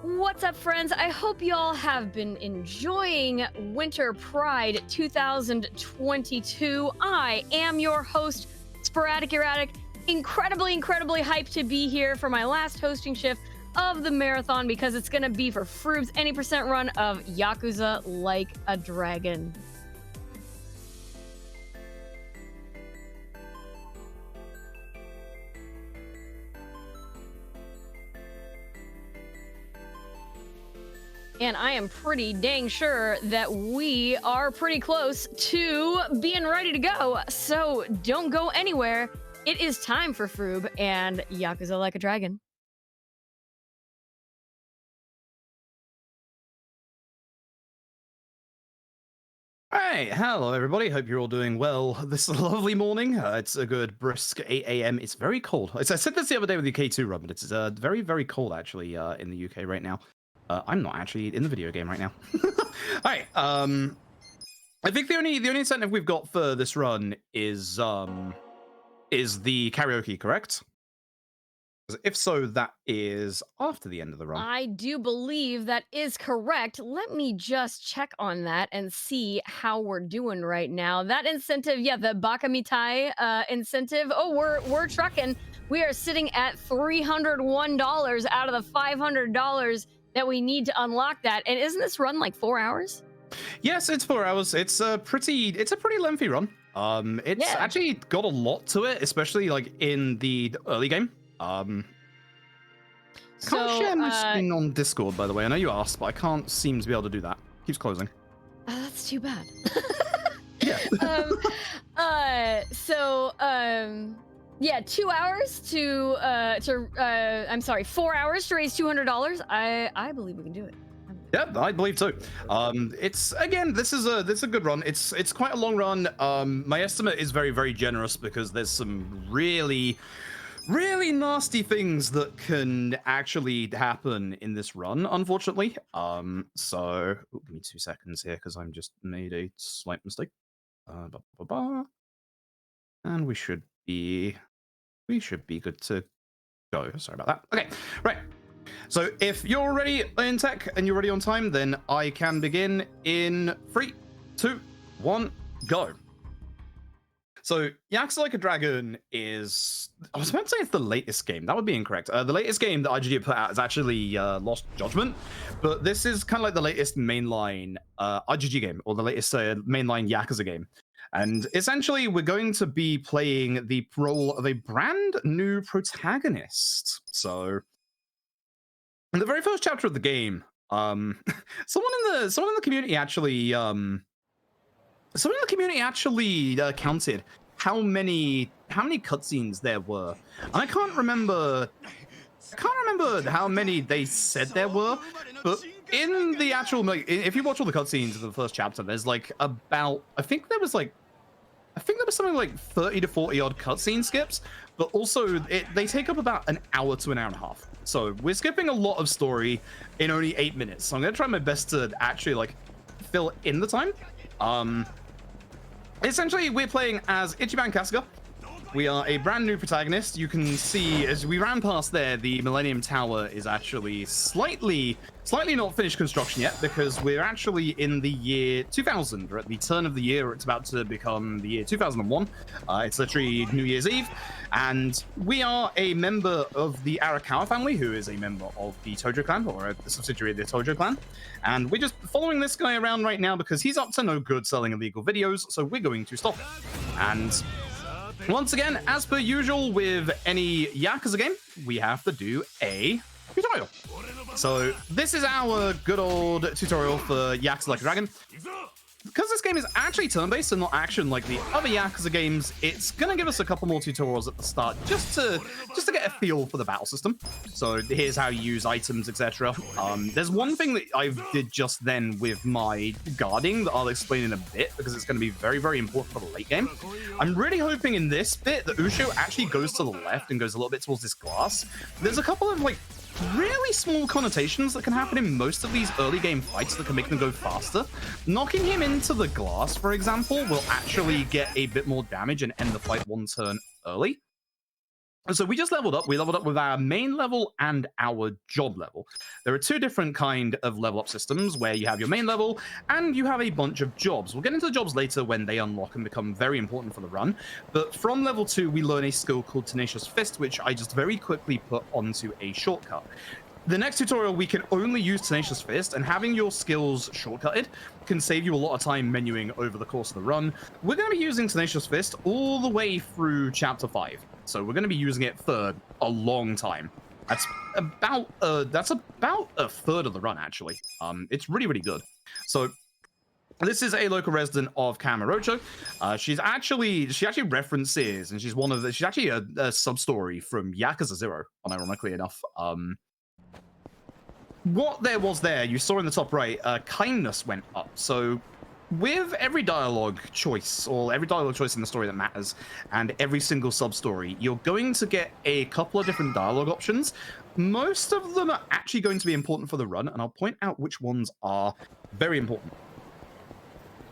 What's up, friends? I hope you all have been enjoying Winter Pride 2022. I am your host, Sporadic Erratic, incredibly hyped to be here for my last hosting shift of the marathon because it's going to be for Froob's any percent run of Yakuza Like a Dragon. And I am pretty dang sure that we are pretty close to being ready to go. So don't go anywhere. It is time for Froob and Yakuza Like a Dragon. Hey, hello everybody. Hope you're all doing well this lovely morning. It's a good brisk 8 a.m. It's very cold. I said this the other day with the K2 run, but it's very cold actually in the UK right now. I'm not actually in the video game right now. Alright, I think the only incentive we've got for this run is the karaoke, correct? If so, that is after the end of the run. I do believe that is correct. Let me just check on that and see how we're doing right now. That incentive, yeah, the Bakamitai incentive. Oh, we're trucking. We are sitting at $301 out of the $500 that we need to unlock that. And isn't this run like 4 hours? Yes, it's 4 hours. It's a pretty lengthy run. It's actually got a lot to it, especially like in the early game. Can't share my screen on Discord, by the way. I know you asked, but I can't seem to be able to do that. Keeps closing. That's too bad. Yeah. Yeah, 2 hours to I'm sorry, 4 hours to raise $200. I believe we can do it. Yeah, I believe too. It's again, this is a good run. It's quite a long run. My estimate is very generous because there's some really nasty things that can actually happen in this run, unfortunately. So give me 2 seconds here because I'm just made a slight mistake. And we should be good to go. Sorry about that. Okay, right. So if you're ready in tech and you're ready on time, then I can begin in 3, 2, 1, go. So Yakuza Like a Dragon is, I was about to say it's the latest game. That would be incorrect. The latest game that IGD put out is actually Lost Judgment, but this is kind of like the latest mainline IGG game, or the latest mainline Yakuza game. And essentially, we're going to be playing the role of a brand new protagonist. So, in the very first chapter of the game, someone in the community actually counted how many cutscenes there were, and I can't remember how many they said there were, but in the actual, if you watch all the cutscenes of the first chapter, there's like about, I think there was something like 30 to 40 odd cutscene skips, but also they take up about an hour to an hour and a half. So we're skipping a lot of story in only 8 minutes. So I'm gonna try my best to actually like fill in the time. Essentially, we're playing as Ichiban Kasuga. We are a brand new protagonist. You can see as we ran past there, the Millennium Tower is actually slightly not finished construction yet, because we're actually in the year 2000. We're at the turn of the year. It's about to become the year 2001. It's literally New Year's Eve. And we are a member of the Arakawa family, who is a member of the Tojo clan, or a subsidiary of the Tojo clan. And we're just following this guy around right now because he's up to no good selling illegal videos, so we're going to stop him. And once again, as per usual with any Yakuza game, we have to do a tutorial. So this is our good old tutorial for Yakuza Like a Dragon. Because this game is actually turn-based and not action like the other Yakuza games, it's gonna give us a couple more tutorials at the start just to get a feel for the battle system. So here's how you use items, etc. There's one thing that I did just then with my guarding that I'll explain in a bit because it's going to be very important for the late game. I'm really hoping in this bit that Usho actually goes to the left and goes a little bit towards this glass. There's a couple of like really small connotations that can happen in most of these early game fights that can make them go faster. Knocking him into the glass, for example, will actually get a bit more damage and end the fight 1 turn early. So we just leveled up. We leveled up with our main level and our job level. There are two different kind of level up systems where you have your main level and you have a bunch of jobs. We'll get into the jobs later when they unlock and become very important for the run. But from level 2, we learn a skill called Tenacious Fist, which I just very quickly put onto a shortcut. The next tutorial, we can only use Tenacious Fist, and having your skills shortcutted can save you a lot of time menuing over the course of the run. We're going to be using Tenacious Fist all the way through Chapter 5, so we're going to be using it for a long time. That's about a third of the run, actually. It's really, really good. So this is a local resident of Kamurocho. She actually references, and she's actually a sub-story from Yakuza 0, unironically enough. What there was there, you saw in the top right, kindness went up. So with every dialogue choice, or every dialogue choice in the story that matters, and every single sub-story, you're going to get a couple of different dialogue options. Most of them are actually going to be important for the run, and I'll point out which ones are very important.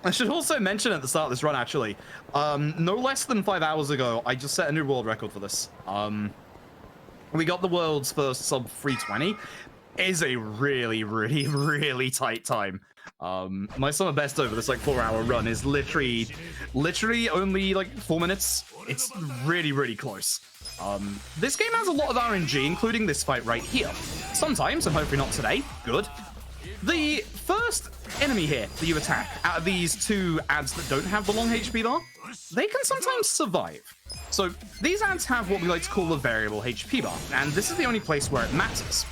I should also mention at the start of this run, actually, no less than 5 hours ago, I just set a new world record for this. We got the world's first sub 320. Is a really, really, really tight time. My summer best over this like 4-hour run is literally only like 4 minutes. It's really, really close. This game has a lot of RNG, including this fight right here. Sometimes, and hopefully not today, good. The first enemy here that you attack out of these two ads that don't have the long HP bar, they can sometimes survive. So these ads have what we like to call a variable HP bar, and this is the only place where it matters.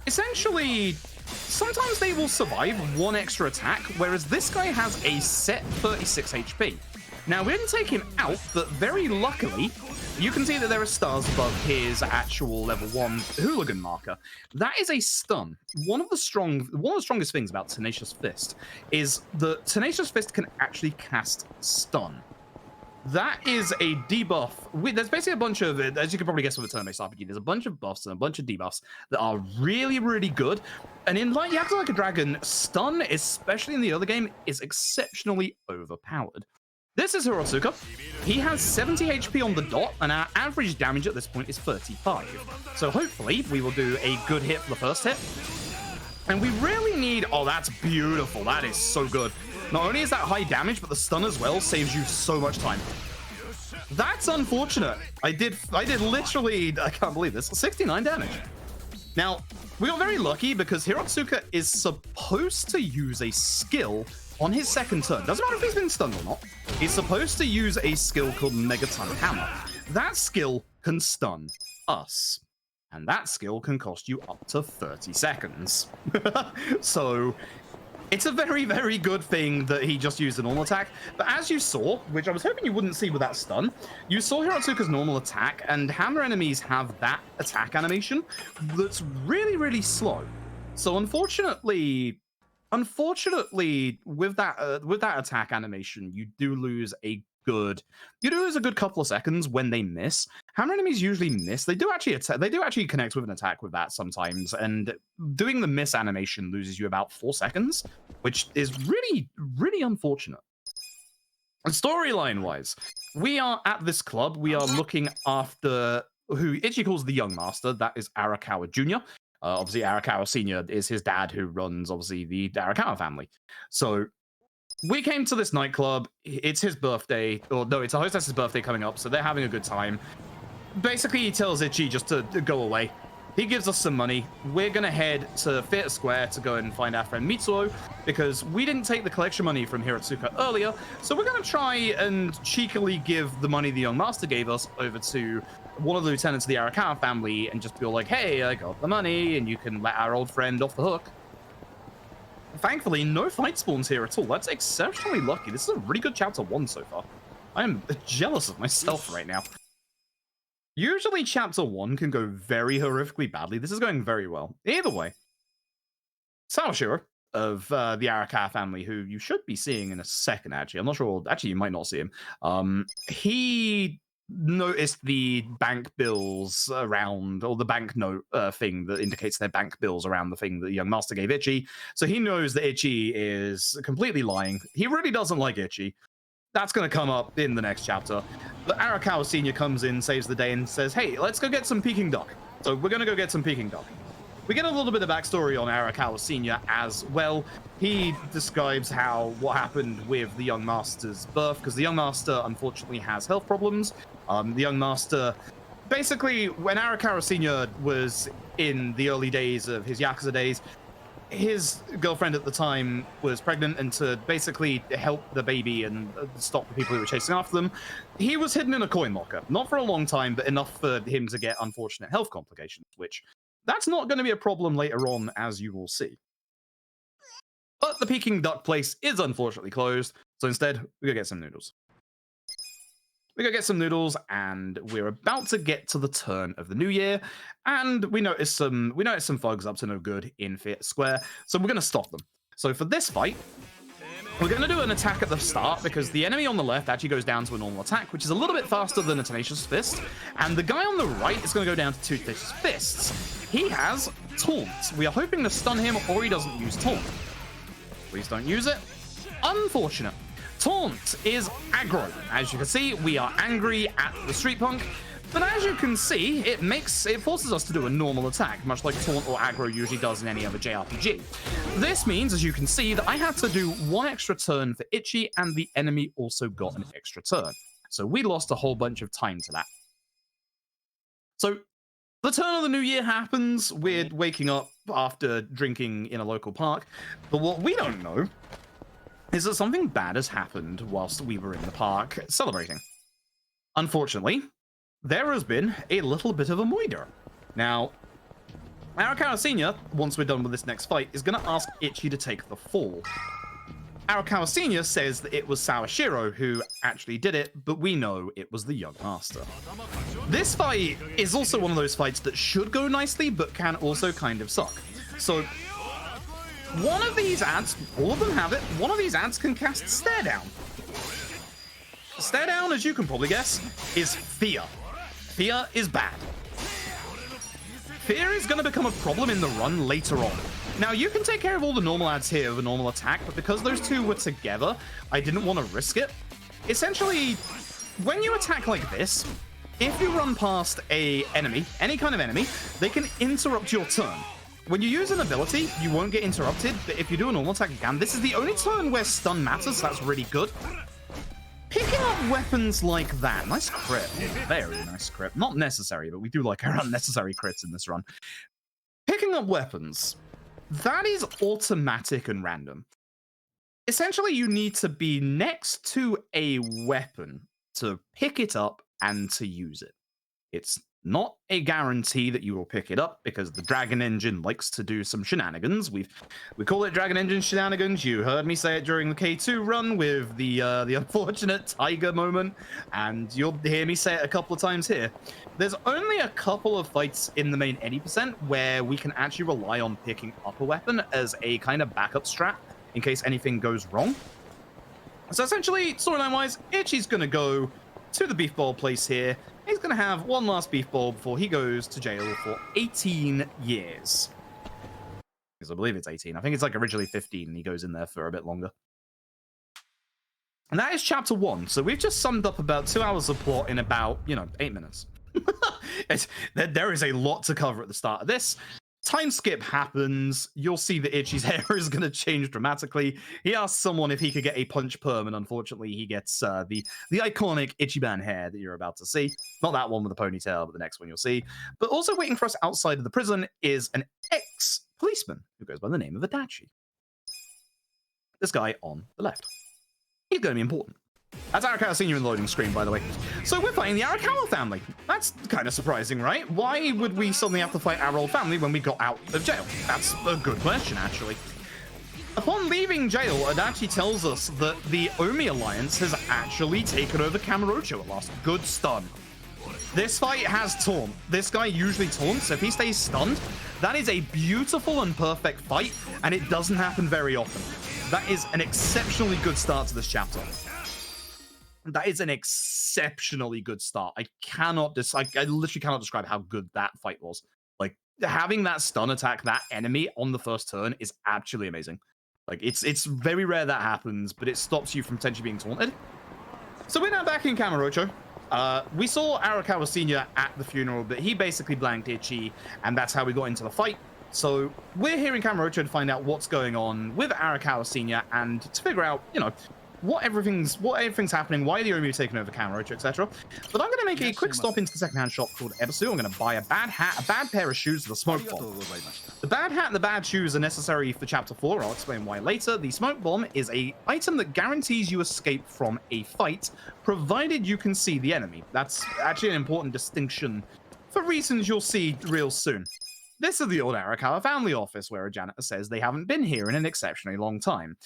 Essentially, sometimes they will survive one extra attack, whereas this guy has a set 36 HP. Now, we didn't take him out, but very luckily, you can see that there are stars above his actual level 1 hooligan marker. That is a stun. One of the strongest things about Tenacious Fist is that Tenacious Fist can actually cast stun. That is a debuff. There's basically a bunch of, as you can probably guess with a turn-based RPG, there's a bunch of buffs and a bunch of debuffs that are really, really good. And in Yakuza Like a Dragon, stun, especially in the other game, is exceptionally overpowered. This is Hirotsuka. He has 70 HP on the dot, and our average damage at this point is 35. So hopefully we will do a good hit for the first hit. And we really need, oh, that's beautiful. That is so good. Not only is that high damage, but the stun as well saves you so much time. That's unfortunate. I did literally, I can't believe this, 69 damage. Now, we got very lucky because Hirotsuka is supposed to use a skill on his second turn. Doesn't matter if he's been stunned or not. He's supposed to use a skill called Megaton Hammer. That skill can stun us. And that skill can cost you up to 30 seconds. So it's a very, very good thing that he just used a normal attack. But as you saw, which I was hoping you wouldn't see with that stun, you saw Hirotsuka's normal attack, and hammer enemies have that attack animation that's really, really slow. So unfortunately, with that attack animation, you do lose a good couple of seconds when they miss. Hammer enemies usually miss. They do actually connect with an attack with that sometimes, and doing the miss animation loses you about 4 seconds, which is really, really unfortunate. And storyline wise, we are at this club. We are looking after who Ichi calls the young master. That is Arakawa Jr. Obviously, Arakawa Sr. is his dad, who runs, obviously, the Arakawa family. So we came to this nightclub. It's his birthday. Or no, it's a hostess's birthday coming up, so they're having a good time. Basically, he tells Ichi just to go away. He gives us some money. We're going to head to Theater Square to go and find our friend Mitsuo, because we didn't take the collection money from Hirotsuka earlier, so we're going to try and cheekily give the money the young master gave us over to one of the lieutenants of the Arakawa family and just be like, hey, I got the money, and you can let our old friend off the hook. Thankfully, no fight spawns here at all. That's exceptionally lucky. This is a really good chapter 1 so far. I am jealous of myself right now. Usually chapter 1 can go very horrifically badly. This is going very well. Either way, Sawashiro of the Arakawa family, who you should be seeing in a second, actually. I'm not sure. Actually, you might not see him. He noticed the bank bills around, or the bank note thing that indicates their bank bills around the thing that the young master gave Ichi. So he knows that Ichi is completely lying. He really doesn't like Ichi. That's going to come up in the next chapter. But Arakawa Senior comes in, saves the day, and says, hey, let's go get some Peking duck. So we're going to go get some Peking duck. We get a little bit of backstory on Arakawa Senior as well. He describes what happened with the young master's birth, because the young master unfortunately has health problems. The young master, basically, when Arakawa Senior was in the early days of his Yakuza days, his girlfriend at the time was pregnant, and to basically help the baby and stop the people who were chasing after them, he was hidden in a coin locker. Not for a long time, but enough for him to get unfortunate health complications, which that's not going to be a problem later on, as you will see. But the Peking duck place is unfortunately closed, so instead, we go get some noodles. We go get some noodles, and we're about to get to the turn of the new year, and we notice some thugs up to no good in Theatre Square, so we're going to stop them. So for this fight, we're going to do an attack at the start, because the enemy on the left actually goes down to a normal attack, which is a little bit faster than a Tenacious Fist, and the guy on the right is going to go down to 2 Tenacious Fists. He has Taunt. We are hoping to stun him, or he doesn't use Taunt. Please don't use it. Unfortunate. Taunt is aggro. As you can see, we are angry at the Street Punk, but as you can see, it forces us to do a normal attack, much like Taunt or aggro usually does in any other JRPG. This means, as you can see, that I had to do 1 extra turn for Ichi, and the enemy also got an extra turn. So we lost a whole bunch of time to that. So the turn of the new year happens. We're waking up after drinking in a local park, but what we don't know is that something bad has happened whilst we were in the park celebrating. Unfortunately, there has been a little bit of a moider. Now, Arakawa Senior, once we're done with this next fight, is going to ask Ichi to take the fall. Arakawa Senior says that it was Sawashiro who actually did it, but we know it was the young master. This fight is also one of those fights that should go nicely, but can also kind of suck. So, one of these ads, all of them have it, one of these ads can cast Stare Down. Stare Down, as you can probably guess, is fear. Fear is bad. Fear is going to become a problem in the run later on. Now, you can take care of all the normal ads here with a normal attack, but because those two were together, I didn't want to risk it. Essentially, when you attack like this, if you run past a enemy, any kind of enemy, they can interrupt your turn. When you use an ability, you won't get interrupted, but if you do a normal attack, you can. This is the only turn where stun matters, so that's really good. Picking up weapons like that, nice crit, very nice crit. Not necessary, but we do like our unnecessary crits in this run. Picking up weapons, that is automatic and random. Essentially, you need to be next to a weapon to pick it up and to use it. It's not a guarantee that you will pick it up, because the Dragon Engine likes to do some shenanigans. We call it Dragon Engine shenanigans. You heard me say it during the K2 run with the unfortunate tiger moment, and you'll hear me say it a couple of times here. There's only a couple of fights in the main 80% where we can actually rely on picking up a weapon as a kind of backup strat in case anything goes wrong. So essentially, storyline-wise, Ichi's going to go to the beef bowl place here. He's going to have one last beef bowl before he goes to jail for 18 years. Because I believe it's 18. I think it's like originally 15, and he goes in there for a bit longer. And that is chapter 1. So we've just summed up about 2 hours of plot in about, 8 minutes. There is a lot to cover at the start of this. Time skip happens. You'll see that Ichi's hair is going to change dramatically. He asks someone if he could get a punch perm, and unfortunately he gets the iconic Ichiban hair that you're about to see. Not that one with the ponytail, but the next one you'll see. But also waiting for us outside of the prison is an ex-policeman who goes by the name of Adachi. This guy on the left. He's going to be important. That's Arakawa Senior in the loading screen, by the way. So we're fighting the Arakawa family. That's kind of surprising, right? Why would we suddenly have to fight our old family when we got out of jail? That's a good question, actually. Upon leaving jail, Adachi tells us that the Omi Alliance has actually taken over Kamurocho at last. Good stun. This fight has taunt. This guy usually taunts. If he stays stunned, that is a beautiful and perfect fight, and it doesn't happen very often. That is an exceptionally good start to this chapter. That is an exceptionally good start. I literally cannot describe how good that fight was. Like, having that stun attack that enemy on the first turn is actually amazing. Like, it's very rare that happens, but it stops you from potentially being taunted. So we're now back in Kamurocho. We saw Arakawa Sr. at the funeral, but he basically blanked Ichi, and that's how we got into the fight. So we're here in Kamurocho to find out what's going on with Arakawa Sr. and to figure out, you know, what everything's happening, why the Yomi are taking over Kamurocho, etc. But I'm going to make a quick stop into the secondhand shop called Ebisu. I'm going to buy a bad hat, a bad pair of shoes, and a smoke bomb. The bad hat and the bad shoes are necessary for Chapter 4. I'll explain why later. The smoke bomb is an item that guarantees you escape from a fight, provided you can see the enemy. That's actually an important distinction for reasons you'll see real soon. This is the old Arakawa family office, where a janitor says they haven't been here in an exceptionally long time.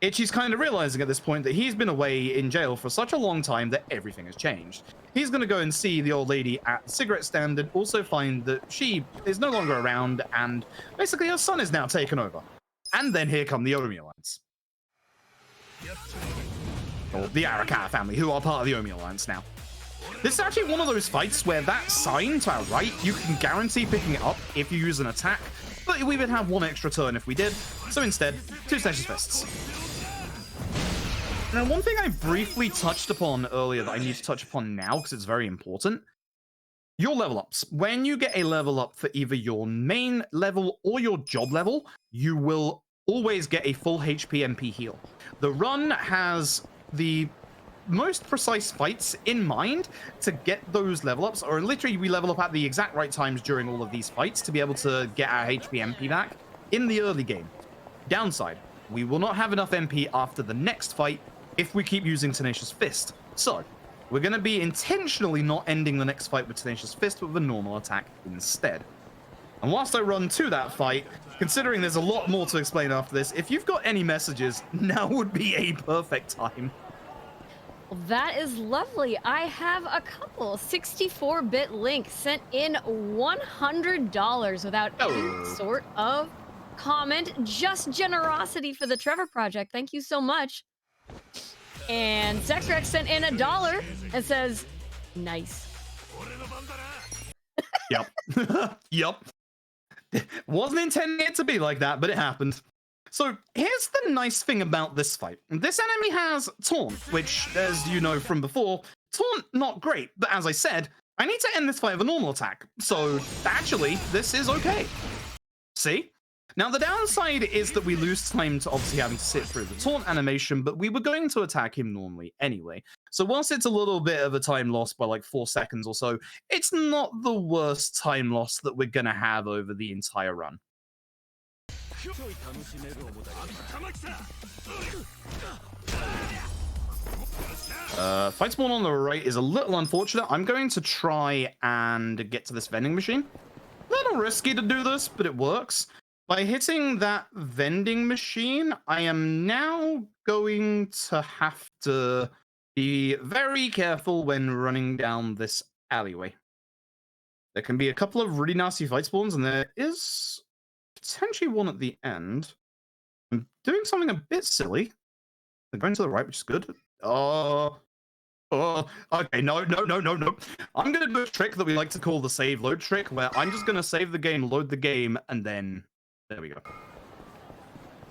Ichi's kind of realizing at this point that he's been away in jail for such a long time that everything has changed. He's going to go and see the old lady at the cigarette stand and also find that she is no longer around and basically her son is now taken over. And then here come the Omi Alliance. Or the Arakawa family, who are part of the Omi Alliance now. This is actually one of those fights where that sign to our right, you can guarantee picking it up if you use an attack, but we would have one extra turn if we did. So instead, two Tenacious Fists. Now, one thing I briefly touched upon earlier that I need to touch upon now, because it's very important, your level ups. When you get a level up for either your main level or your job level, you will always get a full HP MP heal. The run has the most precise fights in mind to get those level ups, or literally we level up at the exact right times during all of these fights to be able to get our HP MP back in the early game. Downside, we will not have enough MP after the next fight if we keep using Tenacious Fist. So, we're going to be intentionally not ending the next fight with Tenacious Fist, but with a normal attack instead. And whilst I run to that fight, considering there's a lot more to explain after this, if you've got any messages, now would be a perfect time. Well, that is lovely. I have a couple. 64-bit Link sent in $100 without any sort of comment. Just generosity for the Trevor Project. Thank you so much. And Sexrex sent in $1 and says, nice. Yep. Yep. Wasn't intending it to be like that, but it happened. So here's the nice thing about this fight. This enemy has Taunt, which, as you know from before, Taunt not great. But as I said, I need to end this fight with a normal attack. So actually, this is okay. See? Now, the downside is that we lose time to obviously having to sit through the taunt animation, but we were going to attack him normally anyway. So whilst it's a little bit of a time loss by like 4 seconds or so, it's not the worst time loss that we're going to have over the entire run. Fight spawn on the right is a little unfortunate. I'm going to try and get to this vending machine. A little risky to do this, but it works. By hitting that vending machine, I am now going to have to be very careful when running down this alleyway. There can be a couple of really nasty fight spawns, and there is potentially one at the end. I'm doing something a bit silly. I'm going to the right, which is good. Oh, okay, no. I'm going to do a trick that we like to call the save load trick, where I'm just going to save the game, load the game, and then... There we go.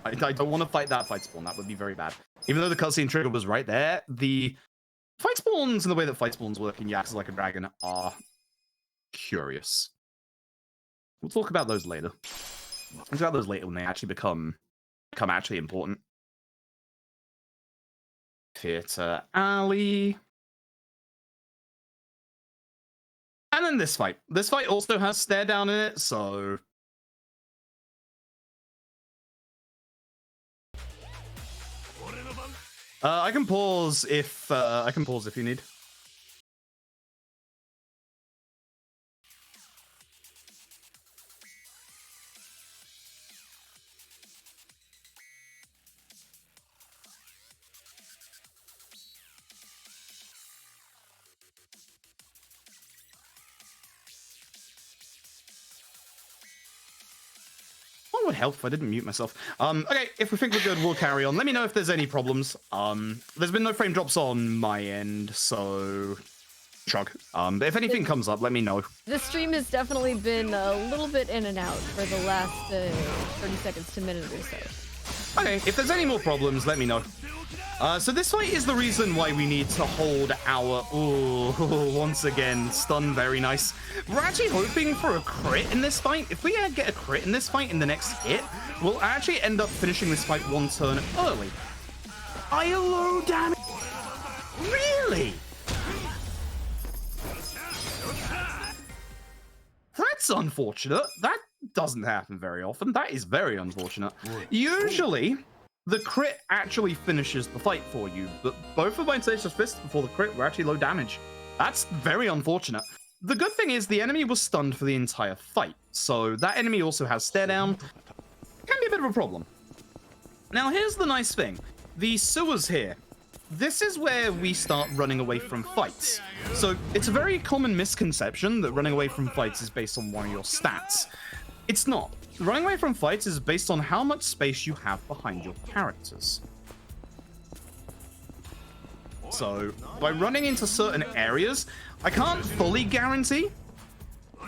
I don't want to fight that fight spawn. That would be very bad. Even though the cutscene trigger was right there, the fight spawns and the way that fight spawns work in Yakuza Like a Dragon are curious. We'll talk about those later. We'll talk about those later when they actually become actually important. Theater Alley. And then this fight. This fight also has stare down in it, so... I can pause if you need. What would help if I didn't mute myself? Okay, if we think we're good, we'll carry on. Let me know if there's any problems. There's been no frame drops on my end, so shrug. But if anything comes up, let me know. This stream has definitely been a little bit in and out for the last 30 seconds to a minute or so. Okay, if there's any more problems, let me know. So this fight is the reason why we need to hold our... Ooh, once again, stun, very nice. We're actually hoping for a crit in this fight. If we get a crit in this fight in the next hit, we'll actually end up finishing this fight one turn early. ILO damage? Really? That's unfortunate. That doesn't happen very often. That is very unfortunate. Usually, the crit actually finishes the fight for you, but both of my Tenacious Fists before the crit were actually low damage. That's very unfortunate. The good thing is the enemy was stunned for the entire fight, so that enemy also has stare down. Can be a bit of a problem. Now here's the nice thing. The sewers here. This is where we start running away from fights. So it's a very common misconception that running away from fights is based on one of your stats. It's not. Running away from fights is based on how much space you have behind your characters. So by running into certain areas, I can't fully guarantee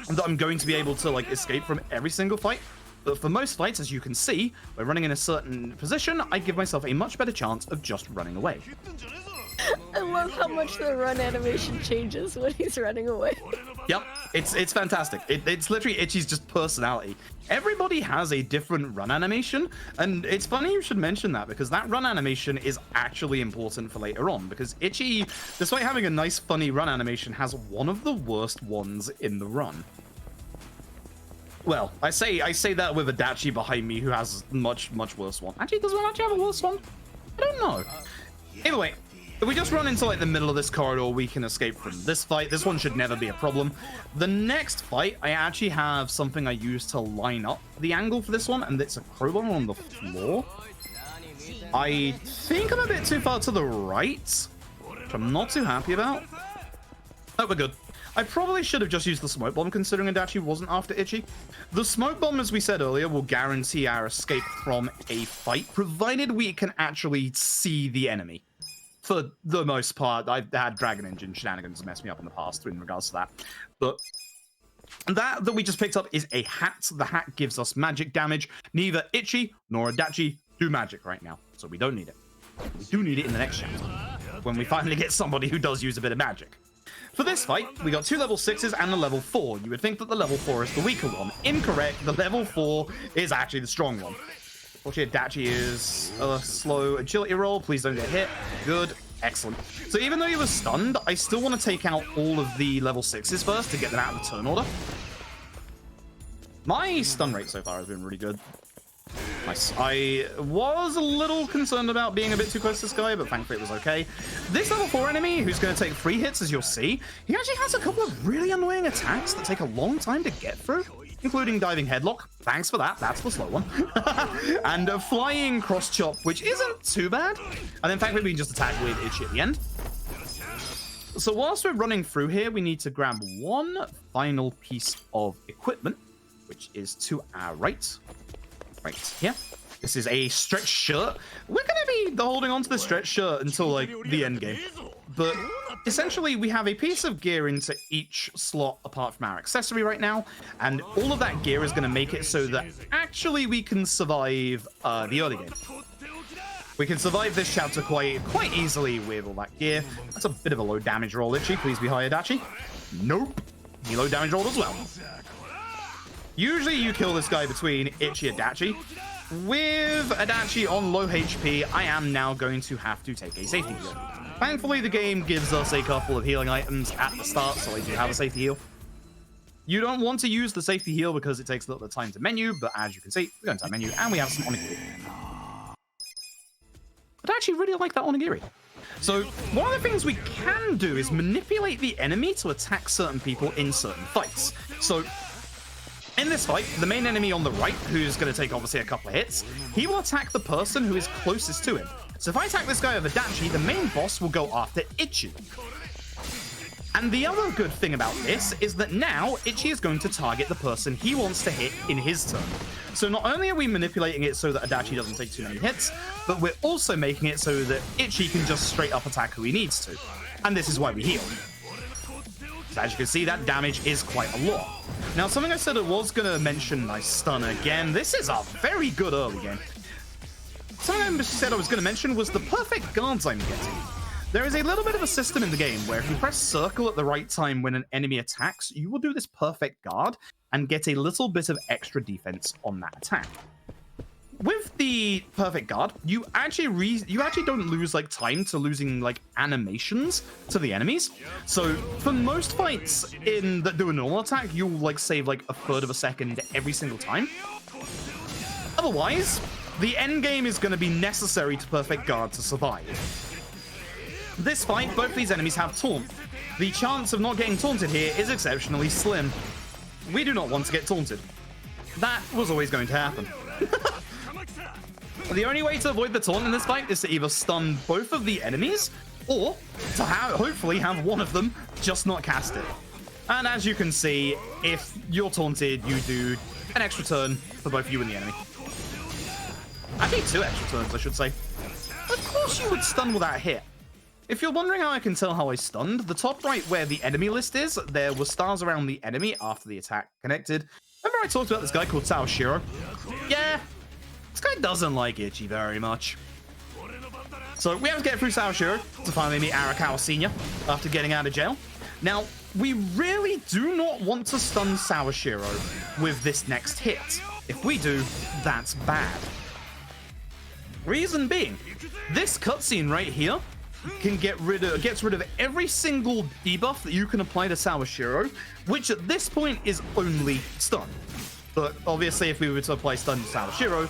that I'm going to be able to like escape from every single fight. But for most fights, as you can see, by running in a certain position, I give myself a much better chance of just running away. I love how much the run animation changes when he's running away. Yep, it's fantastic. It's literally Itchy's just personality. Everybody has a different run animation, and it's funny you should mention that because that run animation is actually important for later on, because Itchy, despite having a nice funny run animation, has one of the worst ones in the run. Well, I say that with Adachi behind me, who has much worse one. Actually, does one actually have a worse one? I don't know. Either way, if we just run into like the middle of this corridor, we can escape from this fight. This one should never be a problem. The next fight, I actually have something I use to line up the angle for this one, and it's a crowbar on the floor. I think I'm a bit too far to the right, which I'm not too happy about. Oh, we're good. I probably should have just used the smoke bomb, considering Adachi wasn't after Itchy. The smoke bomb, as we said earlier, will guarantee our escape from a fight, provided we can actually see the enemy. For the most part, I've had Dragon Engine shenanigans mess me up in the past in regards to that. But that we just picked up is a hat. The hat gives us magic damage. Neither Itchy nor Adachi do magic right now, so we don't need it. We do need it in the next chapter, when we finally get somebody who does use a bit of magic. For this fight, we got 2 level 6s and a level 4. You would think that the level 4 is the weaker one. Incorrect. The level 4 is actually the strong one. Fortunately, Adachi is a slow agility roll. Please don't get hit. Good. Excellent. So even though he was stunned, I still want to take out all of the level 6s first to get them out of the turn order. My stun rate so far has been really good. Nice. I was a little concerned about being a bit too close to this guy, but thankfully it was okay. This level 4 enemy, who's going to take 3 hits, as you'll see, he actually has a couple of really annoying attacks that take a long time to get through, including diving headlock. Thanks for that. That's the slow one. And a flying cross chop, which isn't too bad. And then thankfully we can just attack with Itchy at the end. So whilst we're running through here, we need to grab one final piece of equipment, which is to our right. Right here. This is a stretch shirt. We're going to be holding on to the stretch shirt until like the end game. But essentially we have a piece of gear into each slot apart from our accessory right now. And all of that gear is going to make it so that actually we can survive the early game. We can survive this chapter quite easily with all that gear. That's a bit of a low damage roll, Itchy. Please be high, Adachi. Nope. He low damage rolled as well. Usually you kill this guy between Itchy and Adachi. With Adachi on low HP, I am now going to have to take a safety heal. Thankfully, the game gives us a couple of healing items at the start, so I do have a safety heal. You don't want to use the safety heal because it takes a little bit of time to menu, but as you can see, we go into our menu and we have some onigiri. I'd actually really like that onigiri. So one of the things we can do is manipulate the enemy to attack certain people in certain fights. So in this fight, the main enemy on the right, who's going to take obviously a couple of hits, he will attack the person who is closest to him. So if I attack this guy with Adachi, the main boss will go after Itchy. And the other good thing about this is that now Itchy is going to target the person he wants to hit in his turn. So not only are we manipulating it so that Adachi doesn't take too many hits, but we're also making it so that Itchy can just straight up attack who he needs to. And this is why we heal. So as you can see, that damage is quite a lot. Now, something I said I was going to mention my stun again. This is a very good early game. something I said I was going to mention was the perfect guards I'm getting. There is a little bit of a system in the game where if you press circle at the right time when an enemy attacks, you will do this perfect guard and get a little bit of extra defense on that attack. With the perfect guard, you actually don't lose like time to losing like animations to the enemies. So for most fights that do a normal attack, you'll like save like a third of a second every single time. Otherwise, the end game is going to be necessary to perfect guard to survive. This fight, both these enemies have taunt. The chance of not getting taunted here is exceptionally slim. We do not want to get taunted. That was always going to happen. The only way to avoid the taunt in this fight is to either stun both of the enemies or to hopefully have one of them just not cast it. And as you can see, if you're taunted, you do an extra turn for both you and the enemy. Actually, 2 extra turns, I should say. Of course you would stun without hit. If you're wondering how I can tell how I stunned, the top right where the enemy list is, there were stars around the enemy after the attack connected. Remember I talked about this guy called Sawashiro? Yeah. This guy doesn't like Ichi very much. So we have to get through Sawashiro to finally meet Arakawa Sr. after getting out of jail. Now, we really do not want to stun Sawashiro with this next hit. If we do, that's bad. Reason being, this cutscene right here gets rid of every single debuff that you can apply to Sawashiro, which at this point is only stun. But obviously, if we were to apply stun to Sawashiro,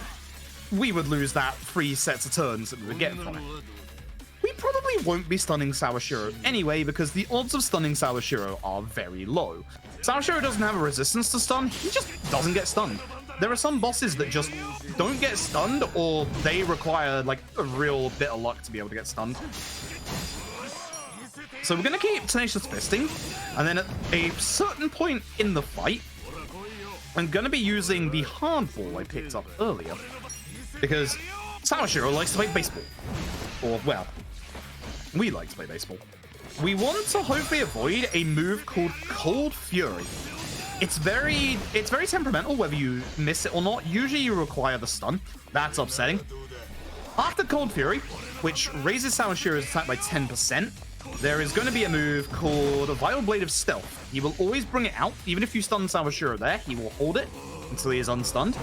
we would lose that 3 sets of turns that we would get from it. We probably won't be stunning Sawashiro anyway, because the odds of stunning Sawashiro are very low. Sawashiro doesn't have a resistance to stun, he just doesn't get stunned. There are some bosses that just don't get stunned, or they require like a real bit of luck to be able to get stunned. So we're going to keep Tenacious Fisting, and then at a certain point in the fight, I'm going to be using the hardball I picked up earlier, because Sawashiro likes to play baseball. Or, well, we like to play baseball. We want to hopefully avoid a move called Cold Fury. It's very temperamental whether you miss it or not. Usually you require the stun. That's upsetting. After Cold Fury, which raises Sawashiro's attack by 10%, there is going to be a move called a Vile Blade of Stealth. He will always bring it out. Even if you stun Sawashiro there, he will hold it until he is unstunned.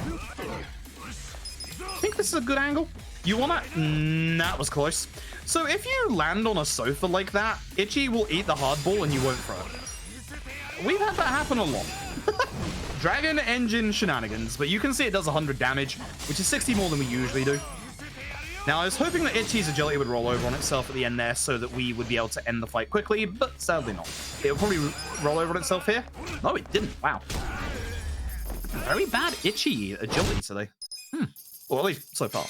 I think this is a good angle. You want to... that was close. So if you land on a sofa like that, Ichi will eat the hardball and you won't throw it. We've had that happen a lot. Dragon Engine shenanigans, but you can see it does 100 damage, which is 60 more than we usually do. Now, I was hoping that Ichi's agility would roll over on itself at the end there so that we would be able to end the fight quickly, but sadly not. It will probably roll over on itself here. No, it didn't. Wow. Very bad Ichi agility today. Or at least so far.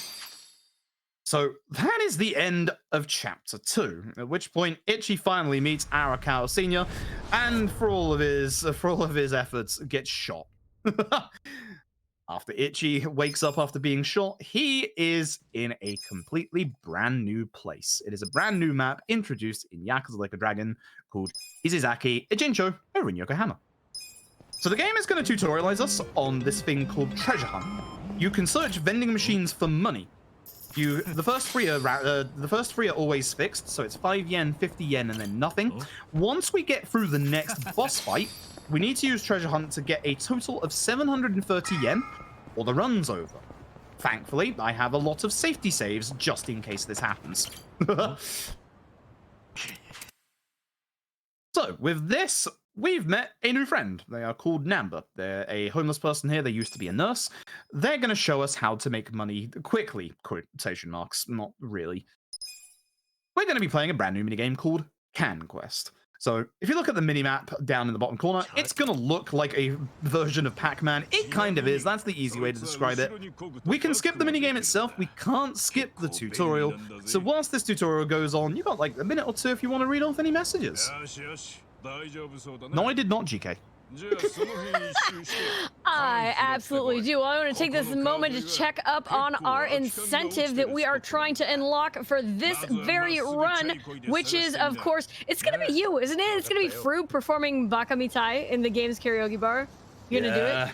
So that is the end of Chapter 2, at which point Ichi finally meets Arakawa Sr. and for all of his efforts gets shot. After Ichi wakes up after being shot, he is in a completely brand new place. It is a brand new map introduced in Yakuza Like a Dragon called Izizaki Ijincho over in Yokohama. So the game is going to tutorialize us on this thing called Treasure Hunt. You can search vending machines for money. The first three are always fixed, so it's 5 yen, 50 yen, and then nothing. Once we get through the next boss fight, we need to use Treasure Hunt to get a total of 730 yen, or the run's over. Thankfully, I have a lot of safety saves just in case this happens. So, with this, we've met a new friend. They are called Namba. They're a homeless person here. They used to be a nurse. They're going to show us how to make money quickly. Quotation marks. Not really. We're going to be playing a brand new minigame called Can Quest. So, if you look at the minimap down in the bottom corner, it's going to look like a version of Pac-Man. It kind of is. That's the easy way to describe it. We can skip the minigame itself. We can't skip the tutorial. So, whilst this tutorial goes on, you've got like a minute or two if you want to read off any messages. No, I did not, GK. I absolutely do. I want to take this moment to check up on our incentive that we are trying to unlock for this very run, which is, of course, it's going to be you, isn't it? It's going to be Froob performing Baka Mitai in the game's karaoke bar. You're going to do it?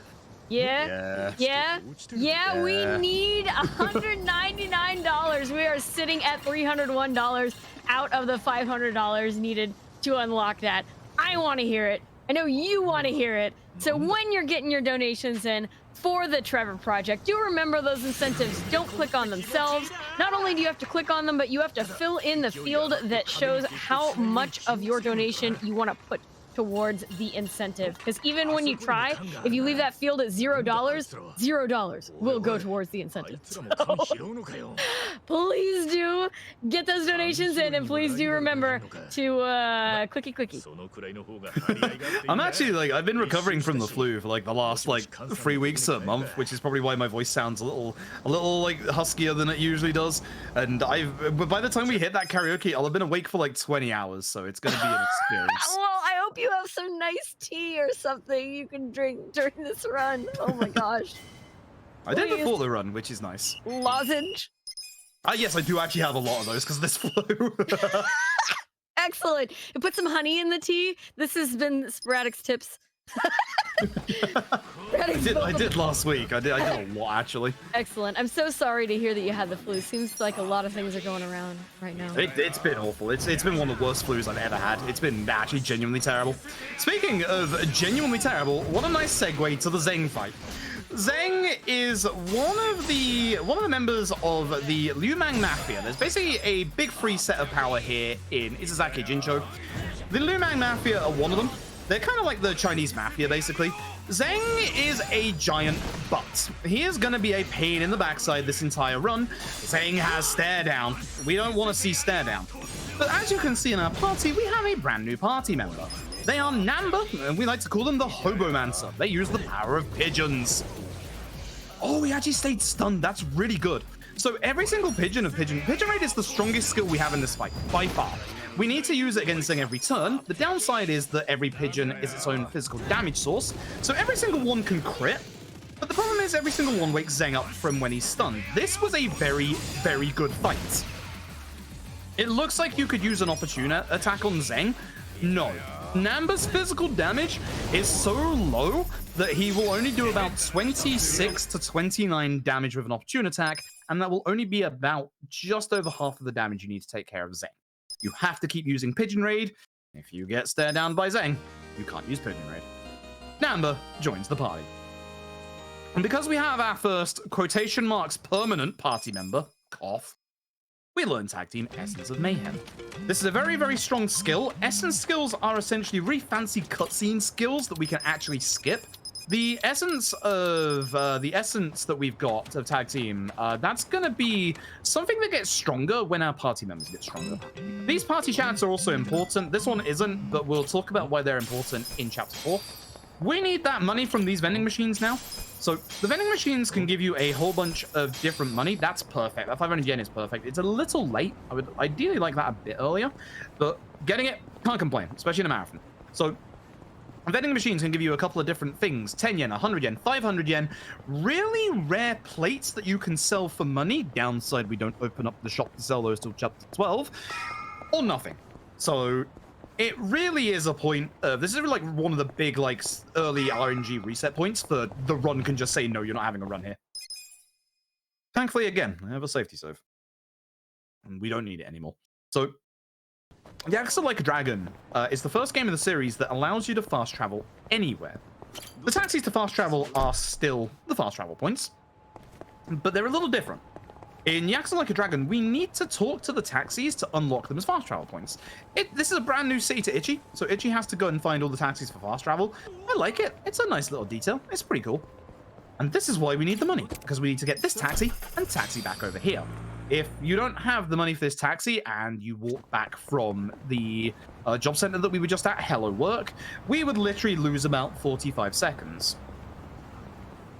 Yeah, yeah, yeah, we need $199. We are sitting at $301 out of the $500 needed to unlock that. I want to hear it. I know you want to hear it. So when you're getting your donations in for the Trevor Project, do remember those incentives don't click on themselves. Not only do you have to click on them, but you have to fill in the field that shows how much of your donation you want to put towards the incentive, because even when you try, if you leave that field at $0 will go towards the incentive. So, please do get those donations in, and please do remember to quickie. I'm actually like, I've been recovering from the flu for like the last like 3 weeks to a month, which is probably why my voice sounds a little like huskier than it usually does. And but by the time we hit that karaoke, I'll have been awake for like 20 hours, so it's gonna be an experience. Well, I hope you have some nice tea or something you can drink during this run. Oh my gosh. I did before the run, which is nice. Lozenge? Yes, I do actually have a lot of those because of this flu. Excellent. And put some honey in the tea. This has been Sporadic's tips. I did last week. I did a lot, actually. Excellent. I'm so sorry to hear that you had the flu. Seems like a lot of things are going around right now. It's been awful. It's been one of the worst flus I've ever had. It's been actually genuinely terrible. Speaking of genuinely terrible, what a nice segue to the Zeng fight. Zeng is one of the members of the Liu Mang Mafia. There's basically a big free set of power here in Izazaki Jincho. The Liu Mang Mafia are one of them. They're kind of like the Chinese mafia, basically. Zeng is a giant butt. He is going to be a pain in the backside this entire run. Zeng has stare down. We don't want to see stare down. But as you can see in our party, we have a brand new party member. They are Namba, and we like to call them the Hobomancer. They use the power of pigeons. Oh, he actually stayed stunned. That's really good. So every single pigeon raid is the strongest skill we have in this fight, by far. We need to use it against Zeng every turn. The downside is that every pigeon is its own physical damage source, so every single one can crit. But the problem is every single one wakes Zeng up from when he's stunned. This was a very, very good fight. It looks like you could use an opportune attack on Zeng. No. Namba's physical damage is so low that he will only do about 26 to 29 damage with an opportune attack, and that will only be about just over half of the damage you need to take care of Zeng. You have to keep using Pigeon Raid. If you get stared down by Zeng, you can't use Pigeon Raid. Namba joins the party. And because we have our first quotation marks permanent party member, cough, we learn Tag Team Essence of Mayhem. This is a very, very strong skill. Essence skills are essentially really fancy cutscene skills that we can actually skip. The essence that we've got of Tag Team, that's going to be something that gets stronger when our party members get stronger. These party chats are also important. This one isn't, but we'll talk about why they're important in Chapter 4. We need that money from these vending machines now. So the vending machines can give you a whole bunch of different money. That's perfect. That 500 yen is perfect. It's a little late. I would ideally like that a bit earlier, but getting it, can't complain, especially in a marathon. So vending machines can give you a couple of different things. 10 yen, 100 yen, 500 yen. Really rare plates that you can sell for money. Downside, we don't open up the shop to sell those till chapter 12. Or nothing. So it really is a point of, this is like one of the big like early RNG reset points for the run can just say, no, you're not having a run here. Thankfully, again, I have a safety save. And we don't need it anymore. So Yakuza Like a Dragon is the first game in the series that allows you to fast travel anywhere. The taxis to fast travel are still the fast travel points, but they're a little different. In Yakuza Like a Dragon, we need to talk to the taxis to unlock them as fast travel points. This is a brand new city to Ichi, so Ichi has to go and find all the taxis for fast travel. I like it. It's a nice little detail. It's pretty cool. And this is why we need the money, because we need to get this taxi and taxi back over here. If you don't have the money for this taxi and you walk back from the job center that we were just at, Hello Work, we would literally lose about 45 seconds.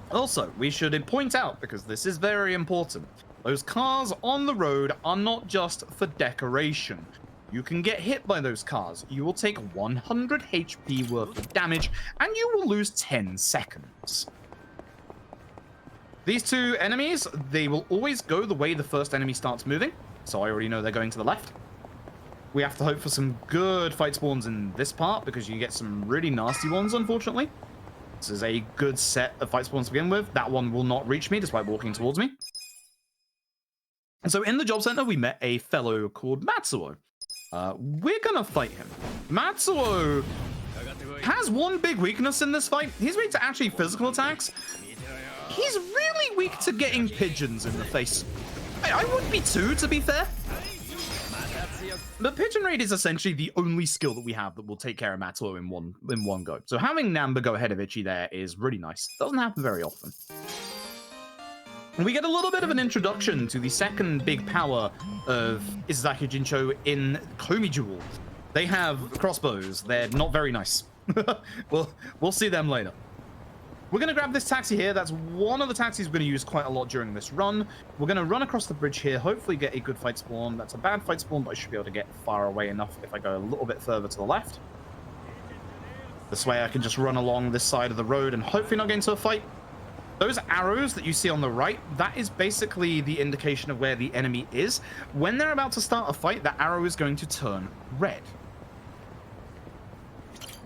Also, we should point out, because this is very important, those cars on the road are not just for decoration. You can get hit by those cars. You will take 100 HP worth of damage, and you will lose 10 seconds. These two enemies, they will always go the way the first enemy starts moving, so I already know they're going to the left. We have to hope for some good fight spawns in this part, because you get some really nasty ones, unfortunately. This is a good set of fight spawns to begin with. That one will not reach me despite walking towards me. And so in the job center, we met a fellow called Matsuo. We're gonna fight him. Matsuo has one big weakness in this fight. He's weak to actually physical attacks. He's really weak to getting pigeons in the face. I would be too, to be fair. But Pigeon Raid is essentially the only skill that we have that will take care of Matsuo in one go. So having Namba go ahead of Ichi there is really nice. Doesn't happen very often. And we get a little bit of an introduction to the second big power of Izaki Jincho in Komi Jewel. They have crossbows. They're not very nice. We'll see them later. We're going to grab this taxi here. That's one of the taxis we're going to use quite a lot during this run. We're going to run across the bridge here, hopefully get a good fight spawn. That's a bad fight spawn, but I should be able to get far away enough if I go a little bit further to the left. This way I can just run along this side of the road and hopefully not get into a fight. Those arrows that you see on the right, that is basically the indication of where the enemy is. When they're about to start a fight, that arrow is going to turn red.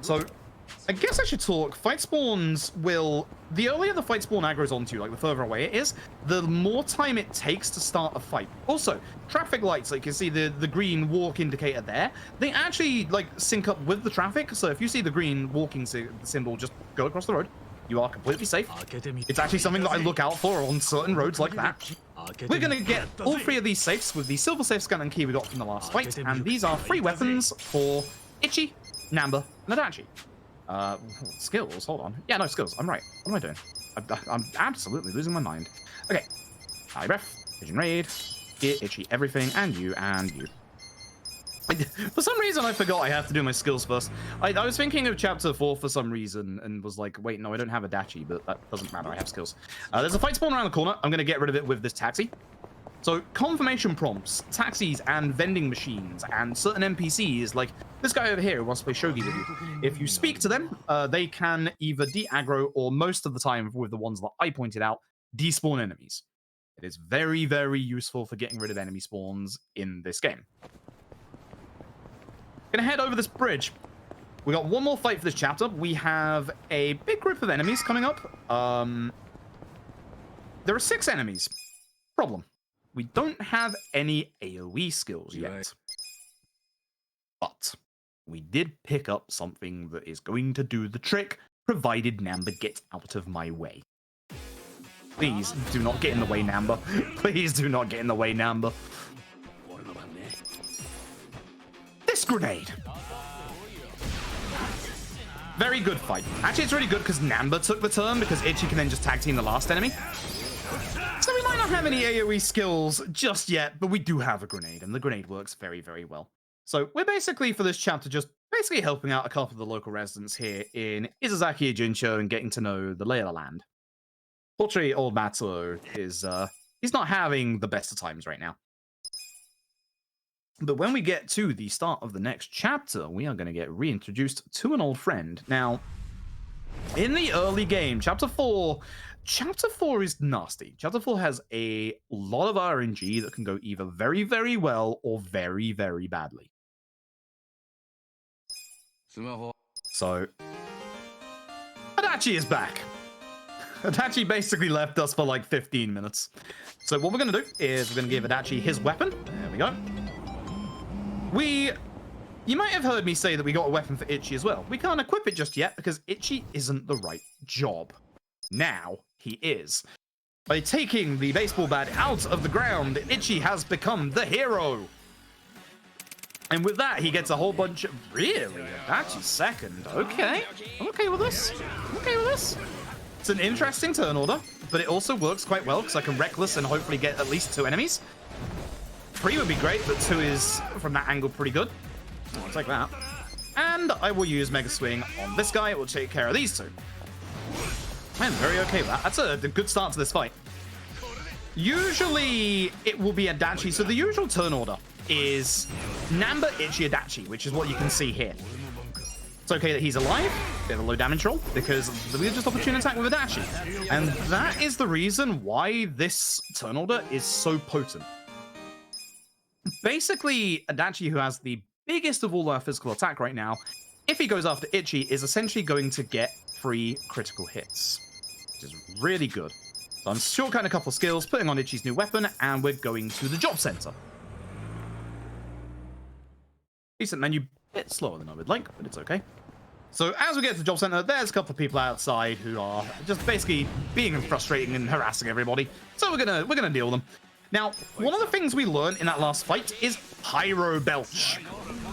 So I guess I should talk. Fight spawns will... The earlier the fight spawn aggro's onto you, like the further away it is, the more time it takes to start a fight. Also, traffic lights, like you can see the green walk indicator there, they actually like sync up with the traffic. So if you see the green walking symbol, just go across the road. You are completely safe. It's actually something that I look out for on certain roads like that. We're going to get all three of these safes with the silver safe scan and key we got from the last fight. And these are free weapons for Ichi, Namba, and Adachi. Skills, hold on. Yeah, no, skills. I'm right. What am I doing? I'm absolutely losing my mind. Okay. High breath, Pigeon Raid, get Itchy everything, and you, and you. For some reason, I forgot I have to do my skills first. I was thinking of chapter 4 for some reason and was like, wait, no, I don't have Adachi, but that doesn't matter. I have skills. There's a fight spawn around the corner. I'm going to get rid of it with this taxi. So confirmation prompts, taxis, and vending machines, and certain NPCs, like this guy over here who wants to play shogi with you. If you speak to them, they can either de-aggro or most of the time, with the ones that I pointed out, despawn enemies. It is very, very useful for getting rid of enemy spawns in this game. Gonna head over this bridge. We got one more fight for this chapter. We have a big group of enemies coming up. There are 6 enemies. Problem. We don't have any AoE skills yet. But we did pick up something that is going to do the trick, provided Namba gets out of my way. Please do not get in the way, Namba. Please do not get in the way, Namba. This grenade. Very good fight. Actually, it's really good because Namba took the turn because Ichi can then just tag team the last enemy. So we might not have any AoE skills just yet, but we do have a grenade, and the grenade works very, very well. So we're basically, for this chapter, just basically helping out a couple of the local residents here in Izaki Jincho and getting to know the lay of the land. Fortunately, old Matsuo is, he's not having the best of times right now. But when we get to the start of the next chapter, we are going to get reintroduced to an old friend. Now, in the early game, Chapter 4 is nasty. Chapter 4 has a lot of RNG that can go either very, very well or very, very badly. So, Adachi is back. Adachi basically left us for like 15 minutes. So what we're going to do is we're going to give Adachi his weapon. There we go. You might have heard me say that we got a weapon for Ichi as well. We can't equip it just yet because Ichi isn't the right job. Now he is. By taking the baseball bat out of the ground, Ichi has become the hero. And with that, he gets a whole bunch of... Really? Adachi's second. Okay. I'm okay with this. I'm okay with this. It's an interesting turn order, but it also works quite well because I can reckless and hopefully get at least 2 enemies. 3 would be great, but 2 is, from that angle, pretty good. I'll take that. And I will use Mega Swing on this guy. It will take care of these 2. I'm very okay with that. That's a good start to this fight. Usually, it will be Adachi. So the usual turn order is Namba, Ichi, Adachi, which is what you can see here. It's okay that he's alive. Bit of a low damage roll, because we just opportune attack with Adachi. And that is the reason why this turn order is so potent. Basically, Adachi, who has the biggest of all our physical attack right now, if he goes after Ichi, is essentially going to get 3 critical hits, which is really good. So I'm shortcutting a couple of skills, putting on Ichi's new weapon, and we're going to the job center. Decent menu, bit slower than I would like, but it's okay. So as we get to the job center, there's a couple of people outside who are just basically being frustrating and harassing everybody. So we're gonna deal with them. Now, one of the things we learned in that last fight is Pyro Belch.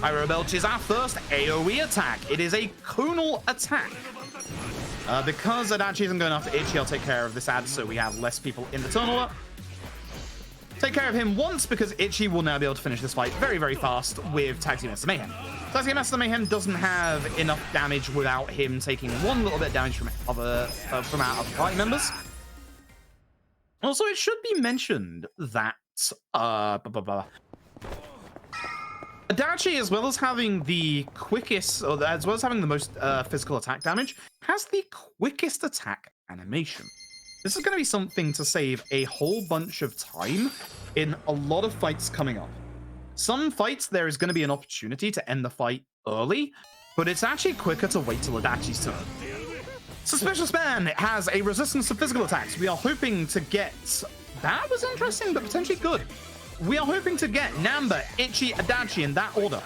Pyro Belch is our first AoE attack. It is a conal attack. Because Adachi isn't going after Ichi, I'll take care of this ad so we have less people in the turn order. Take care of him once because Ichi will now be able to finish this fight very, very fast with Tag Team Master Mayhem. Tag Team Master Mayhem doesn't have enough damage without him taking one little bit of damage from our other party members. Also, it should be mentioned that Adachi, as well as having the quickest, or as well as having the most physical attack damage, has the quickest attack animation. This is going to be something to save a whole bunch of time in a lot of fights coming up. Some fights, there is going to be an opportunity to end the fight early, but it's actually quicker to wait till Adachi's turn. Suspicious Man has a resistance to physical attacks. We are hoping to get... That was interesting, but potentially good. We are hoping to get Namba, Ichi, Adachi in that order.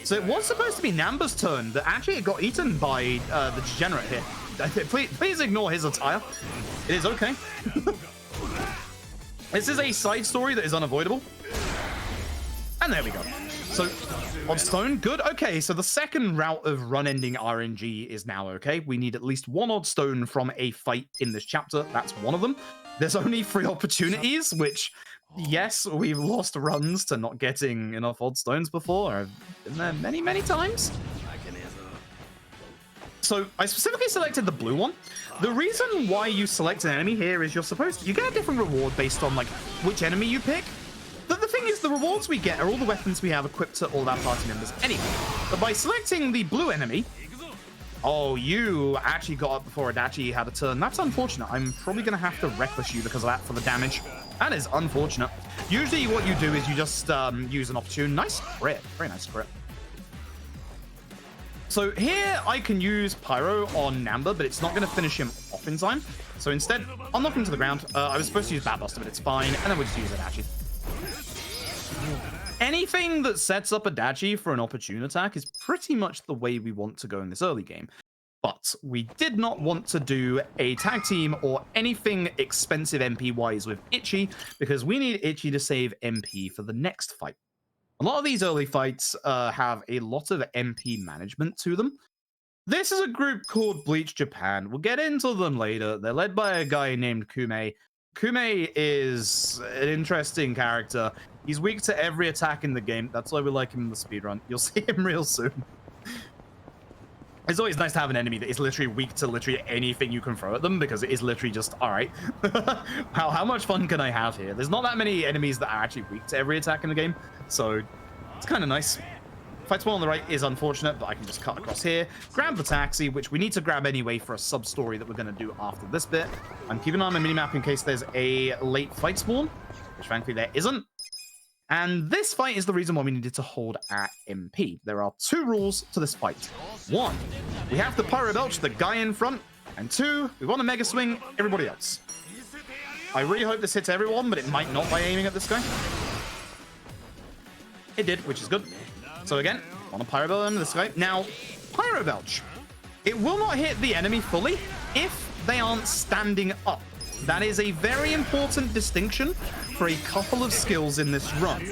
So it was supposed to be Namba's turn, but actually it got eaten by the degenerate here. Please ignore his attire. It is okay. This is a side story that is unavoidable. And there we go. So, odd stone, good. Okay, so the second route of run-ending RNG is now okay. We need at least 1 odd stone from a fight in this chapter. That's one of them. There's only 3 opportunities, which, yes, we've lost runs to not getting enough odd stones before. I've been there many, many times. So I specifically selected the blue one. The reason why you select an enemy here is you get a different reward based on like which enemy you pick. But the thing is, the rewards we get are all the weapons we have equipped to all of our party members anyway. But by selecting the blue enemy, oh, you actually got up before Adachi had a turn. That's unfortunate. I'm probably going to have to reckless you because of that for the damage. That is unfortunate. Usually what you do is you just use an opportune. Nice crit. Very nice crit. So here I can use Pyro on Namba, but it's not going to finish him off in time. So instead, I'll knock him to the ground. I was supposed to use Bat Buster, but it's fine. And then we'll just use Adachi. Anything that sets up Adachi for an opportune attack is pretty much the way we want to go in this early game. But we did not want to do a tag team or anything expensive MP-wise with Ichi, because we need Ichi to save MP for the next fight. A lot of these early fights have a lot of MP management to them. This is a group called Bleach Japan. We'll get into them later. They're led by a guy named Kume. Kume is an interesting character. He's weak to every attack in the game. That's why we like him in the speedrun. You'll see him real soon. It's always nice to have an enemy that is literally weak to literally anything you can throw at them, because it is literally just, all right, how much fun can I have here? There's not that many enemies that are actually weak to every attack in the game, so it's kind of nice. Fight spot on the right is unfortunate, but I can just cut across here, grab the taxi, which we need to grab anyway for a sub-story that we're going to do after this bit. I'm keeping an eye on my minimap in case there's a late fight spawn, which frankly there isn't. And this fight is the reason why we needed to hold at MP. There are 2 rules to this fight. 1, we have to Pyro Belch the guy in front. And 2, we want to Mega Swing everybody else. I really hope this hits everyone, but it might not by aiming at this guy. It did, which is good. So again, want to Pyro Belch this guy. Now, Pyro Belch, it will not hit the enemy fully if they aren't standing up. That is a very important distinction for a couple of skills in this run.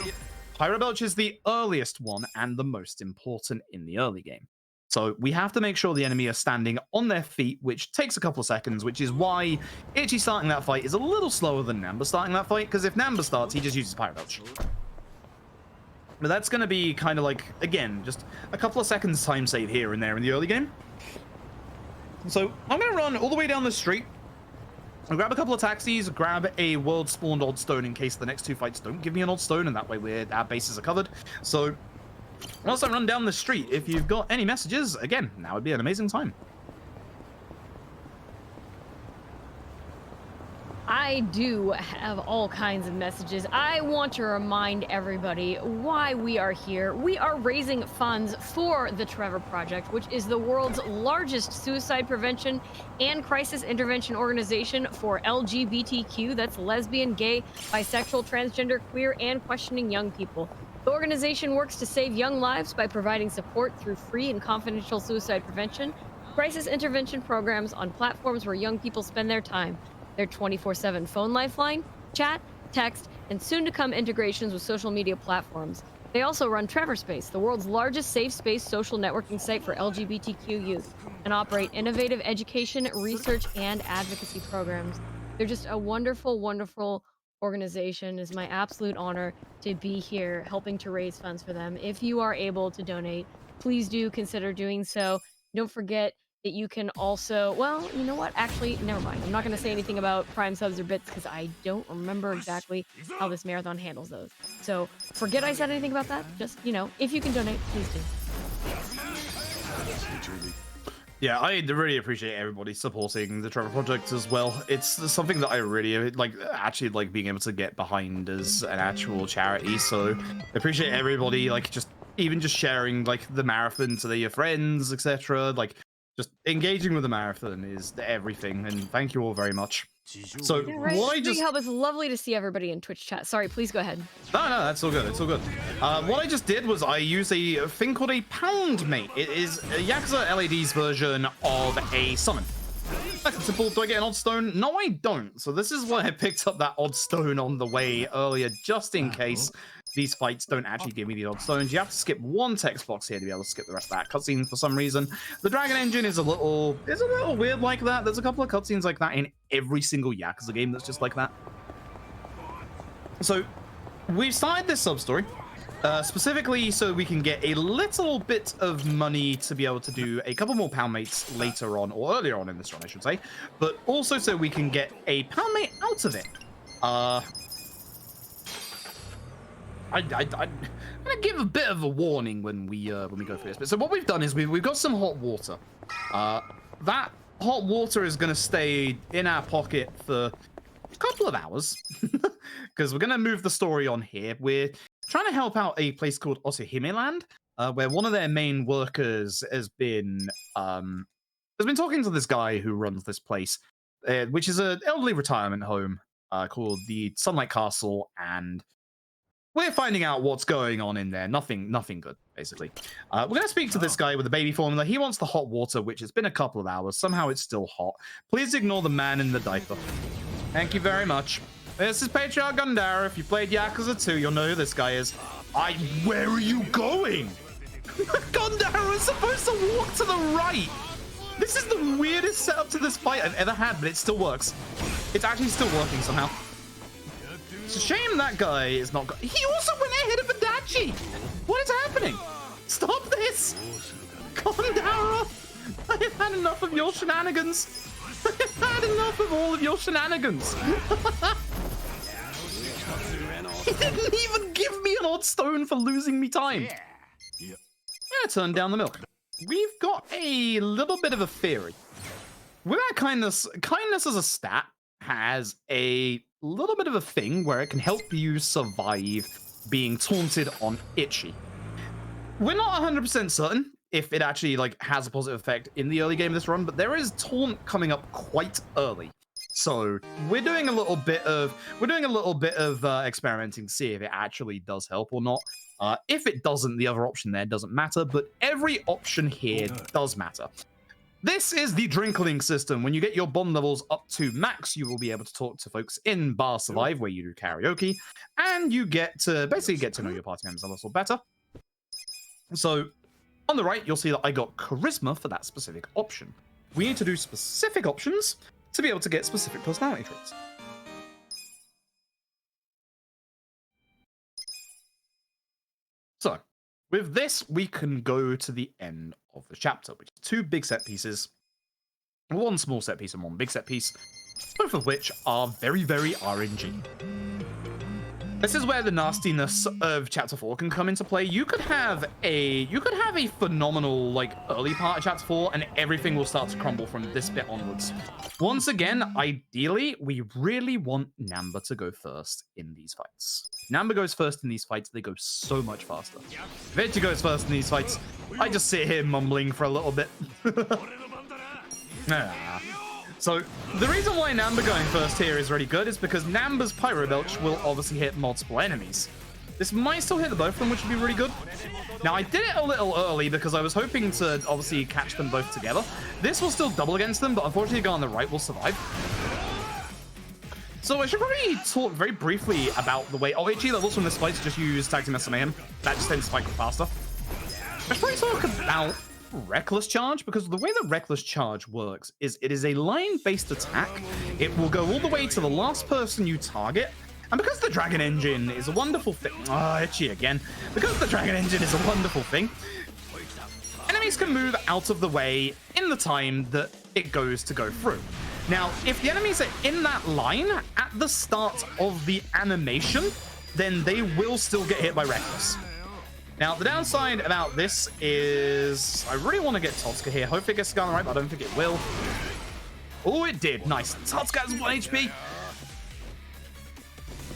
Pyro Belch is the earliest one and the most important in the early game. So we have to make sure the enemy are standing on their feet, which takes a couple of seconds, which is why Ichi starting that fight is a little slower than Namba starting that fight, because if Namba starts, he just uses Pyro Belch. But that's going to be kind of like, again, just a couple of seconds time save here and there in the early game. So I'm going to run all the way down the street. I'll grab a couple of taxis, grab a world spawned odd stone in case the next 2 fights don't give me an odd stone, and that way our bases are covered. So once I run down the street, if you've got any messages, again, now would be an amazing time. I do have all kinds of messages. I want to remind everybody why we are here. We are raising funds for the Trevor Project, which is the world's largest suicide prevention and crisis intervention organization for LGBTQ, that's lesbian, gay, bisexual, transgender, queer, and questioning young people. The organization works to save young lives by providing support through free and confidential suicide prevention, crisis intervention programs on platforms where young people spend their time. Their 24/7 phone lifeline, chat, text, and soon-to-come integrations with social media platforms. They also run Trevor Space, the world's largest safe space social networking site for LGBTQ youth, and operate innovative education, research, and advocacy programs. They're just a wonderful, wonderful organization. It's my absolute honor to be here helping to raise funds for them. If you are able to donate, please do consider doing so. Don't forget that you can also, well, you know what? Actually, never mind. I'm not going to say anything about Prime subs or bits because I don't remember exactly how this marathon handles those. So forget I said anything about that. Just, if you can donate, please do. Yeah, I really appreciate everybody supporting the Trevor Project as well. It's something that I really actually like being able to get behind as an actual charity. So I appreciate everybody even just sharing the marathon to your friends, etc. Just engaging with the marathon is everything, and thank you all very much. So Yeah, right. what I Big help. It's lovely to see everybody in Twitch chat. Sorry, please go ahead. No, that's all good. It's all good. What I just did was I used a thing called a pound mate. It is a Yakuza LAD's version of a summon. Nice and simple. Do I get an odd stone? No, I don't. So this is why I picked up that odd stone on the way earlier, just in case these fights don't actually give me the odd stones. You have to skip one text box here to be able to skip the rest of that cutscene for some reason. The Dragon Engine is a little weird like that. There's a couple of cutscenes like that in every single Yakuza game that's just like that. So we've started this sub-story. Specifically so we can get a little bit of money to be able to do a couple more pound mates later on, or earlier on in this run, I should say, but also so we can get a pound mate out of it. I'm gonna give a bit of a warning when we go through this. But so what we've done is we've got some hot water. That hot water is gonna stay in our pocket for a couple of hours because we're gonna move the story on here. We're trying to help out a place called Otohime Land, where one of their main workers has been talking to this guy who runs this place, which is an elderly retirement home called the Sunlight Castle, and we're finding out what's going on in there. Nothing good, basically. We're going to speak to this guy with the baby formula. He wants the hot water, which has been a couple of hours. Somehow it's still hot. Please ignore the man in the diaper. Thank you very much. This is Patriarch Gundara. If you played Yakuza 2, you'll know who this guy is. Where are you going? Gundara is supposed to walk to the right. This is the weirdest setup to this fight I've ever had, but it still works. It's actually still working somehow. It's a shame that guy is not... He also went ahead of Adachi! What is happening? Stop this! Gundara! I've had enough of your shenanigans. I've had enough of all of your shenanigans. He didn't even give me an odd stone for losing me time. I'm gonna turn down the milk. We've got a little bit of a theory. With our kindness as a stat has a little bit of a thing where it can help you survive being taunted on Itchy. We're not 100% certain if it actually has a positive effect in the early game of this run, but there is taunt coming up quite early. So we're doing a little bit of experimenting to see if it actually does help or not. If it doesn't, the other option there doesn't matter, but every option here does matter. This is the Drinkling system. When you get your bond levels up to max, you will be able to talk to folks in Bar Survive, where you do karaoke, and you basically get to know your party members a little better. So on the right, you'll see that I got Charisma for that specific option. We need to do specific options to be able to get specific personality traits. So, with this, we can go to the end of the chapter, which is 2 big set pieces, 1 small set piece and 1 big set piece, both of which are very, very RNG. This is where the nastiness of Chapter 4 can come into play. You could have a phenomenal like early part of Chapter 4, and everything will start to crumble from this bit onwards. Once again, ideally, we really want Namba to go first in these fights. Namba goes first in these fights, they go so much faster. If Ichi goes first in these fights, I just sit here mumbling for a little bit. So the reason why Namba going first here is really good is because Namba's Pyro Belch will obviously hit multiple enemies. This might still hit the both of them, which would be really good. Now, I did it a little early because I was hoping to obviously catch them both together. This will still double against them, but unfortunately the guy on the right will survive. So I should probably talk very briefly about the way... Oh, HE levels from this fight to just use Tag Team Mayhem. That just tends to spike faster. I should probably talk about Reckless Charge, because the way that Reckless Charge works is it is a line-based attack. It will go all the way to the last person you target, and because the Dragon Engine is a wonderful thing... Oh, Itchy again. Because the Dragon Engine is a wonderful thing, enemies can move out of the way in the time that it goes to go through. Now, if the enemies are in that line at the start of the animation, then they will still get hit by Reckless. Now, the downside about this is I really want to get Totsuka here. Hopefully it gets the guy on the right, but I don't think it will. Oh, it did. Nice. Totsuka has 1 HP.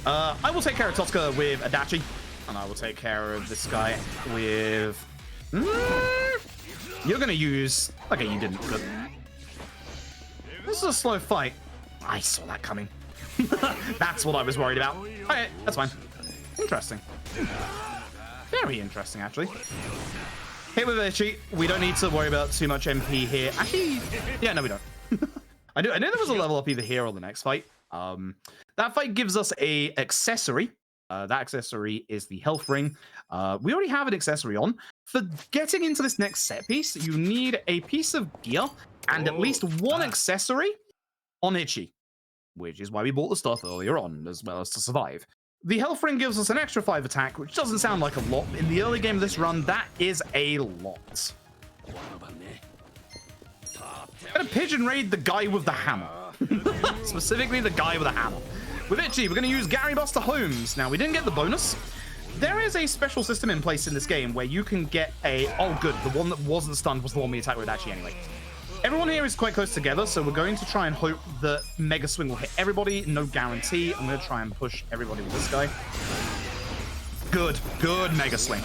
I will take care of Totsuka with Adachi, and I will take care of this guy with... You're going to use... Okay, you didn't. Good. This is a slow fight. I saw that coming. That's what I was worried about. Okay, that's fine. Interesting. Very interesting, actually. Hit with Ichi. We don't need to worry about too much MP here. Actually, yeah, no, we don't. I know there was a level up either here or the next fight. That fight gives us a accessory. That accessory is the health ring. We already have an accessory on. For getting into this next set piece, you need a piece of gear and at least one accessory on Ichi, which is why we bought the stuff earlier on, as well as to survive. The health ring gives us an extra 5 attack, which doesn't sound like a lot. In the early game of this run, that is a lot. I'm gonna pigeon raid the guy with the hammer. Specifically the guy with the hammer. With Ichi, we're gonna use Gary Buster Holmes. Now, we didn't get the bonus. There is a special system in place in this game where you can get a... Oh, good. The one that wasn't stunned was the one we attacked with Adachi anyway. Everyone here is quite close together, so we're going to try and hope that Mega Swing will hit everybody. No guarantee. I'm going to try and push everybody with this guy. Good. Good Mega Swing.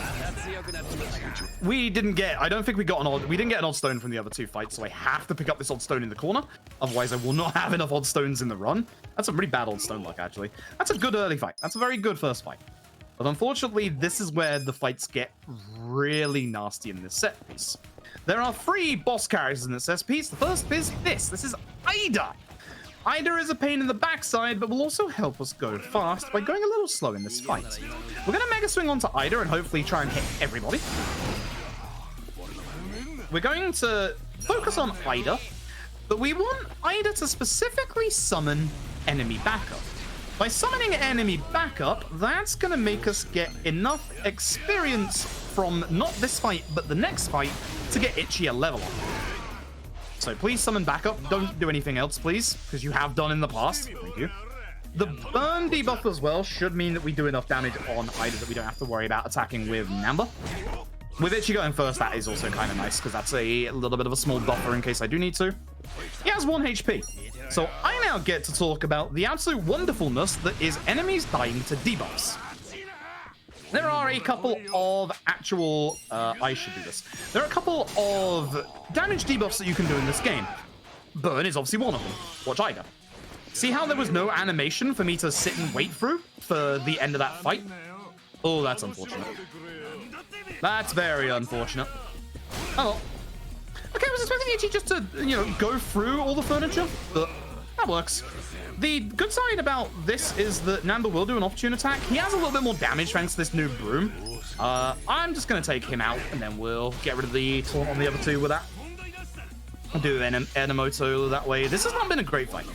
We didn't get... I don't think we got an odd... We didn't get an odd stone from the other 2 fights, so I have to pick up this odd stone in the corner. Otherwise, I will not have enough odd stones in the run. That's a pretty bad odd stone luck, actually. That's a good early fight. That's a very good first fight. But unfortunately, this is where the fights get really nasty in this set piece. There are 3 boss characters in this set piece. The first is this. This is Ida. Ida is a pain in the backside, but will also help us go fast by going a little slow in this fight. We're going to Mega Swing onto Ida and hopefully try and hit everybody. We're going to focus on Ida, but we want Ida to specifically summon enemy backup. By summoning enemy backup, that's going to make us get enough experience from not this fight, but the next fight to get Ichi a level up. So please summon backup. Don't do anything else, please, because you have done in the past. Thank you. The burn debuff as well should mean that we do enough damage on Ida that we don't have to worry about attacking with Namba. With Ichi going first, that is also kind of nice, because that's a little bit of a small buffer in case I do need to. He has 1 HP. So I now get to talk about the absolute wonderfulness that is enemies dying to debuffs. There are a couple of actual... I should do this. There are a couple of damage debuffs that you can do in this game. Burn is obviously one of them. Watch Ida. See how there was no animation for me to sit and wait through for the end of that fight? Oh, that's unfortunate. That's very unfortunate. Oh well. Okay, I was expecting Ichi just to, you know, go through all the furniture, but that works. The good side about this is that Namba will do an opportune attack. He has a little bit more damage thanks to this new broom. I'm just going to take him out, and then we'll get rid of the taunt on the other 2 with that. I'll do Enemoto that way. This has not been a great fight.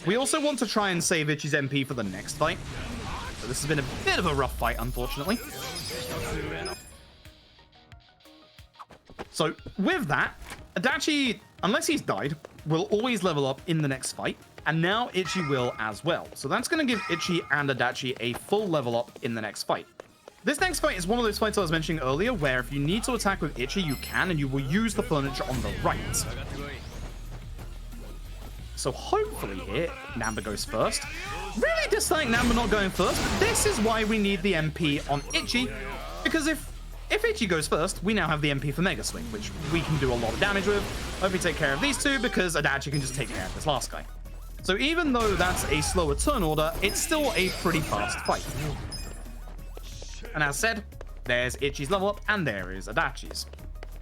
We also want to try and save Ichi's MP for the next fight. So this has been a bit of a rough fight, unfortunately. So with that, Adachi, unless he's died, will always level up in the next fight, and now Ichi will as well. So that's going to give Ichi and Adachi a full level up in the next fight. This next fight is one of those fights I was mentioning earlier, where if you need to attack with Ichi, you can, and you will use the furniture on the right. So hopefully here, Namba goes first. Really dislike Namba not going first, but this is why we need the MP on Ichi, because if Ichi goes first, we now have the MP for Mega Swing, which we can do a lot of damage with. Hope we take care of these two, because Adachi can just take care of this last guy. So even though that's a slower turn order, it's still a pretty fast fight. And as said, there's Ichi's level up, and there is Adachi's.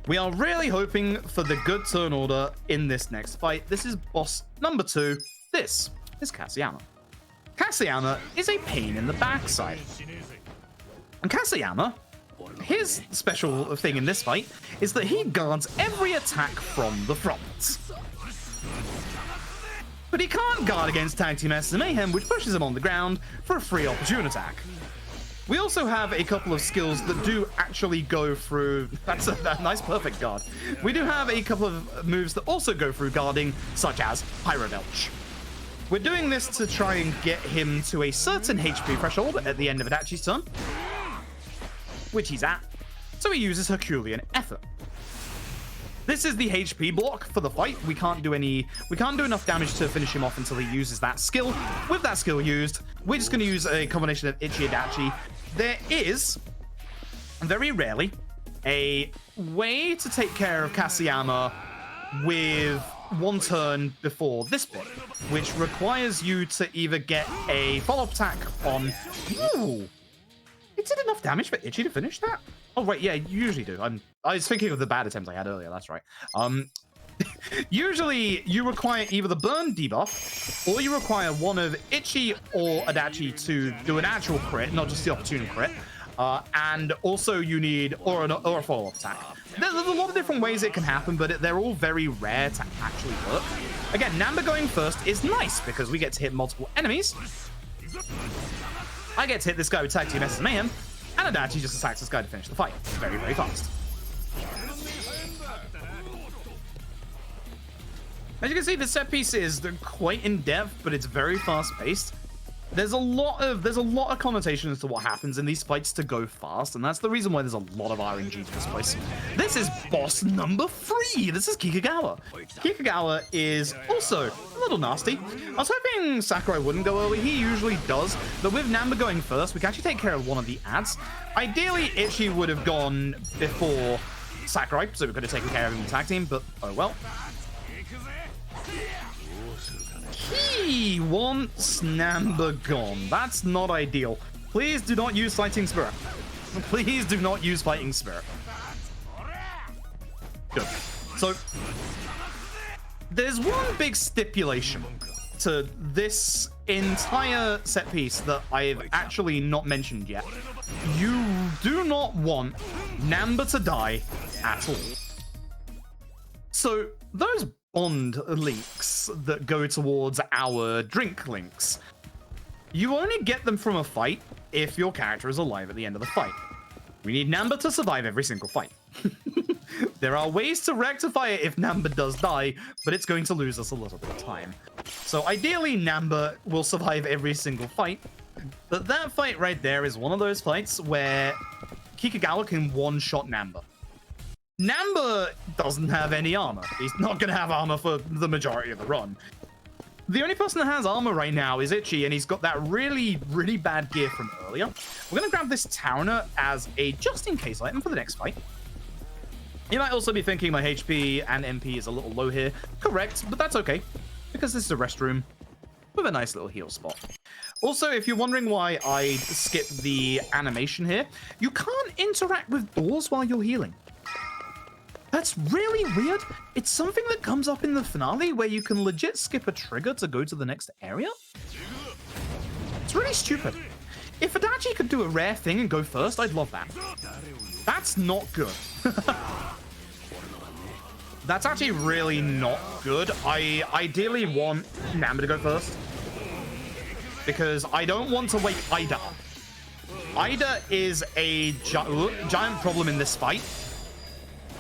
We are really hoping for the good turn order in this next fight. This is boss number 2. This is Kaseyama. Kaseyama is a pain in the backside. And Kaseyama, his special thing in this fight is that he guards every attack from the front. But he can't guard against Tag Team Messes Mayhem, which pushes him on the ground for a free opportune attack. We also have a couple of skills that do actually go through... That's a nice perfect guard. We do have a couple of moves that also go through guarding, such as Pyro Belch. We're doing this to try and get him to a certain HP threshold at the end of Adachi's turn, which he's at, so he uses Herculean Effort. This is the HP block for the fight. We can't do enough damage to finish him off until he uses that skill. With that skill used, we're just going to use a combination of Ichi Adachi. There is, very rarely, a way to take care of Kaseyama with one turn before this bit, which requires you to either get a follow-up attack on... Ooh! It did enough damage for Ichi to finish that? Oh, right, yeah, you usually do. I was thinking of the bad attempts I had earlier, that's right. Usually, you require either the burn debuff, or you require one of Ichi or Adachi to do an actual crit, not just the opportunity crit. And also you need, or a follow-up attack. There's a lot of different ways it can happen, but they're all very rare to actually work. Again, Namba going first is nice, because we get to hit multiple enemies. I get to hit this guy with Tag Team Messes Mayhem, and Adachi just attacks this guy to finish the fight. Very, very fast. As you can see, the set piece is quite in-depth, but it's very fast-paced. There's a lot of connotation as to what happens in these fights to go fast, and that's the reason why there's a lot of RNG to this place. This is boss number 3. This is Kikagawa. Kikagawa is also a little nasty. I was hoping Sakurai wouldn't go early. He usually does, but with Namba going first, we can actually take care of one of the ads. Ideally, Ichi would have gone before Sakurai, so we could have taken care of him in the tag team, but oh well. He wants Namba gone. That's not ideal. Please do not use Fighting Spirit. Please do not use Fighting Spirit. Good. So, there's one big stipulation to this entire set piece that I've actually not mentioned yet. You do not want Namba to die at all. So, those bond links that go towards our drink links, you only get them from a fight if your character is alive at the end of the fight. We need Namba to survive every single fight. There are ways to rectify it if Namba does die, but it's going to lose us a little bit of time. So ideally, Namba will survive every single fight, but that fight right there is one of those fights where Kikagawa can one-shot Namba. Namba doesn't have any armor. He's not going to have armor for the majority of the run. The only person that has armor right now is Ichi, and he's got that really, really bad gear from earlier. We're going to grab this Towner as a just-in-case item for the next fight. You might also be thinking my HP and MP is a little low here. Correct, but that's okay, because this is a restroom with a nice little heal spot. Also, if you're wondering why I skipped the animation here, you can't interact with doors while you're healing. That's really weird. It's something that comes up in the finale where you can legit skip a trigger to go to the next area. It's really stupid. If Adachi could do a rare thing and go first, I'd love that. That's not good. That's actually really not good. I ideally want Namba to go first, because I don't want to wake Ida. Ida is a giant problem in this fight.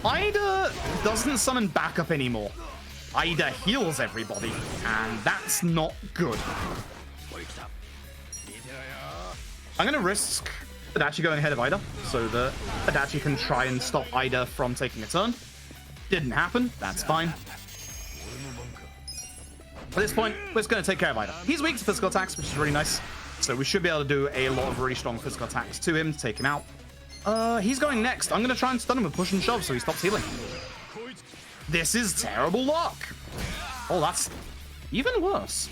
Ida doesn't summon backup anymore. Ida heals everybody, and that's not good. I'm going to risk Adachi going ahead of Ida so that Adachi can try and stop Ida from taking a turn. Didn't happen. That's fine. At this point, we're just going to take care of Ida. He's weak to physical attacks, which is really nice. So we should be able to do a lot of really strong physical attacks to him to take him out. He's going next. I'm going to try and stun him with push and shove so he stops healing. This is terrible luck. Oh, that's even worse.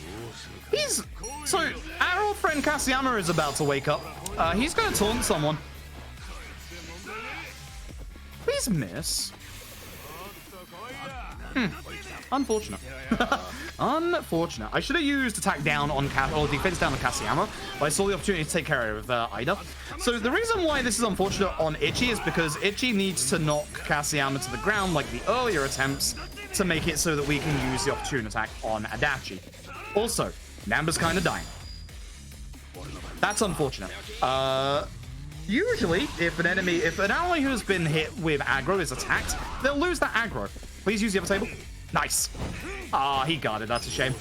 So our old friend Kasiyama is about to wake up. He's going to taunt someone. Please miss. Unfortunate. Unfortunate. I should have used attack down on or defense down on Kasiyama, but I saw the opportunity to take care of Ida. So the reason why this is unfortunate on Ichi is because Ichi needs to knock Kasiyama to the ground like the earlier attempts to make it so that we can use the opportune attack on Adachi. Also, Namba's kind of dying. That's unfortunate. Usually, if an ally who has been hit with aggro is attacked, they'll lose that aggro. Please use the other table. Nice. Ah, he guarded. That's a shame.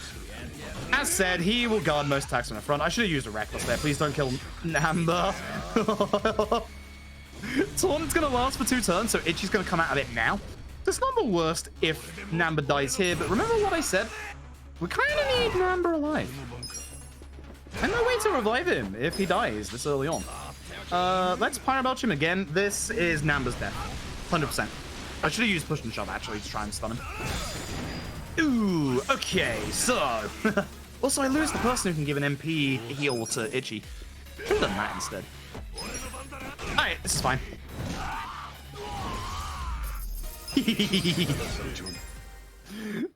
As said, he will guard most attacks on the front. I should have used a Reckless there. Please don't kill Namba. Taunt's going to last for 2 turns, so Ichi's going to come out of it now. It's not the worst if Namba dies here, but remember what I said? We kind of need Namba alive. And no way to revive him if he dies this early on. Let's Pyro-Belch him again. This is Namba's death. 100%. I should have used push and shove, actually, to try and stun him. Ooh, okay, so... also, I lose the person who can give an MP heal to Ichi. Should have done that instead. Alright, this is fine.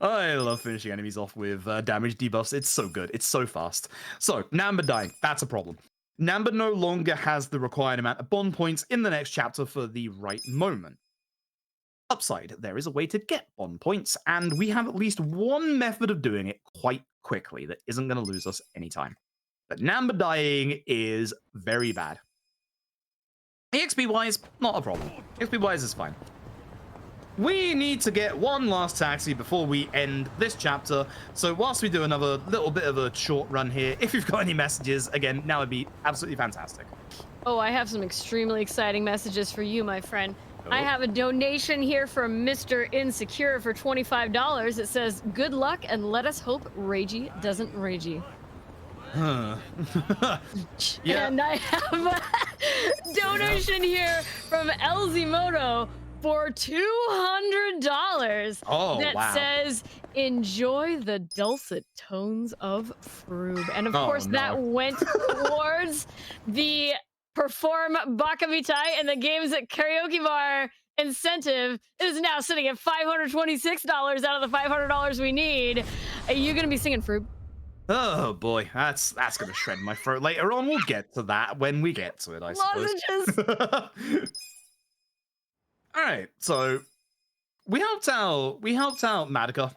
I love finishing enemies off with damage debuffs. It's so good. It's so fast. So, Namba dying. That's a problem. Namba no longer has the required amount of bond points in the next chapter for the right moment. Upside, there is a way to get bond points, and we have at least one method of doing it quite quickly that isn't going to lose us any time. But Namba dying is very bad. EXP-wise, not a problem. EXP-wise is fine. We need to get one last taxi before we end this chapter, so whilst we do another little bit of a short run here, if you've got any messages, again, now would be absolutely fantastic. Oh, I have some extremely exciting messages for you, my friend. I have a donation here from Mr. Insecure for $25. It says, good luck and let us hope Ragey doesn't ragey. Huh. Yeah. And I have a donation here from Elzimoto for $200 that says, enjoy the dulcet tones of Froob. And of course, that went towards the Perform Baka Mitai and the Games at Karaoke Bar incentive. It is now sitting at $526 out of the $500 we need. Are you going to be singing Froob? Oh boy, that's going to shred my throat later on. We'll get to that when we get to it, I suppose. All right, so we helped out Madoka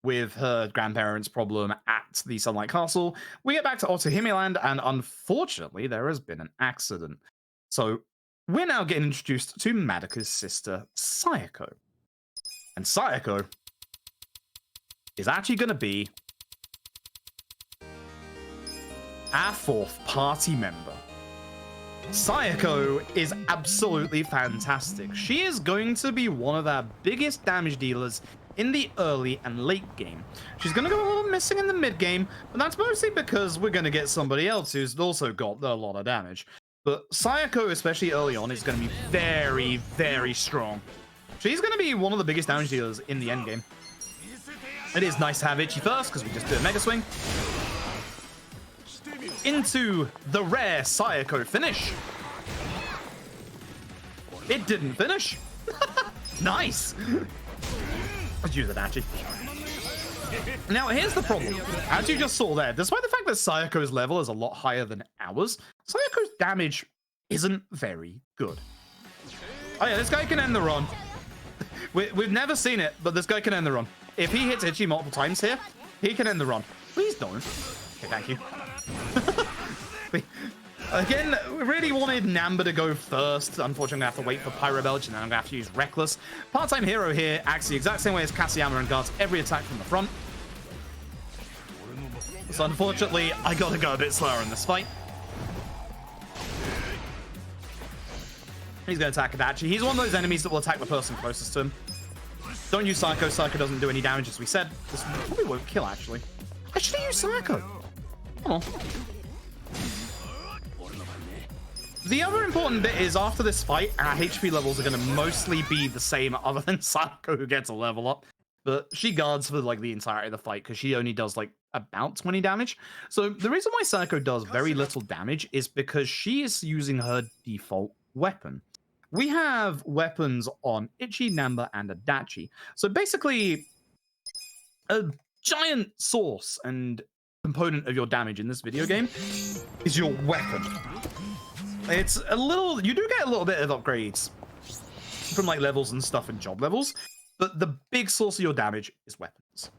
with her grandparents' problem at the Sunlight Castle. We get back to Otohime Land, and unfortunately, there has been an accident. So we're now getting introduced to Madoka's sister, Sayako. And Sayako is actually going to be our 4th party member. Sayako is absolutely fantastic. She is going to be one of our biggest damage dealers in the early and late game. She's going to go a little missing in the mid game, but that's mostly because we're going to get somebody else who's also got a lot of damage. But Sayako, especially early on, is going to be very, very strong. She's going to be one of the biggest damage dealers in the end game. It is nice to have Ichi first, because we just do a Mega Swing. Into the rare Sayako finish. It didn't finish. Nice. Let's use Adachi. Now, here's the problem. As you just saw there, despite the fact that Sayako's level is a lot higher than ours, Sayako's damage isn't very good. Oh yeah, this guy can end the run. We've never seen it, but this guy can end the run. If he hits Ichi multiple times here, he can end the run. Please don't. Okay, thank you. Again, we really wanted Namba to go first. Unfortunately, I'm going to have to wait for Pyro Belch, and then I'm going to have to use Reckless. Part-time hero here acts the exact same way as Kaseyama and guards every attack from the front. So unfortunately, I got to go a bit slower in this fight. He's going to attack Adachi. He's one of those enemies that will attack the person closest to him. Don't use Psycho. Psycho doesn't do any damage, as we said. This probably won't kill, actually. I should have used Psycho. Come on. The other important bit is after this fight, our HP levels are going to mostly be the same other than Psycho, who gets a level up. But she guards for like the entirety of the fight because she only does like about 20 damage. So the reason why Psycho does very little damage is because she is using her default weapon. We have weapons on Ichi, Namba, and Adachi. So basically, a giant source and component of your damage in this video game is your weapon. It's a little, you do get a little bit of upgrades from like levels and stuff and job levels, but the big source of your damage is weapons.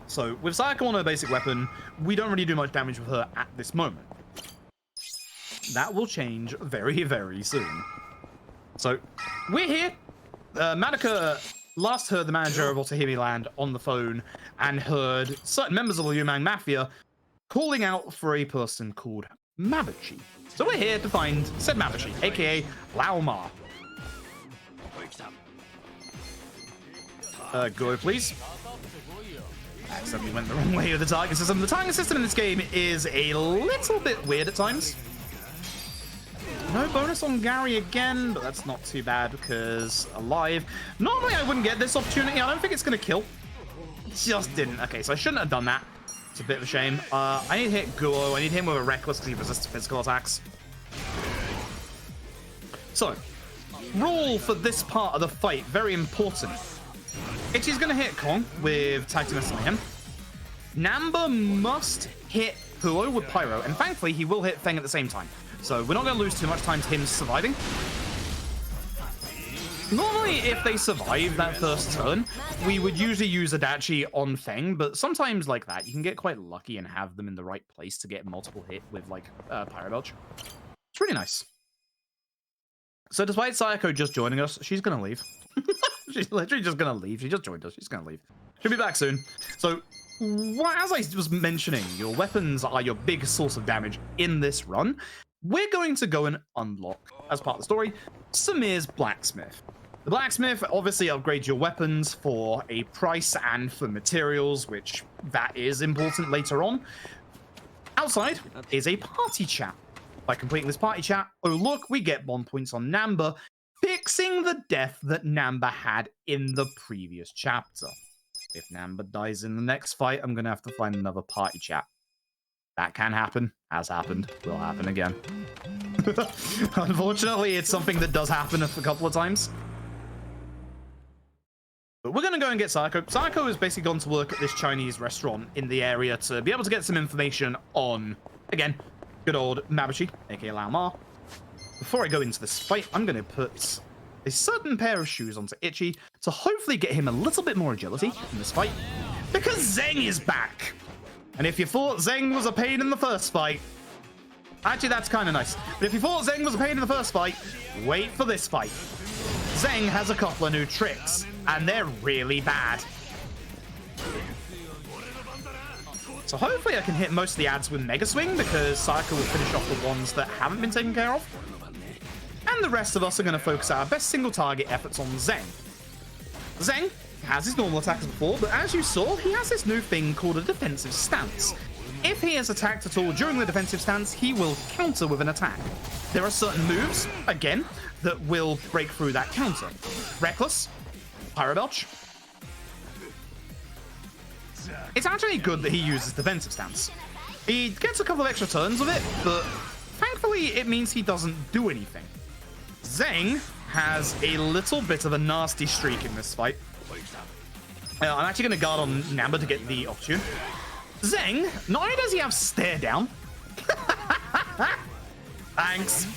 So with Sayaka on her basic weapon, we don't really do much damage with her at this moment. That will change very, very soon. So we're here. Madoka last heard the manager of Otohime Land on the phone and heard certain members of the Yumang Mafia calling out for a person called Mabuchi. So we're here to find said Mabuchi, aka Lao Ma. Go, please. Accidentally went the wrong way with the target system. The target system in this game is a little bit weird at times. No bonus on Gary again, but that's not too bad because alive. Normally I wouldn't get this opportunity. I don't think it's going to kill. Just didn't. Okay, so I shouldn't have done that. It's a bit of a shame. I need to hit Guo. I need to hit him with a Reckless because he resists physical attacks. So, rule for this part of the fight, very important. Ichi's going to hit Kong with Tag Team Mayhem. Namba must hit Puo with Pyro, and thankfully he will hit Feng at the same time. So we're not going to lose too much time to him surviving. Normally, if they survive that first turn, we would usually use Adachi on Feng, but sometimes like that, you can get quite lucky and have them in the right place to get multiple hit with like Pyro Belch. It's really nice. So despite Sayako just joining us, she's going to leave. She's literally just going to leave. She just joined us. She's going to leave. She'll be back soon. So as I was mentioning, your weapons are your big source of damage in this run. We're going to go and unlock, as part of the story, Samir's Blacksmith. The Blacksmith obviously upgrades your weapons for a price and for materials, which that is important later on. Outside is a party chat. By completing this party chat, oh look, we get 1 point on Namba, fixing the death that Namba had in the previous chapter. If Namba dies in the next fight, I'm going to have to find another party chat. That can happen, has happened, will happen again. Unfortunately, it's something that does happen a couple of times. But we're going to go and get Sayako. Sayako has basically gone to work at this Chinese restaurant in the area to be able to get some information on, again, good old Mabuchi, aka Lao Ma. Before I go into this fight, I'm going to put a certain pair of shoes onto Ichi to hopefully get him a little bit more agility in this fight. Because Zeng is back! And if you thought Zeng was a pain in the first fight, actually that's kind of nice. But if you thought Zeng was a pain in the first fight, wait for this fight. Zeng has a couple of new tricks, and they're really bad. So hopefully I can hit most of the ads with Mega Swing, because Sayaka will finish off the ones that haven't been taken care of. And the rest of us are going to focus our best single target efforts on Zeng. Zeng has his normal attacks before, but as you saw, he has this new thing called a defensive stance. If he has attacked at all during the defensive stance, he will counter with an attack. There are certain moves, again, that will break through that counter. Reckless, Pyro Belch. It's actually good that he uses defensive stance. He gets a couple of extra turns with it, but thankfully it means he doesn't do anything. Zeng has a little bit of a nasty streak in this fight. I'm actually going to guard on Namba to get the opportune. Zeng, not only does he have stare down. Thanks.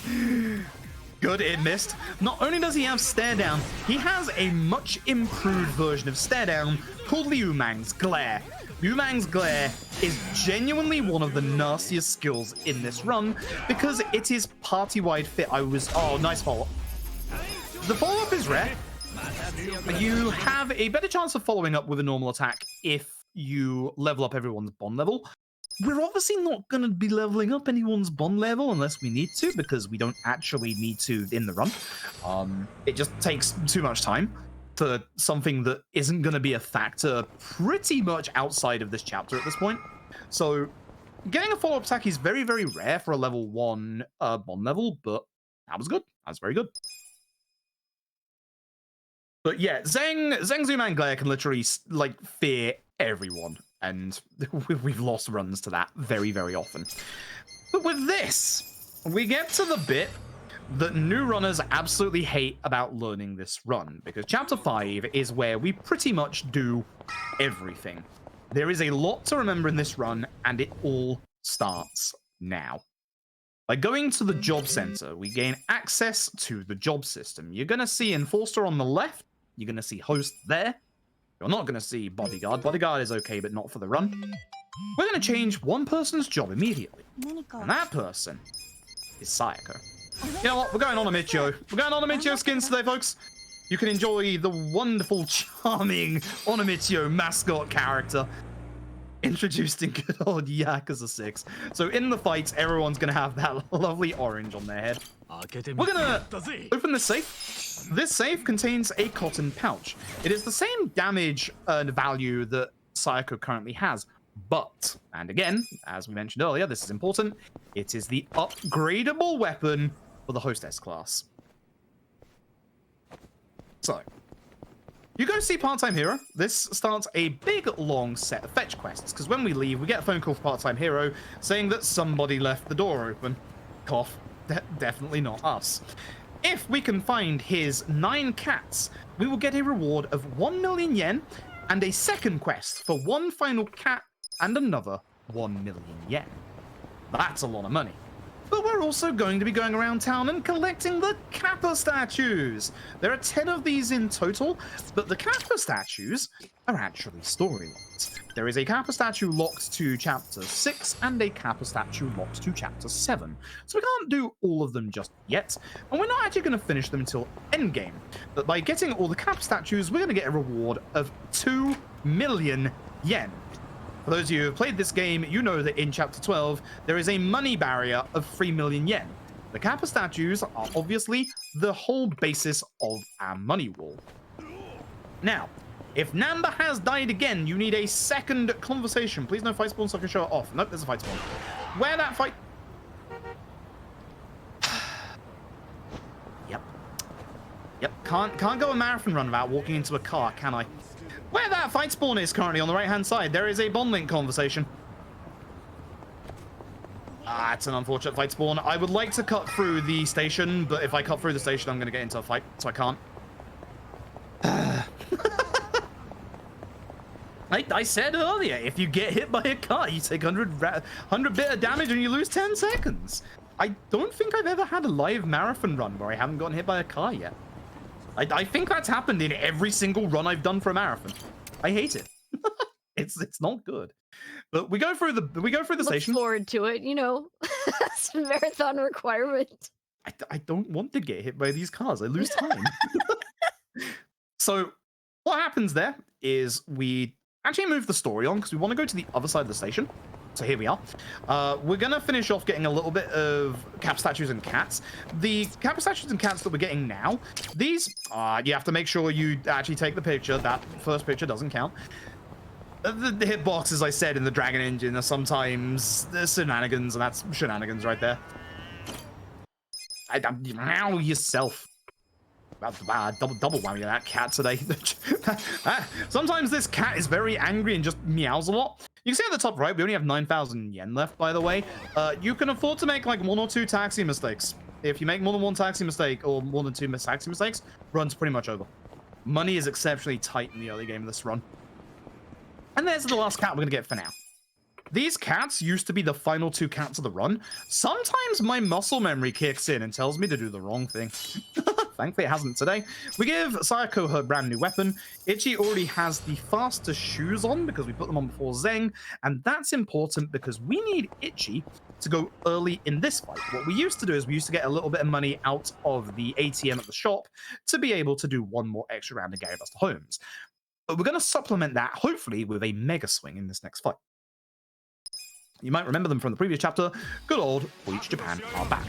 Good, it missed. Not only does he have stare down, he has a much improved version of stare down called Liu Mang's Glare, Umang's Glare is genuinely one of the nastiest skills in this run because it is party-wide fit. Oh, nice follow-up. The follow-up is rare. You have a better chance of following up with a normal attack if you level up everyone's bond level. We're obviously not going to be leveling up anyone's bond level unless we need to, because we don't actually need to in the run. It just takes too much time for something that isn't going to be a factor pretty much outside of this chapter at this point. So getting a follow-up attack is very, very rare for a level 1 bond level, but that was good. That was very good. But yeah, Zheng's Umang Glare can literally, like, fear everyone, and we've lost runs to that very, very often. But with this, we get to the bit that new runners absolutely hate about learning this run, because Chapter 5 is where we pretty much do everything. There is a lot to remember in this run, and it all starts now. By going to the job center, we gain access to the job system. You're going to see Enforcer on the left. You're going to see Host there. You're not going to see Bodyguard. Bodyguard is okay, but not for the run. We're going to change one person's job immediately. And that person is Sayako. You know what? We're going on a Michio. We're going on a Michio skins today, folks. You can enjoy the wonderful, charming Onamichio mascot character introduced in good old Yakuza 6. So in the fights, everyone's going to have that lovely orange on their head. We're going to open this safe. This safe contains a cotton pouch. It is the same damage and value that Sayako currently has, but, and again, as we mentioned earlier, this is important, it is the upgradable weapon for the Hostess class. So, you go see Part-Time Hero. This starts a big, long set of fetch quests, because when we leave, we get a phone call from Part-Time Hero saying that somebody left the door open. Cough. Definitely not us. If we can find his 9 cats, we will get a reward of 1 million yen and a second quest for one final cat and another 1 million yen. That's a lot of money. But we're also going to be going around town and collecting the Kappa statues. There are 10 of these in total, but the Kappa statues are actually story locked. There is a Kappa statue locked to Chapter 6 and a Kappa statue locked to Chapter 7. So we can't do all of them just yet, and we're not actually going to finish them until endgame. But by getting all the Kappa statues, we're going to get a reward of 2 million yen. For those of you who have played this game, you know that in Chapter 12, there is a money barrier of 3 million yen. The Kappa statues are obviously the whole basis of our money wall. Now, if Namba has died again, you need a second conversation. Please no fight spawn so I can show it off. Nope, there's a fight spawn. Where that fight... Yep. Can't go a marathon run without walking into a car, can I? Where that fight spawn is currently on the right-hand side, there is a bond link conversation. Ah, it's an unfortunate fight spawn. I would like to cut through the station, but if I cut through the station, I'm going to get into a fight, so I can't. I said earlier, if you get hit by a car, you take 100 bit of damage and you lose 10 seconds. I don't think I've ever had a live marathon run where I haven't gotten hit by a car yet. I think that's happened in every single run I've done for a marathon. I hate it. It's not good. But we go through the station. Look forward to it, you know. It's a marathon requirement. I don't want to get hit by these cars. I lose time. So what happens there is we actually move the story on because we want to go to the other side of the station. So here we are. We're going to finish off getting a little bit of Kappa statues and cats. The Kappa statues and cats that we're getting now, these, you have to make sure you actually take the picture. That first picture doesn't count. The hitbox, as I said, in the Dragon Engine are sometimes shenanigans, and that's shenanigans right there. Now yourself. Double whammy of that cat today. Sometimes this cat is very angry and just meows a lot. You can see at the top right, we only have 9,000 yen left, by the way. You can afford to make like 1 or 2 taxi mistakes. If you make more than 1 taxi mistake or more than 2 taxi mistakes, run's pretty much over. Money is exceptionally tight in the early game of this run. And there's the last cat we're gonna get for now. These cats used to be the final 2 cats of the run. Sometimes my muscle memory kicks in and tells me to do the wrong thing. Thankfully, it hasn't today. We give Sayako her brand new weapon. Ichi already has the faster shoes on because we put them on before Zeng, and that's important because we need Ichi to go early in this fight. What we used to do is we used to get a little bit of money out of the ATM at the shop to be able to do one more extra round of Gary Buster Homes. But we're going to supplement that, hopefully, with a Mega Swing in this next fight. You might remember them from the previous chapter. Good old Bleach Japan are back.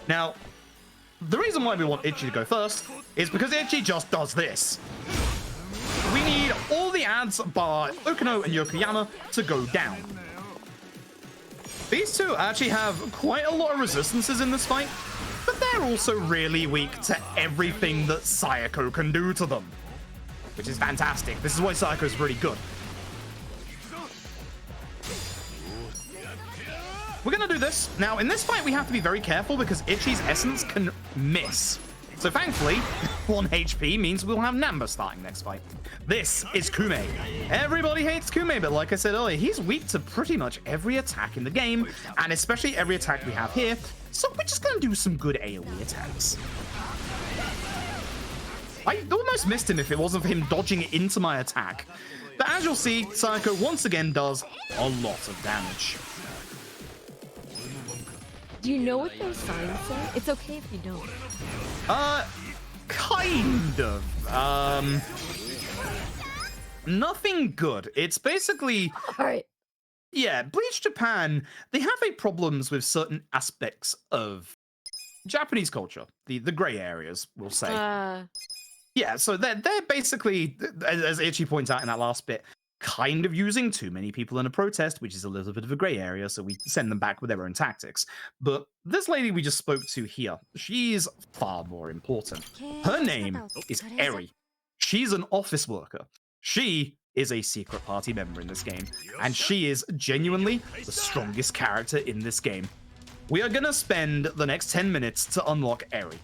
Now, the reason why we want Ichi to go first is because Ichi just does this. We need all the ads by Okino and Yokoyama to go down. These two actually have quite a lot of resistances in this fight, but they're also really weak to everything that Sayako can do to them, which is fantastic. This is why Sayako is really good. We're going to do this. Now, in this fight, we have to be very careful because Ichi's essence can miss. So thankfully, 1 HP means we'll have Namba starting next fight. This is Kume. Everybody hates Kume, but like I said earlier, he's weak to pretty much every attack in the game, and especially every attack we have here. So we're just going to do some good AoE attacks. I almost missed him if it wasn't for him dodging into my attack. But as you'll see, Sayako once again does a lot of damage. Do you know what those signs say? It's okay if you don't. Kind of. Nothing good. It's basically... All right. Yeah, Bleach Japan, they have a problems with certain aspects of Japanese culture. The gray areas, we'll say. Yeah, so they're basically, as Ichi points out in that last bit, kind of using too many people in a protest, which is a little bit of a gray area, so we send them back with their own tactics. But this lady we just spoke to here, she's far more important. Her name is Eri. She's an office worker. She is a secret party member in this game, and she is genuinely the strongest character in this game. We are going to spend the next 10 minutes to unlock Eri.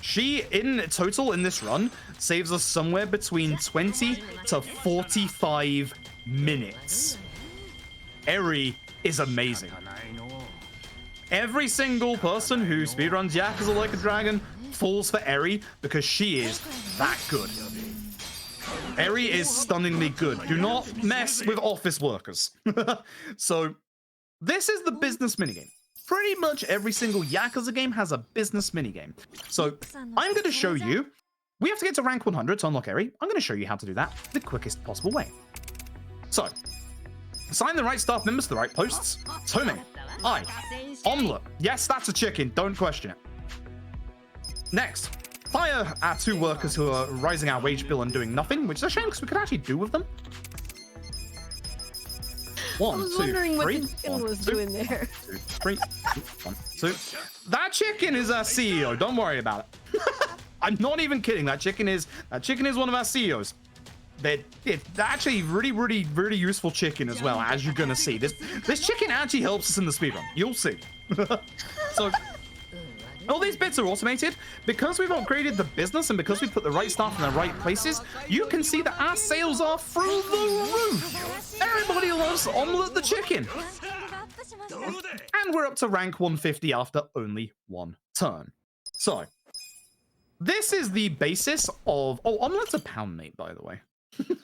She, in total in this run, saves us somewhere between 20 to 45 minutes. Eri is amazing. Every single person who speedruns Yakuza Like a Dragon falls for Eri because she is that good. Eri is stunningly good. Do not mess with office workers. So, this is the business minigame. Pretty much every single Yakuza game has a business minigame. So, I'm going to show you. We have to get to rank 100 to unlock Eri. I'm going to show you how to do that the quickest possible way. So, assign the right staff members to the right posts. Tome, I, Omelette. Yes, that's a chicken. Don't question it. Next, fire our 2 workers who are rising our wage bill and doing nothing, which is a shame because we could actually do with them. 1, 2, 3. Wondering what the chicken was doing there. 2, 3. 1, 2. That chicken is our CEO. Don't worry about it. I'm not even kidding. That chicken is one of our CEOs. It's actually really useful chicken as well, as you're gonna see. This chicken actually helps us in the speedrun. You'll see. So all these bits are automated. Because we've upgraded the business and because we put the right staff in the right places, you can see that our sales are through the roof. Everybody loves Omelette the chicken. And we're up to rank 150 after only 1 turn. So, this is the basis of... Oh, Omelette's a pound mate, by the way.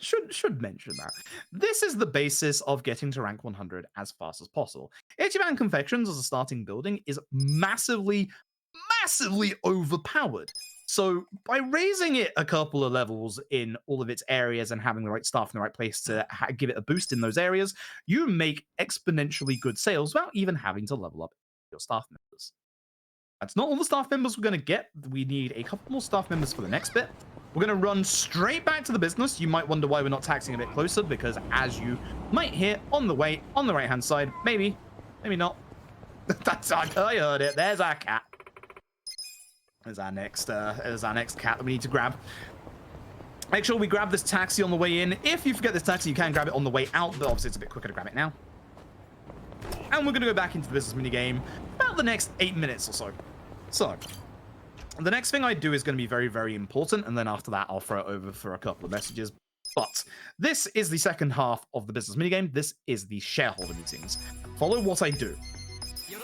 should mention that. This is the basis of getting to rank 100 as fast as possible. Ichiban Confections as a starting building is massively overpowered. So by raising it a couple of levels in all of its areas and having the right staff in the right place to give it a boost in those areas, you make exponentially good sales without even having to level up your staff members. That's not all the staff members we're going to get. We need a couple more staff members for the next bit. We're going to run straight back to the business. You might wonder why we're not taxing a bit closer, because as you might hear on the way, on the right-hand side, maybe not. I heard it. There's our cat. There's our next cat that we need to grab. Make sure we grab this taxi on the way in. If you forget this taxi, you can grab it on the way out, but obviously it's a bit quicker to grab it now. And we're going to go back into the business minigame about the next 8 minutes or so. So, the next thing I do is going to be very important, and then after that, I'll throw it over for a couple of messages. But this is the second half of the business minigame. This is the shareholder meetings. Follow what I do.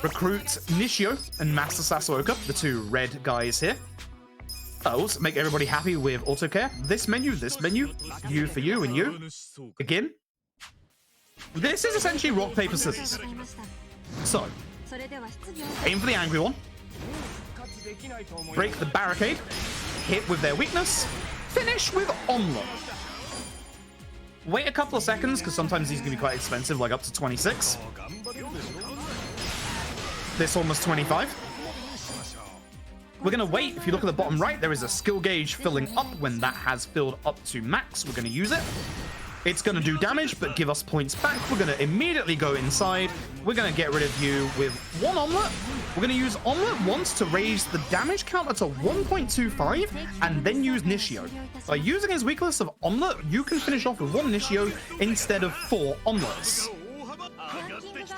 recruit Nishio and Master Sasuoka, the two red guys here. Also, make everybody happy with auto care. This menu, you for you, and you. Begin. This is essentially rock, paper, scissors. So, aim for the angry one. Break the barricade. Hit with their weakness. Finish with omelet. Wait a couple of seconds, because sometimes these can be quite expensive, like up to 26. This one was 25. We're going to wait. If you look at the bottom right, there is a skill gauge filling up. When that has filled up to max, we're going to use it. It's going to do damage, but give us points back. We're going to immediately go inside. We're going to get rid of you with one omelet. We're going to use omelet once to raise the damage counter to 1.25, and then use Nishio. By using his weakness of omelet, you can finish off with one Nishio instead of 4 omelets.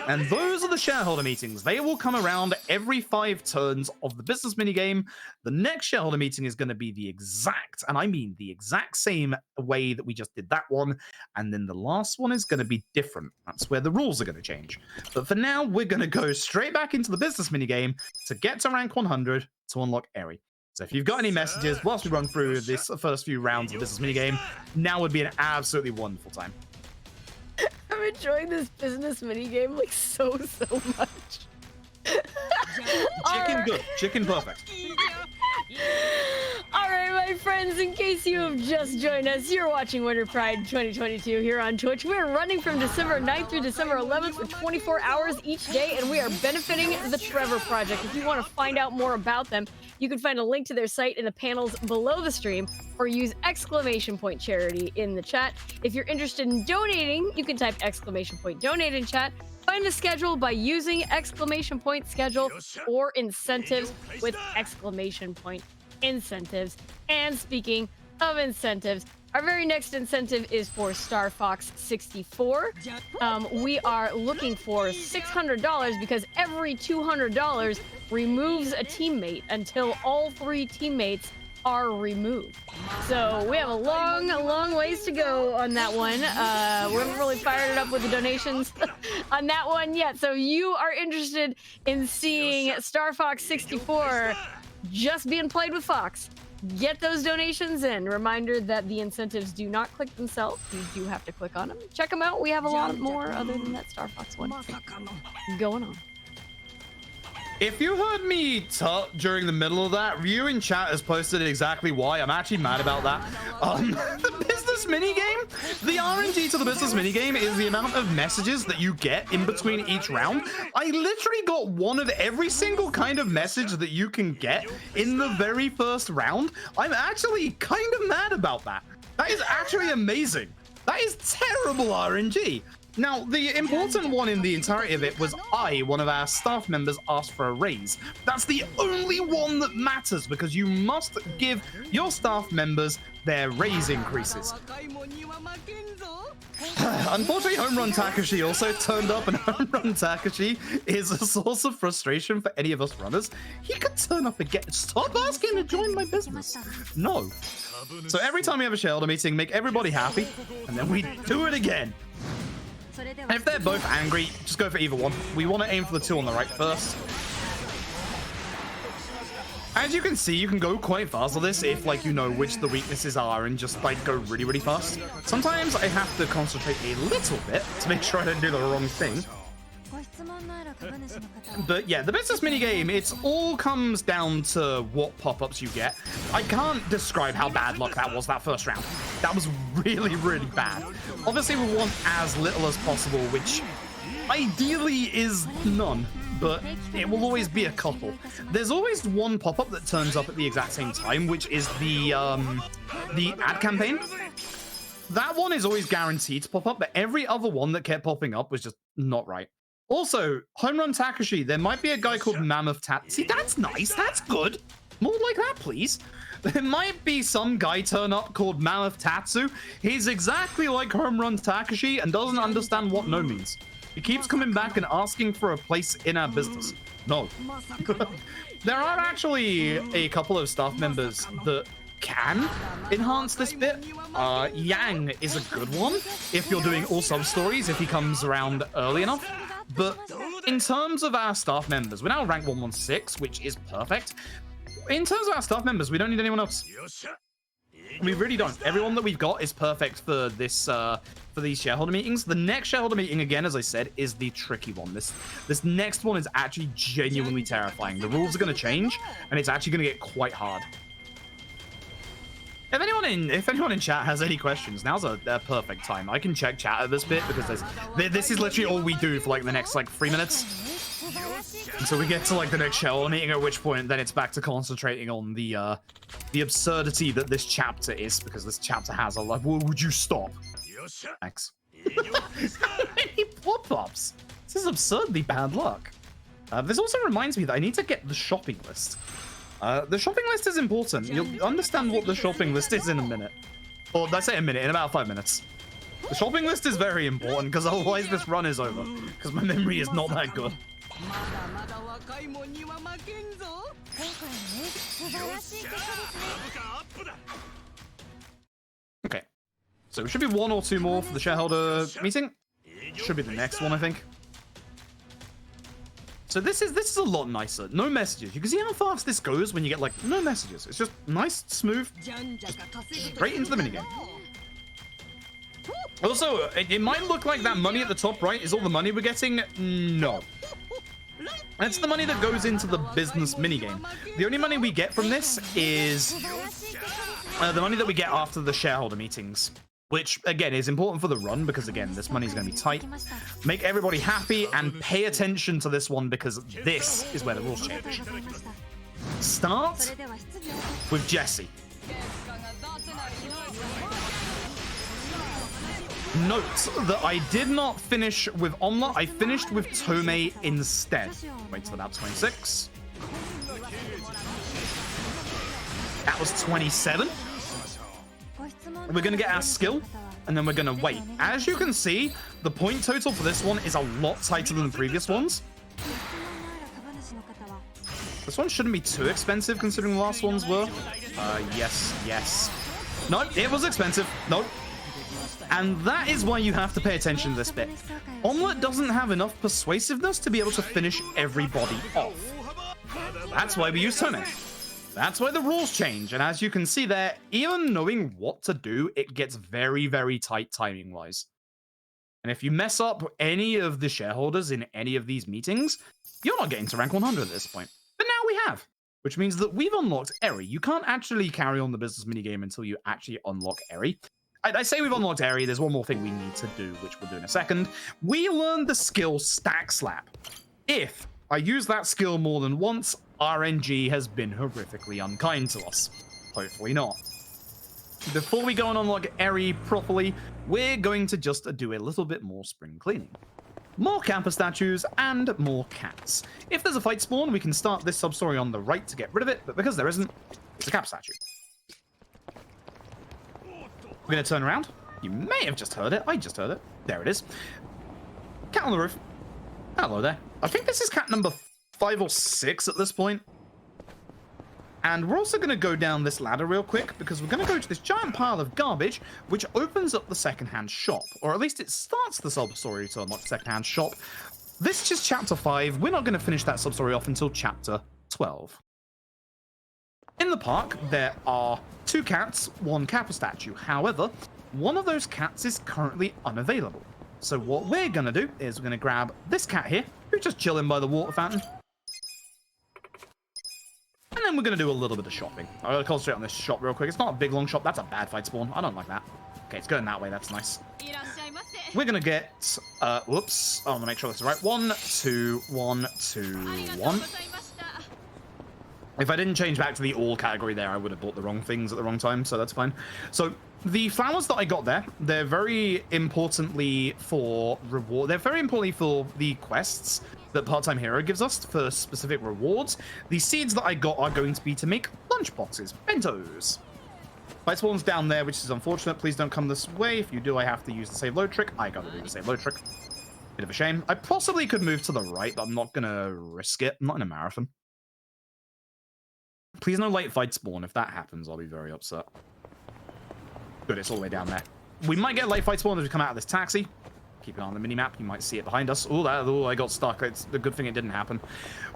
And those are the shareholder meetings. They will come around every 5 turns of the business minigame. The next shareholder meeting is going to be the exact, and I mean the exact same way that we just did that one. And then the last one is going to be different. That's where the rules are going to change. But for now, we're going to go straight back into the business minigame to get to rank 100 to unlock Eri. So if you've got any messages whilst we run through this first few rounds of the business minigame, now would be an absolutely wonderful time. I'm enjoying this business minigame like so much. Chicken good. Chicken perfect. All right, my friends, in case you have just joined us, you're watching Winter Pride 2022 here on Twitch. We're running from December 9th through December 11th for 24 hours each day, and we are benefiting the Trevor Project. If you want to find out more about them, you can find a link to their site in the panels below the stream, or use !charity in the chat. If you're interested in donating, you can type !donate in chat. Find the schedule by using !schedule or incentives with !incentives. And speaking of incentives, our very next incentive is for Star Fox 64. We are looking for $600 because every $200 removes a teammate until all 3 teammates are removed. So we have a long ways to go on that one. We haven't really fired it up with the donations on that one yet. So you are interested in seeing Star Fox 64 just being played with Fox, get those donations in. Reminder that the incentives do not click themselves. You do have to click on them. Check them out. We have a lot more other than that Star Fox one going on. If you heard me tut during the middle of that, Ryu in chat has posted exactly why. I'm actually mad about that. The business minigame, the RNG to the business minigame is the amount of messages that you get in between each round. I literally got one of every single kind of message that you can get in the very first round. I'm actually kind of mad about that. That is actually amazing. That is terrible RNG. Now, the important one in the entirety of it was one of our staff members, asked for a raise. That's the only one that matters, because you must give your staff members their raise increases. Unfortunately, Home Run Takashi also turned up, and Home Run Takashi is a source of frustration for any of us runners. He could turn up again. Stop asking to join my business. No. So every time we have a shareholder meeting, make everybody happy, and then we do it again. And if they're both angry, just go for either one. We want to aim for the 2 on the right first. As you can see, you can go quite fast on this if, like, you know which the weaknesses are and just, like, go really fast. Sometimes I have to concentrate a little bit to make sure I don't do the wrong thing. But yeah, the business minigame, it all comes down to what pop-ups you get. I can't describe how bad luck that was that first round. That was really bad. Obviously, we want as little as possible, which ideally is none, but it will always be a couple. There's always one pop-up that turns up at the exact same time, which is the ad campaign. That one is always guaranteed to pop up, but every other one that kept popping up was just not right. Also, Home Run Takashi, there might be a guy called Mammoth Tat. See, that's nice. That's good. More like that, please. There might be some guy turn up called Mammoth Tatsu. He's exactly like Home Run Takashi and doesn't understand what no means. He keeps coming back and asking for a place in our business. No. There are actually a couple of staff members that can enhance this bit. Yang is a good one if you're doing all sub stories, if he comes around early enough. But in terms of our staff members, we're now rank 116, which is perfect. In terms of our staff members, we don't need anyone else. We really don't. Everyone that we've got is perfect for this for these shareholder meetings. The next shareholder meeting, again, as I said, is the tricky one. This next one is actually genuinely terrifying. The rules are going to change, and it's actually going to get quite hard. If anyone in chat has any questions, now's a perfect time. I can check chat at this bit because this is literally all we do for like the next like 3 minutes. Until we get to like the next shareholder meeting, at which point then it's back to concentrating on the absurdity that this chapter is, because this chapter has a lot. Would you stop? Thanks. Any pop-ups? This is absurdly bad luck. This also reminds me that I need to get the shopping list. The shopping list is important. You'll understand what the shopping list is in a minute. Or did I say a minute? In about 5 minutes. The shopping list is very important, because otherwise this run is over. Because my memory is not that good. Okay. So it should be 1 or 2 more for the shareholder meeting. Should be the next one, I think. So this is a lot nicer. No messages. You can see how fast this goes when you get like no messages. It's just nice, smooth, just straight into the minigame. Also, it might look like that money at the top right is all the money we're getting. No. That's the money that goes into the business minigame. The only money we get from this is the money that we get after the shareholder meetings. Which, again, is important for the run, because, again, this money is going to be tight. Make everybody happy, and pay attention to this one, because this is where the rules change. Start with Jesse. Note that I did not finish with Omelette, I finished with Tomei instead. Wait till about 26. That was 27. We're going to get our skill, and then we're going to wait. As you can see, the point total for this one is a lot tighter than the previous ones. This one shouldn't be too expensive considering the last ones were. Yes. No, it was expensive. No. And that is why you have to pay attention to this bit. Omelette doesn't have enough persuasiveness to be able to finish everybody off. That's why we use Tomei. That's why the rules change, and as you can see there, even knowing what to do, it gets very, very tight timing-wise. And if you mess up any of the shareholders in any of these meetings, you're not getting to rank 100 at this point. But now we have, which means that we've unlocked Eri. You can't actually carry on the business minigame until you actually unlock Eri. I say we've unlocked Eri, there's one more thing we need to do, which we'll do in a second. We learned the skill Stack Slap. If I use that skill more than once, RNG has been horrifically unkind to us. Hopefully not. Before we go and unlock Eri properly, we're going to just do a little bit more spring cleaning. More Kappa statues and more cats. If there's a fight spawn, we can start this sub-story on the right to get rid of it, but because there isn't, it's a Kappa statue. We're going to turn around. You may have just heard it. I just heard it. There it is. Cat on the roof. Hello there. I think this is cat number 5 or 6 at this point. And we're also going to go down this ladder real quick, because we're going to go to this giant pile of garbage, which opens up the secondhand shop. Or at least it starts the sub-story to unlock the secondhand shop. This is just chapter 5. We're not going to finish that sub-story off until chapter 12. In the park, there are 2 cats, 1 Kappa statue. However, one of those cats is currently unavailable. So what we're going to do is we're going to grab this cat here, who's just chilling by the water fountain. And then we're going to do a little bit of shopping. I'm going to concentrate on this shop real quick. It's not a big, long shop. That's a bad fight spawn. I don't like that. Okay, it's going that way. That's nice. We're going to get... whoops. I want to make sure that's the right. 1, 2, 1, 2, 1. If I didn't change back to the all category there, I would have bought the wrong things at the wrong time, so that's fine. So the flowers that I got there, they're very importantly for reward. They're very importantly for the quests that Part-Time Hero gives us for specific rewards. The seeds that I got are going to be to make lunch boxes, bentos. Fight spawn's down there, which is unfortunate. Please don't come this way. If you do, I have to use the save load trick. I gotta do the save load trick. Bit of a shame. I possibly could move to the right, but I'm not gonna risk it. I'm not in a marathon. Please no late fight spawn. If that happens, I'll be very upset. Good, it's all the way down there. We might get late fight spawn as we come out of this taxi. Keep an eye on the mini-map. You might see it behind us. Oh, I got stuck. It's a good thing it didn't happen.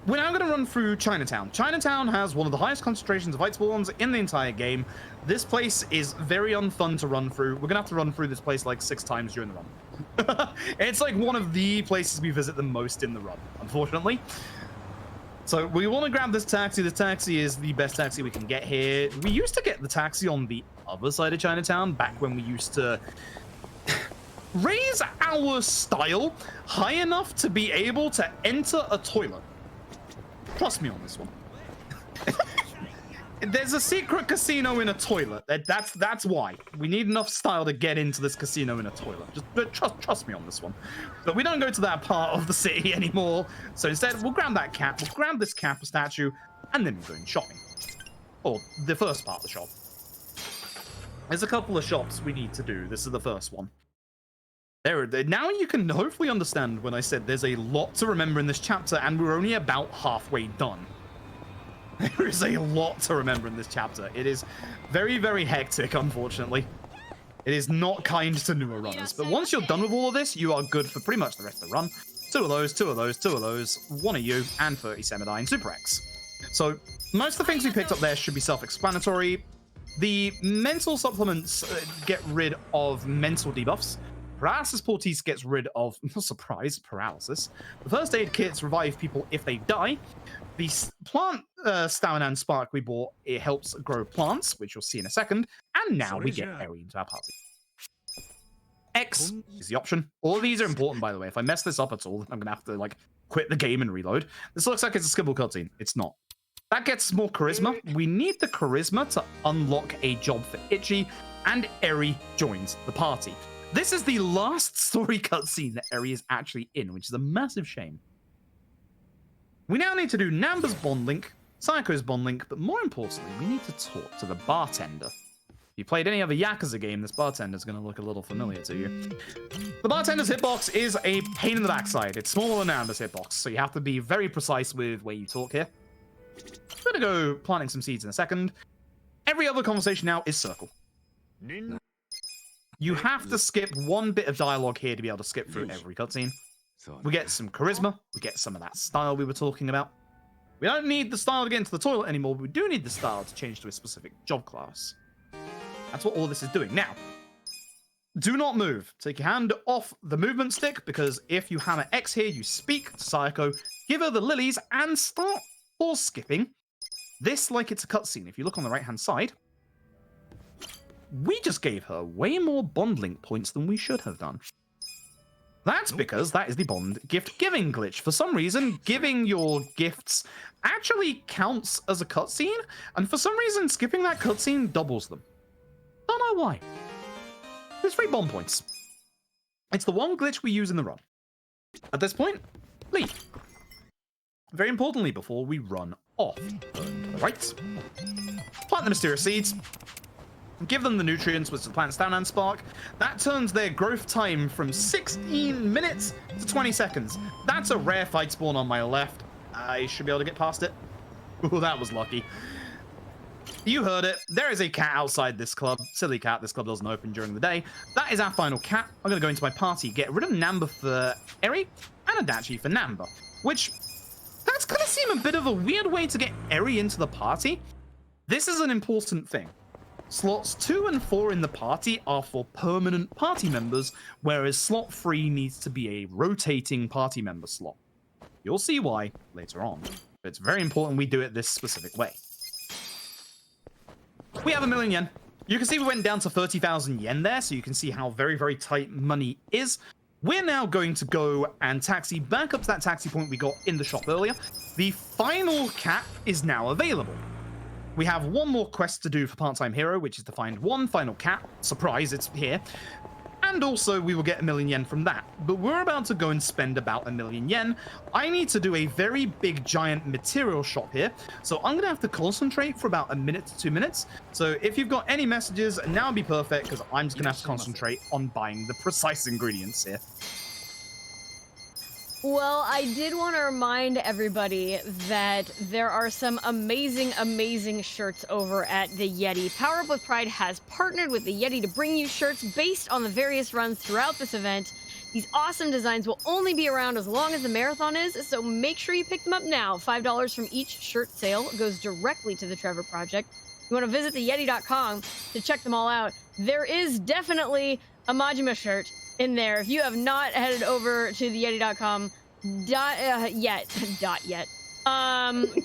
We're now going to run through Chinatown. Chinatown has one of the highest concentrations of fight spawns in the entire game. This place is very unfun to run through. We're going to have to run through this place like 6 times during the run. It's like one of the places we visit the most in the run, unfortunately. So we want to grab this taxi. This taxi is the best taxi we can get here. We used to get the taxi on the other side of Chinatown back when we used to raise our style high enough to be able to enter a toilet. Trust me on this one. There's a secret casino in a toilet. That's why. We need enough style to get into this casino in a toilet. Just trust me on this one. But we don't go to that part of the city anymore. So instead, we'll grab that cap. We'll grab this Kappa statue, and then we're going shopping. Or the first part of the shop. There's a couple of shops we need to do. This is the first one. Now you can hopefully understand when I said there's a lot to remember in this chapter, and we're only about halfway done. There is a lot to remember in this chapter. It is very, very hectic, unfortunately. It is not kind to newer runners, but once you're done with all of this, you are good for pretty much the rest of the run. 2 of those, 2 of those, 2 of those, 1 of you, and 30 Semidyne Super X. So most of the things we picked up there should be self-explanatory. The mental supplements get rid of mental debuffs. Paralysis Poultice gets rid of, no surprise, paralysis. The first aid kits revive people if they die. The plant Stamina and Spark we bought, it helps grow plants, which you'll see in a second. And now we get Eri into our party. X is the option. All of these are important, by the way. If I mess this up at all, I'm going to have to like quit the game and reload. This looks like it's a skippable cutscene. It's not. That gets more charisma. We need the charisma to unlock a job for Itchy, and Eri joins the party. This is the last story cutscene that Eri is actually in, which is a massive shame. We now need to do Namba's bond link, Psycho's bond link, but more importantly, we need to talk to the bartender. If you played any other Yakuza game, this bartender's going to look a little familiar to you. The bartender's hitbox is a pain in the backside. It's smaller than Namba's hitbox, so you have to be very precise with where you talk here. I'm going to go planting some seeds in a second. Every other conversation now is circle. You have to skip one bit of dialogue here to be able to skip through every cutscene. We get some charisma. We get some of that style we were talking about. We don't need the style to get into the toilet anymore, but we do need the style to change to a specific job class. That's what all this is doing. Now, do not move. Take your hand off the movement stick, because if you hammer X here, you speak to Psycho, give her the lilies, and start pause skipping. This like it's a cutscene. If you look on the right-hand side, we just gave her way more bond link points than we should have done. That's because that is the bond gift giving glitch. For some reason, giving your gifts actually counts as a cutscene, and for some reason, skipping that cutscene doubles them. Don't know why. There's 3 bond points. It's the one glitch we use in the run. At this point, leave. Very importantly, before we run off. Right. Plant the mysterious seeds. Give them the nutrients, which is the plant Stamina and Spark. That turns their growth time from 16 minutes to 20 seconds. That's a rare fight spawn on my left. I should be able to get past it. Ooh, that was lucky. You heard it. There is a cat outside this club. Silly cat. This club doesn't open during the day. That is our final cat. I'm going to go into my party, get rid of Namba for Eri, and Adachi for Namba. Which, that's going to seem a bit of a weird way to get Eri into the party. This is an important thing. Slots 2 and 4 in the party are for permanent party members, whereas slot 3 needs to be a rotating party member slot. You'll see why later on, but it's very important we do it this specific way. We have 1,000,000 yen. You can see we went down to 30,000 yen there, so you can see how very, very tight money is. We're now going to go and taxi back up to that taxi point we got in the shop earlier. The final cap is now available. We have one more quest to do for Part-Time Hero, which is to find one final cat. Surprise, it's here. And also, we will get 1,000,000 yen from that. But we're about to go and spend about 1,000,000 yen. I need to do a very big, giant material shop here. So I'm going to have to concentrate for about 1 minute to 2 minutes. So if you've got any messages, now would be perfect, because I'm just going to have to concentrate on buying the precise ingredients here. Well, I did want to remind everybody that there are some amazing, amazing shirts over at the Yeti. Power Up with Pride has partnered with the Yeti to bring you shirts based on the various runs throughout this event. These awesome designs will only be around as long as the marathon is, so make sure you pick them up now. $5 from each shirt sale goes directly to the Trevor Project. You want to visit the Yeti.com to check them all out. There is definitely a Majima shirt in there. If you have not headed over to the Yeti.com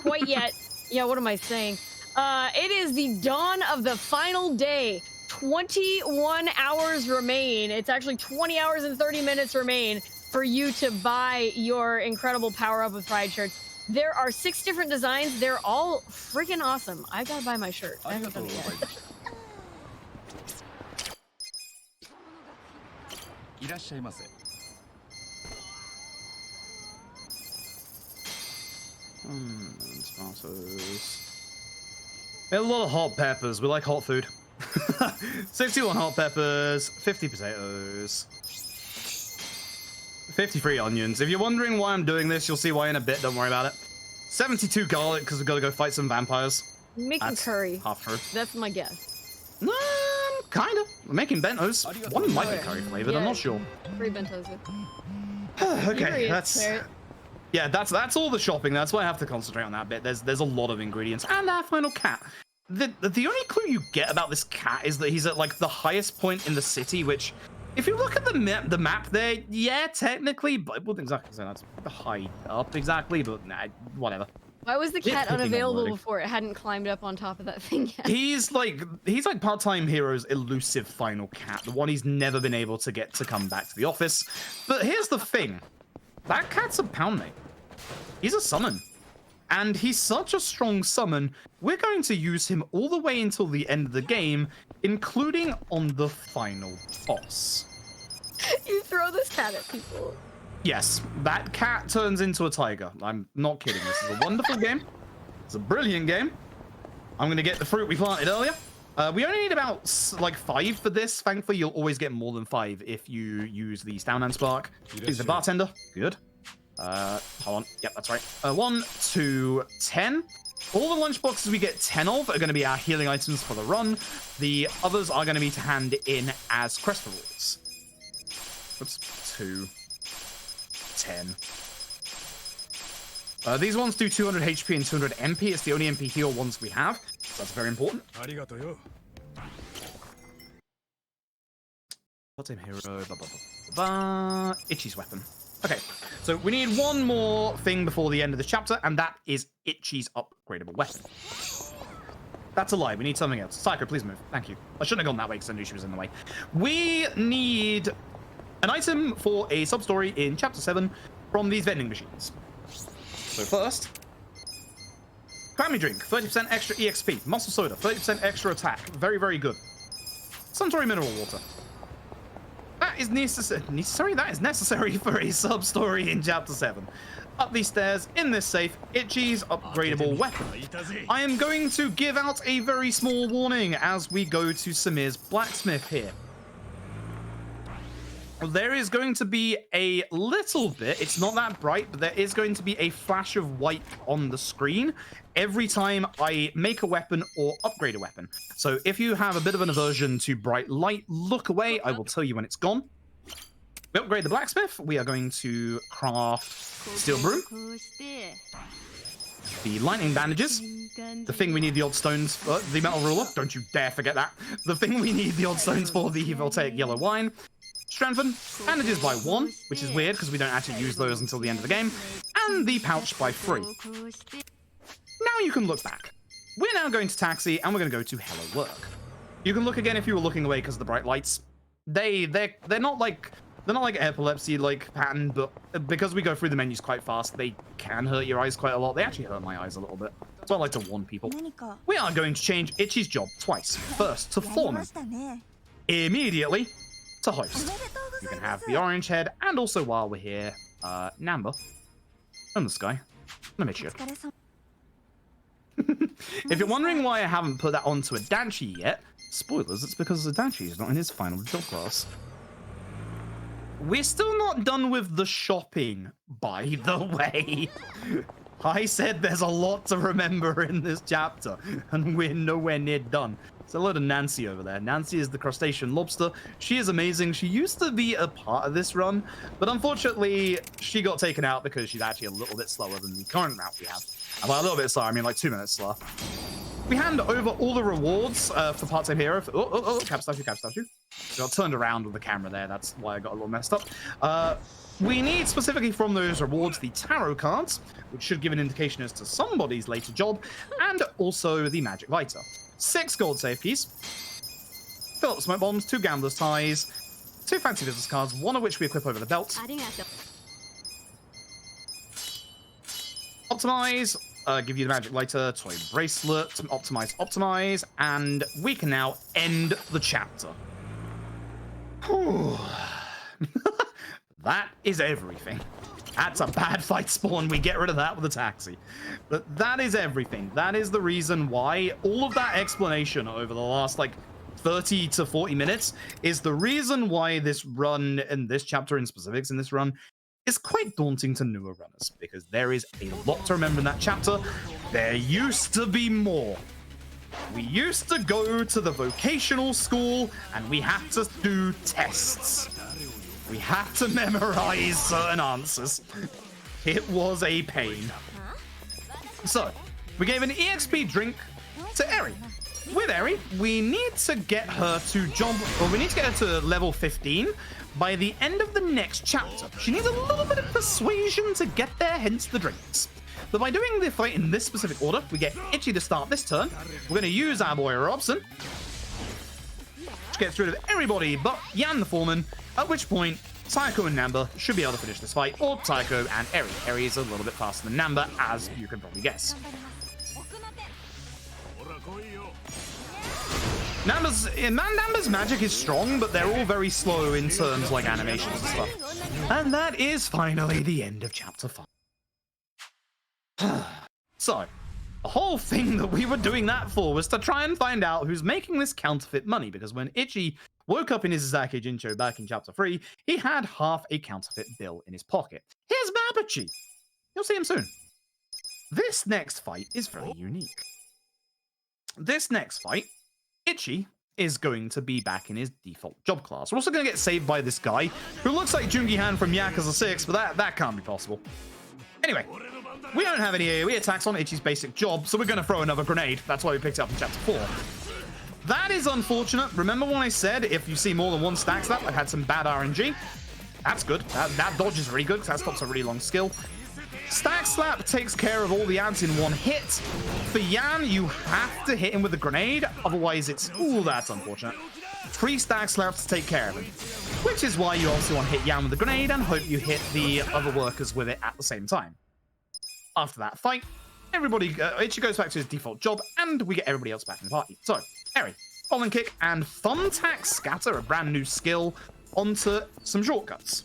quite yet. Yeah, what am I saying? It is the dawn of the final day. 21 hours remain. It's actually 20 hours and 30 minutes remain for you to buy your incredible Power Up with Pride shirts. There are 6 different designs. They're all freaking awesome. I gotta buy my shirt. I haven't done it yet. Tomatoes. A lot of hot peppers. We like hot food. 61 hot peppers, 50 potatoes, 53 onions. If you're wondering why I'm doing this, you'll see why in a bit. Don't worry about it. 72 garlic because we've got to go fight some vampires. Making curry. Half true. That's my guess. Kind of. We're making bentos. One might be curry flavored. I'm not sure. 3 bentos. Okay, that's all the shopping. That's why I have to concentrate on that bit. There's a lot of ingredients and our final cat. The only clue you get about this cat is that he's at like the highest point in the city, which if you look at the map there, yeah, technically, but it wouldn't exactly say that's high up exactly, but nah, whatever. Why was the cat unavailable before? It hadn't climbed up on top of that thing yet. He's like part-time hero's elusive final cat, the one he's never been able to get to come back to the office. But here's the thing. That cat's a pound mate. He's a summon. And he's such a strong summon, we're going to use him all the way until the end of the game, including on the final boss. You throw this cat at people. Yes, that cat turns into a tiger. I'm not kidding. This is a wonderful game. It's a brilliant game. I'm going to get the fruit we planted earlier. We only need about like 5 for this. Thankfully, you'll always get more than 5 if you use the Downhand Spark. He's the bartender. Good. Hold on. Yep, that's right. 1, 2, 10. All the lunch boxes we get 10 of are going to be our healing items for the run. The others are going to be to hand in as quest rewards. Oops. 2, 10. These ones do 200 HP and 200 MP. It's the only MP heal ones we have. So that's very important. Part-time hero. Blah, blah, blah, blah. Itchy's weapon. Okay, so we need one more thing before the end of the chapter, and that is Itchy's upgradable weapon. That's a lie. We need something else. Psycho, please move. Thank you. I shouldn't have gone that way because I knew she was in the way. We need an item for a sub-story in Chapter 7 from these vending machines. So first, Clammy Drink, 30% extra EXP. Muscle Soda, 30% extra attack. Very, very good. Suntory Mineral Water. That is necessary. That is necessary for a sub-story in Chapter 7. Up these stairs, in this safe, Itchy's upgradable weapon. I am going to give out a very small warning as we go to Samir's blacksmith here. There is going to be a little bit, it's not that bright, but there is going to be a flash of white on the screen every time I make a weapon or upgrade a weapon. So if you have a bit of an aversion to bright light, look away. I will tell you when it's gone. We upgrade the blacksmith. We are going to craft steel brew, the lightning bandages, the thing we need the odd stones for, the metal ruler. Don't you dare forget that. The thing we need the odd stones for, the voltaic yellow wine. Strengthen, bandages by 1, which is weird because we don't actually use those until the end of the game, and the pouch by 3. Now you can look back. We're now going to Taxi, and we're going to go to Hello Work. You can look again if you were looking away because of the bright lights. They're not like epilepsy like pattern, but because we go through the menus quite fast, they can hurt your eyes quite a lot. They actually hurt my eyes a little bit, so I like to warn people. We are going to change Itchy's job twice. First to foreman, immediately to host. You can have the orange head, and also while we're here, Namba, in the sky, let me cheer. If you're wondering why I haven't put that onto Adachi yet, spoilers, it's because Adachi is not in his final job class. We're still not done with the shopping, by the way. I said there's a lot to remember in this chapter, and we're nowhere near done. So hello to Nancy over there. Nancy is the crustacean lobster. She is amazing. She used to be a part of this run, but unfortunately, she got taken out because she's actually a little bit slower than the current route we have. And by a little bit slower, I mean like 2 minutes slower. We hand over all the rewards for part-time hero. Cap statue. I got turned around with the camera there. That's why I got a little messed up. We need specifically from those rewards the tarot cards, which should give an indication as to somebody's later job, and also the magic lighter. 6 gold save keys, fill up smoke bombs, 2 gambler's ties, 2 fancy business cards, 1 of which we equip over the belt. Optimize, give you the magic lighter, toy bracelet, optimize, and we can now end the chapter. That is everything. That's a bad fight spawn. We get rid of that with a taxi. But that is everything. That is the reason why all of that explanation over the last, like, 30 to 40 minutes is the reason why this run, and this chapter in specifics in this run, is quite daunting to newer runners. Because there is a lot to remember in that chapter. There used to be more. We used to go to the vocational school, and we had to do tests. We had to memorize certain answers. It was a pain. So, we gave an EXP drink to Eri. With Eri, we need to get her to to level 15 by the end of the next chapter. She needs a little bit of persuasion to get there, hence the drinks. But by doing the fight in this specific order, we get Itchy to start this turn. We're going to use our boy Robson, which gets rid of everybody but Yan the foreman, at which point Taiko and Namba should be able to finish this fight, or Taiko and Eri. Eri is a little bit faster than Namba, as you can probably guess. Namba's magic is strong, but they're all very slow in terms like animations and stuff. And that is finally the end of chapter 5. So, the whole thing that we were doing that for was to try and find out who's making this counterfeit money, because when Itchy woke up in Izazaki Jincho back in chapter 3, he had half a counterfeit bill in his pocket. Here's Mabuchi. You'll see him soon. This next fight is very unique. This next fight, Itchy is going to be back in his default job class. We're also going to get saved by this guy who looks like Jungi Han from Yakuza 6, but that can't be possible. Anyway, we don't have any AoE attacks on Itchy's basic job, so we're going to throw another grenade. That's why we picked it up in chapter 4. That is unfortunate. Remember when I said if you see more than 1 stack slap, I've had some bad RNG? That's good. That dodge is really good because that stops a really long skill. Stack slap takes care of all the ads in 1 hit. For Yan, you have to hit him with a grenade, otherwise it's... Ooh, that's unfortunate. 3 stack slaps to take care of him. Which is why you also want to hit Yan with a grenade and hope you hit the other workers with it at the same time. After that fight, Itchy goes back to his default job, and we get everybody else back in the party. So, Eri, Falling Kick, and Thumbtack Scatter, a brand new skill, onto some shortcuts.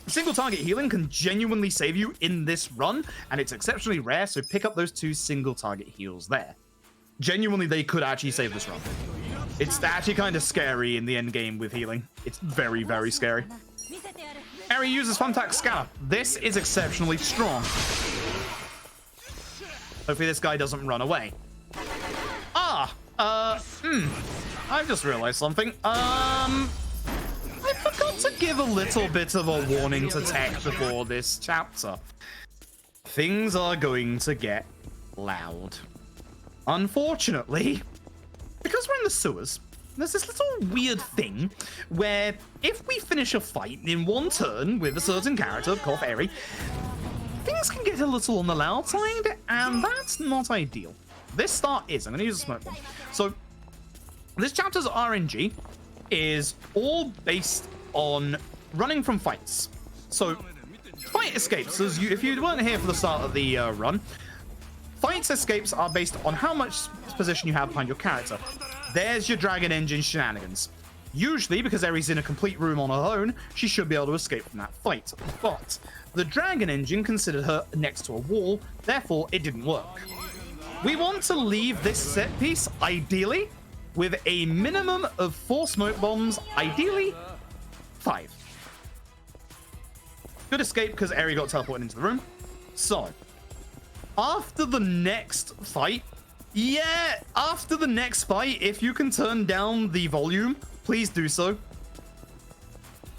Single target healing can genuinely save you in this run, and it's exceptionally rare, so pick up those 2 single target heals there. Genuinely, they could actually save this run. It's actually kind of scary in the end game with healing. It's very, very scary. Eri uses Thumbtack Scatter. This is exceptionally strong. Hopefully this guy doesn't run away. I've just realized something. I forgot to give a little bit of a warning to Tech before this chapter. Things are going to get loud. Unfortunately, because we're in the sewers, there's this little weird thing where if we finish a fight in 1 turn with a certain character, cough Eri, things can get a little on the loud side, and that's not ideal. This start is, I'm going to use a smoke bomb. So, this chapter's RNG is all based on running from fights. So, fight escapes, if you weren't here for the start of the run, fight escapes are based on how much position you have behind your character. There's your Dragon Engine shenanigans. Usually, because Eri's in a complete room on her own, she should be able to escape from that fight. But the Dragon Engine considered her next to a wall, therefore it didn't work. We want to leave this set piece, ideally, with a minimum of 4 smoke bombs, ideally 5. Good escape because Eri got teleported into the room. So, after the next fight, if you can turn down the volume, please do so.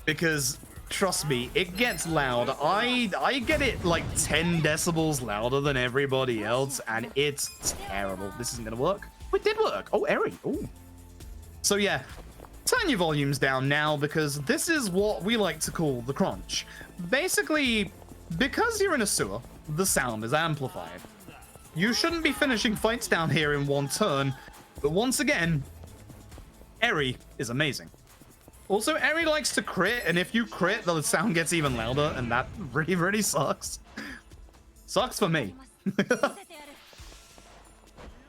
Because, trust me, it gets loud. I get it like 10 decibels louder than everybody else, and it's terrible. This isn't gonna work. It did work. Oh, Eri. Oh. So yeah, turn your volumes down now, because this is what we like to call the crunch. Basically, because you're in a sewer, the sound is amplified. You shouldn't be finishing fights down here in one turn, but once again, Eri is amazing. Also, Eri likes to crit, and if you crit, the sound gets even louder, and that really, really sucks. Sucks for me.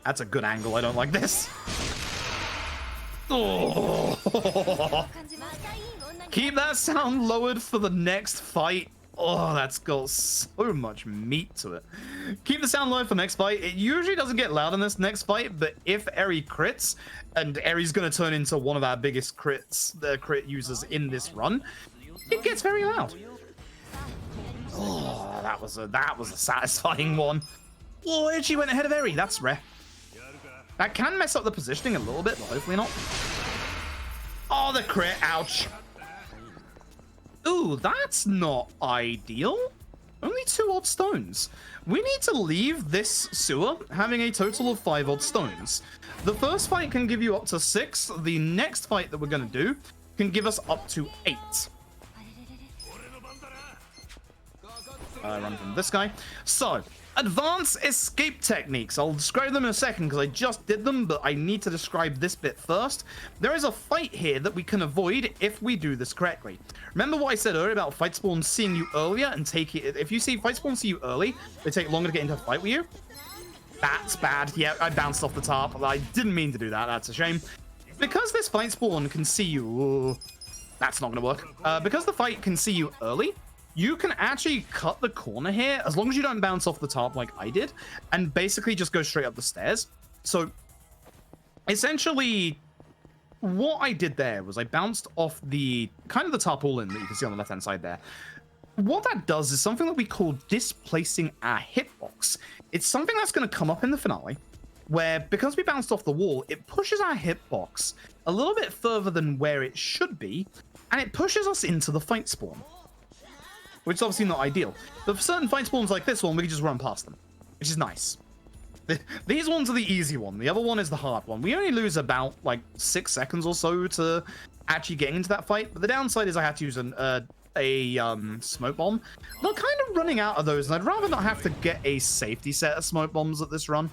That's a good angle. I don't like this. Oh. Keep that sound lowered for the next fight. Oh, that's got so much meat to it. Keep the sound low for the next fight. It usually doesn't get loud in this next fight, but if Eri crits, and Eri's going to turn into one of our biggest crits, the crit users in this run, it gets very loud. Oh, that was a satisfying one. Oh, Edgy went ahead of Eri. That's rare. That can mess up the positioning a little bit, but hopefully not. Oh, the crit. Ouch. Ooh, that's not ideal. Only 2 odd stones. We need to leave this sewer having a total of 5 odd stones. The first fight can give you up to 6. The next fight that we're going to do can give us up to 8. Run from this guy. So, advanced escape techniques. I'll describe them in a second because I just did them, but I need to describe this bit first. There is a fight here that we can avoid if we do this correctly. Remember what I said earlier about fight spawns seeing you earlier and take it. If you see fight spawns see you early, they take longer to get into a fight with you. That's bad. Yeah, I bounced off the top. I didn't mean to do that. That's a shame. Because this fight spawn can see you... Ooh, that's not going to work. Because the fight can see you early, you can actually cut the corner here, as long as you don't bounce off the top like I did, and basically just go straight up the stairs. So, essentially, what I did there was I bounced off the, kind of the tarpaulin that you can see on the left-hand side there. What that does is something that we call displacing our hitbox. It's something that's going to come up in the finale, where because we bounced off the wall, it pushes our hitbox a little bit further than where it should be, and it pushes us into the fight spawn. Which is obviously not ideal. But for certain fight spawns like this one, we can just run past them, which is nice. These ones are the easy one. The other one is the hard one. We only lose about, like, 6 seconds or so to actually getting into that fight. But the downside is I had to use a smoke bomb. They're kind of running out of those, and I'd rather not have to get a safety set of smoke bombs at this run.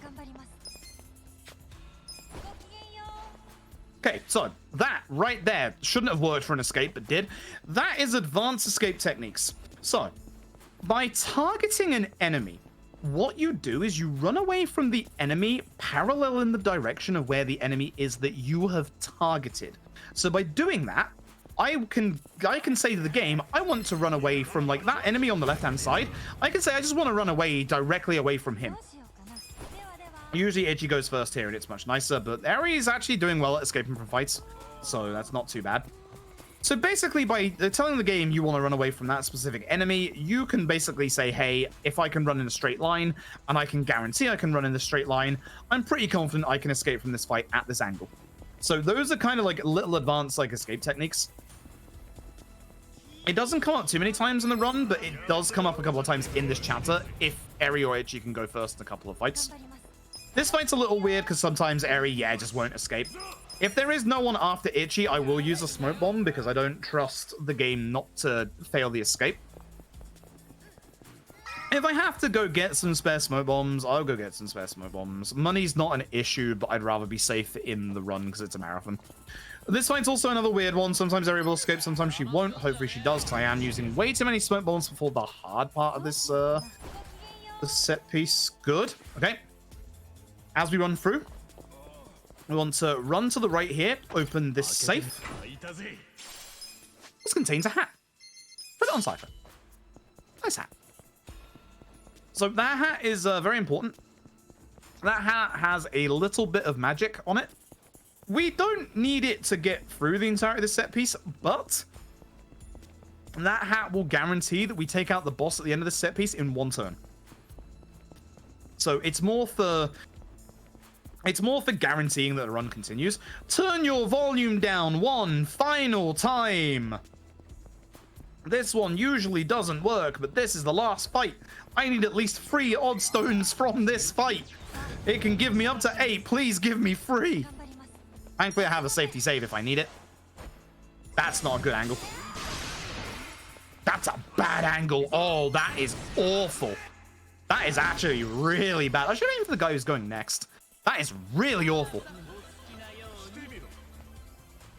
Okay, so that right there shouldn't have worked for an escape, but did. That is advanced escape techniques. So, by targeting an enemy, what you do is you run away from the enemy parallel in the direction of where the enemy is that you have targeted. So by doing that, I can say to the game, I want to run away from like that enemy on the left-hand side. I can say I just want to run away directly away from him. Usually Edgy goes first here and it's much nicer, but Eri is actually doing well at escaping from fights, so that's not too bad. So basically, by telling the game you want to run away from that specific enemy, you can basically say, hey, if I can run in a straight line, and I can guarantee I can run in the straight line, I'm pretty confident I can escape from this fight at this angle. So those are kind of like little advanced like escape techniques. It doesn't come up too many times in the run, but it does come up a couple of times in this chapter if Eri or Itchy can go first in a couple of fights. This fight's a little weird because sometimes Eri, just won't escape. If there is no one after Itchy, I will use a smoke bomb because I don't trust the game not to fail the escape. If I have to go get some spare smoke bombs, I'll go get some spare smoke bombs. Money's not an issue, but I'd rather be safe in the run because it's a marathon. This fight's also another weird one. Sometimes Eri will escape, sometimes she won't. Hopefully she does, because I am using way too many smoke bombs before the hard part of this set piece. Good. Okay. As we run through, we want to run to the right here, open this safe. This contains a hat. Put it on Cypher. Nice hat. So that hat is very important. That hat has a little bit of magic on it. We don't need it to get through the entirety of this set piece, but that hat will guarantee that we take out the boss at the end of this set piece in one turn. So it's more for guaranteeing that the run continues. Turn your volume down one final time. This one usually doesn't work, but this is the last fight. I need at least 3 odd stones from this fight. It can give me up to 8. Please give me 3. Thankfully, I have a safety save if I need it. That's not a good angle. That's a bad angle. Oh, that is awful. That is actually really bad. I should aim for the guy who's going next. That is really awful.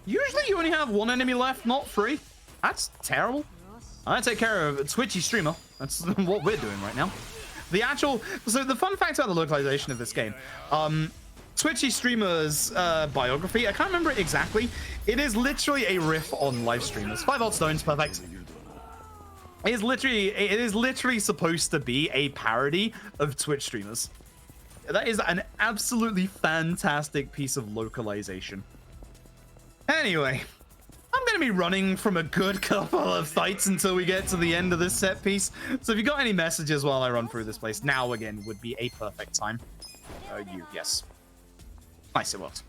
Usually you only have 1 enemy left, not 3. That's terrible. I take care of a twitchy streamer. That's what we're doing right now. So the fun fact about the localization of this game, twitchy streamer's biography, I can't remember it exactly. It is literally a riff on live streamers. 5 odd stones, perfect. It is literally supposed to be a parody of Twitch streamers. That is an absolutely fantastic piece of localization. Anyway, I'm going to be running from a good couple of fights until we get to the end of this set piece. So if you got any messages while I run through this place, now again would be a perfect time. Yes. Nice, it worked.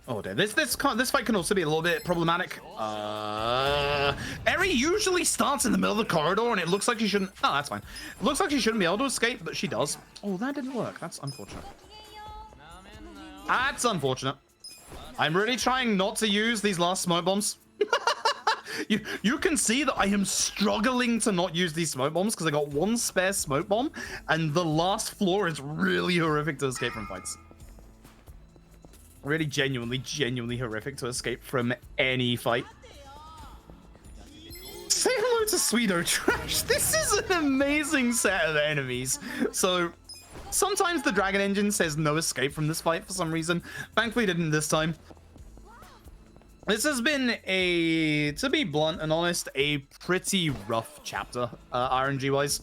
Oh dear, this fight can also be a little bit problematic. Eri usually starts in the middle of the corridor, and it looks like she shouldn't. Oh, that's fine. It looks like she shouldn't be able to escape, but she does. Oh, that didn't work. That's unfortunate. That's unfortunate. I'm really trying not to use these last smoke bombs. You can see that I am struggling to not use these smoke bombs because I got 1 spare smoke bomb, and the last floor is really horrific to escape from fights. Really genuinely horrific to escape from any fight. Say hello to Sweeto Trash. This is an amazing set of enemies. So sometimes the Dragon Engine says no escape from this fight for some reason. Thankfully it didn't this time. This has been to be blunt and honest, a pretty rough chapter, RNG wise.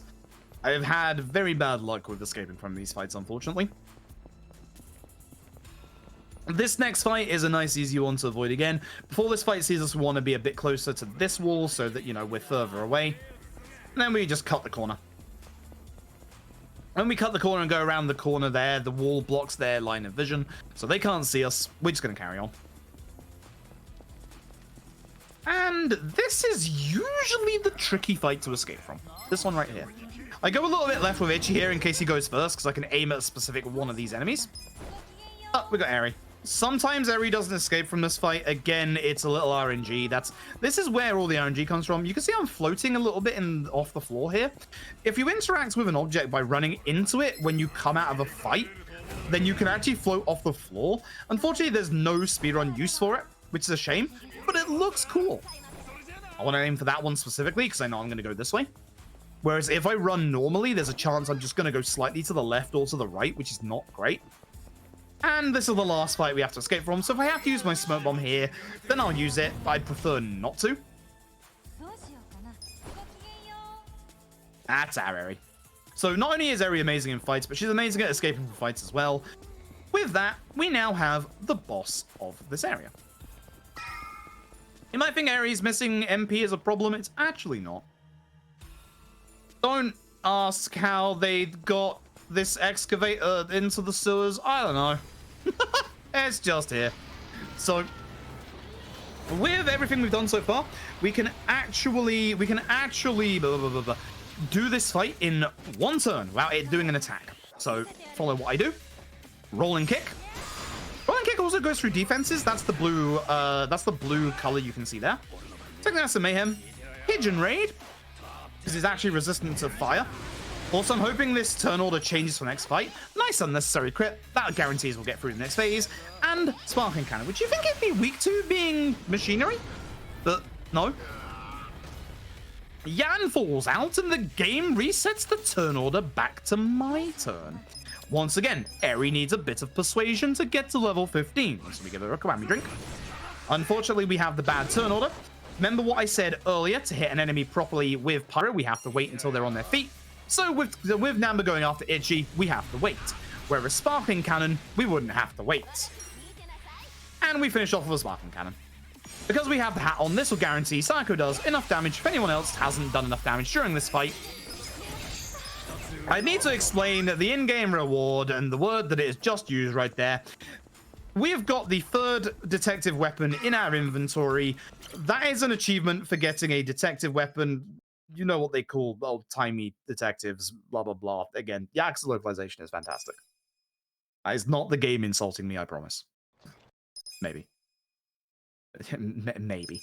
I've had very bad luck with escaping from these fights, unfortunately. This next fight is a nice, easy one to avoid again. Before this fight sees us want to be a bit closer to this wall so that, you know, we're further away. And then we just cut the corner. When we cut the corner and go around the corner there, the wall blocks their line of vision, so they can't see us. We're just going to carry on. And this is usually the tricky fight to escape from. This one right here. I go a little bit left with Itchy here in case he goes first, because I can aim at a specific one of these enemies. Oh, we got Eri. Sometimes Eri doesn't escape from this fight. Again, it's a little RNG. This is where all the RNG comes from. You can see I'm floating a little bit off the floor here. If you interact with an object by running into it when you come out of a fight, then you can actually float off the floor. Unfortunately, there's no speedrun use for it, which is a shame, but it looks cool. I want to aim for that one specifically because I know I'm going to go this way. Whereas if I run normally, there's a chance I'm just going to go slightly to the left or to the right, which is not great. And this is the last fight we have to escape from, so if I have to use my smoke bomb here, then I'll use it. I'd prefer not to. That's our Eri. So not only is Eri amazing in fights, but she's amazing at escaping from fights as well. With that, we now have the boss of this area. You might think Eri's missing MP is a problem. It's actually not. Don't ask how they got this excavator into the sewers. I don't know. It's just here. So with everything we've done so far, we can actually do this fight in 1 turn without it doing an attack. So follow what I do. Roll and kick. Roll and kick also goes through defenses. That's the blue color you can see there. Technically that's a mayhem. Pigeon raid, because it's actually resistant to fire. Also, I'm hoping this turn order changes for next fight. Nice unnecessary crit. That guarantees we'll get through the next phase. And Sparking Cannon, which you think it'd be weak to being machinery? But no. Yan falls out and the game resets the turn order back to my turn. Once again, Eri needs a bit of persuasion to get to level 15. So we give her a Kawami drink. Unfortunately, we have the bad turn order. Remember what I said earlier? To hit an enemy properly with Pyro, we have to wait until they're on their feet. So with Namba going after Itchy, we have to wait. Whereas Sparkling Cannon, we wouldn't have to wait. And we finish off with a Sparkling Cannon. Because we have the hat on, this will guarantee Psycho does enough damage if anyone else hasn't done enough damage during this fight. I need to explain the in-game reward and the word that it is just used right there. We have got the third detective weapon in our inventory. That is an achievement for getting a detective weapon. You know what they call old-timey detectives, blah, blah, blah. Again, Yakuza localization is fantastic. That is not the game insulting me, I promise. Maybe. Maybe.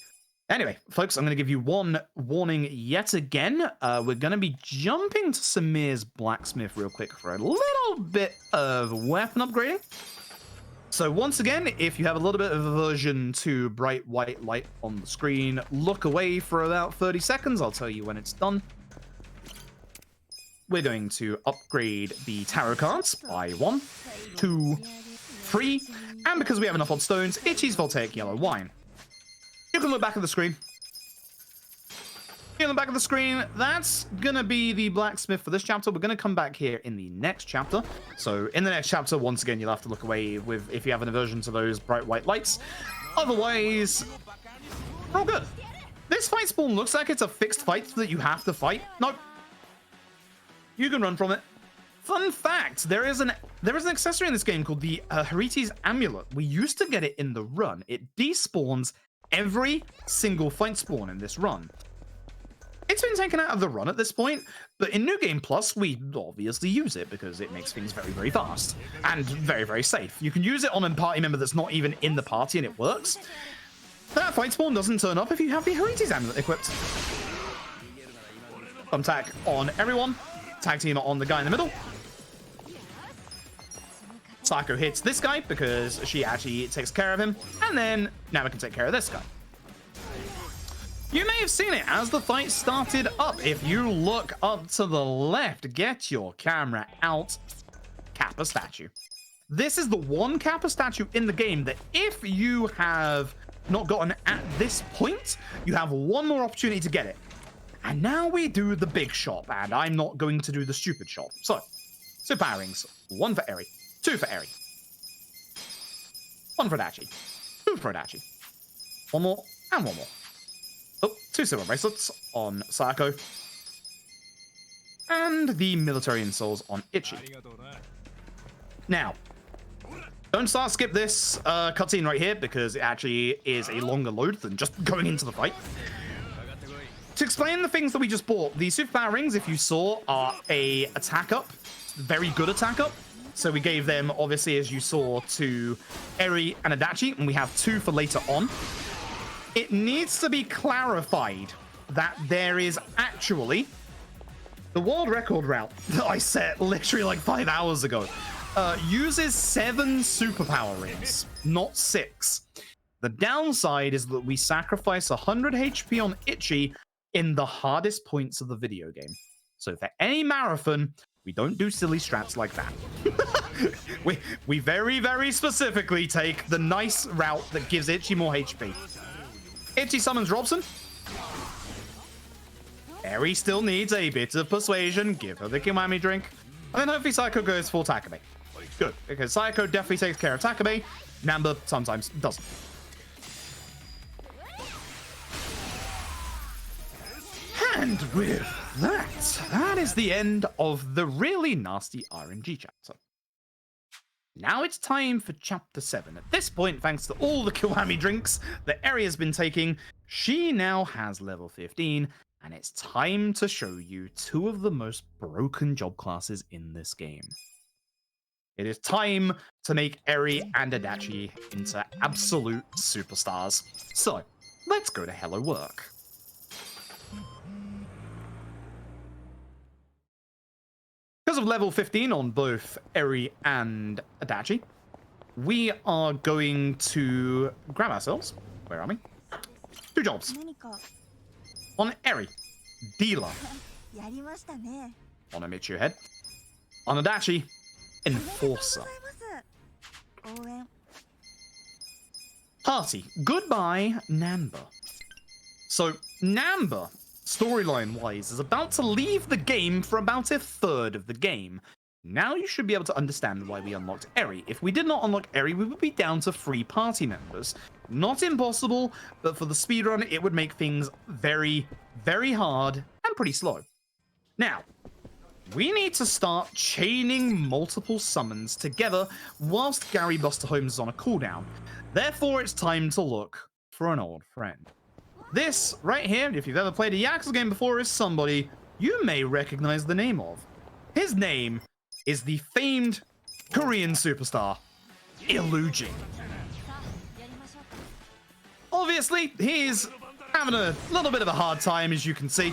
Anyway, folks, I'm going to give you one warning yet again. We're going to be jumping to Samir's blacksmith real quick for a little bit of weapon upgrading. So once again, if you have a little bit of aversion to bright white light on the screen, look away for about 30 seconds. I'll tell you when it's done. We're going to upgrade the tarot cards by 1, 2, 3, and because we have enough odd stones, Itchy's Voltaic Yellow Wine. You can look back at the screen. In the back of the screen, that's gonna be the blacksmith for this chapter. We're gonna come back here in the next chapter. So in the next chapter, once again, you'll have to look away with if you have an aversion to those bright white lights. Otherwise, we're all good. This fight spawn looks like it's a fixed fight that you have to fight. Nope. You can run from it. Fun fact, there is an accessory in this game called the Hariti's Amulet. We used to get it in the run. It despawns every single fight spawn in this run. It's been taken out of the run at this point, but in New Game Plus, we obviously use it because it makes things very, very fast and very, very safe. You can use it on a party member that's not even in the party and it works. That fight spawn doesn't turn up if you have the Hariti's Amulet equipped. Thumbtack on everyone. Tag team on the guy in the middle. Psycho hits this guy because she actually takes care of him. And then now we can take care of this guy. You may have seen it as the fight started up. If you look up to the left, get your camera out. Kappa statue. This is the one Kappa statue in the game that if you have not gotten at this point, you have one more opportunity to get it. And now we do the big shop, and I'm not going to do the stupid shop. So, 2 power rings. 1 for Eri. 2 for Eri. 1 for Adachi. 2 for Adachi. 1 more, and 1 more. Oh, 2 silver bracelets on Sayako. And the military insoles on Itchy. Now, don't skip this cutscene right here because it actually is a longer load than just going into the fight. To explain the things that we just bought, the superpower rings, if you saw, are a attack up. Very good attack up. So we gave them, obviously, as you saw, to Eri and Adachi, and we have 2 for later on. It needs to be clarified that there is actually the world record route that I set literally like 5 hours ago uses 7 superpower rings, not 6. The downside is that we sacrifice 100 HP on Itchy in the hardest points of the video game. So for any marathon, we don't do silly strats like that. we very, very specifically take the nice route that gives Itchy more HP. Itchy summons Robson. Eri still needs a bit of persuasion. Give her the Kiwami drink. And then hopefully Psycho goes for Takabe. Good, because Psycho definitely takes care of Takabe. Namba sometimes doesn't. And with that is the end of the really nasty RNG chapter. Now it's time for Chapter 7. At this point, thanks to all the Kiwami drinks that Eri has been taking, she now has level 15, and it's time to show you 2 of the most broken job classes in this game. It is time to make Eri and Adachi into absolute superstars. So, let's go to Hello Work. Because of level 15 on both Eri and Adachi, we are going to grab ourselves. Where are we? 2 jobs. On Eri, dealer. On a Michu head. On Adachi, enforcer. Party, goodbye, Namba. So, Namba storyline-wise, is about to leave the game for about a third of the game. Now you should be able to understand why we unlocked Eri. If we did not unlock Eri, we would be down to 3 party members. Not impossible, but for the speedrun, it would make things very, very hard and pretty slow. Now, we need to start chaining multiple summons together whilst Gary Buster Holmes is on a cooldown. Therefore, it's time to look for an old friend. This, right here, if you've ever played a Yakuza game before, is somebody you may recognize the name of. His name is the famed Korean superstar, Illusion. Obviously, he's having a little bit of a hard time, as you can see.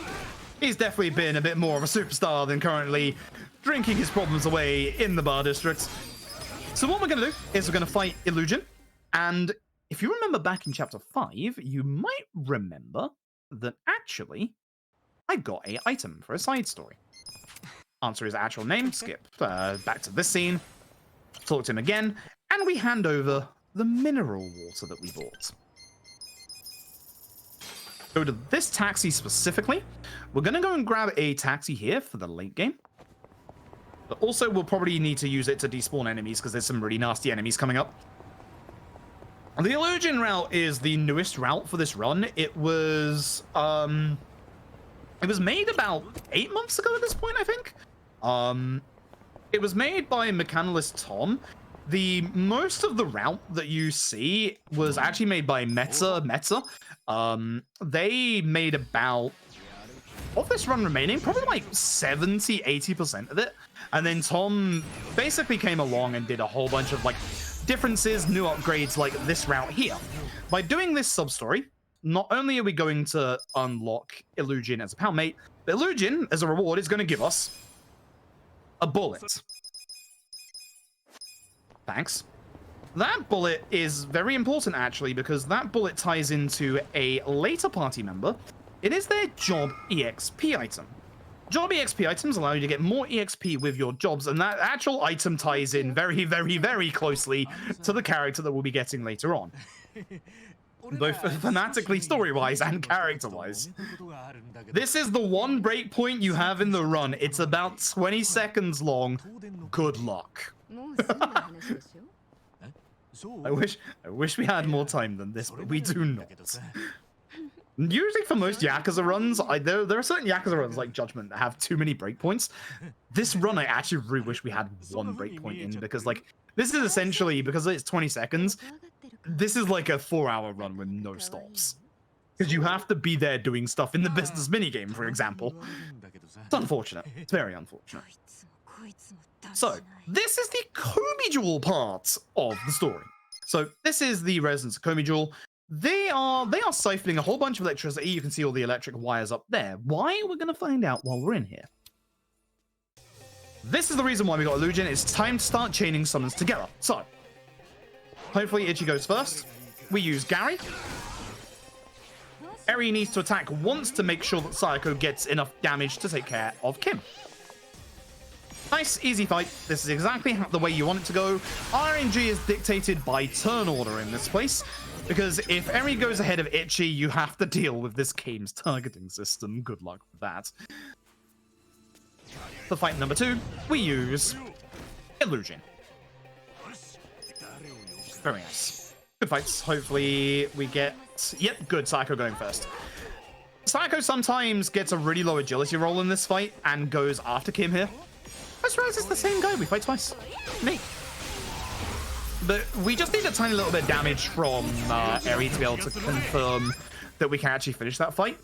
He's definitely been a bit more of a superstar than currently drinking his problems away in the bar district. So what we're going to do is we're going to fight Illusion. And if you remember back in chapter 5, you might remember that actually I got an item for a side story. Answer his actual name, skip back to this scene, talk to him again, and we hand over the mineral water that we bought. Go to this taxi specifically. We're going to go and grab a taxi here for the late game. But also, we'll probably need to use it to despawn enemies because there's some really nasty enemies coming up. The Illusion route is the newest route for this run. It was made about 8 months ago at this point, I think. It was made by Mechanalist Tom. The most of the route that you see was actually made by Meta. They made about, of this run remaining, probably like 70-80% of it. And then Tom basically came along and did a whole bunch of like differences, new upgrades like this route here. By doing this sub-story, not only are we going to unlock Illusion as a pal mate, but Illusion, as a reward, is going to give us a bullet. Thanks. That bullet is very important, actually, because that bullet ties into a later party member. It is their job EXP item. Job EXP items allow you to get more EXP with your jobs, and that actual item ties in very, very, very closely to the character that we'll be getting later on. Both thematically, story-wise, and character-wise. This is the one breakpoint you have in the run. It's about 20 seconds long. Good luck. I wish we had more time than this, but we do not. Usually for most Yakuza runs, there are certain Yakuza runs like Judgment that have too many breakpoints. This run, I actually really wish we had one breakpoint in, because like this is essentially, because it's 20 seconds, this is like a 4-hour run with no stops. Because you have to be there doing stuff in the business minigame, for example. It's unfortunate. It's very unfortunate. So, this is the Komi Jewel part of the story. So, this is the Residence of Komi Jewel. They are siphoning a whole bunch of electricity. You can see all the electric wires up there. Why? We're going to find out while we're in here. This is the reason why we got Illusion. It's time to start chaining summons together. So, hopefully Ichi goes first. We use Gary. Eri needs to attack once to make sure that Sayako gets enough damage to take care of Kim. Nice, easy fight. This is exactly the way you want it to go. RNG is dictated by turn order in this place, because if Eri goes ahead of Ichi, you have to deal with this game's targeting system. Good luck with that. For fight number 2, we use Illusion. Very nice. Good fights. Hopefully we get... Yep, good. Sayako going first. Sayako sometimes gets a really low agility roll in this fight and goes after Kim here. I just realized it's the same guy. We fight twice. Neat. But we just need a tiny little bit of damage from Eri to be able to confirm that we can actually finish that fight.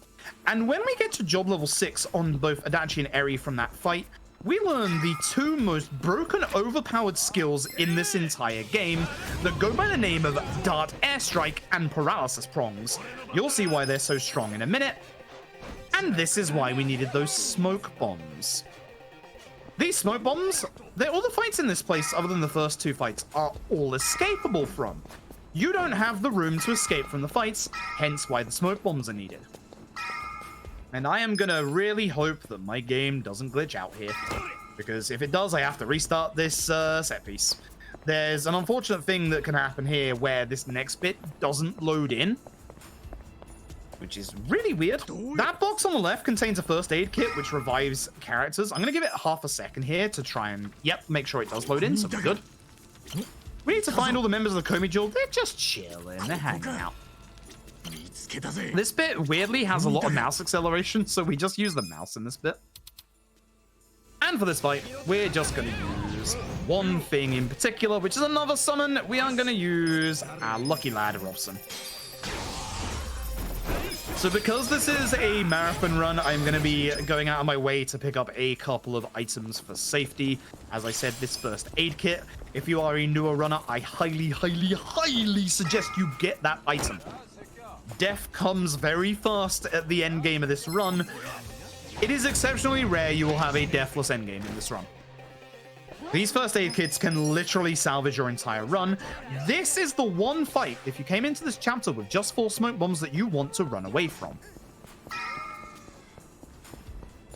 And when we get to job level 6 on both Adachi and Eri from that fight, we learn the 2 most broken, overpowered skills in this entire game that go by the name of Dart Airstrike and Paralysis Prongs. You'll see why they're so strong in a minute. And this is why we needed those smoke bombs. These smoke bombs, all the fights in this place, other than the first 2 fights, are all escapable from. You don't have the room to escape from the fights, hence why the smoke bombs are needed. And I am gonna really hope that my game doesn't glitch out here, because if it does, I have to restart this set piece. There's an unfortunate thing that can happen here where this next bit doesn't load in, which is really weird. That box on the left contains a first aid kit, which revives characters. I'm going to give it half a second here to try and, yep, make sure it does load in, so we're good. We need to find all the members of the Komi Jewel. They're just chilling. They're hanging out. This bit, weirdly, has a lot of mouse acceleration, so we just use the mouse in this bit. And for this fight, we're just going to use one thing in particular, which is another summon. We are going to use our lucky lad, Robson. So because this is a marathon run, I'm going to be going out of my way to pick up a couple of items for safety. As I said, this first aid kit. If you are a newer runner, I highly, highly, highly suggest you get that item. Death comes very fast at the end game of this run. It is exceptionally rare you will have a deathless endgame in this run. These first aid kits can literally salvage your entire run. This is the one fight, if you came into this chapter with just 4 smoke bombs, that you want to run away from.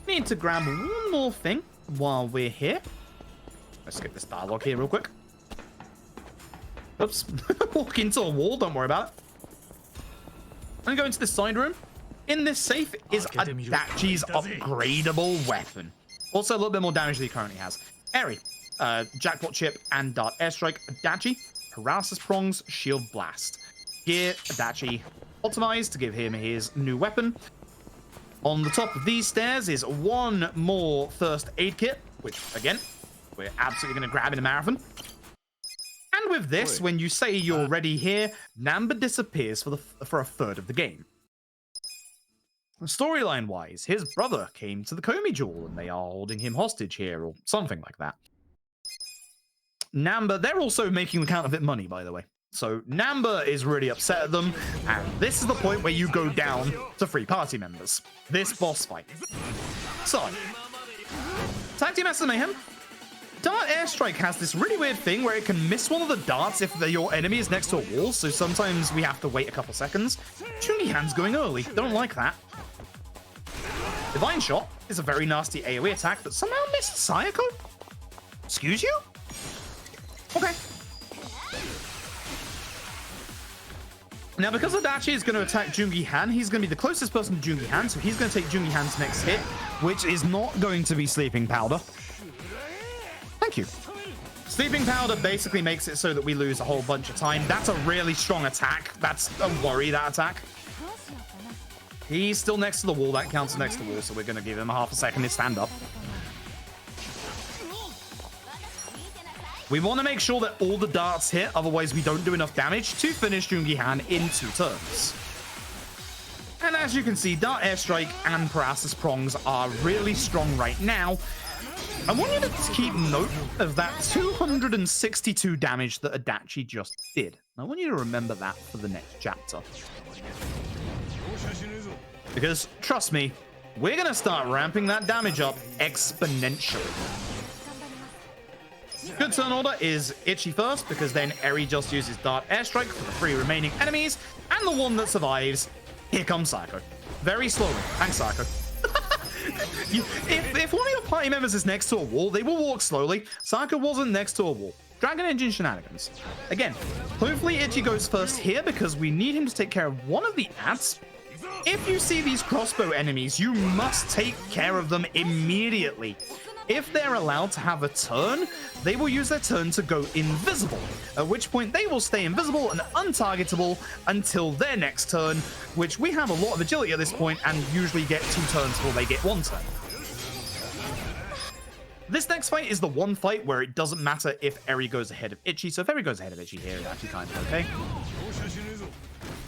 Need to grab one more thing while we're here. Let's skip this dialogue here real quick. Oops. Walk into a wall, don't worry about it. I'm gonna go into this side room. In this safe is Adachi's upgradable weapon. Also a little bit more damage than he currently has. Eri, Jackpot Chip and Dart Airstrike. Adachi, Paralysis Prongs, Shield Blast. Here, Adachi optimized to give him his new weapon. On the top of these stairs is one more first aid kit, which again, we're absolutely going to grab in a marathon. And with this, when you say you're ready here, Namba disappears for a third of the game. Storyline-wise, his brother came to the Komi Jewel and they are holding him hostage here, or something like that. Namba, they're also making the counterfeit money, by the way. So Namba is really upset at them, and this is the point where you go down to 3 party members. This boss fight. So, Tag Team Master Mayhem. Dart Airstrike has this really weird thing where it can miss one of the darts if your enemy is next to a wall, so sometimes we have to wait a couple seconds. Chungi Hand's going early. Don't like that. Divine Shot is a very nasty AoE attack that somehow missed Sayako? Excuse you? Okay. Now, because Adachi is going to attack Jungi Han, he's going to be the closest person to Jungi Han, so he's going to take Jungi Han's next hit, which is not going to be Sleeping Powder. Thank you. Sleeping Powder basically makes it so that we lose a whole bunch of time. That's a really strong attack. That's a worry, that attack. He's still next to the wall. That counts next to the wall, so we're going to give him a half a second to stand up. We want to make sure that all the darts hit, otherwise we don't do enough damage to finish Jungi Han in 2 turns. And as you can see, Dart Airstrike and Paralysis Prongs are really strong right now. I want you to keep note of that 262 damage that Adachi just did. I want you to remember that for the next chapter. Because, trust me, we're going to start ramping that damage up exponentially. Good turn order is Ichi first, because then Eri just uses Dart Airstrike for the 3 remaining enemies, and the one that survives, here comes Sayako. Very slowly. Thanks, Sayako. If one of your party members is next to a wall, they will walk slowly. Sayako wasn't next to a wall. Dragon Engine shenanigans. Again, hopefully Ichi goes first here, because we need him to take care of one of the ads. If you see these crossbow enemies, you must take care of them immediately. If they're allowed to have a turn, they will use their turn to go invisible, at which point they will stay invisible and untargetable until their next turn, which we have a lot of agility at this point and usually get 2 turns before they get 1 turn. This next fight is the one fight where it doesn't matter if Eri goes ahead of Ichi, so if Eri goes ahead of Ichi here, it's actually kind of okay.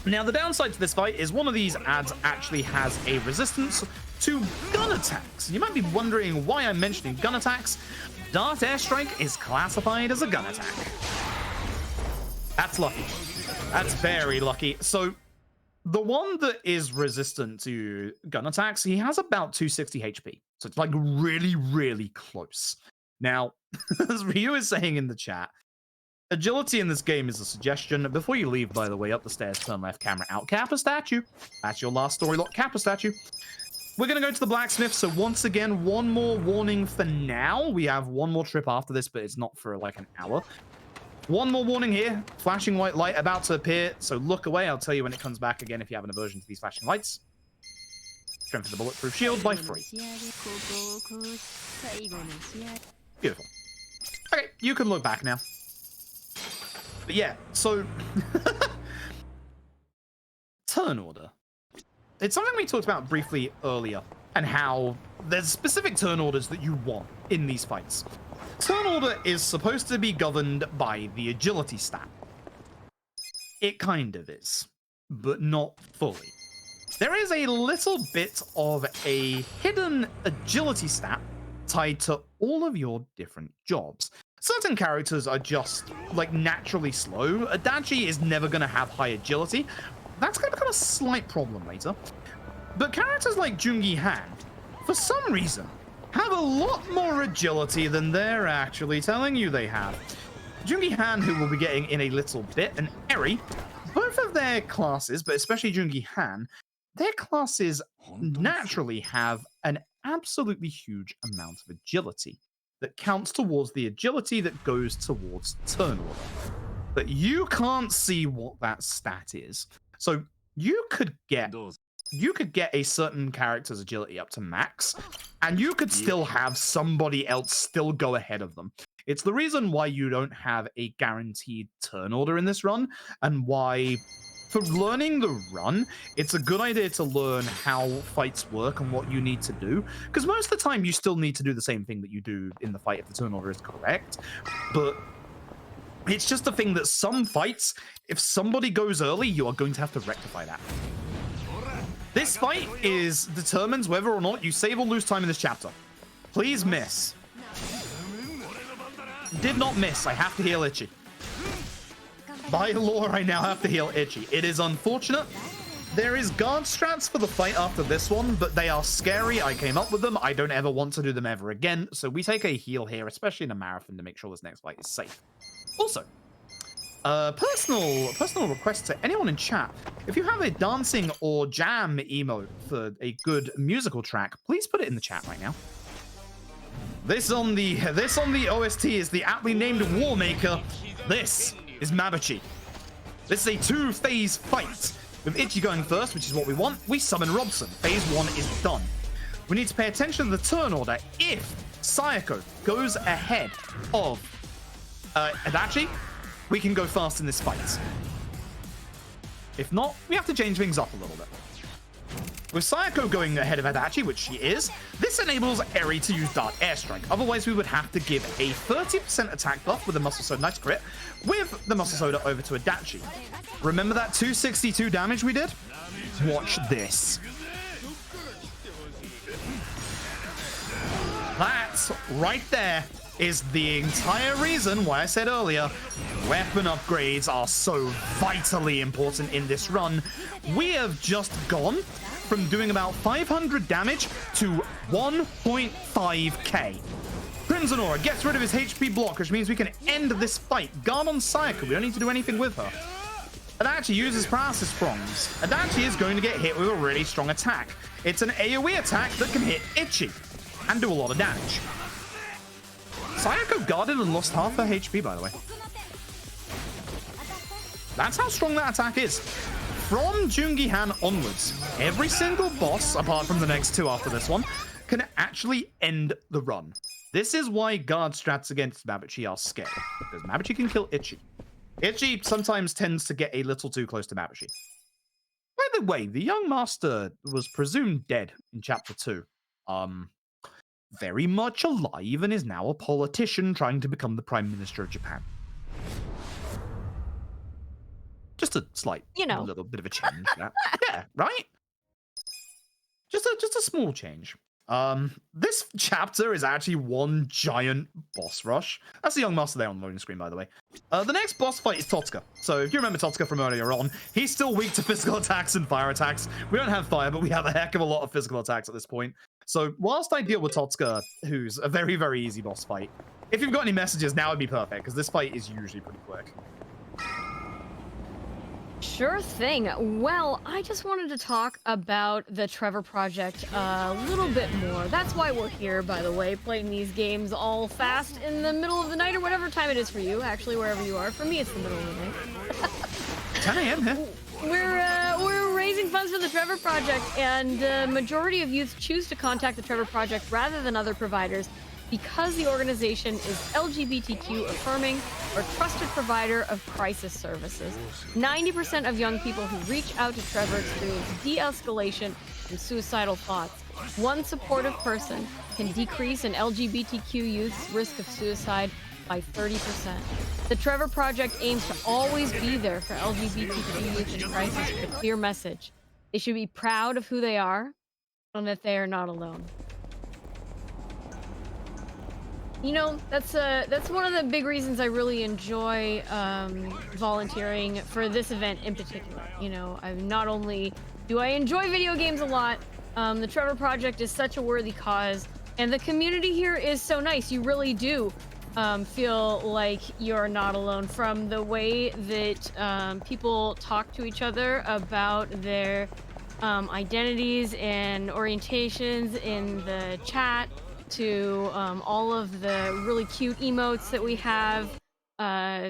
Now, the downside to this fight is one of these ads actually has a resistance to gun attacks. You might be wondering why I'm mentioning gun attacks. Dart Airstrike is classified as a gun attack. That's lucky. That's very lucky. So, the one that is resistant to gun attacks, he has about 260 HP. So it's like really, really close. Now, as Ryu is saying in the chat, agility in this game is a suggestion. Before you leave, by the way, up the stairs, turn left, camera out, Kappa statue. That's your last story lock, Kappa statue. We're going to go to the blacksmith, so once again, one more warning for now. We have one more trip after this, but it's not for like an hour. One more warning here. Flashing white light about to appear, so look away. I'll tell you when it comes back again if you have an aversion to these flashing lights. Strength of the bulletproof shield by 3. Beautiful. Okay, you can look back now. But yeah, so... turn order. It's something we talked about briefly earlier, and how there's specific turn orders that you want in these fights. Turn order is supposed to be governed by the agility stat. It kind of is, but not fully. There is a little bit of a hidden agility stat tied to all of your different jobs. Certain characters are just, like, naturally slow. Adachi is never going to have high agility. That's going to become a slight problem later. But characters like Jungi Han, for some reason, have a lot more agility than they're actually telling you they have. Jungi Han, who we'll be getting in a little bit, and Eri, both of their classes, but especially Jungi Han, their classes naturally have an absolutely huge amount of agility that counts towards the agility that goes towards turn order. But you can't see what that stat is. So you could get a certain character's agility up to max, and you could still have somebody else still go ahead of them. It's the reason why you don't have a guaranteed turn order in this run, and why, for learning the run, it's a good idea to learn how fights work and what you need to do, because most of the time you still need to do the same thing that you do in the fight if the turn order is correct, but it's just a thing that some fights, if somebody goes early, you are going to have to rectify that. This fight determines whether or not you save or lose time in this chapter. Please miss. Did not miss. I have to heal Itchy. By law, I now have to heal Itchy. It is unfortunate. There is guard strats for the fight after this one, but they are scary. I came up with them. I don't ever want to do them ever again. So we take a heal here, especially in a marathon, to make sure this next fight is safe. Also, personal request to anyone in chat: if you have a dancing or jam emote for a good musical track, please put it in the chat right now. This on the OST is the aptly named Warmaker. This is Mabuchi. This is a 2-phase fight with Itchy going first, which is what we want. We summon Robson. Phase 1 is done. We need to pay attention to the turn order. If Sayako goes ahead of Adachi, we can go fast in this fight. If not, we have to change things up a little bit. With Sayako going ahead of Adachi, which she is, this enables Eri to use Dart Airstrike. Otherwise, we would have to give a 30% attack buff with the Muscle Soda Nice Crit with the Muscle Soda over to Adachi. Remember that 262 damage we did? Watch this. That right there is the entire reason why I said earlier, weapon upgrades are so vitally important in this run. We have just gone from doing about 500 damage to 1.5k. Crimson Aura gets rid of his HP block, which means we can end this fight. Guard on Sayako, we don't need to do anything with her. Adachi uses paralysis prongs. Adachi is going to get hit with a really strong attack. It's an AoE attack that can hit Itchy and do a lot of damage. Sayako guarded and lost half her HP, by the way. That's how strong that attack is. From Jungi Han onwards, every single boss, apart from the next two after this one, can actually end the run. This is why guard strats against Mabuchi are scary, because Mabuchi can kill Itchy. Itchy sometimes tends to get a little too close to Mabuchi. By the way, the young master was presumed dead in chapter 2. Very much alive and is now a politician trying to become the Prime Minister of Japan. Just a slight, little bit of a change. That. Yeah, right? Just a small change. This chapter is actually one giant boss rush. That's the young master there on the loading screen, by the way. The next boss fight is Totsuka. So if you remember Totsuka from earlier on, he's still weak to physical attacks and fire attacks. We don't have fire, but we have a heck of a lot of physical attacks at this point. So whilst I deal with Totsuka, who's a very, very easy boss fight, if you've got any messages, now would be perfect, because this fight is usually pretty quick. Sure thing. Well, I just wanted to talk about the Trevor Project a little bit more. That's why we're here, by the way, playing these games all fast in the middle of the night or whatever time it is for you. Actually, wherever you are. For me, it's the middle of the night. 10 a.m. here. We're raising funds for the Trevor Project, and majority of youth choose to contact the Trevor Project rather than other providers because the organization is LGBTQ affirming or trusted provider of crisis services. 90% of young people who reach out to Trevor experience de-escalation and suicidal thoughts. One supportive person can decrease an LGBTQ youth's risk of suicide by 30%. The Trevor Project aims to always be there for LGBTQ youth in crisis with a clear message. They should be proud of who they are and that they are not alone. You know, that's one of the big reasons I really enjoy volunteering for this event in particular. You know, I've not only do I enjoy video games a lot, the Trevor Project is such a worthy cause, and the community here is so nice. You really do feel like you're not alone, from the way that people talk to each other about their identities and orientations in the chat, to all of the really cute emotes that we have.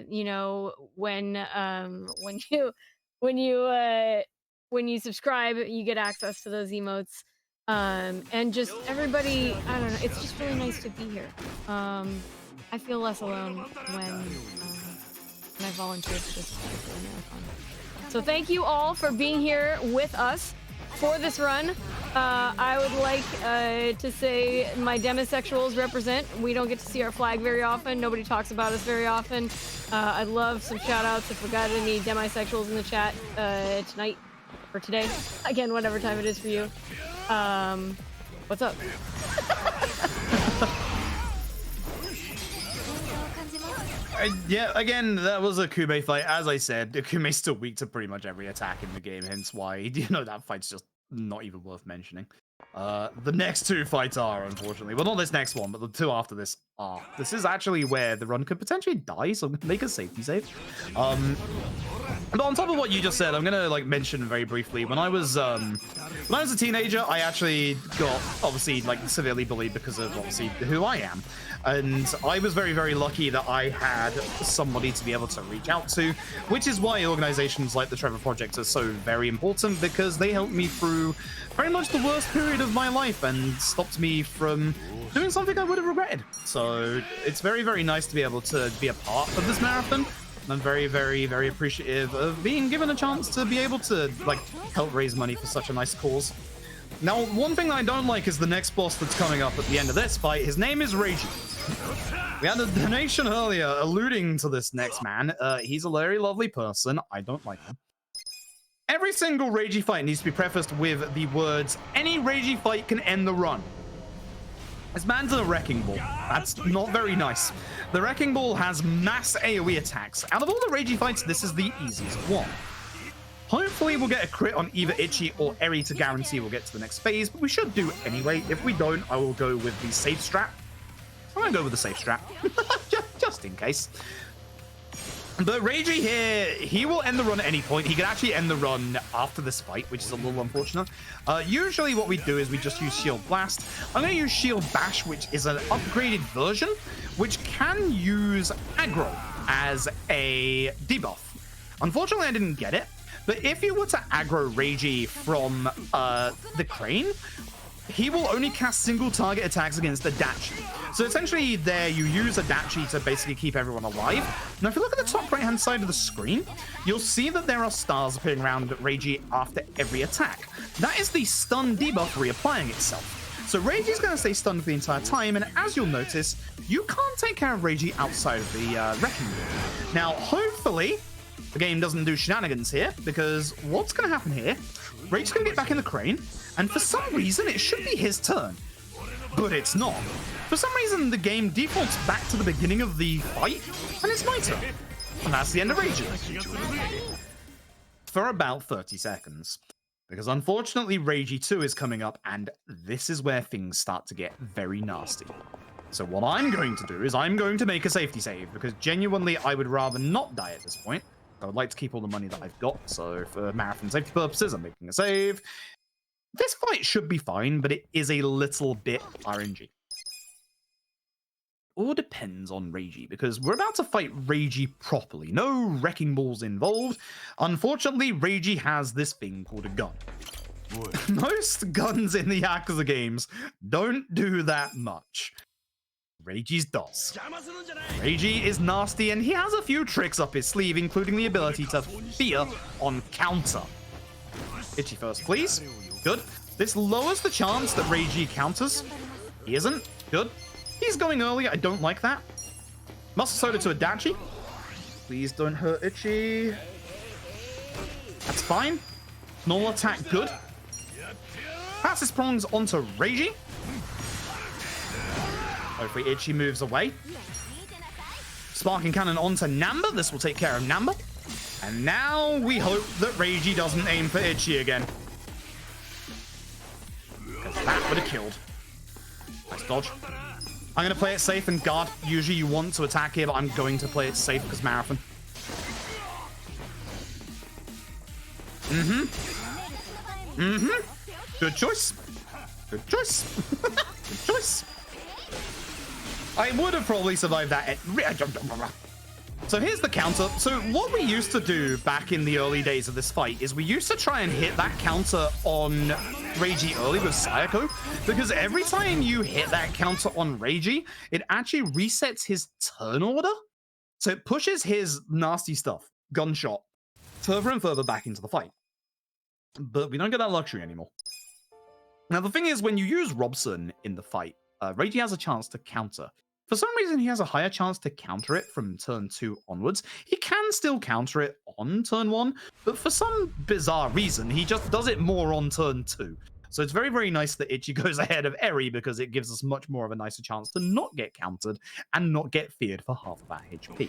You know, when you subscribe, you get access to those emotes. And just everybody, I don't know, it's just really nice to be here. I feel less alone when I volunteer for this particular marathon. So thank you all for being here with us for this run. I would like to say my demisexuals represent. We don't get to see our flag very often. Nobody talks about us very often. I'd love some shout outs if we got any demisexuals in the chat tonight or today. Again, whatever time it is for you. What's up? Yeah, again, that was a Kume fight. As I said, Kume's still weak to pretty much every attack in the game, hence why, you know, that fight's just not even worth mentioning. The next two fights are, unfortunately. Well, not this next one, but the two after this are. This is actually where the run could potentially die, so make a safety save. But on top of what you just said, I'm gonna like mention very briefly, when I was a teenager, I actually got obviously like severely bullied because of obviously who I am. And I was very, very lucky that I had somebody to be able to reach out to, which is why organizations like the Trevor Project are so very important, because they helped me through very much the worst period of my life and stopped me from doing something I would have regretted. So it's very, very nice to be able to be a part of this marathon. I'm very, very, very appreciative of being given a chance to be able to like help raise money for such a nice cause. Now, one thing I don't like is the next boss that's coming up at the end of this fight. His name is Reiji. We had a donation earlier alluding to this next man. He's a very lovely person. I don't like him. Every single Reiji fight needs to be prefaced with the words, "Any Reiji fight can end the run." This man's a Wrecking Ball. That's not very nice. The Wrecking Ball has mass AoE attacks. Out of all the Reiji fights, this is the easiest one. Hopefully we'll get a crit on either Ichi or Eri to guarantee we'll get to the next phase, but we should do anyway. If we don't, I will go with the safe strap. I'm gonna go with the safe strap, just in case. But Reiji here, he will end the run at any point. He can actually end the run after this fight, which is a little unfortunate. Usually what we do is we just use Shield Blast. I'm going to use Shield Bash, which is an upgraded version, which can use aggro as a debuff. Unfortunately, I didn't get it. But if you were to aggro Reiji from the crane, he will only cast single target attacks against Adachi. So essentially there you use Adachi to basically keep everyone alive. Now if you look at the top right hand side of the screen, you'll see that there are stars appearing around Reiji after every attack. That is the stun debuff reapplying itself. So Reiji's going to stay stunned for the entire time, and as you'll notice, you can't take care of Reiji outside of the Wrecking Ball. Now hopefully the game doesn't do shenanigans here, because what's going to happen here, Reiji's going to get back in the crane, and for some reason it should be his turn, but it's not. For some reason the game defaults back to the beginning of the fight, and it's my turn. And that's the end of Reiji. For about 30 seconds. Because unfortunately Reiji 2 is coming up, and this is where things start to get very nasty. So what I'm going to do is I'm going to make a safety save, because genuinely I would rather not die at this point. I would like to keep all the money that I've got, so for marathon safety purposes, I'm making a save. This fight should be fine, but it is a little bit RNG. All depends on Reiji, because we're about to fight Reiji properly. No wrecking balls involved. Unfortunately, Reiji has this thing called a gun. Most guns in the Yakuza games don't do that much. Reiji's does. Reiji is nasty, and he has a few tricks up his sleeve, including the ability to fear on counter. Itchy first, please. Good. This lowers the chance that Reiji counters. He isn't. Good. He's going early. I don't like that. Muscle Soda to Adachi. Please don't hurt Itchy. That's fine. Normal attack, good. Passes prongs onto Reiji. Hopefully Itchy moves away. Sparking Cannon onto Namba. This will take care of Namba. And now we hope that Reiji doesn't aim for Itchy again. Because that would have killed. Nice dodge. I'm going to play it safe and guard. Usually you want to attack here, but I'm going to play it safe because marathon. Good choice. Good choice. Good choice. I would have probably survived that. So here's the counter. So what we used to do back in the early days of this fight is we used to try and hit that counter on Reiji early with Sayako, because every time you hit that counter on Reiji, it actually resets his turn order. So it pushes his nasty stuff, gunshot, further and further back into the fight. But we don't get that luxury anymore. Now the thing is, when you use Robson in the fight, Reiji has a chance to counter. For some reason, he has a higher chance to counter it from turn 2 onwards. He can still counter it on turn 1, but for some bizarre reason, he just does it more on turn 2. So it's very, very nice that Itchy goes ahead of Eri, because it gives us much more of a nicer chance to not get countered and not get feared for half of our HP.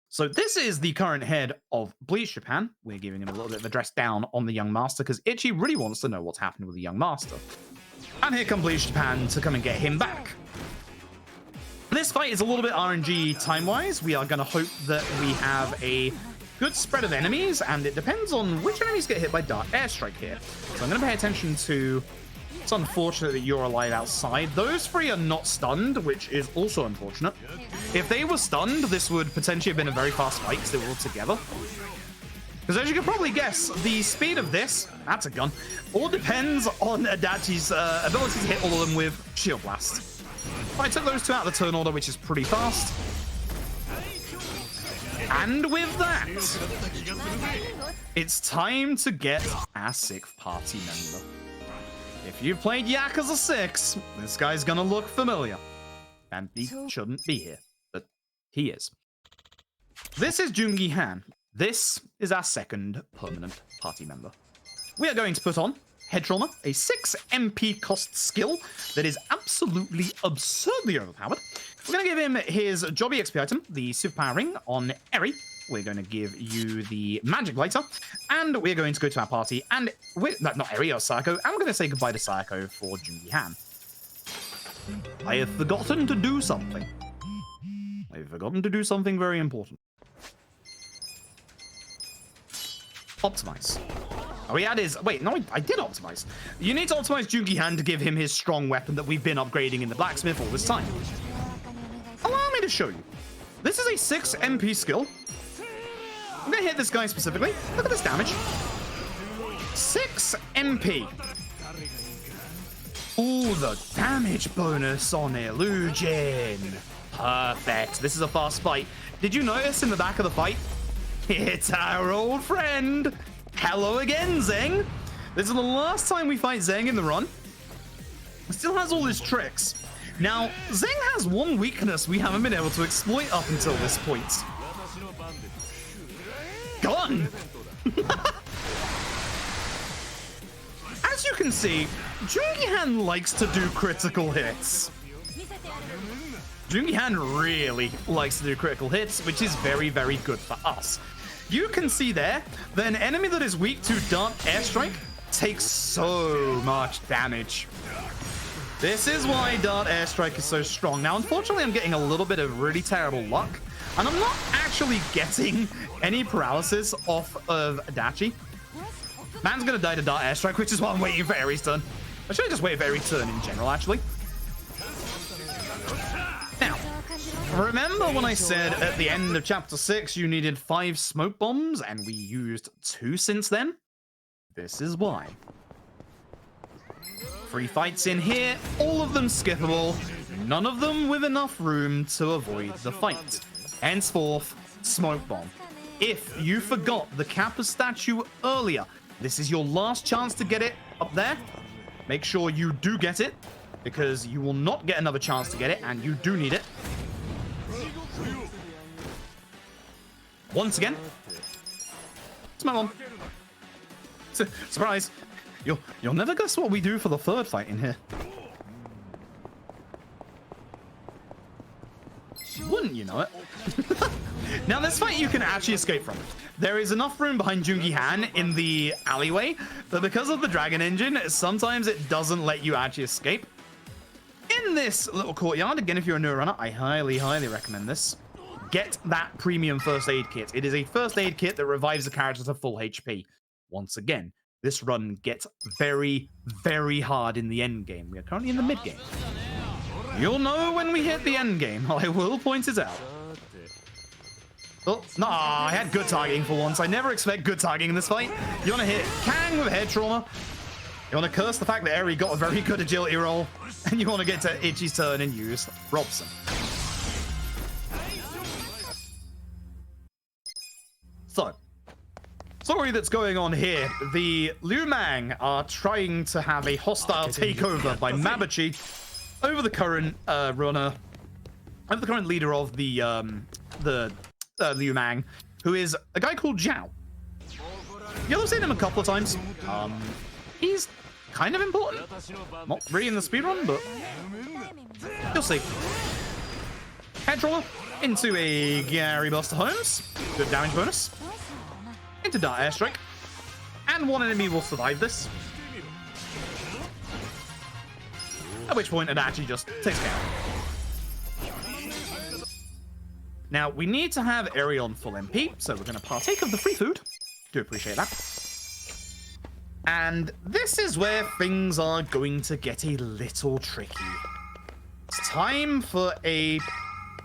So this is the current head of Bleach Japan. We're giving him a little bit of a dress down on the young master, because Itchy really wants to know what's happening with the young master. And here come Bleach Japan to come and get him back. This fight is a little bit RNG time-wise. We are going to hope that we have a good spread of enemies, and it depends on which enemies get hit by Dark Airstrike here. So I'm going to pay attention to... It's unfortunate that you're alive outside. Those 3 are not stunned, which is also unfortunate. If they were stunned, this would potentially have been a very fast fight because they were all together. Because as you can probably guess, the speed of this, that's a gun, all depends on Adachi's ability to hit all of them with Shield Blast. I took those 2 out of the turn order, which is pretty fast. And with that, it's time to get our 6th party member. If you've played Yakuza 6, this guy's gonna look familiar. And he shouldn't be here, but he is. This is Jungi Han. This is our 2nd permanent party member. We are going to put on Head Trauma, a 6 MP cost skill that is absolutely absurdly overpowered. We're going to give him his Jobby XP item, the Superpower Ring on Eri. We're going to give you the Magic Lighter, and we're going to go to our party, and not Eri or Sayako, and we're going to say goodbye to Sayako for Jungi Han. I have forgotten to do something. I've forgotten to do something very important. Optimize. Oh, he had his... Wait, no, I did optimize. You need to optimize Jungi Han to give him his strong weapon that we've been upgrading in the blacksmith all this time. Allow me to show you. This is a 6 MP skill. I'm going to hit this guy specifically. Look at this damage. 6 MP. Ooh, the damage bonus on Illusion. Perfect. This is a fast fight. Did you notice in the back of the fight? It's our old friend. Hello again, Zeng. This is the last time we fight Zeng in the run. He still has all his tricks. Now, Zeng has one weakness we haven't been able to exploit up until this point. Gun! As you can see, Jungi Han likes to do critical hits. Jungi Han really likes to do critical hits, which is very, very good for us. You can see there that an enemy that is weak to Dark Airstrike takes so much damage. This is why Dark Airstrike is so strong. Now, unfortunately, I'm getting a little bit of really terrible luck. And I'm not actually getting any paralysis off of Adachi. Man's gonna die to Dart Airstrike, which is why I'm waiting for Eri's turn. I should have just waited for Eri's turn in general, actually. Now, remember when I said at the end of Chapter 6 you needed 5 smoke bombs, and we used 2 since then? This is why. 3 fights in here, all of them skippable, none of them with enough room to avoid the fight. Henceforth, smoke bomb. If you forgot the Kappa statue earlier, this is your last chance to get it up there. Make sure you do get it, because you will not get another chance to get it, and you do need it. Once again. Smoke bomb. Surprise. You'll never guess what we do for the 3rd fight in here. Wouldn't you know it? Now, this fight you can actually escape from. There is enough room behind Joongi Han in the alleyway, but because of the Dragon Engine, sometimes it doesn't let you actually escape. In this little courtyard, again, if you're a new runner, I highly, highly recommend this. Get that premium first aid kit. It is a first aid kit that revives the character to full HP. Once again, this run gets very, very hard in the end game. We are currently in the mid game. You'll know when we hit the end game. I will point it out. Oh, no, I had good targeting for once. I never expect good targeting in this fight. You want to hit Kang with head trauma. You want to curse the fact that Eri got a very good agility roll. And you want to get to Ichi's turn and use Robson. So, story that's going on here. The Liu Mang are trying to have a hostile takeover by Mabuchi over the current runner, over the current leader of the Liu Mang, who is a guy called Zhao. You'll have seen him a couple of times. He's kind of important. Not really in the speedrun, but you'll see. Head drawer into a Gary Buster Holmes. Good damage bonus. Into Dart Airstrike. And one enemy will survive this. At which point it actually just takes care of it. Now, we need to have Eri on full MP, so we're going to partake of the free food. Do appreciate that. And this is where things are going to get a little tricky. It's time for a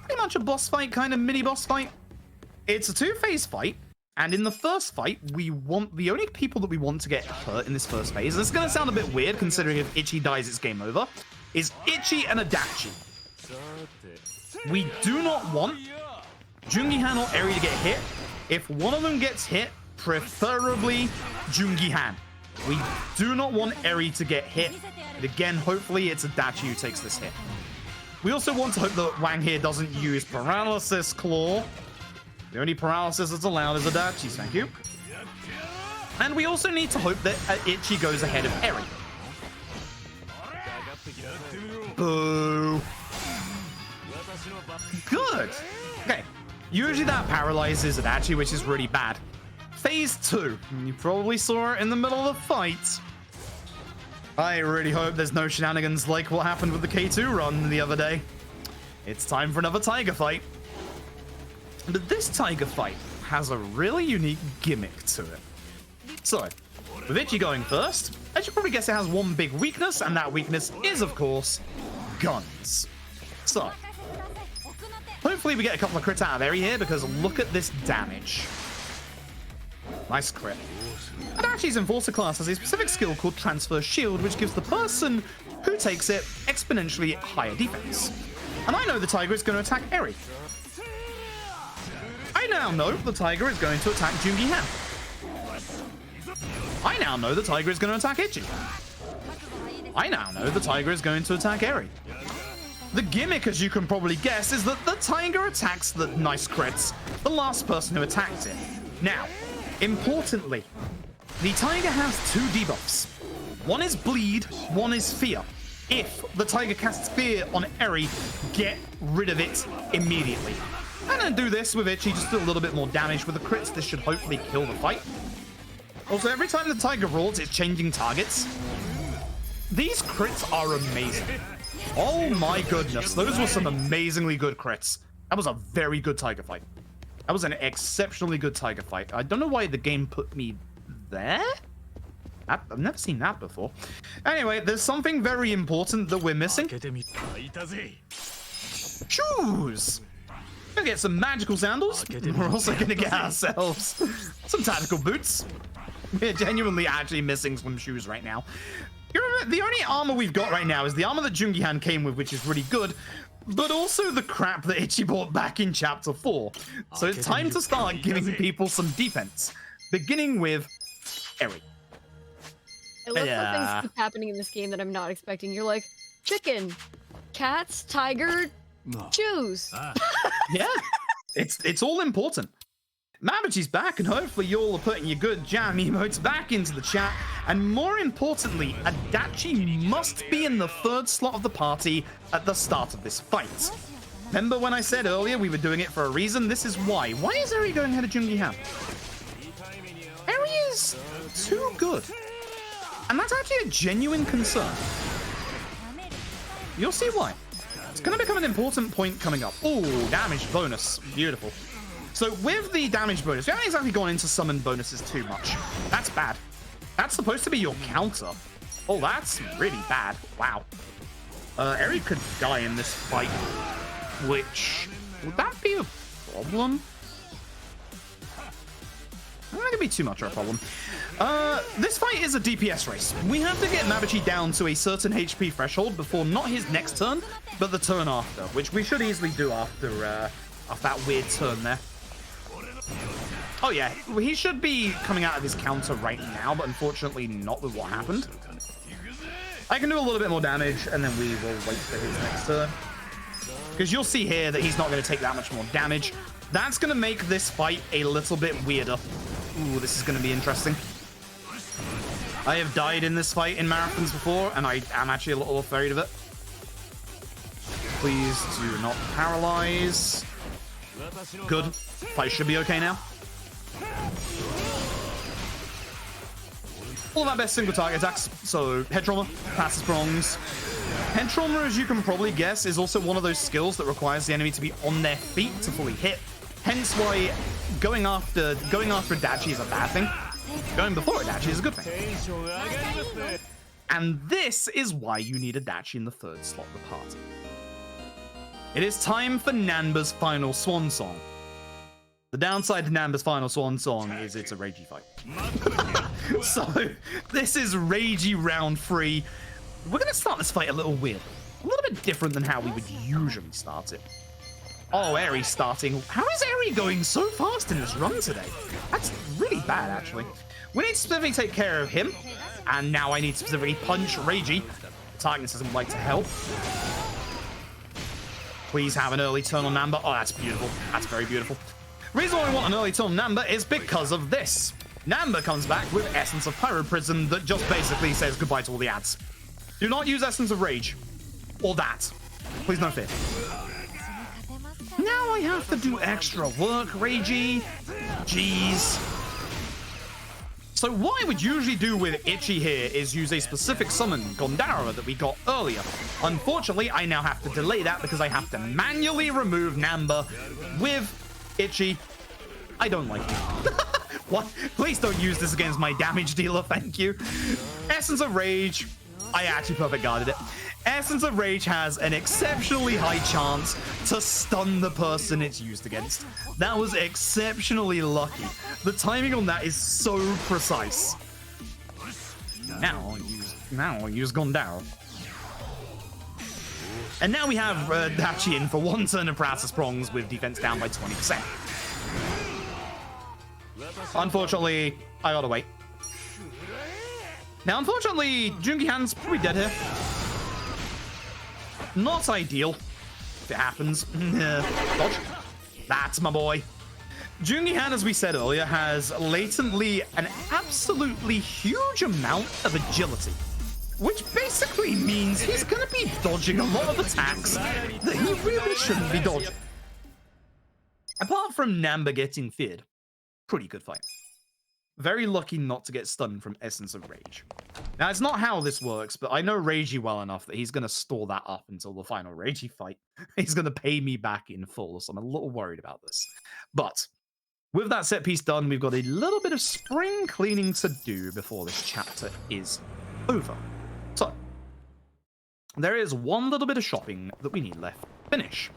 pretty much a boss fight, kind of mini boss fight. It's a 2-phase fight, and in the first fight, we want the only people that we want to get hurt in this first phase, and it's going to sound a bit weird considering if Ichi dies, it's game over, is Ichi and Adachi. We do not want Joongi Han or Eri to get hit. If one of them gets hit, preferably Joongi Han. We do not want Eri to get hit. But again, hopefully it's Adachi who takes this hit. We also want to hope that Wang here doesn't use Paralysis Claw. The only paralysis that's allowed is Adachi's, thank you. And we also need to hope that Ichi goes ahead of Eri. Boo. Good. Okay. Usually that paralyzes Adachi, which is really bad. Phase 2. You probably saw it in the middle of the fight. I really hope there's no shenanigans like what happened with the K2 run the other day. It's time for another tiger fight. But this tiger fight has a really unique gimmick to it. So, with Ichi going first, as you probably guess, it has one big weakness, and that weakness is, of course, guns. So, hopefully we get a couple of crits out of Eri here, because look at this damage. Nice crit. Adachi's Enforcer class has a specific skill called Transfer Shield, which gives the person who takes it exponentially higher defense. And I know the tiger is going to attack Eri. I now know the tiger is going to attack Joongi Han. I now know the tiger is going to attack Ichi. I now know the tiger is going to attack Eri. The gimmick, as you can probably guess, is that the tiger attacks the nice crits, the last person who attacked it. Now, importantly, the tiger has 2 debuffs. One is bleed, one is fear. If the tiger casts fear on Eri, get rid of it immediately. I'm going to do this with Ichi, just do a little bit more damage with the crits. This should hopefully kill the fight. Also, every time the tiger rolls, it's changing targets. These crits are amazing. Oh my goodness, those were some amazingly good crits. That was a very good tiger fight. That was an exceptionally good tiger fight. I don't know why the game put me there. I've never seen that before. Anyway, there's something very important that we're missing. Shoes! We're gonna get some magical sandals. We're also gonna get ourselves some tactical boots. We're genuinely actually missing some shoes right now. You remember, the only armor we've got right now is the armor that Jungihan came with, which is really good, but also the crap that Ichi bought back in Chapter 4. So it's time to start giving people some defense, beginning with Eri. I love how things keep happening in this game that I'm not expecting. You're like, chicken, cats, tiger, shoes. Yeah, it's all important. Mabuchi's back, and hopefully you all are putting your good jam emotes back into the chat. And more importantly, Adachi must be in the third slot of the party at the start of this fight. Remember when I said earlier we were doing it for a reason? This is why. Why is Eri going ahead of Jungihan? Eri is too good. And that's actually a genuine concern. You'll see why. It's going to become an important point coming up. Oh, damage bonus. Beautiful. So with the damage bonus, we haven't exactly gone into summon bonuses too much. That's bad. That's supposed to be your counter. Oh, that's really bad. Wow. Eri could die in this fight, which... would that be a problem? I don't think it'd be too much of a problem. This fight is a DPS race. We have to get Mabuchi down to a certain HP threshold before not his next turn, but the turn after, which we should easily do after that weird turn there. Oh yeah, he should be coming out of his counter right now, but unfortunately not with what happened. I can do a little bit more damage, and then we will wait for his next turn. Because you'll see here that he's not going to take that much more damage. That's going to make this fight a little bit weirder. Ooh, this is going to be interesting. I have died in this fight in marathons before, and I am actually a little afraid of it. Please do not paralyze. Good. Fight should be okay now. All of our best single target attacks. So, head trauma, passes prongs. Head trauma, as you can probably guess, is also one of those skills that requires the enemy to be on their feet to fully hit. Hence why going after Adachi is a bad thing. Going before Adachi is a good thing. And this is why you need Adachi in the third slot of the party. It is time for Nanba's final swan song. The downside to Nanba's final swan song is it's a ragey fight. So, this is ragey round 3. We're going to start this fight a little weird. A little bit different than how we would usually start it. Oh, Eri's starting. How is Eri going so fast in this run today? That's really bad, actually. We need to specifically take care of him. And now I need to specifically punch Ragey. Targetness doesn't like to help. Please have an early turn on Namba. Oh, that's beautiful. That's very beautiful. The reason why I want an early turn on Namba is because of this. Namba comes back with Essence of Pyroprism that just basically says goodbye to all the ads. Do not use Essence of Rage. Or that. Please no fear. Now I have to do extra work, Ragey. Jeez. So what I would usually do with Ichi here is use a specific summon, Gondara, that we got earlier. Unfortunately, I now have to delay that because I have to manually remove Namba with Ichi. I don't like it. What? Please don't use this against my damage dealer, thank you. Essence of Rage. I actually perfect guarded it. Essence of Rage has an exceptionally high chance to stun the person it's used against. That was exceptionally lucky. The timing on that is so precise. Now I'll use Gondaro. And now we have Dachi in for one turn of Paralysis Prongs with defense down by 20%. Unfortunately, I gotta wait. Now, unfortunately, Jungihan's probably dead here. Not ideal, if it happens. Dodge. That's my boy. Jungihan, as we said earlier, has latently an absolutely huge amount of agility, which basically means he's going to be dodging a lot of attacks that he really shouldn't be dodging. Apart from Namba getting feared, pretty good fight. very lucky not to get stunned from Essence of Rage. Now, it's not how this works, but I know Ragey well enough that he's going to store that up until the final Ragey fight. He's going to pay me back in full, so I'm a little worried about this. But with that set piece done, we've got a little bit of spring cleaning to do before this chapter is over. So, there is one little bit of shopping that we need left to finish.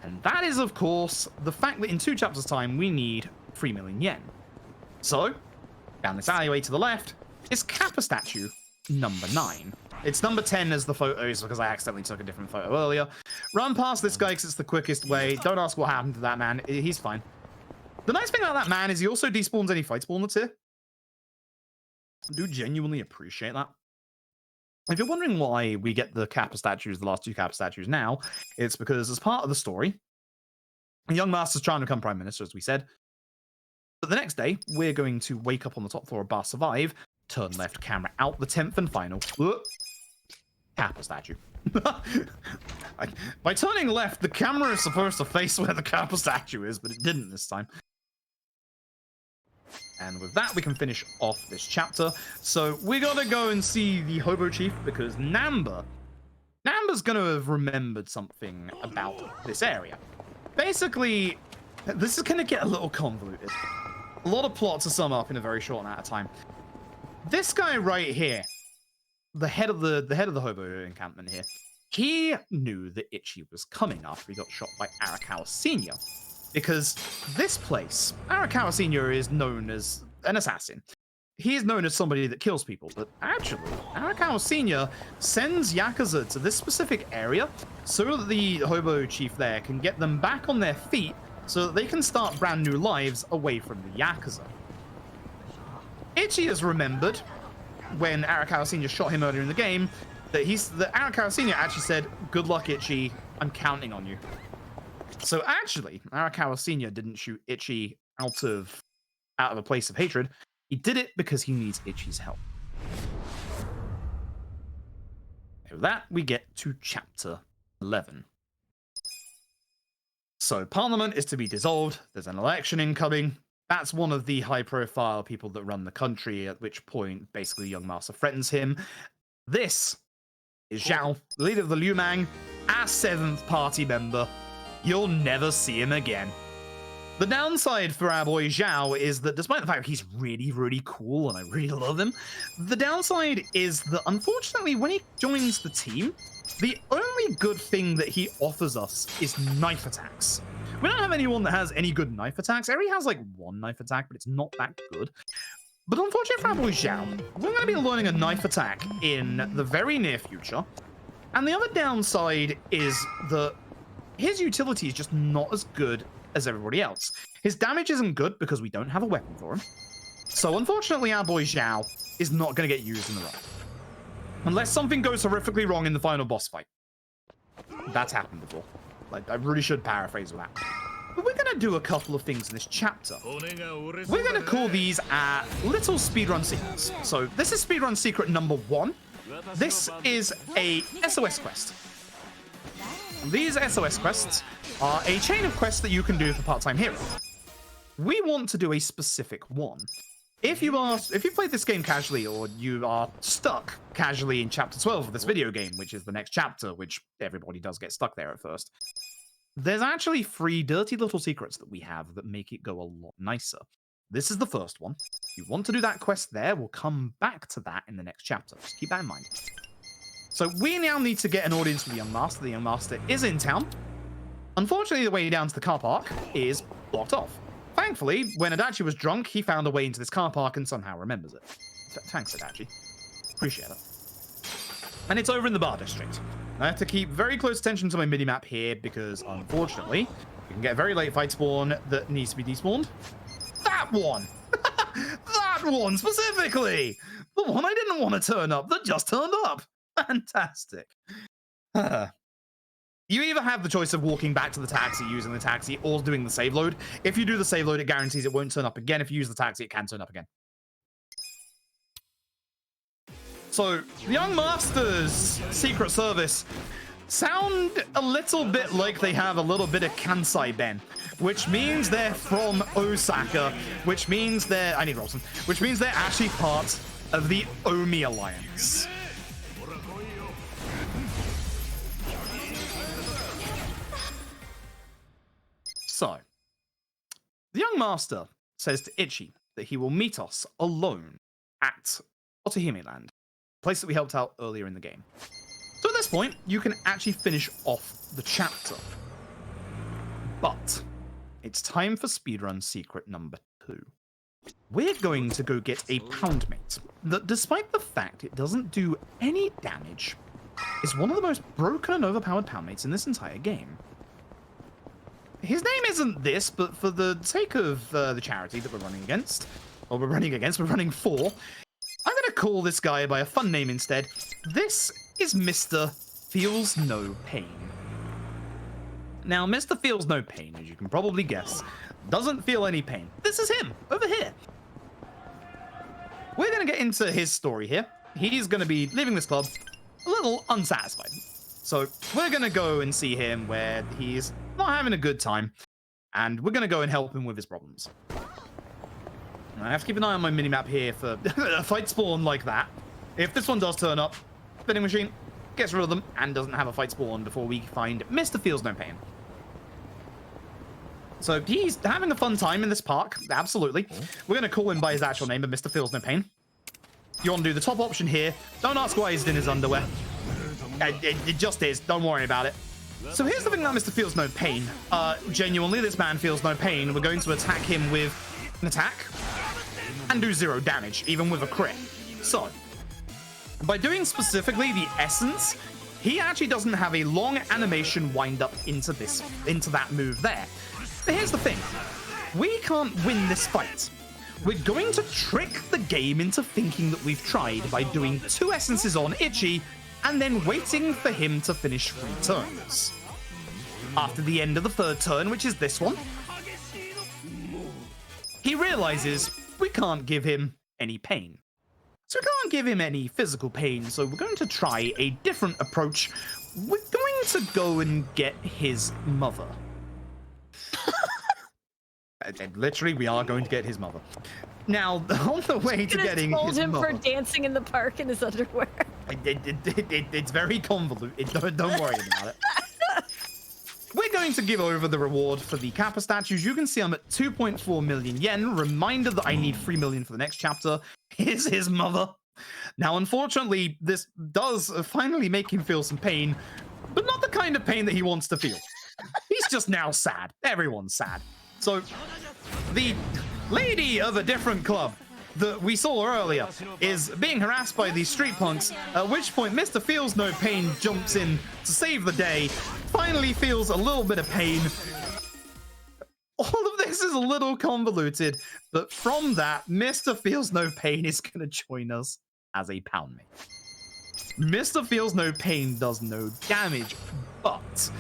And that is, of course, the fact that in 2 chapters' time, we need 3 million yen. So, down this alleyway to the left is Kappa statue number 9. It's number 10 as the photos because I accidentally took a different photo earlier. Run past this guy because it's the quickest way. Don't ask what happened to that man. He's fine. The nice thing about that man is he also despawns any fight spawn that's here. I do genuinely appreciate that. If you're wondering why we get the Kappa statues, the last 2 Kappa statues now, it's because as part of the story, the young master's trying to become prime minister, as we said. But the next day, we're going to wake up on the top floor of Bar Survive, turn left camera out the 10th and final Kappa statue. By turning left, the camera is supposed to face where the Kappa statue is, but it didn't this time. And with that, we can finish off this chapter. So we gotta go and see the Hobo Chief because Namba's gonna have remembered something about this area. Basically, this is gonna get a little convoluted. A lot of plot to sum up in a very short amount of time. This guy right here, the head of the Hobo encampment here, he knew that Ichi was coming after he got shot by Arakawa Senior. Because this place, Arakawa Senior is known as an assassin. He is known as somebody that kills people, but actually, Arakawa Senior sends Yakuza to this specific area so that the Hobo Chief there can get them back on their feet so that they can start brand new lives away from the Yakuza. Ichi has remembered when Arakawa Senior shot him earlier in the game that Arakawa Senior actually said, "Good luck, Ichi. I'm counting on you." So actually, Arakawa Senior didn't shoot Ichi out of a place of hatred. He did it because he needs Ichi's help. With that, we get to chapter 11. So Parliament is to be dissolved. There's an election incoming. That's one of the high-profile people that run the country, at which point, basically, the young master threatens him. This is Zhao, the leader of the Liu Mang, our 7th party member. You'll never see him again. The downside for our boy Zhao is that despite the fact he's really, really cool and I really love him, the downside is that unfortunately when he joins the team, the only good thing that he offers us is knife attacks. We don't have anyone that has any good knife attacks. Eri has like 1 knife attack, but it's not that good. But unfortunately for our boy Zhao, we're going to be learning a knife attack in the very near future. And the other downside is that his utility is just not as good as everybody else. His damage isn't good because we don't have a weapon for him. So unfortunately, our boy Zhao is not going to get used in the run. Unless something goes horrifically wrong in the final boss fight. That's happened before. Like, I really should paraphrase that. But we're going to do a couple of things in this chapter. We're going to call these little speedrun secrets. So this is speedrun secret number 1. This is a SOS quest. These SOS quests are a chain of quests that you can do for part-time heroes. We want to do a specific one. If you played this game casually, or you are stuck casually in chapter 12 of this video game, which is the next chapter, which everybody does get stuck there at first, there's actually 3 dirty little secrets that we have that make it go a lot nicer. This is the first one. If you want to do that quest there, we'll come back to that in the next chapter. Just keep that in mind. So we now need to get an audience for the young master. The young master is in town. Unfortunately, the way down to the car park is blocked off. Thankfully, when Adachi was drunk, he found a way into this car park and somehow remembers it. Thanks, Adachi. Appreciate it. And it's over in the bar district. I have to keep very close attention to my mini-map here because, unfortunately, you can get a very late fight spawn that needs to be despawned. That one! That one specifically! The one I didn't want to turn up that just turned up! Fantastic. You either have the choice of walking back to the taxi, using the taxi, or doing the save load. If you do the save load, it guarantees it won't turn up again. If you use the taxi, it can turn up again. So, the Young Master's Secret Service sound a little bit like they have a little bit of Kansai Ben, which means they're from Osaka, which means they're... I need Robson. Which means they're actually part of the Omi Alliance. So, the young master says to Ichi that he will meet us alone at Otohime Land, a place that we helped out earlier in the game. So at this point, you can actually finish off the chapter. But it's time for speedrun secret number 2. We're going to go get a Poundmate that, despite the fact it doesn't do any damage, is one of the most broken and overpowered Poundmates in this entire game. His name isn't this, but for the sake of the charity that we're running for, I'm going to call this guy by a fun name instead. This is Mr. Feels No Pain. Now, Mr. Feels No Pain, as you can probably guess, doesn't feel any pain. This is him, over here. We're going to get into his story here. He's going to be leaving this club a little unsatisfied. So we're going to go and see him where he's not having a good time, and we're going to go and help him with his problems. I have to keep an eye on my minimap here for a fight spawn like that. If this one does turn up, vending machine gets rid of them and doesn't have a fight spawn before we find Mr. Feels No Pain. So he's having a fun time in this park, absolutely. We're going to call him by his actual name, but Mr. Feels No Pain. You want to do the top option here. Don't ask why he's in his underwear. It just is. Don't worry about it. So here's the thing about Mr. Feels No Pain. Genuinely, this man feels no pain. We're going to attack him with an attack and do 0 damage, even with a crit. So, by doing specifically the essence, he actually doesn't have a long animation wind up into that move there. But here's the thing. We can't win this fight. We're going to trick the game into thinking that we've tried by doing 2 essences on Ichi and then waiting for him to finish 3 turns. After the end of the 3rd turn, which is this one, he realizes we can't give him any pain. So we can't give him any physical pain, so we're going to try a different approach. We're going to go and get his mother. Literally, we are going to get his mother. Now, on the way to getting his him mother... for dancing in the park in his underwear. It's very convoluted. Don't worry about it. We're going to give over the reward for the Kappa statues. You can see I'm at 2.4 million yen. Reminder that I need 3 million for the next chapter. Here's his mother. Now, unfortunately, this does finally make him feel some pain, but not the kind of pain that he wants to feel. He's just now sad. Everyone's sad. So, the lady of a different club that we saw earlier is being harassed by these street punks, at which point Mr. Feels No Pain jumps in to save the day, finally feels a little bit of pain. All of this is a little convoluted, but from that, Mr. Feels No Pain is going to join us as a Poundmate. Mr. Feels No Pain does no damage, but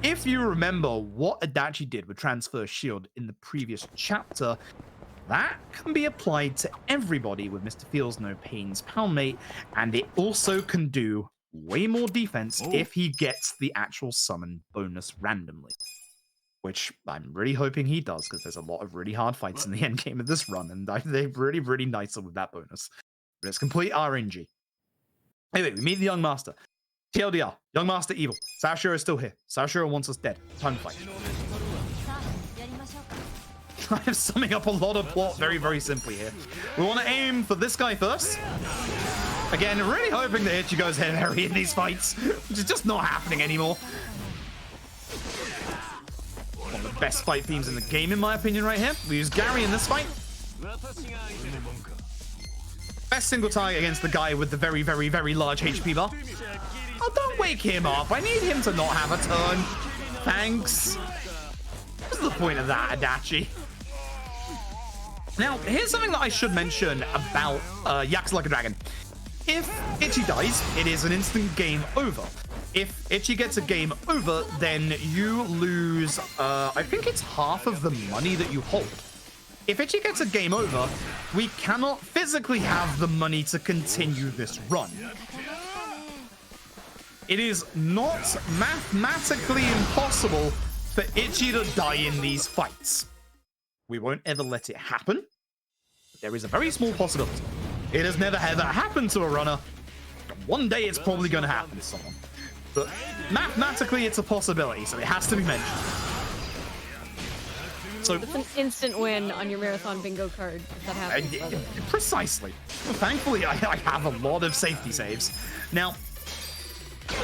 if you remember what Adachi did with Transfer Shield in the previous chapter, that can be applied to everybody with Mr. Feels No Pain's Poundmate, and it also can do way more defense if he gets the actual summon bonus randomly. Which I'm really hoping he does, because there's a lot of really hard fights in the end game of this run, and they're really, really nice with that bonus. But it's complete RNG. Anyway, we meet the Young Master. TLDR, Young Master evil. Sashiro is still here. Sashiro wants us dead. Time to fight. I'm summing up a lot of plot very, very simply here. We want to aim for this guy first. Again, really hoping that Ichigo's heavy in these fights, which is just not happening anymore. One of the best fight themes in the game, in my opinion, right here. We use Gary in this fight. Best single target against the guy with the very, very, very large HP bar. Oh, don't wake him up. I need him to not have a turn. Thanks. What's the point of that, Adachi? Now, here's something that I should mention about Yakuza Like a Dragon. If Ichi dies, it is an instant game over. If Ichi gets a game over, then you lose, I think it's half of the money that you hold. If Ichi gets a game over, we cannot physically have the money to continue this run. It is not mathematically impossible for Ichi to die in these fights. We won't ever let it happen. But there is a very small possibility. It has never ever happened to a runner. One day it's probably going to happen to someone. But mathematically it's a possibility, so it has to be mentioned. So it's an instant win on your marathon bingo card if that happens. Precisely. Well, thankfully, I have a lot of safety saves. Now,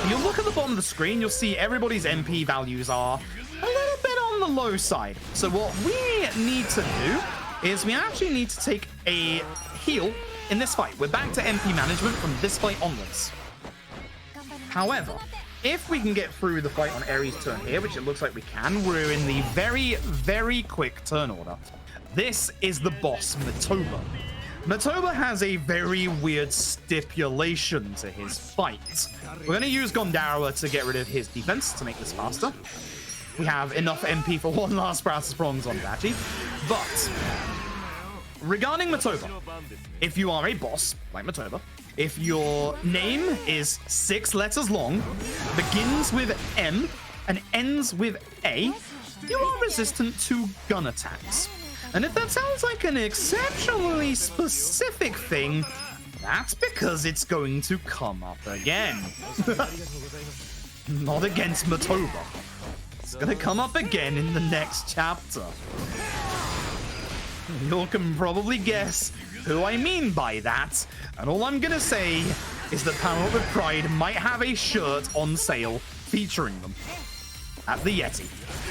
you look at the bottom of the screen, you'll see everybody's MP values are a little bit on the low side. So what we need to do is we actually need to take a heal in this fight. We're back to MP management from this fight onwards. However, if we can get through the fight on Ares' turn here, which it looks like we can, we're in the very, very quick turn order. This is the boss, Matoba. Matoba has a very weird stipulation to his fight. We're going to use Gondarawa to get rid of his defense to make this faster. We have enough MP for one last Sprouts Prongs on Dachi. But regarding Matoba, if you are a boss like Matoba, if your name is 6 letters long, begins with M, and ends with A, you are resistant to gun attacks. And if that sounds like an exceptionally specific thing, that's because it's going to come up again. Not against Matoba. It's going to come up again in the next chapter. You can probably guess who I mean by that, and all I'm gonna say is that Power with Pride might have a shirt on sale featuring them at the Yeti.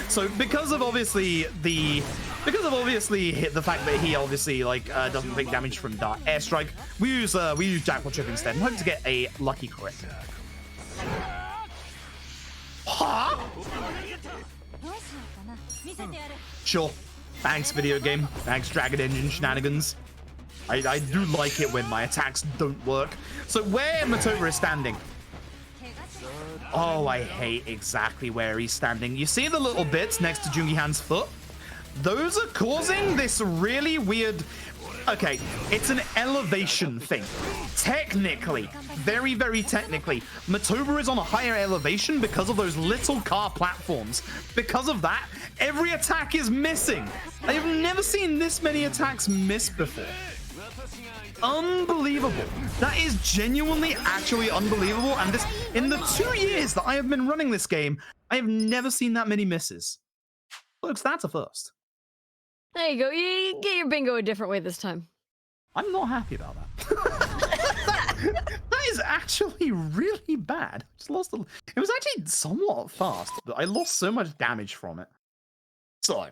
So because of obviously the fact that he obviously doesn't take damage from Dart Airstrike, we use Jackal Chip instead and hope to get a lucky crit. Huh? Sure. Thanks, video game. Thanks, Dragon Engine shenanigans. I do like it when my attacks don't work. So where Matoba is standing. Oh, I hate exactly where he's standing. You see the little bits next to Jungi-han's foot? Those are causing this really weird... Okay, it's an elevation thing. Technically, very, very technically, Matoba is on a higher elevation because of those little car platforms. Because of that, every attack is missing. I have never seen this many attacks miss before. Unbelievable. That is genuinely actually unbelievable. And this, in the 2 years that I have been running this game, I have never seen that many misses. Folks, that's a first. There you go. You get your bingo a different way this time. I'm not happy about that. That is actually really bad. Just lost a... It was actually somewhat fast, but I lost so much damage from it. So,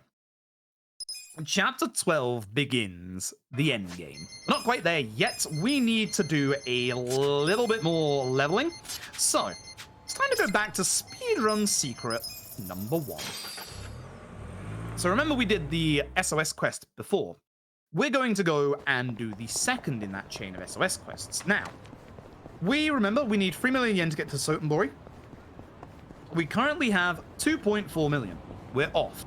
Chapter 12 begins the end game. We're not quite there yet. We need to do a little bit more leveling. So, it's time to go back to speedrun secret number 1. So remember we did the SOS quest before. We're going to go and do the second in that chain of SOS quests. Now, remember we need 3 million yen to get to Sotenbori. We currently have 2.4 million. We're off.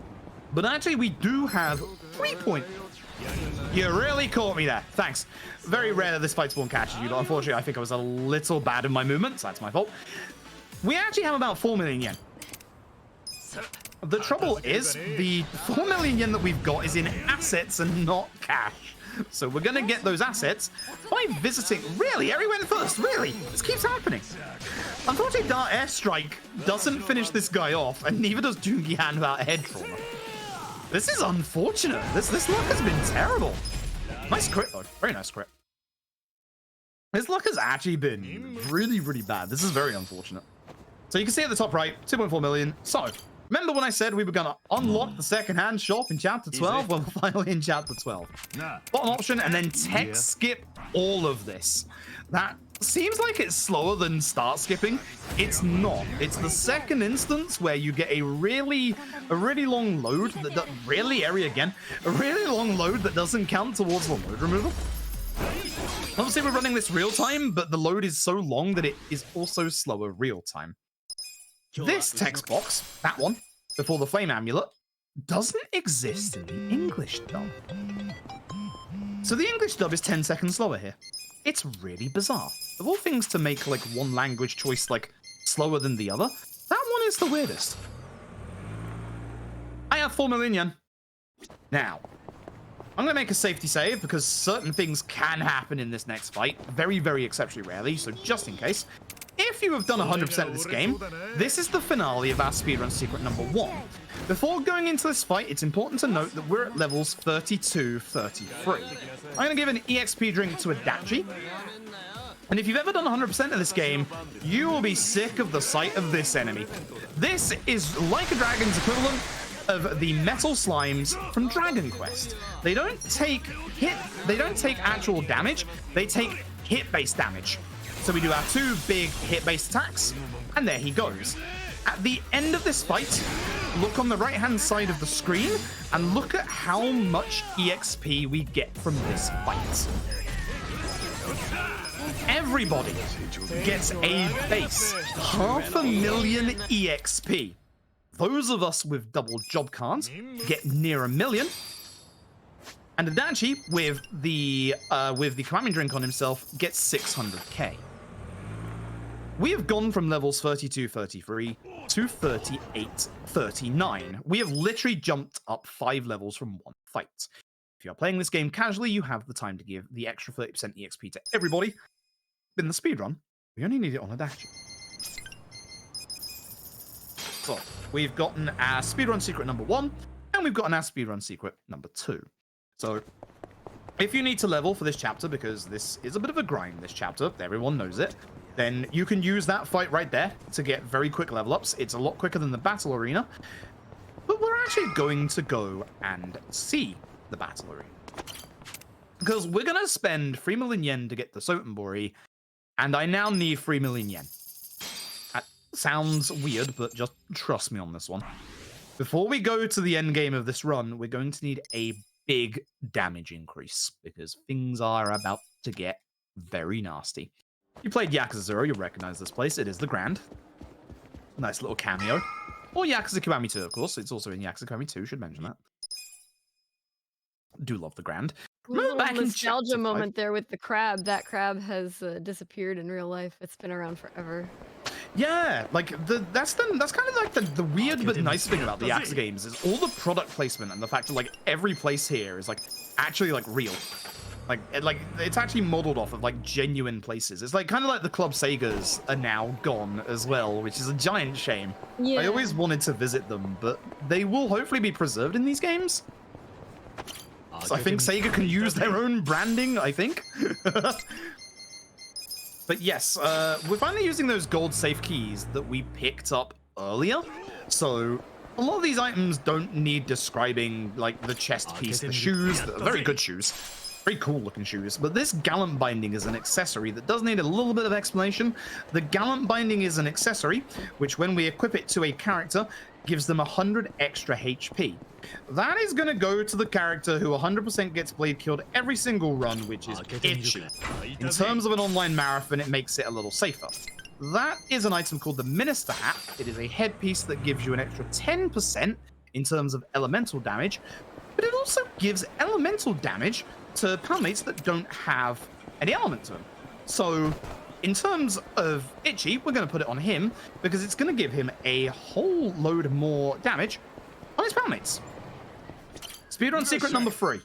But actually we do have 3 point... You really caught me there. Thanks. Very rare that this fight spawn catches you, but unfortunately I think I was a little bad in my movements. That's my fault. We actually have about 4 million yen. The trouble is, the 4 million yen that we've got is in assets and not cash. So we're going to get those assets by visiting... Really? Eri went first? Really? This keeps happening. Unfortunately, Dart Airstrike doesn't finish this guy off, and neither does Jungi-han without head trauma. This is unfortunate. This luck has been terrible. Nice crit, though. Very nice crit. This luck has actually been really, really bad. This is very unfortunate. So you can see at the top right, 2.4 million. So... Remember when I said we were going to unlock the second-hand shop in Chapter 12? Well, we're finally in Chapter 12. Bottom option, and then text skip all of this. That seems like it's slower than start skipping. It's not. It's the second instance where you get a really long load that really area again. A really long load that doesn't count towards the load removal. Obviously, we're running this real time, but the load is so long that it is also slower real time. This text box, that one, before the flame amulet, doesn't exist in the English dub. So the English dub is 10 seconds slower here. It's really bizarre. Of all things to make like one language choice like slower than the other. That one is the weirdest. I have 4 million yen. Now, I'm going to make a safety save because certain things can happen in this next fight. Very, very exceptionally rarely, so just in case. If you have done 100% of this game, this is the finale of our speedrun secret number 1. Before going into this fight, it's important to note that we're at levels 32, 33. I'm going to give an EXP drink to Adachi. And if you've ever done 100% of this game, you will be sick of the sight of this enemy. This is like a dragon's equivalent of the metal slimes from Dragon Quest. They don't take actual damage, they take hit-based damage. So we do our 2 big hit-based attacks, and there he goes. At the end of this fight, look on the right-hand side of the screen, and look at how much EXP we get from this fight. Everybody gets a base 500,000 EXP. Those of us with double job cards get near 1 million. And Adachi, with the Kiwami drink on himself, gets 600k. We have gone from levels 32, 33 to 38, 39. We have literally jumped up 5 levels from one fight. If you are playing this game casually, you have the time to give the extra 30% EXP to everybody. In the speedrun, we only need it on Adachi. So, we've gotten our speedrun secret number 1, and we've gotten our speedrun secret number 2. So, if you need to level for this chapter, because this is a bit of a grind, this chapter, everyone knows it, then you can use that fight right there to get very quick level ups. It's a lot quicker than the battle arena, but we're actually going to go and see the battle arena. Because we're going to spend 3 million yen to get the Sotenbori, and I now need 3 million yen. That sounds weird, but just trust me on this one. Before we go to the end game of this run, we're going to need a big damage increase, because things are about to get very nasty. You played Yakuza 0, you'll recognize this place. It is the Grand. Nice little cameo. Or Yakuza Kiwami 2, of course. It's also in Yakuza Kiwami 2, should mention that. Do love the Grand. A little nostalgia moment there with the crab. That crab has disappeared in real life. It's been around forever. Yeah, like that's kind of like the weird but nice thing about the Yakuza games is all the product placement and the fact that like every place here is like actually like real. Like it's actually modeled off of like genuine places. It's like kind of like the Club Segas are now gone as well, which is a giant shame. Yeah. I always wanted to visit them, but they will hopefully be preserved in these games. So I think Sega can use their own branding, I think. But yes, we're finally using those gold safe keys that we picked up earlier. So a lot of these items don't need describing, like the chest piece, the shoes, the very good shoes. Very cool looking shoes, but this gallant binding is an accessory that does need a little bit of explanation. The gallant binding is an accessory, which when we equip it to a character, gives them 100 extra HP. That is going to go to the character who 100% gets blade killed every single run, which is Itchy. In terms of an online marathon, it makes it a little safer. That is an item called the Minister Hat. It is a headpiece that gives you an extra 10% in terms of elemental damage, but it also gives elemental damage to palmates that don't have any element to them. So in terms of Itchy, we're going to put it on him because it's going to give him a whole load more damage on his palmates. Speedrun secret number 3.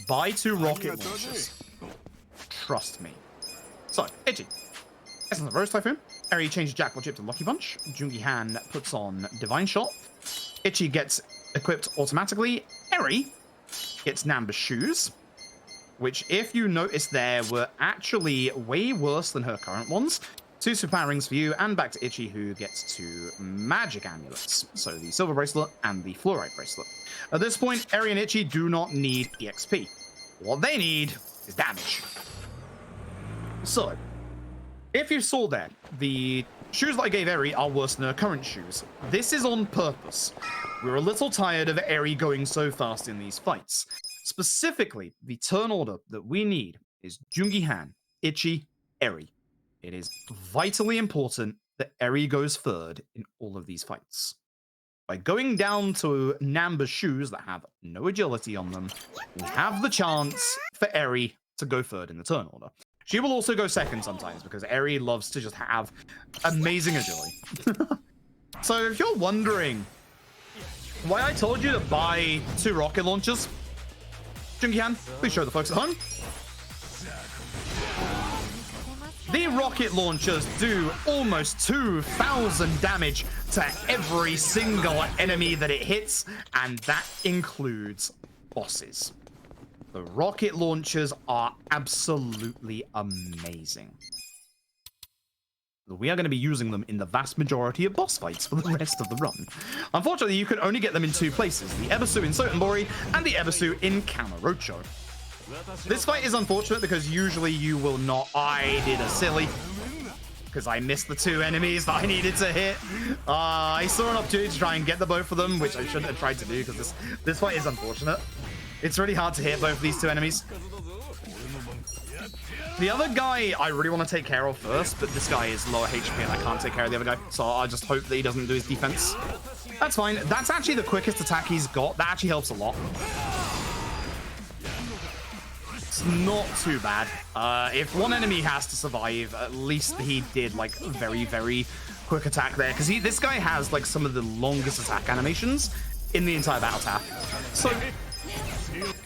Buy 2 rocket launchers. Trust me. So, Itchy. Essence of Rose Typhoon. Eri changes Jackpot Chip to Lucky Punch. Jungi Han puts on Divine Shot. Itchy gets equipped automatically. Eri gets Namba's Shoes, which, if you notice there, were actually way worse than her current ones. 2 super rings for you, and back to Itchy, who gets 2 magic amulets. So the Silver Bracelet and the Fluorite Bracelet. At this point, Eri and Itchy do not need EXP. What they need is damage. So, if you saw there, the shoes that I gave Eri are worse than her current shoes. This is on purpose. We're a little tired of Eri going so fast in these fights. Specifically, the turn order that we need is Jungi Han, Itchy, Eri. It is vitally important that Eri goes third in all of these fights. By going down to Namba's shoes that have no agility on them, we have the chance for Eri to go third in the turn order. She will also go second sometimes because Eri loves to just have amazing agility. So if you're wondering why I told you to buy 2 rocket launchers, Jungi-han, please show the folks at home. The rocket launchers do almost 2,000 damage to every single enemy that it hits, and that includes bosses. The rocket launchers are absolutely amazing. We are going to be using them in the vast majority of boss fights for the rest of the run. Unfortunately, you can only get them in 2 places, the Ebisu in Sotenbori and the Ebisu in Kamurocho. This fight is unfortunate because usually you will not. I did a silly because I missed the 2 enemies that I needed to hit. I saw an opportunity to try and get the both of them, which I shouldn't have tried to do because this fight is unfortunate. It's really hard to hit both of these 2 enemies. The other guy I really want to take care of first, but this guy is lower HP and I can't take care of the other guy, so I just hope that he doesn't do his defense. That's fine. That's actually the quickest attack he's got. That actually helps a lot. It's not too bad. If one enemy has to survive, at least he did like very, very quick attack there, because this guy has like some of the longest attack animations in the entire battle tower. So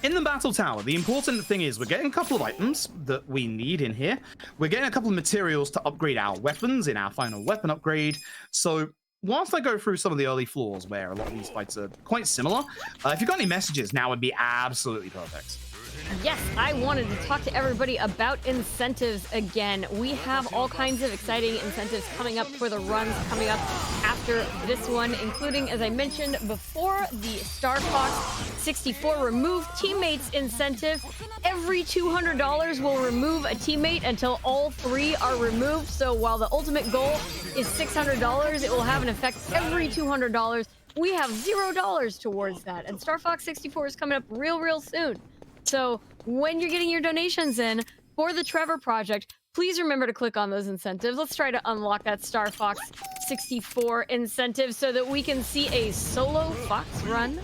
in the battle tower, the important thing is we're getting a couple of items that we need in here. We're getting a couple of materials to upgrade our weapons in our final weapon upgrade. So whilst I go through some of the early floors where a lot of these fights are quite similar, if you've got any messages, now would be absolutely perfect. Yes, I wanted to talk to everybody about incentives again. We have all kinds of exciting incentives coming up for the runs coming up after this one, including, as I mentioned before, the Star Fox 64 Remove Teammates incentive. Every $200 will remove a teammate until all 3 are removed. So while the ultimate goal is $600, it will have an effect every $200. We have $0 towards that. And Star Fox 64 is coming up real soon. So when you're getting your donations in for the Trevor Project, please remember to click on those incentives. Let's try to unlock that Star Fox 64 incentive so that we can see a solo Fox run.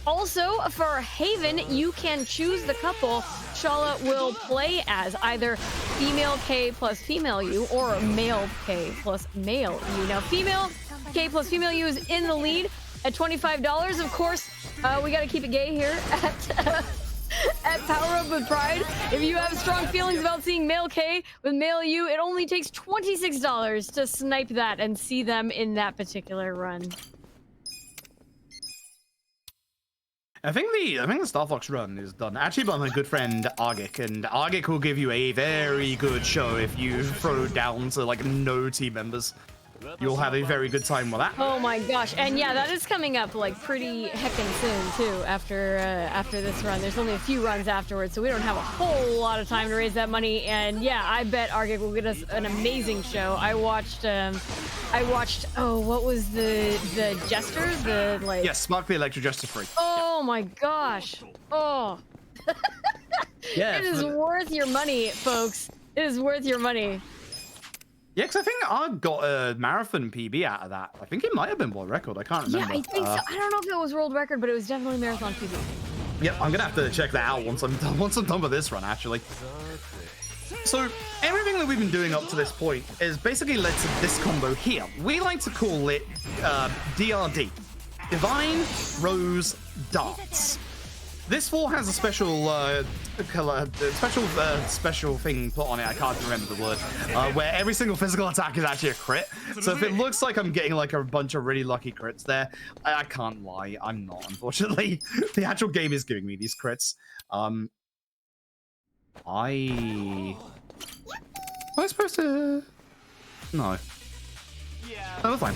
Also, for Haven, you can choose the couple Shala will play as, either female K plus female U or male K plus male U. Now, female K plus female U is in the lead at $25. Of course, we got to keep it gay here at Power Up with Pride. If you have strong feelings about seeing male K with male U, it only takes $26 to snipe that and see them in that particular run. I think the Star Fox run is done actually by my good friend Argic, and Argic will give you a very good show if you throw down to like no team members. You'll have a very good time with that. Oh my gosh, and yeah, that is coming up like pretty heckin' soon too. After this run, there's only a few runs afterwards, so we don't have a whole lot of time to raise that money. And yeah, I bet Argic will get us an amazing show. I watched. Oh, what was the Jester? The like. Yes, Spark the Electro Jester 3. Oh my gosh. Oh. Yeah. It is worth your money, folks. It is worth your money. Yeah, because I think I got a marathon PB out of that. I think it might have been world record. I can't remember. Yeah, I think so. I don't know if it was world record, but it was definitely marathon PB. Yep, I'm gonna have to check that out once I'm done with this run, actually. So everything that we've been doing up to this point is basically led to this combo here. We like to call it DRD, Divine Rose Darts. This four has a special special thing put on it. I can't remember the word. Where every single physical attack is actually a crit. So if it looks like I'm getting like a bunch of really lucky crits there, I can't lie. I'm not, unfortunately. The actual game is giving me these crits. Am I supposed to? No. Oh, we're fine.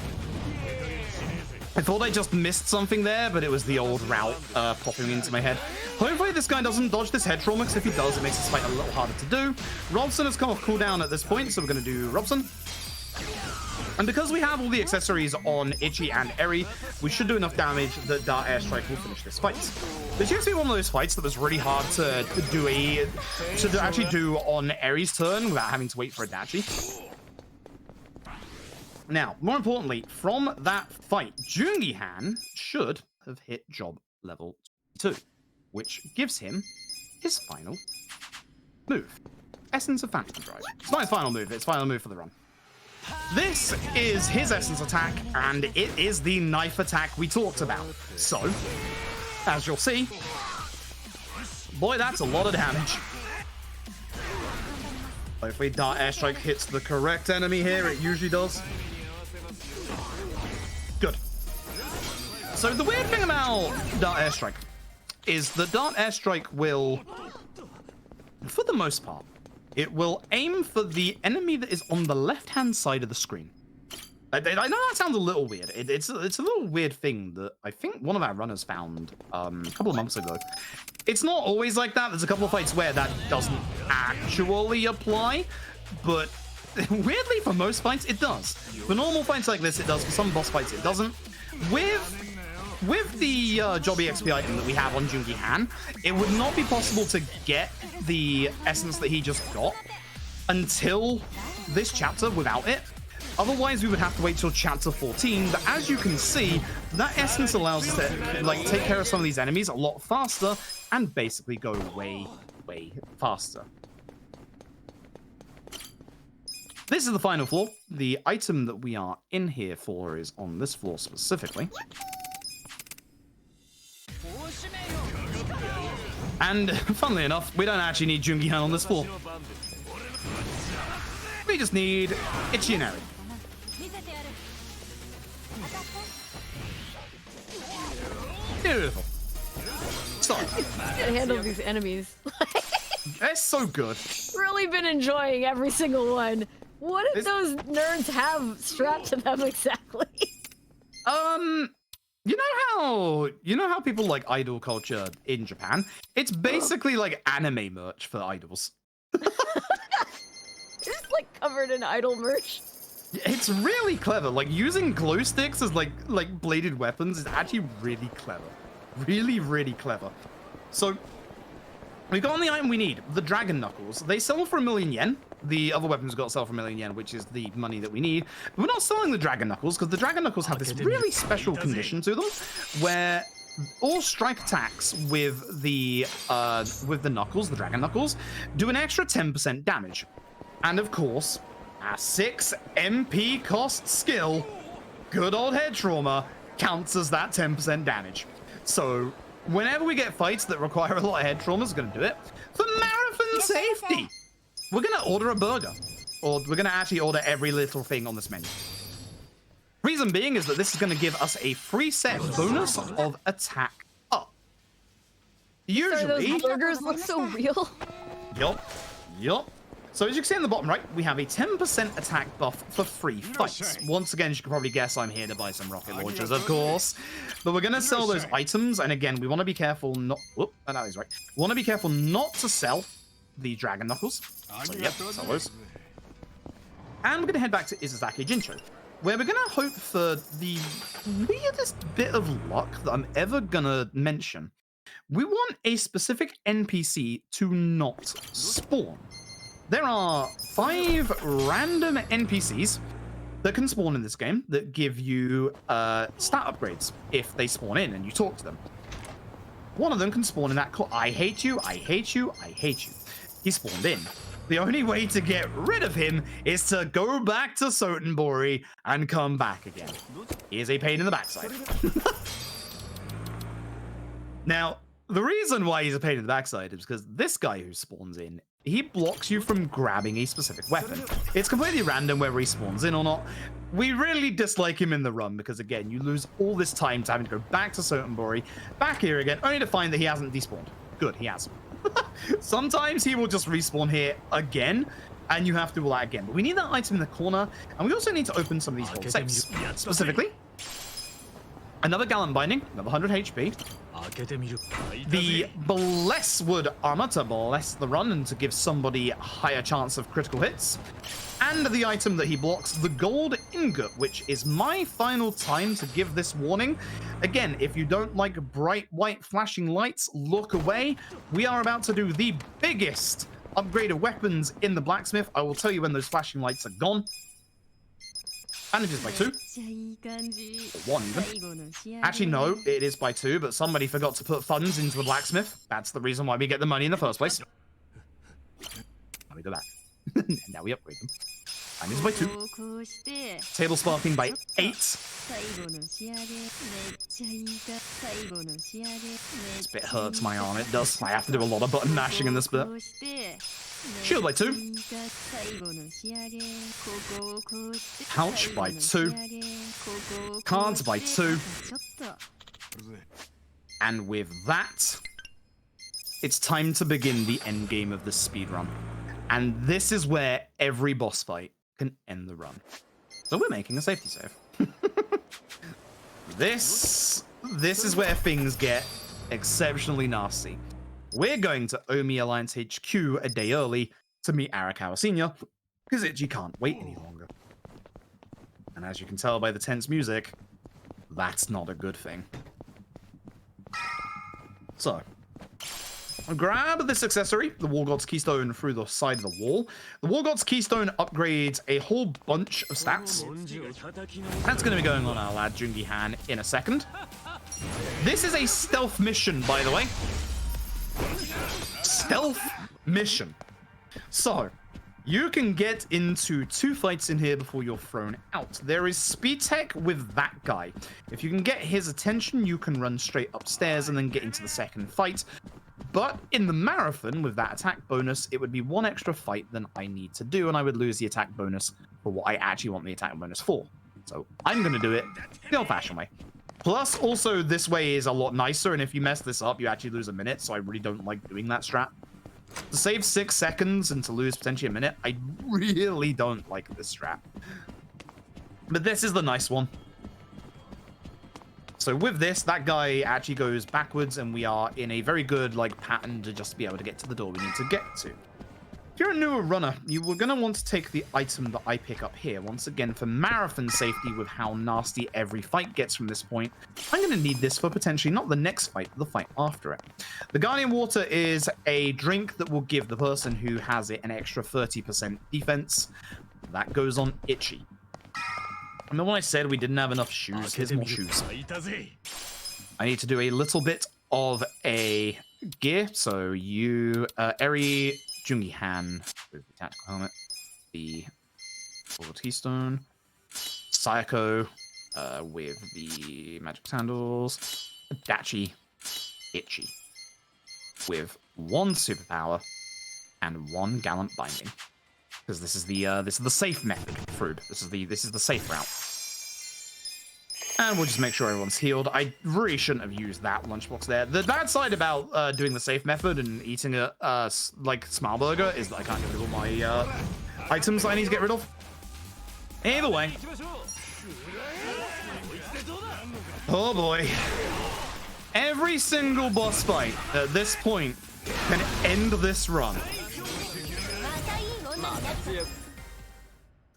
I thought I just missed something there, but it was the old route popping into my head. Hopefully this guy doesn't dodge this head trauma, because if he does, it makes this fight a little harder to do. Robson has come off cooldown at this point, so we're going to do Robson. And because we have all the accessories on Itchy and Eri, we should do enough damage that Dart Airstrike will finish this fight. This used to be one of those fights that was really hard to actually do on Eri's turn without having to wait for a Dachi. Now, more importantly, from that fight, Jungi-han should have hit job level 2, which gives him his final move. Essence of Phantom Drive. It's not his final move, it's final move for the run. This is his Essence attack, and it is the knife attack we talked about. So, as you'll see, boy, that's a lot of damage. Hopefully Dart Airstrike hits the correct enemy here, it usually does. Good. So the weird thing about Dart Airstrike is that Dart Airstrike will, for the most part, it will aim for the enemy that is on the left-hand side of the screen. I know that sounds a little weird. It's a little weird thing that I think one of our runners found a couple of months ago. It's not always like that. There's a couple of fights where that doesn't actually apply, but weirdly for most fights it does. For normal fights like this it does. For some boss fights it doesn't. With the Job EXP item that we have on Joongi Han, it would not be possible to get the essence that he just got until this chapter without it. Otherwise, we would have to wait till chapter 14. But as you can see, that essence allows us to like take care of some of these enemies a lot faster and basically go way, way faster. This is the final floor. The item that we are in here for is on this floor specifically. And funnily enough, we don't actually need Joongi Han on this floor. We just need Ichinari. Beautiful. Sorry. Can't handle these enemies. They're so good. Really been enjoying every single one. What did those nerds have strapped to them exactly? You know how people like idol culture in Japan? It's basically like anime merch for idols. It's like covered in idol merch. It's really clever. Like using glow sticks as like bladed weapons is actually really clever. Really, really clever. So we've got the item we need, the Dragon Knuckles. They sell for 1,000,000 yen. The other weapons got to sell for 1,000,000 yen, which is the money that we need. But we're not selling the Dragon Knuckles because the Dragon Knuckles have this really special condition to them, where all strike attacks with the Knuckles, the Dragon Knuckles, do an extra 10% damage. And of course, our 6 MP cost skill, good old head trauma, counts as that 10% damage. So whenever we get fights that require a lot of head trauma, it's going to do it. For marathon safety, we're going to order a burger. Or we're going to actually order every little thing on this menu. Reason being is that this is going to give us a free set bonus of attack up. Usually... Sorry, those burgers look so real. Yup. So as you can see on the bottom right, we have a 10% attack buff for free fights. Once again, as you can probably guess, I'm here to buy some rocket launchers, of course. But we're going to sell those items, and again, we want to be careful not... Whoop, that is right. We want to be careful not to sell the Dragon Knuckles. So yep, sell those. And we're going to head back to Izazaki Jincho, where we're going to hope for the weirdest bit of luck that I'm ever going to mention. We want a specific NPC to not spawn. There are 5 random NPCs that can spawn in this game that give you stat upgrades if they spawn in and you talk to them. One of them can spawn in that I hate you, I hate you, I hate you. He spawned in. The only way to get rid of him is to go back to Sotenbori and come back again. He is a pain in the backside. Now, the reason why he's a pain in the backside is because this guy who spawns in, he blocks you from grabbing a specific weapon. It's completely random whether he spawns in or not. We really dislike him in the run because, again, you lose all this time to having to go back to Sotenbori, back here again, only to find that he hasn't despawned. Good, he has. Sometimes he will just respawn here again, and you have to do all that again. But we need that item in the corner, and we also need to open some of these vault safes. Specifically, another Gallant Binding, another 100 HP. The Bless Wood armor to bless the run and to give somebody a higher chance of critical hits. And the item that he blocks, the Gold Ingot, which is my final time to give this warning. Again, if you don't like bright white flashing lights, look away. We are about to do the biggest upgrade of weapons in the blacksmith. I will tell you when those flashing lights are gone. Bandages by 2. Or 1 even. Actually, no, it is by 2, but somebody forgot to put funds into the blacksmith. That's the reason why we get the money in the first place. we go back. Now we upgrade them. Diamonds by 2. Table sparking by 8. This bit hurts my arm, it does. I have to do a lot of button mashing in this bit. Shield by 2. Pouch by 2. Cards by 2. And with that, it's time to begin the end game of the speedrun. And this is where every boss fight can end the run. So we're making a safety save. This is where things get exceptionally nasty. We're going to Omi Alliance HQ a day early to meet Arakawa Sr. because Ichi can't wait any longer. And as you can tell by the tense music, that's not a good thing. So, grab this accessory, the War God's Keystone, through the side of the wall. The War God's Keystone upgrades a whole bunch of stats. That's going to be going on our lad Jungi Han in a second. This is a stealth mission, by the way. Stealth mission. So, you can get into 2 fights in here before you're thrown out. There is speed tech with that guy. If you can get his attention, you can run straight upstairs and then get into the second fight. But in the marathon, with that attack bonus, it would be 1 extra fight than I need to do, and I would lose the attack bonus for what I actually want the attack bonus for. So I'm going to do it the old-fashioned way. Plus, also, this way is a lot nicer, and if you mess this up, you actually lose a minute, so I really don't like doing that strat. To save 6 seconds and to lose potentially a minute, I really don't like this strat. But this is the nice one. So with this, that guy actually goes backwards, and we are in a very good pattern to just be able to get to the door we need to get to. If you're a newer runner, you were going to want to take the item that I pick up here. Once again, for marathon safety with how nasty every fight gets from this point, I'm going to need this for potentially not the next fight, but the fight after it. The Guardian Water is a drink that will give the person who has it an extra 30% defense. That goes on Ichi. Remember when I said we didn't have enough shoes? Here's more shoes. I need to do a little bit of a gear. So you, Eri, Jungi Han with the tactical helmet, the Keystone, Sayako with the magic sandals, Dachi, Ichi with 1 superpower and 1 gallant binding. Because this is the safe method, Froob. This is the safe route. And we'll just make sure everyone's healed. I really shouldn't have used that lunchbox there. The bad side about doing the safe method and eating a smile burger is that I can't get rid of all my items I need to get rid of. Either way. Oh boy. Every single boss fight at this point can end this run.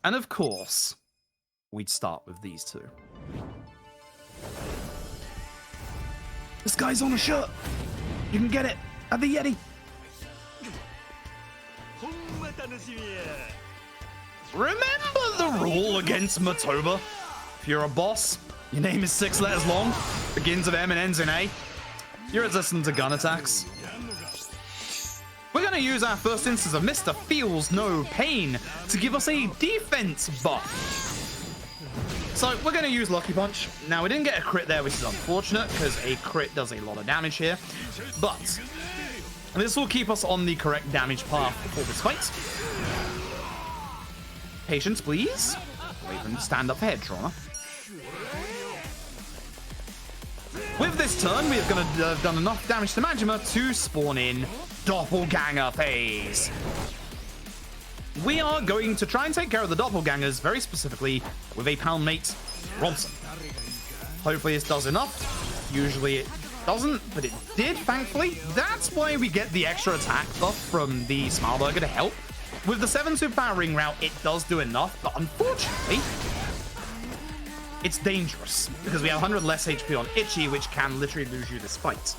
And of course, we'd start with these 2. This guy's on a shirt. You can get it at the Yeti. Remember the rule against Matoba? If you're a boss, your name is 6 letters long, begins with M and ends in A, you're resistant to gun attacks. We're going to use our first instance of Mr. Feels No Pain to give us a defense buff. So we're going to use Lucky Punch. Now, we didn't get a crit there, which is unfortunate, because a crit does a lot of damage here. But this will keep us on the correct damage path for this fight. Patience, please. Wait for him to stand up for head trauma. With this turn, we are going to have done enough damage to Majima to spawn in Doppelganger phase. We are going to try and take care of the doppelgangers, very specifically with a poundmate, Robson. Hopefully this does enough. Usually it doesn't, but it did, thankfully. That's why we get the extra attack buff from the Smileburger to help. With the 7 superpower ring route, it does do enough, but unfortunately, it's dangerous, because we have 100 less HP on Ichi, which can literally lose you this fight.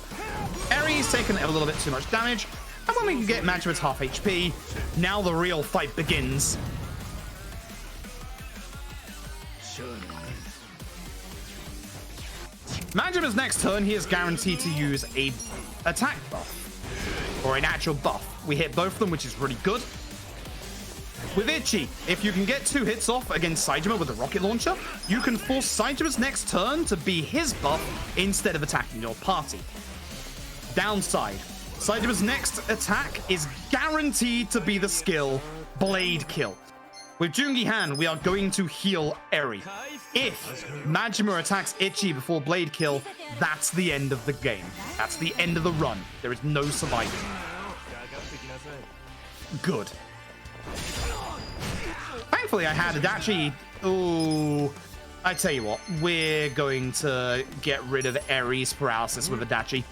Eri's taken a little bit too much damage, and when we can get Majima's half HP, now the real fight begins. Majima's next turn, he is guaranteed to use a attack buff, or a natural buff. We hit both of them, which is really good. With Ichi, if you can get 2 hits off against Saejima with a rocket launcher, you can force Saijima's next turn to be his buff instead of attacking your party. Downside, Saijima's next attack is guaranteed to be the skill Blade Kill. With Jungi-Han, we are going to heal Eri. If Majima attacks Ichi before Blade Kill, that's the end of the game. That's the end of the run. There is no surviving. Good. Thankfully, I had Adachi. Oh, I tell you what, we're going to get rid of Eri's paralysis with Adachi.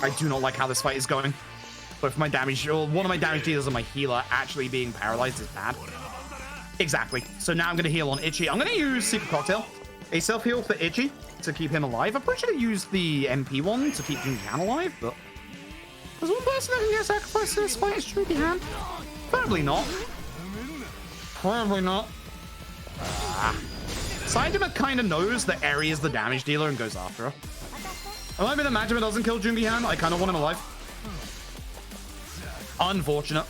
I do not like how this fight is going. Both my damage, or one of my damage dealers and my healer actually being paralyzed is bad. Exactly. So now I'm going to heal on Ichi. I'm going to use Secret Cocktail, a self-heal for Ichi to keep him alive. I probably should have used the MP one to keep Jungi-Han alive, but there's one person that can get sacrificed in this fight. It's Jungi-Han. Probably not. Probably not. Saejima kind of knows that Eri is the damage dealer and goes after her. It might be that Majima doesn't kill Jungi-Han. I kind of want him alive. Unfortunate.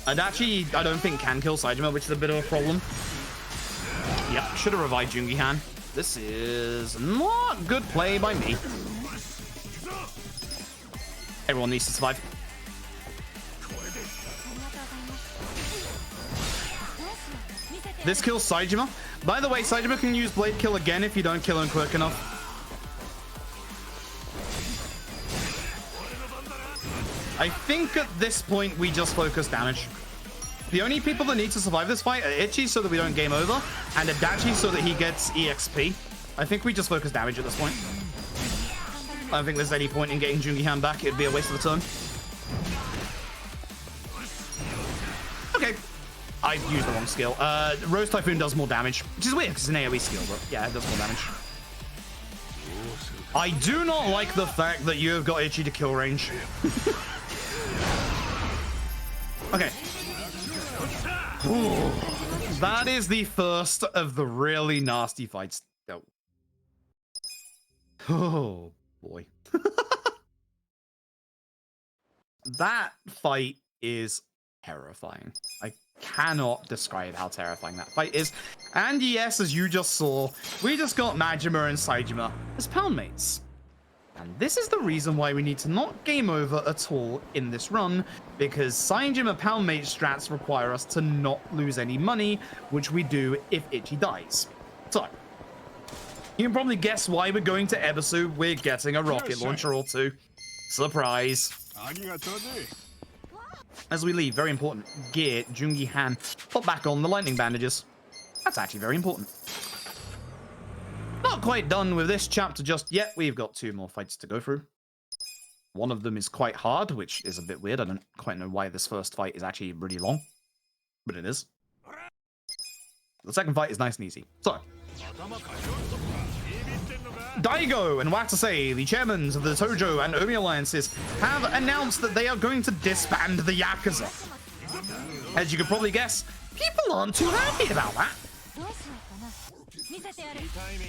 Adachi, I don't think can kill Saejima, which is a bit of a problem. Yep, should have revived Jungi-Han. This is not good play by me. Everyone needs to survive. This kills Saejima. By the way, Saejima can use Blade Kill again if you don't kill him quick enough. I think at this point, we just focus damage. The only people that need to survive this fight are Ichi so that we don't game over, and Adachi so that he gets EXP. I think we just focus damage at this point. I don't think there's any point in getting Jungi-Han back. It'd be a waste of the turn. Okay. I used the wrong skill. Rose Typhoon does more damage, which is weird because it's an AoE skill, but yeah, it does more damage. I do not like the fact that you have got Ichi to kill range. Okay. Ooh, that is the first of the really nasty fights. Oh boy. That fight is terrifying. I cannot describe how terrifying that fight is. And yes, as you just saw, we just got Majima and Saejima as poundmates. And this is the reason why we need to not game over at all in this run, because Saejima poundmate strats require us to not lose any money, which we do if Ichi dies. So, you can probably guess why we're going to Ebisu. We're getting a rocket launcher or two. Surprise. As we leave, very important, gear Jungi-Han. Put back on the lightning bandages. That's actually very important. Not quite done with this chapter just yet. We've got 2 more fights to go through. One of them is quite hard, which is a bit weird. I don't quite know why this first fight is actually really long, but it is. The second fight is nice and easy. So, Daigo and Watasei, the chairmen of the Tojo and Omi alliances, have announced that they are going to disband the Yakuza. As you can probably guess, people aren't too happy about that.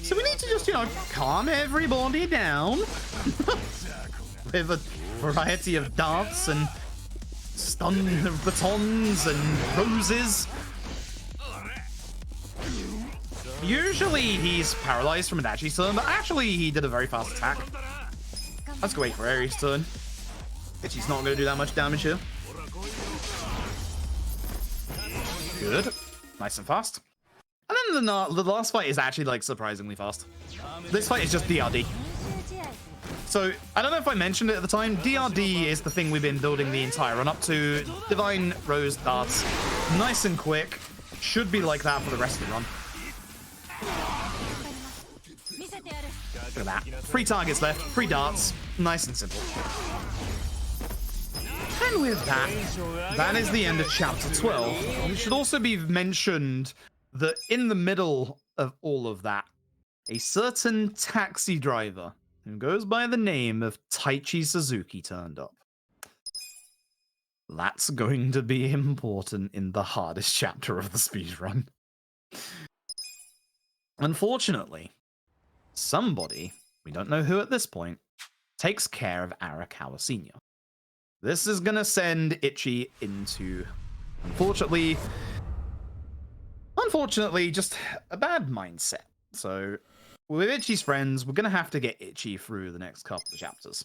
So we need to just, calm everybody down with a variety of darts and stun batons and roses. Usually he's paralyzed from Adachi's turn, but actually he did a very fast attack. Let's go wait for Eri's turn. Ichi's not going to do that much damage here. Good. Nice and fast. And then the last fight is actually, like, surprisingly fast. This fight is just DRD. So, I don't know if I mentioned it at the time. DRD is the thing we've been building the entire run up to. Divine Rose Darts. Nice and quick. Should be like that for the rest of the run. Look at that. 3 targets left. 3 darts. Nice and simple. And with that, that is the end of chapter 12. It should also be mentioned that in the middle of all of that, a certain taxi driver who goes by the name of Taichi Suzuki turned up. That's going to be important in the hardest chapter of the speedrun. Unfortunately, somebody, we don't know who at this point, takes care of Arakawa Sr. This is gonna send Itchy into, unfortunately, just a bad mindset. So with Itchy's friends, we're gonna have to get Itchy through the next couple of chapters.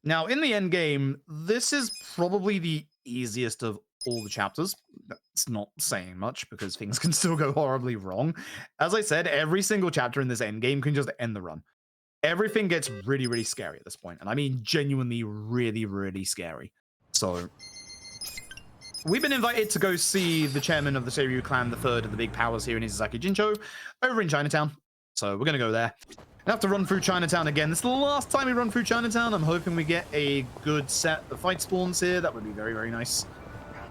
Now, in the end game, this is probably the easiest of all the chapters. That's not saying much because things can still go horribly wrong. As I said, every single chapter in this end game can just end the run. Everything gets really, really scary at this point, and I mean genuinely really, really scary. So we've been invited to go see the chairman of the Seiryu clan, the third of the big powers here in Izazaki Jincho, over in Chinatown. So we're going to go there. I have to run through Chinatown again. This is the last time we run through Chinatown. I'm hoping we get a good set of fight spawns here. That would be very, very nice.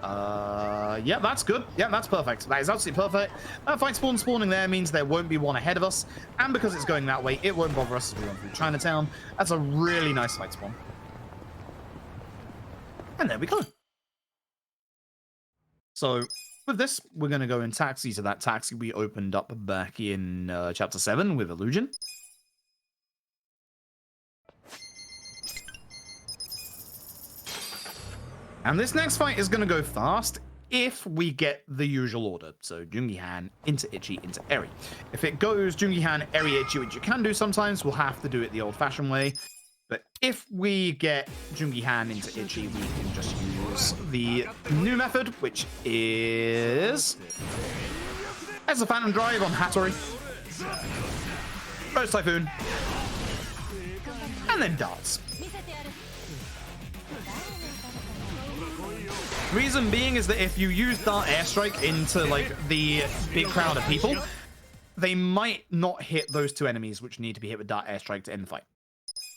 Yeah, that's good. Yeah, that's perfect. That is absolutely perfect. That fight spawning there means there won't be one ahead of us. And because it's going that way, it won't bother us as we run through Chinatown. That's a really nice fight spawn. And there we go. So with this, we're going to go in taxi to that taxi we opened up back in Chapter 7 with Illusion. And this next fight is going to go fast if we get the usual order. So Jungi-han into Itchy into Eri. If it goes Jungi-han, Eri, Itchy, which you can do sometimes, we'll have to do it the old-fashioned way. But if we get Jungi-han into Itchy, we can just use the new method, which is as a Phantom Drive on Hattori, Rose Typhoon, and then darts. Reason being is that if you use Dart Airstrike into like the big crowd of people, they might not hit those two enemies which need to be hit with Dart Airstrike to end the fight.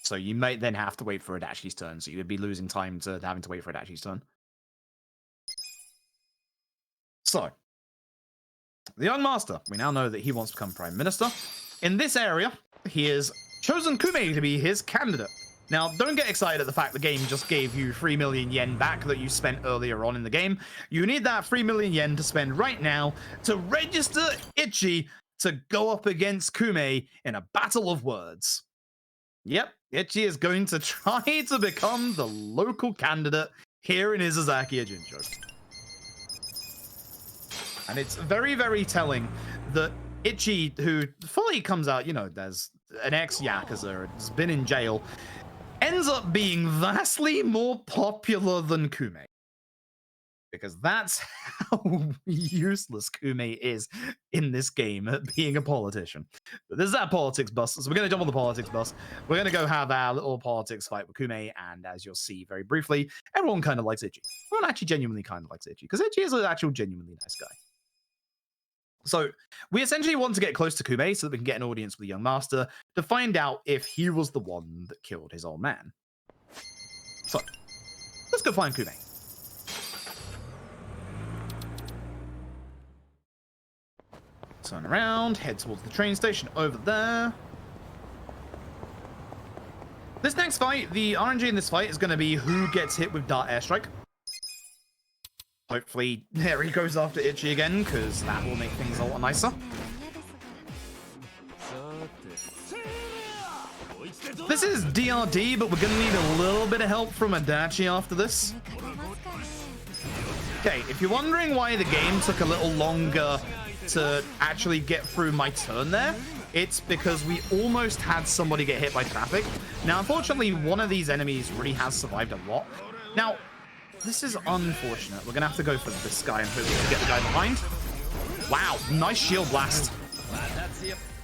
So you might then have to wait for Adachi's turn, so you'd be losing time to having to wait for Adachi's turn. So, the young master, we now know that he wants to become Prime Minister. In this area, he has chosen Kume to be his candidate. Now, don't get excited at the fact the game just gave you 3 million yen back that you spent earlier on in the game. You need that 3 million yen to spend right now to register Itchy to go up against Kume in a battle of words. Yep, Itchy is going to try to become the local candidate here in Izazaki Jincho. And it's very, very telling that Itchy, who fully comes out, you know, there's an ex-Yakuza, has been in jail, ends up being vastly more popular than Kume. Because that's how useless Kume is in this game at being a politician. But this is our politics bus, so we're going to jump on the politics bus. We're going to go have our little politics fight with Kume, and as you'll see very briefly, everyone kind of likes Itchy. Everyone actually genuinely kind of likes Itchy, because Itchy is an actual genuinely nice guy. So we essentially want to get close to Kume so that we can get an audience with the young master to find out if he was the one that killed his old man. So let's go find Kume. Turn around, head towards the train station over there. This next fight, the RNG in this fight is going to be who gets hit with Dart Airstrike. Hopefully, there he goes after Itchy again, because that will make things a lot nicer. This is DRD, but we're going to need a little bit of help from Adachi after this. Okay, if you're wondering why the game took a little longer to actually get through my turn there, it's because we almost had somebody get hit by traffic. Now, unfortunately, one of these enemies really has survived a lot. Now, this is unfortunate. We're going to have to go for this guy and hopefully get the guy behind. Wow, nice shield blast.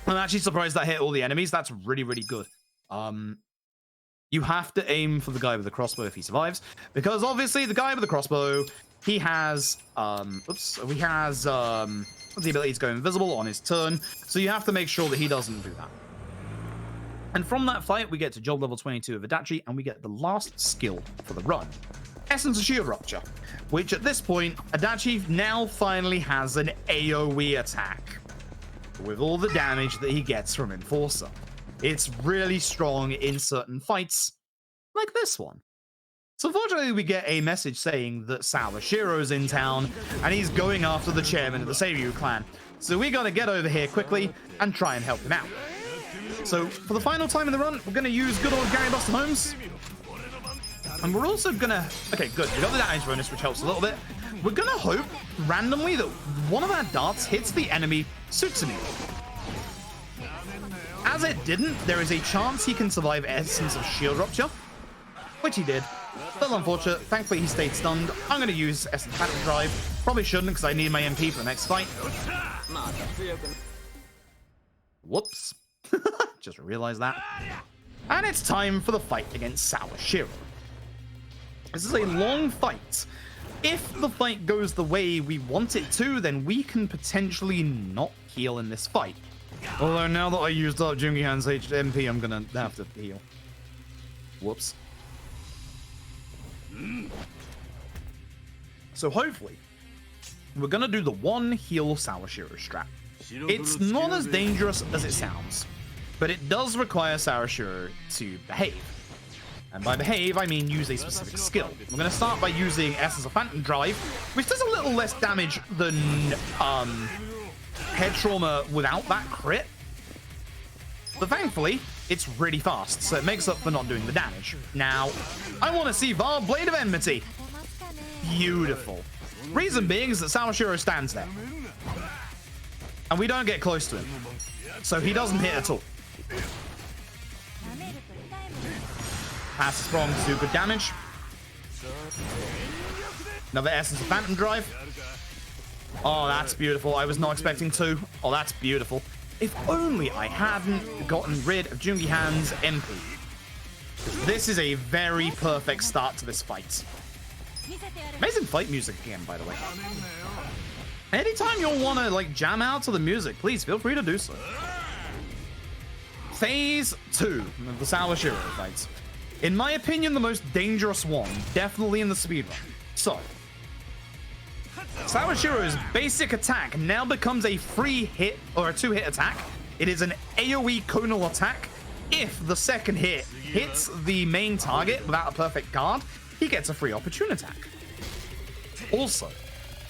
I'm actually surprised that hit all the enemies. That's really, really good. You have to aim for the guy with the crossbow if he survives, because obviously the guy with the crossbow, he has, the ability to go invisible on his turn, so you have to make sure that he doesn't do that. And from that fight, we get to job level 22 of Adachi, and we get the last skill for the run. Essence of Shield Rupture, which at this point, Adachi now finally has an AoE attack with all the damage that he gets from Enforcer. It's really strong in certain fights, like this one. So unfortunately, we get a message saying that Sawashiro's in town, and he's going after the chairman of the Seiryu clan. So we gotta get over here quickly and try and help him out. So for the final time in the run, we're gonna use good old Gary Buster Holmes. And we're also gonna... Okay, good. We got the damage bonus, which helps a little bit. We're gonna hope, randomly, that one of our darts hits the enemy Tsutsumi. As it didn't, there is a chance he can survive Essence of Shield Rupture, which he did. Little unfortunate. Thankfully, he stayed stunned. I'm gonna use Essence Phantom Drive. Probably shouldn't, because I need my MP for the next fight. Whoops. Just realized that. And it's time for the fight against Sawashiro. This is a long fight. If the fight goes the way we want it to, then we can potentially not heal in this fight. Although now that I used up Jungi-han's MP, I'm gonna have to heal. Whoops. So hopefully, we're gonna do the one heal Sawashiro strat. It's not as dangerous as it sounds, but it does require Sawashiro to behave. And by behave, I mean use a specific skill. We're going to start by using Essence of Phantom Drive, which does a little less damage than Head Trauma without that crit. But thankfully, it's really fast, so it makes up for not doing the damage. Now, I want to see Var Blade of Enmity. Beautiful. Reason being is that Sawashiro stands there. And we don't get close to him. So he doesn't hit at all. Pass is wrong to do good damage. Another Essence of Phantom Drive. Oh, that's beautiful. I was not expecting to. Oh, that's beautiful. If only I hadn't gotten rid of Jungi-han's MP. This is a very perfect start to this fight. Amazing fight music again, by the way. Anytime you'll want to, like, jam out to the music, please feel free to do so. Phase 2 of the Sawashiro fights. In my opinion, the most dangerous one, definitely in the speedrun. So, Sawashiro's basic attack now becomes a free hit, or a 2-hit attack. It is an AoE conal attack. If the second hit hits the main target without a perfect guard, he gets a free opportune attack. Also,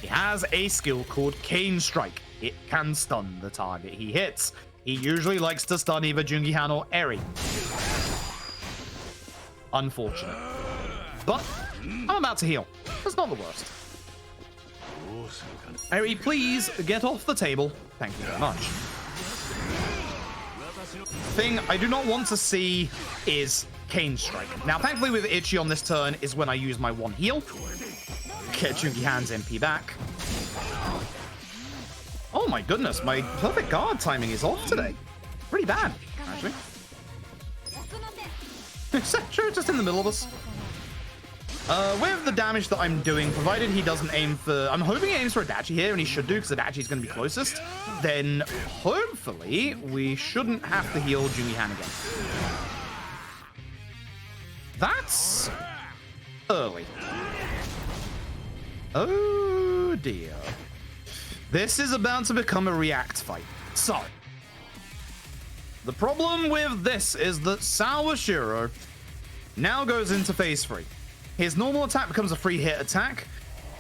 he has a skill called Cane Strike. It can stun the target he hits. He usually likes to stun either Jungi-han or Eri. Unfortunate. But I'm about to heal. That's not the worst. Eri, please get off the table. Thank you very much. Thing I do not want to see is Cane Strike. Now, thankfully with Ichi on this turn is when I use my one heal. Get Jungi-han's MP back. Oh my goodness, my perfect guard timing is off today. Pretty bad, actually. Sure, just in the middle of us. With the damage that I'm doing, provided he doesn't aim for... I'm hoping he aims for Adachi here, and he should do, because Adachi's going to be closest. Then, hopefully, we shouldn't have to heal Jungi-han again. That's... early. Oh, dear. This is about to become a react fight. So... the problem with this is that Sawashiro now goes into phase 3. His normal attack becomes a free hit attack,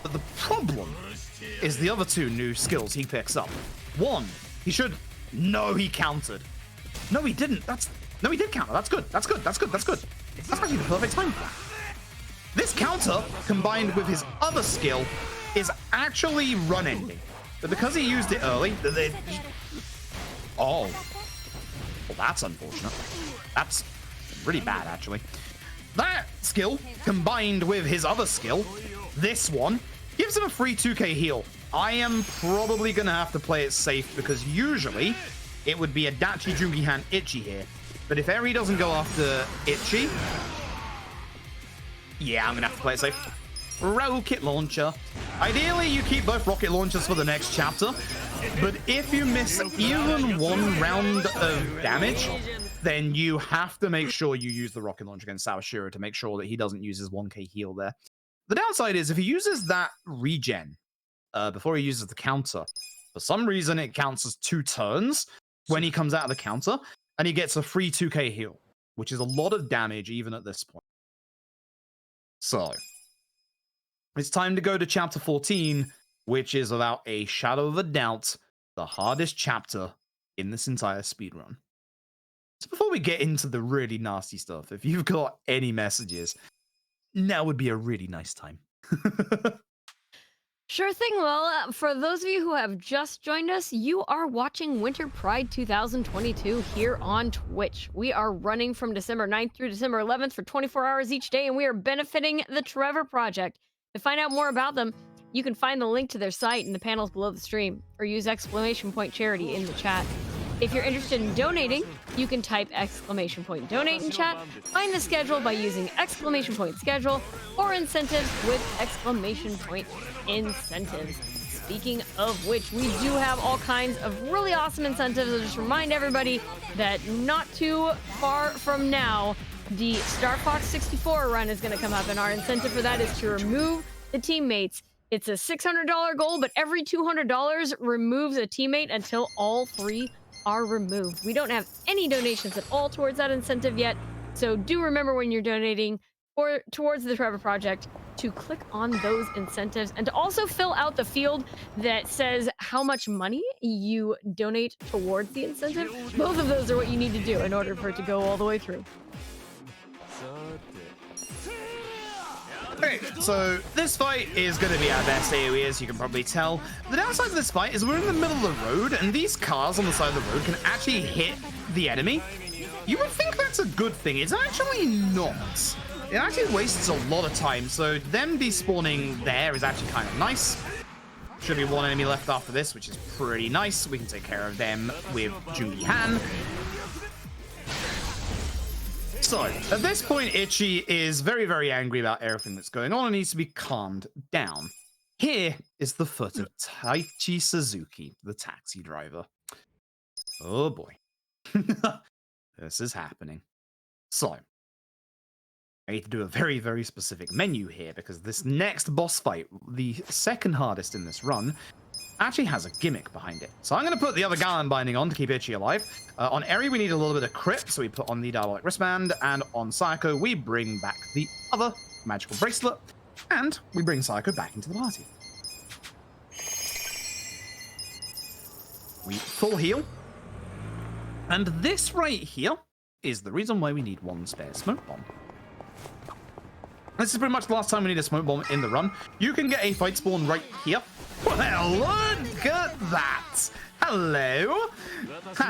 but the problem is the other two new skills he picks up. One, he should... no, he countered. No, he didn't. No, he did counter. That's good. That's good. That's good. That's good. That's actually the perfect time for that. This counter, combined with his other skill, is actually run ending. But because he used it early, oh. Well, that's unfortunate. That's really bad, actually. That skill, combined with his other skill, this one, gives him a free 2k heal. I am probably going to have to play it safe, because usually it would be Adachi, Jungi-han, Ichi here. But if Eri doesn't go after Ichi, yeah, I'm going to have to play it safe. Rocket launcher. Ideally, you keep both rocket launchers for the next chapter, but if you miss even one round of damage, then you have to make sure you use the rocket launcher against Sawashiro to make sure that he doesn't use his 1k heal there. The downside is if he uses that regen before he uses the counter, for some reason it counts as 2 turns when he comes out of the counter, and he gets a free 2k heal, which is a lot of damage even at this point. So, it's time to go to chapter 14, which is without a shadow of a doubt the hardest chapter in this entire speedrun. So before we get into the really nasty stuff, if you've got any messages, now would be a really nice time. Sure thing. Well, for those of you who have just joined us, you are watching Winter Pride 2022 here on Twitch. We are running from December 9th through December 11th for 24 hours each day, and we are benefiting the Trevor Project. To find out more about them, you can find the link to their site in the panels below the stream, or use !charity in the chat. If you're interested in donating, you can type !donate in chat, find the schedule by using !schedule, or incentives with !incentives. Speaking of which, we do have all kinds of really awesome incentives. I'll just remind everybody that not too far from now, the Star Fox 64 run is going to come up, and our incentive for that is to remove the teammates. It's a $600 goal, but every $200 removes a teammate until all 3 are removed. We don't have any donations at all towards that incentive yet, so do remember when you're donating or towards the Trevor Project to click on those incentives, and to also fill out the field that says how much money you donate towards the incentive. Both of those are what you need to do in order for it to go all the way through. Okay, so this fight is going to be our best AoE, as you can probably tell. The downside of this fight is we're in the middle of the road, and these cars on the side of the road can actually hit the enemy. You would think that's a good thing. It's actually not. It actually wastes a lot of time, so them despawning there is actually kind of nice. Should be one enemy left after this, which is pretty nice. We can take care of them with Jungi Han. So, at this point, Ichi is very, very angry about everything that's going on and needs to be calmed down. Here is the foot of Taichi Suzuki, the taxi driver. Oh boy. This is happening. So, I need to do a very, very specific menu here, because this next boss fight, the second hardest in this run, actually has a gimmick behind it. So I'm going to put the other Gallon binding on to keep Ichi alive. On Eri, we need a little bit of crit, so we put on the Diabolic Wristband, and on Sayako, we bring back the other magical bracelet, and we bring Sayako back into the party. We full heal, and this right here is the reason why we need one spare smoke bomb. This is pretty much the last time we need a smoke bomb in the run. You can get a fight spawn right here. Well, look at that! Hello!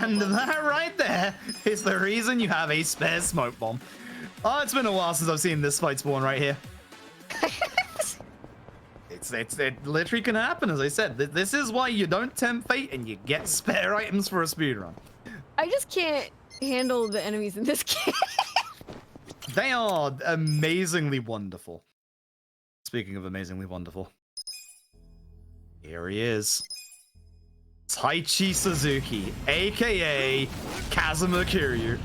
And that right there is the reason you have a spare smoke bomb. Oh, it's been a while since I've seen this fight spawn right here. It literally can happen, as I said. This is why you don't tempt fate and you get spare items for a speedrun. I just can't handle the enemies in this game. They are amazingly wonderful. Speaking of amazingly wonderful, here he is. Taichi Suzuki, aka Kazuma Kiryu.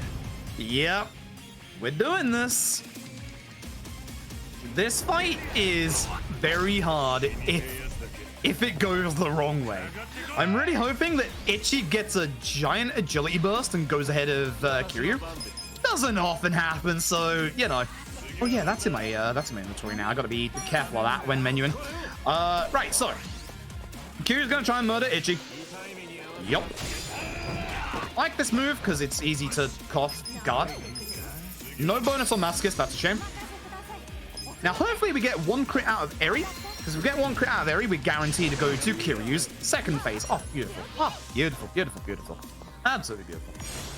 Yep, we're doing this. This fight is very hard if it goes the wrong way. I'm really hoping that Ichi gets a giant agility burst and goes ahead of Kiryu. Doesn't often happen, so you know. Oh yeah, that's in my inventory now. I gotta be careful of that when menuing. Right, so Kiryu's gonna try and murder Ichi. Yup. I like this move because it's easy to cough guard. No bonus on Masochist, that's a shame. Now hopefully we get one crit out of Eri, because if we get one crit out of Eri, we guarantee to go to Kiryu's second phase. Oh, beautiful. Oh, beautiful, beautiful, beautiful. Absolutely beautiful.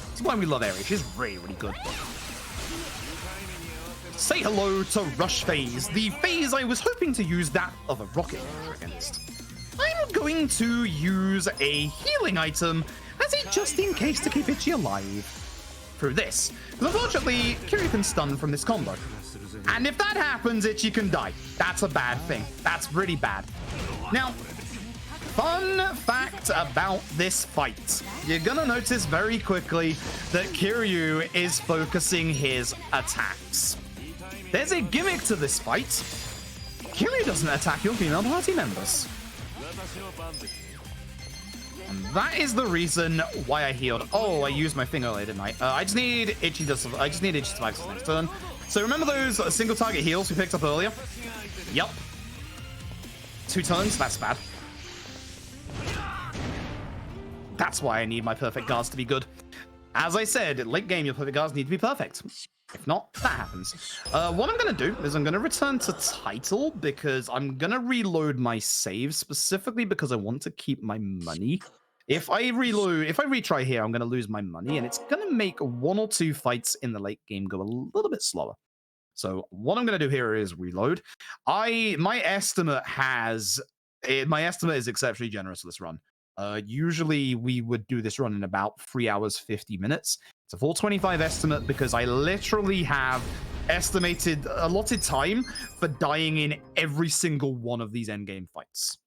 That's why we love Eri. She's really, really good. Say hello to Rush Phase, the phase I was hoping to use that of a rocket launcher against. I'm going to use a healing item as a just in case to keep Ichi alive through this. Because unfortunately, Kiryu can stun from this combo. And if that happens, Ichi can die. That's a bad thing. That's really bad. Now, fun fact about this fight. You're gonna notice very quickly that Kiryu is focusing his attacks. There's a gimmick to this fight. Kiryu doesn't attack your female party members. And that is the reason why I healed. Oh, I used my thing earlier, didn't I? I just need Ichi to survive this next turn. So remember those single target heals we picked up earlier? Yup. 2 turns, that's bad. That's why I need my perfect guards to be good. As I said, late game, your perfect guards need to be perfect. If not, that happens. What I'm going to do is I'm going to return to title because I'm going to reload my save specifically because I want to keep my money. If I retry here, I'm going to lose my money and it's going to make 1 or 2 fights in the late game go a little bit slower. So what I'm going to do here is reload. My estimate is exceptionally generous for this run. Usually we would do this run in about 3 hours, 50 minutes. It's a 425 estimate because I literally have estimated allotted time for dying in every single one of these endgame fights.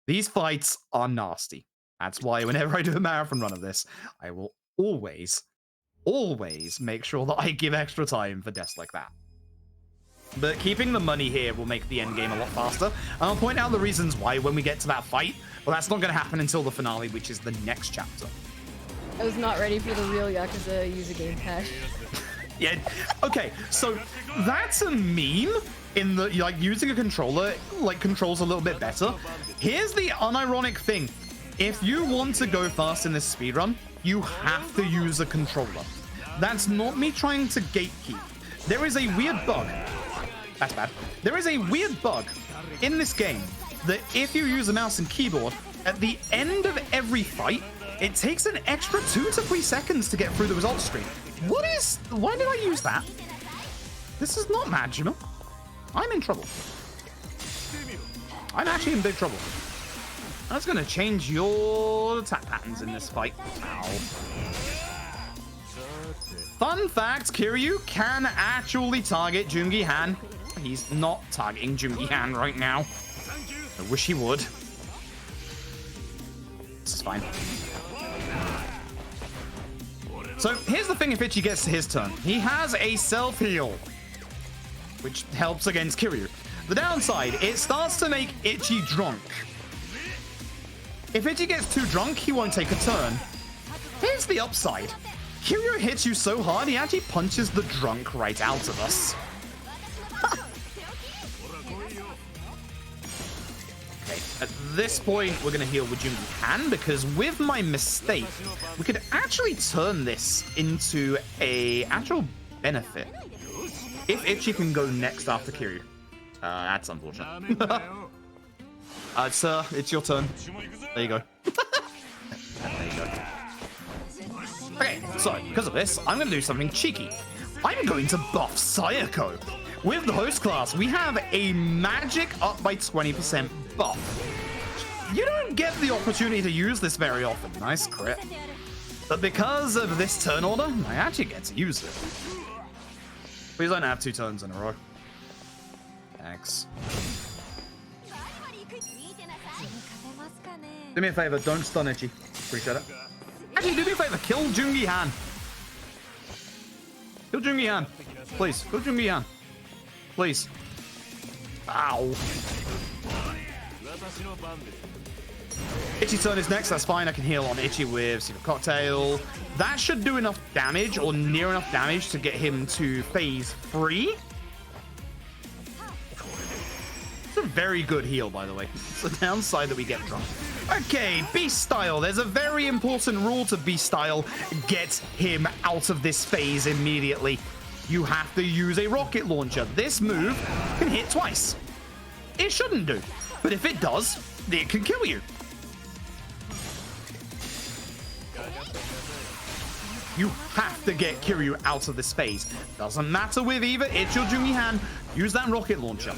These fights are nasty. That's why whenever I do a marathon run of this, I will always make sure that I give extra time for deaths like that. But keeping the money here will make the end game a lot faster. And I'll point out the reasons why when we get to that fight. Well, that's not going to happen until the finale, which is the next chapter. I was not ready for the real Yakuza user game patch. Yeah, okay, so that's a meme in the, like, using a controller, like, controls a little bit better. Here's the unironic thing. If you want to go fast in this speedrun, you have to use a controller. That's not me trying to gatekeep. There is a weird bug. That's bad. There is a weird bug in this game that if you use a mouse and keyboard, at the end of every fight, it takes an extra 2 to 3 seconds to get through the results screen. Why did I use that? This is not magical. I'm in trouble. I'm actually in big trouble. That's gonna change your attack patterns in this fight. Ow. Fun fact, Kiryu can actually target Jungi Han. He's not targeting Jungi Han right now. I wish he would. This is fine. So here's the thing if Ichi gets to his turn. He has a self-heal, which helps against Kiryu. The downside, it starts to make Ichi drunk. If Ichi gets too drunk, he won't take a turn. Here's the upside. Kiryu hits you so hard, he actually punches the drunk right out of us. Okay, at this point, we're going to heal with Jungi Han, because with my mistake, we could actually turn this into a actual benefit. If Ichi can go next after Kiryu. That's unfortunate. Sir, it's your turn. There you go. There you go. Okay, so because of this, I'm going to do something cheeky. I'm going to buff Sayako. With the host class, we have a magic up by 20% buff. You don't get the opportunity to use this very often. Nice crit. But because of this turn order, I actually get to use it. Please don't have 2 turns in a row. Thanks. Do me a favor, don't stun Ichi. Appreciate it. Actually, do me a favor, kill Jungi Han. Kill Jungi Han. Please, kill Jungi Han. Please. Ow. Ichi's turn is next, that's fine. I can heal on Ichi with Secret Cocktail. That should do enough damage, or near enough damage, to get him to phase 3. It's a very good heal, by the way. It's the downside that we get drunk. Okay, Beast Style. There's a very important rule to Beast Style. Get him out of this phase immediately. You have to use a rocket launcher. This move can hit twice. It shouldn't do, but if it does, it can kill you. You have to get Kiryu out of this phase. Doesn't matter with either Ichi or Jungi Han. Use that rocket launcher.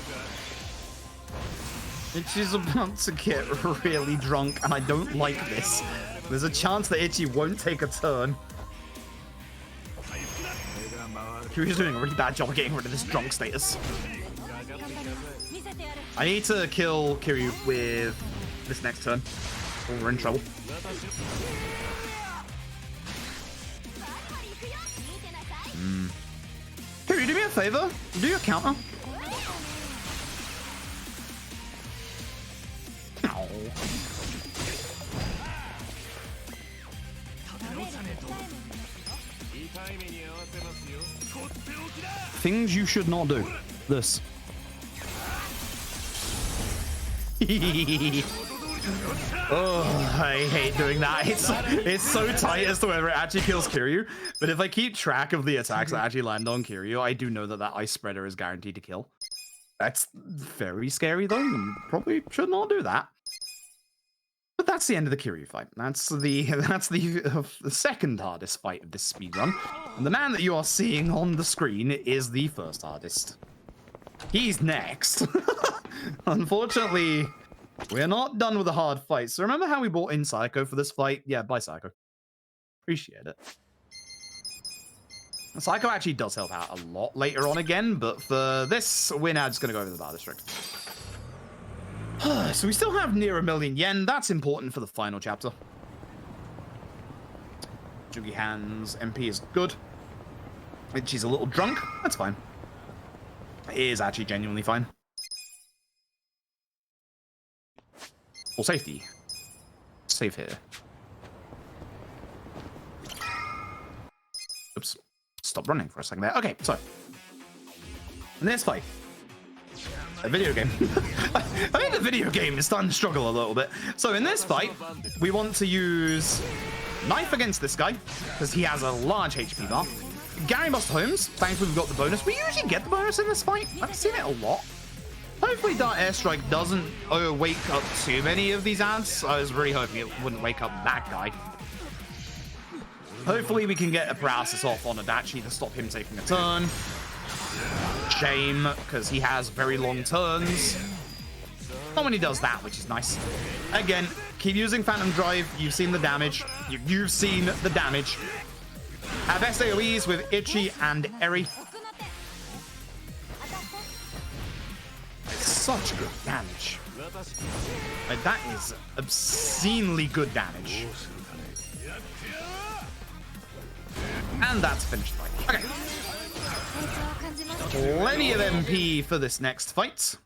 Ichi's about to get really drunk, and I don't like this. There's a chance that Ichi won't take a turn. Kiryu's doing a really bad job of getting rid of this drunk status. I need to kill Kiryu with this next turn, or we're in trouble. Kiryu, do me a favor. Do your counter. Ow. Things you should not do. This. Oh, I hate doing that. It's so tight as to whether it actually kills Kiryu. But if I keep track of the attacks that actually land on Kiryu, I do know that that ice spreader is guaranteed to kill. That's very scary though. You probably should not do that. But that's the end of the Kiryu fight. That's the second hardest fight of this speedrun. And the man that you are seeing on the screen is the first hardest. He's next. Unfortunately, we're not done with the hard fights. So remember how we brought in Psycho for this fight? Yeah, bye Psycho. Appreciate it. Psycho actually does help out a lot later on again, but for this, we're now just going to go over the bar district. So we still have near 1,000,000 yen. That's important for the final chapter. Jugi Han's MP is good. She's a little drunk. That's fine. It is actually genuinely fine. For safety. Save here. Oops. Stop running for a second there. Okay, so. In this fight. A video game. I think the video game is starting to struggle a little bit. So in this fight, we want to use knife against this guy, because he has a large HP bar. Gary Buster Holmes, thankfully we've got the bonus. We usually get the bonus in this fight. I've seen it a lot. Hopefully Dart Airstrike doesn't wake up too many of these ads. I was really hoping it wouldn't wake up that guy. Hopefully we can get a paralysis off on Adachi to stop him taking a turn. Shame, because he has very long turns. Not when he does that, which is nice. Again, keep using Phantom Drive. You've seen the damage. You've seen the damage. Our best AoEs with Ichi and Eri. It's such good damage. Like, that is obscenely good damage. And that's finished fight. Okay. Plenty of MP for this next fight.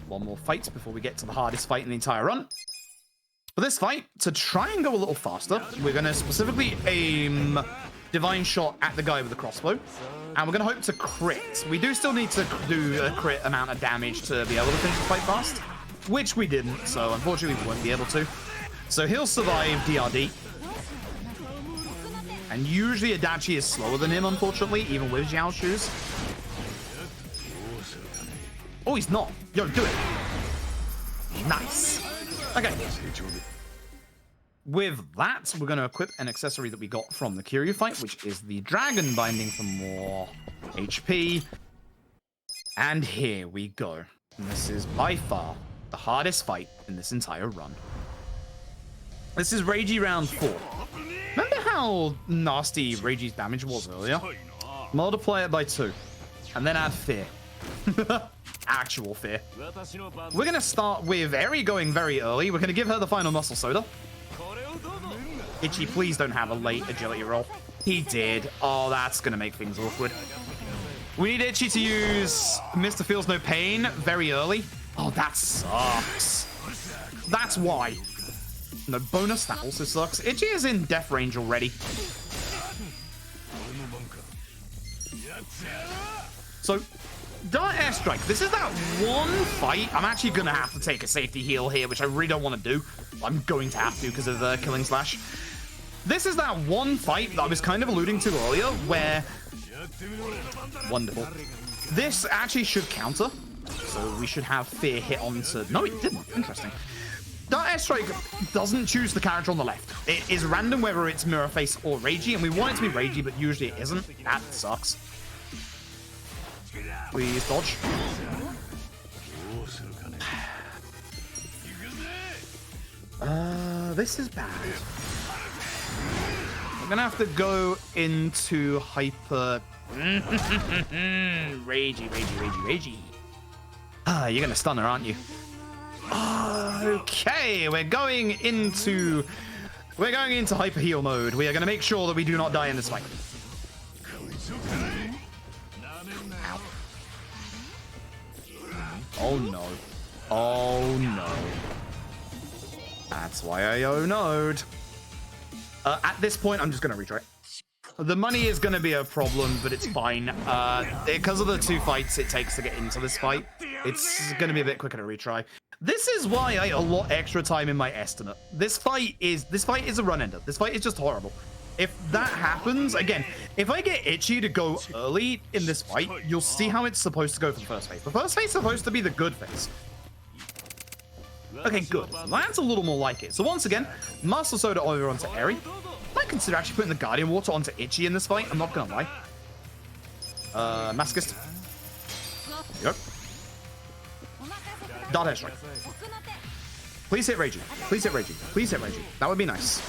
One more fight before we get to the hardest fight in the entire run. For this fight, to try and go a little faster, we're going to specifically aim Divine Shot at the guy with the crossbow. And we're going to hope to crit. We do still need to do a crit amount of damage to be able to finish the fight fast, which we didn't, so unfortunately we won't be able to. So he'll survive DRD. And usually Adachi is slower than him, unfortunately, even with Xiao's shoes. Oh, he's not. Yo, do it. Nice. Okay. With that, we're going to equip an accessory that we got from the Kiryu fight, which is the Dragon Binding for more HP. And here we go. And this is by far the hardest fight in this entire run. This is Reiji round 4. Remember how nasty Reiji's damage was earlier? Multiply it by 2. And then add fear. Actual fear. We're going to start with Eri going very early. We're going to give her the final muscle soda. Ichi, please don't have a late agility roll. He did. Oh, that's going to make things awkward. We need Ichi to use Mr. Feels No Pain very early. Oh, that sucks. That's why. No bonus, that also sucks. Ichi is in death range already. So, Dart Airstrike, this is that one fight. I'm actually going to have to take a safety heal here, which I really don't want to do. I'm going to have to because of the Killing Slash. This is that one fight that I was kind of alluding to earlier where... Wonderful. This actually should counter. So we should have fear hit onto... No, it didn't. Interesting. Dart Airstrike doesn't choose the character on the left. It is random whether it's Mirror Face or Reiji, and we want it to be Reiji, but usually it isn't. That sucks. Please dodge. This is bad. We're gonna have to go into hyper... Reiji. Ah, you're gonna stun her, aren't you? Okay, we're going into hyper heal mode. We are gonna make sure that we do not die in this fight. Ow. Oh no. Oh no. That's why I oh-no'd. At this point, I'm just going to retry. The money is going to be a problem, but it's fine. Because of the 2 fights it takes to get into this fight, It's going to be a bit quicker to retry. This is why I allot extra time in my estimate. This fight is a run ender. This fight is just horrible. If that happens, again, if I get Itchy to go early in this fight, you'll see how it's supposed to go for the first phase. The first phase is supposed to be the good phase. Okay, good. That's a little more like it. So once again, Master Soda over onto Eri. I might consider actually putting the Guardian Water onto Itchy in this fight. I'm not going to lie. Masochist. Yep. Dart Airstrike. Please hit Reiji. Please hit Reiji. Please hit Reiji. That would be nice.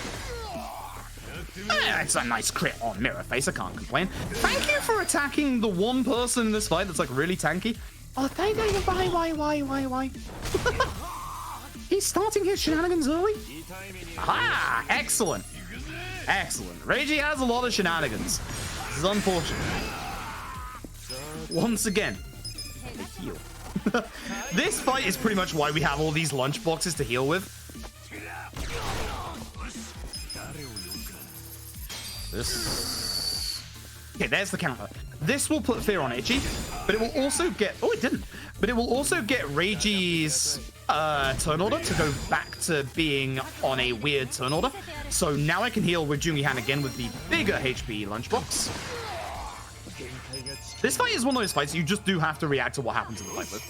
It's a nice crit on Mirror Face. I can't complain. Thank you for attacking the one person in this fight that's like really tanky. Oh, thank you. Why? He's starting his shenanigans early. Aha! Excellent. Excellent. Reiji has a lot of shenanigans. This is unfortunate. Once again, heal. This fight is pretty much why we have all these lunch boxes to heal with. Okay, there's the counter. This will put fear on Itchy, but it will also get... Oh, it didn't. But it will also get Reiji's turn order to go back to being on a weird turn order. So now I can heal with Jungihan again with the bigger HP lunchbox. This fight is one of those fights you just do have to react to what happens in the fight with.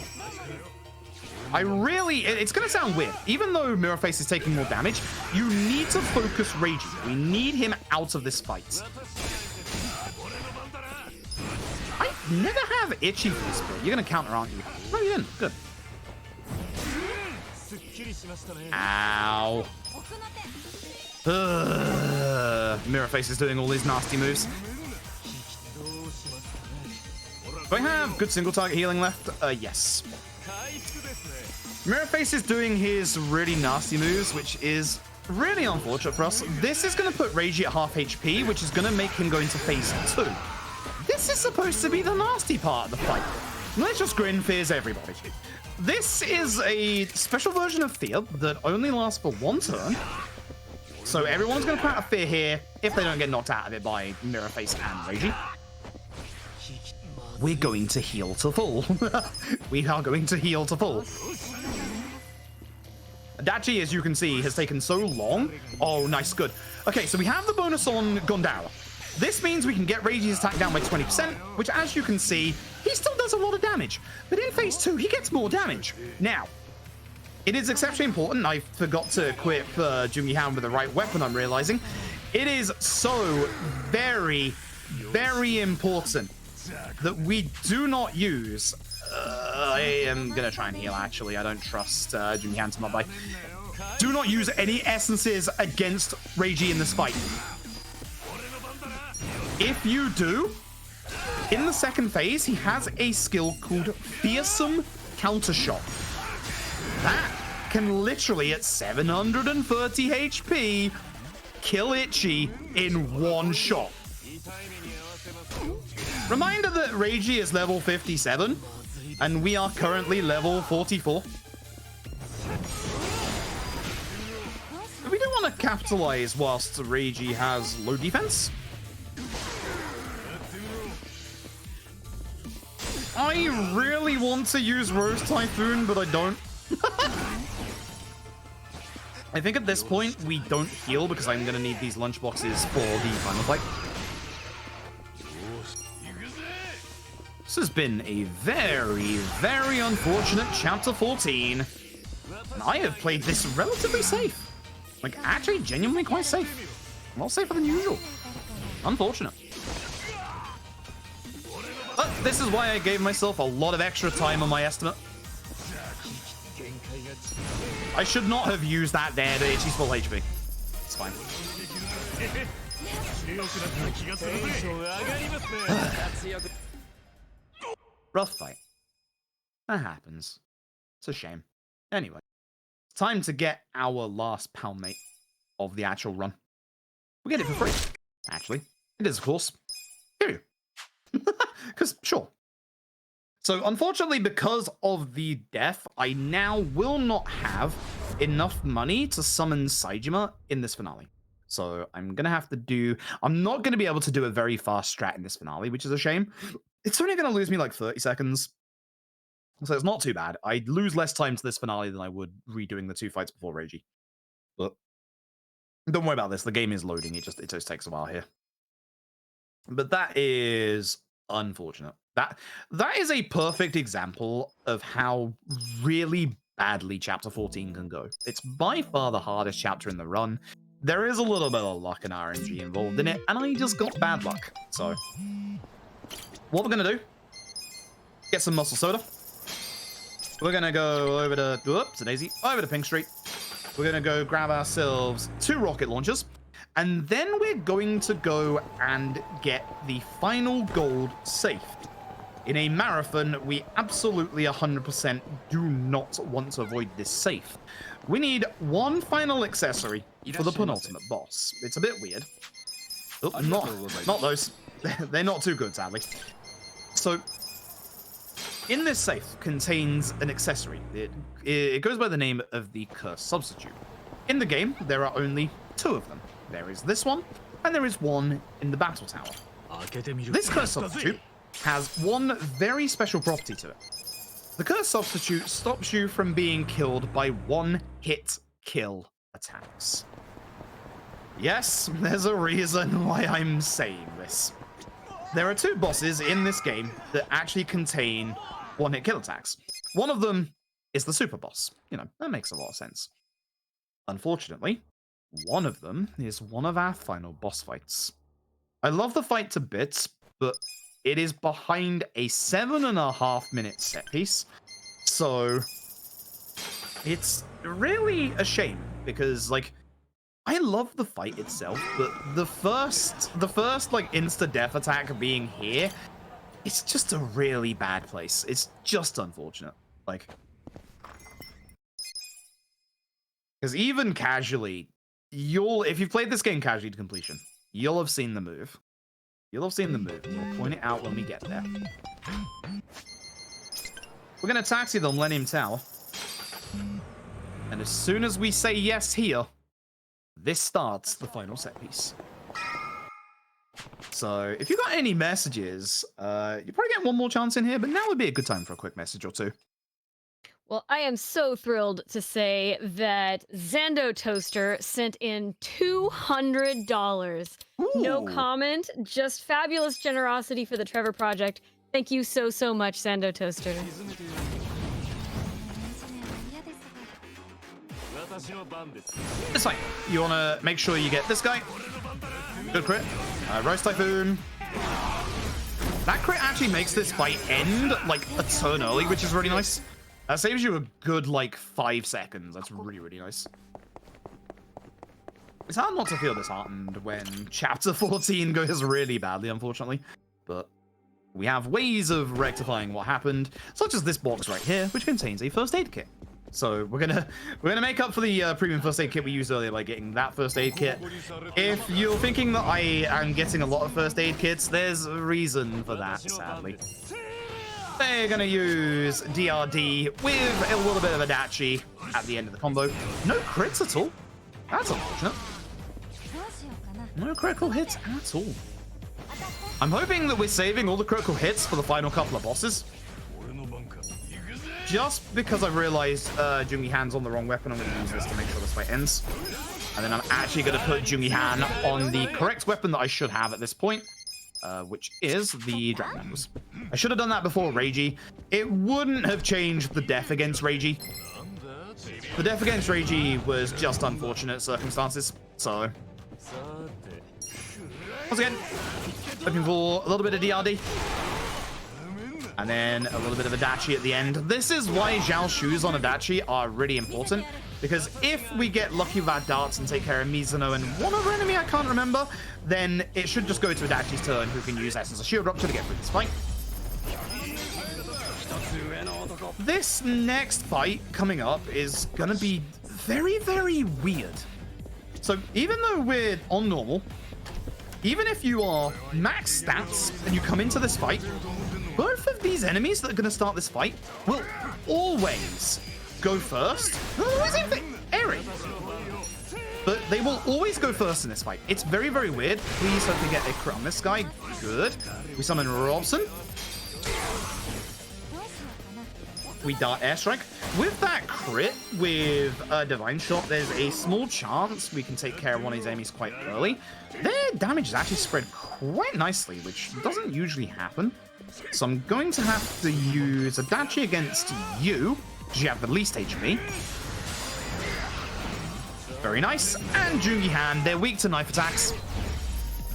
It's going to sound weird. Even though Mirror Face is taking more damage, you need to focus Reiji. We need him out of this fight. I never have Itchy for this build. You're going to counter, aren't you? No, you didn't. Good. Ow. Mirror Face is doing all these nasty moves. Do I have good single target healing left? Yes. Mirror Face is doing his really nasty moves, which is really unfortunate for us. This is going to put Reiji at half HP, which is going to make him go into phase 2. This is supposed to be the nasty part of the fight. Let's just grin fears everybody. This is a special version of fear that only lasts for one turn. So everyone's going to come out of fear here if they don't get knocked out of it by Mirror Face and Reiji. We're going to heal to full. We are going to heal to full. Adachi, as you can see, has taken so long. Oh, nice, good. Okay, so we have the bonus on Gondara. This means we can get Reiji's attack down by 20%, which, as you can see, he still does a lot of damage. But in phase 2, he gets more damage. Now, it is exceptionally important. I forgot to equip Jungihan with the right weapon, I'm realizing. It is so very, very important that we do not use... I am going to try and heal, actually. I don't trust Jungihan to not die. Do not use any essences against Reiji in this fight. If you do, in the second phase, he has a skill called Fearsome Countershot. That can literally, at 730 HP, kill Itchy in one shot. Reminder that Reiji is level 57, and we are currently level 44. We don't want to capitalize whilst Reiji has low defense. I really want to use Rose Typhoon, but I don't. I think at this point, we don't heal because I'm going to need these lunchboxes for the final fight. This has been a very, very unfortunate Chapter 14. And I have played this relatively safe. Like, actually, genuinely quite safe. A lot safer than usual. Unfortunate. But this is why I gave myself a lot of extra time on my estimate. I should not have used that there to Itchy's full HP. It's fine. Rough fight. That happens. It's a shame. Anyway, it's time to get our last palmate of the actual run. We get it for free. Actually, it is, of course. Here you. Because, sure. So, unfortunately, because of the death, I now will not have enough money to summon Saejima in this finale. So, I'm going to have to do... I'm not going to be able to do a very fast strat in this finale, which is a shame. It's only going to lose me like 30 seconds. So it's not too bad. I'd lose less time to this finale than I would redoing the 2 fights before Reiji. But don't worry about this. The game is loading. It just takes a while here. But that is unfortunate. That is a perfect example of how really badly Chapter 14 can go. It's by far the hardest chapter in the run. There is a little bit of luck and RNG involved in it, and I just got bad luck. So, what we're gonna do, get some muscle soda. We're gonna go over to, whoops, a daisy, over to Pink Street. We're gonna go grab ourselves 2 rocket launchers, and then we're going to go and get the final gold safe. In a marathon, we absolutely 100% do not want to avoid this safe. We need one final accessory for the penultimate boss. It's a bit weird. Oh, not those. They're not too good, sadly. So, in this safe contains an accessory. It goes by the name of the Curse Substitute. In the game, there are only 2 of them. There is this one, and there is one in the Battle Tower. This Curse Substitute has one very special property to it. The Curse Substitute stops you from being killed by one-hit kill attacks. Yes, there's a reason why I'm saying this. There are 2 bosses in this game that actually contain one-hit kill attacks. One of them is the super boss. You know, that makes a lot of sense. Unfortunately, one of them is one of our final boss fights. I love the fight to bits, but it is behind a 7.5-minute set piece, so it's really a shame because, like, I love the fight itself, but the first like insta-death attack being here, it's just a really bad place. It's just unfortunate, like, because even casually, if you've played this game casually to completion, you'll have seen the move. You'll have seen the move, and we'll point it out when we get there. We're going to taxi the Millennium Tower. And as soon as we say yes here, this starts the final set piece. So, if you got any messages, you probably get one more chance in here, but now would be a good time for a quick message or 2. Well, I am so thrilled to say that Zando Toaster sent in $200. Ooh. No comment, just fabulous generosity for the Trevor Project. Thank you so, so much, Zando Toaster. This fight, you want to make sure you get this guy. Good crit. Roast Typhoon. That crit actually makes this fight end like a turn early, which is really nice. That saves you a good, like, 5 seconds. That's really, really nice. It's hard not to feel disheartened when Chapter 14 goes really badly, unfortunately. But we have ways of rectifying what happened, such as this box right here, which contains a first aid kit. So we're gonna make up for the premium first aid kit we used earlier by getting that first aid kit. If you're thinking that I am getting a lot of first aid kits, there's a reason for that, sadly. They're going to use DRD with a little bit of Adachi at the end of the combo. No crits at all. That's unfortunate. No critical hits at all. I'm hoping that we're saving all the critical hits for the final couple of bosses. Just because I've realized Jungi Han's on the wrong weapon, I'm going to use this to make sure this fight ends. And then I'm actually going to put Jungi Han on the correct weapon that I should have at this point. Which is the Dragon Knuckles. I should have done that before Reiji. It wouldn't have changed the death against Reiji. The death against Reiji was just unfortunate circumstances, so... Once again, looking for a little bit of DRD. And then a little bit of Adachi at the end. This is why Zhao Shu's on Adachi are really important. Because if we get lucky with our darts and take care of Mizuno and one other enemy I can't remember, then it should just go to Adachi's turn, who can use Essence of Shield Rupture to get through this fight. This next fight coming up is going to be very, very weird. So even though we're on normal, even if you are max stats and you come into this fight, both of these enemies that are going to start this fight will always go first. Always Eri. But they will always go first in this fight. It's very, very weird. Please hope we get a crit on this guy. Good. We summon Robson. We dart airstrike. With that crit, with a Divine Shot, there's a small chance we can take care of one of these enemies quite early. Their damage is actually spread quite nicely, which doesn't usually happen. So I'm going to have to use Adachi against you, because you have the least HP. Very nice. And Jungi Han, they're weak to knife attacks.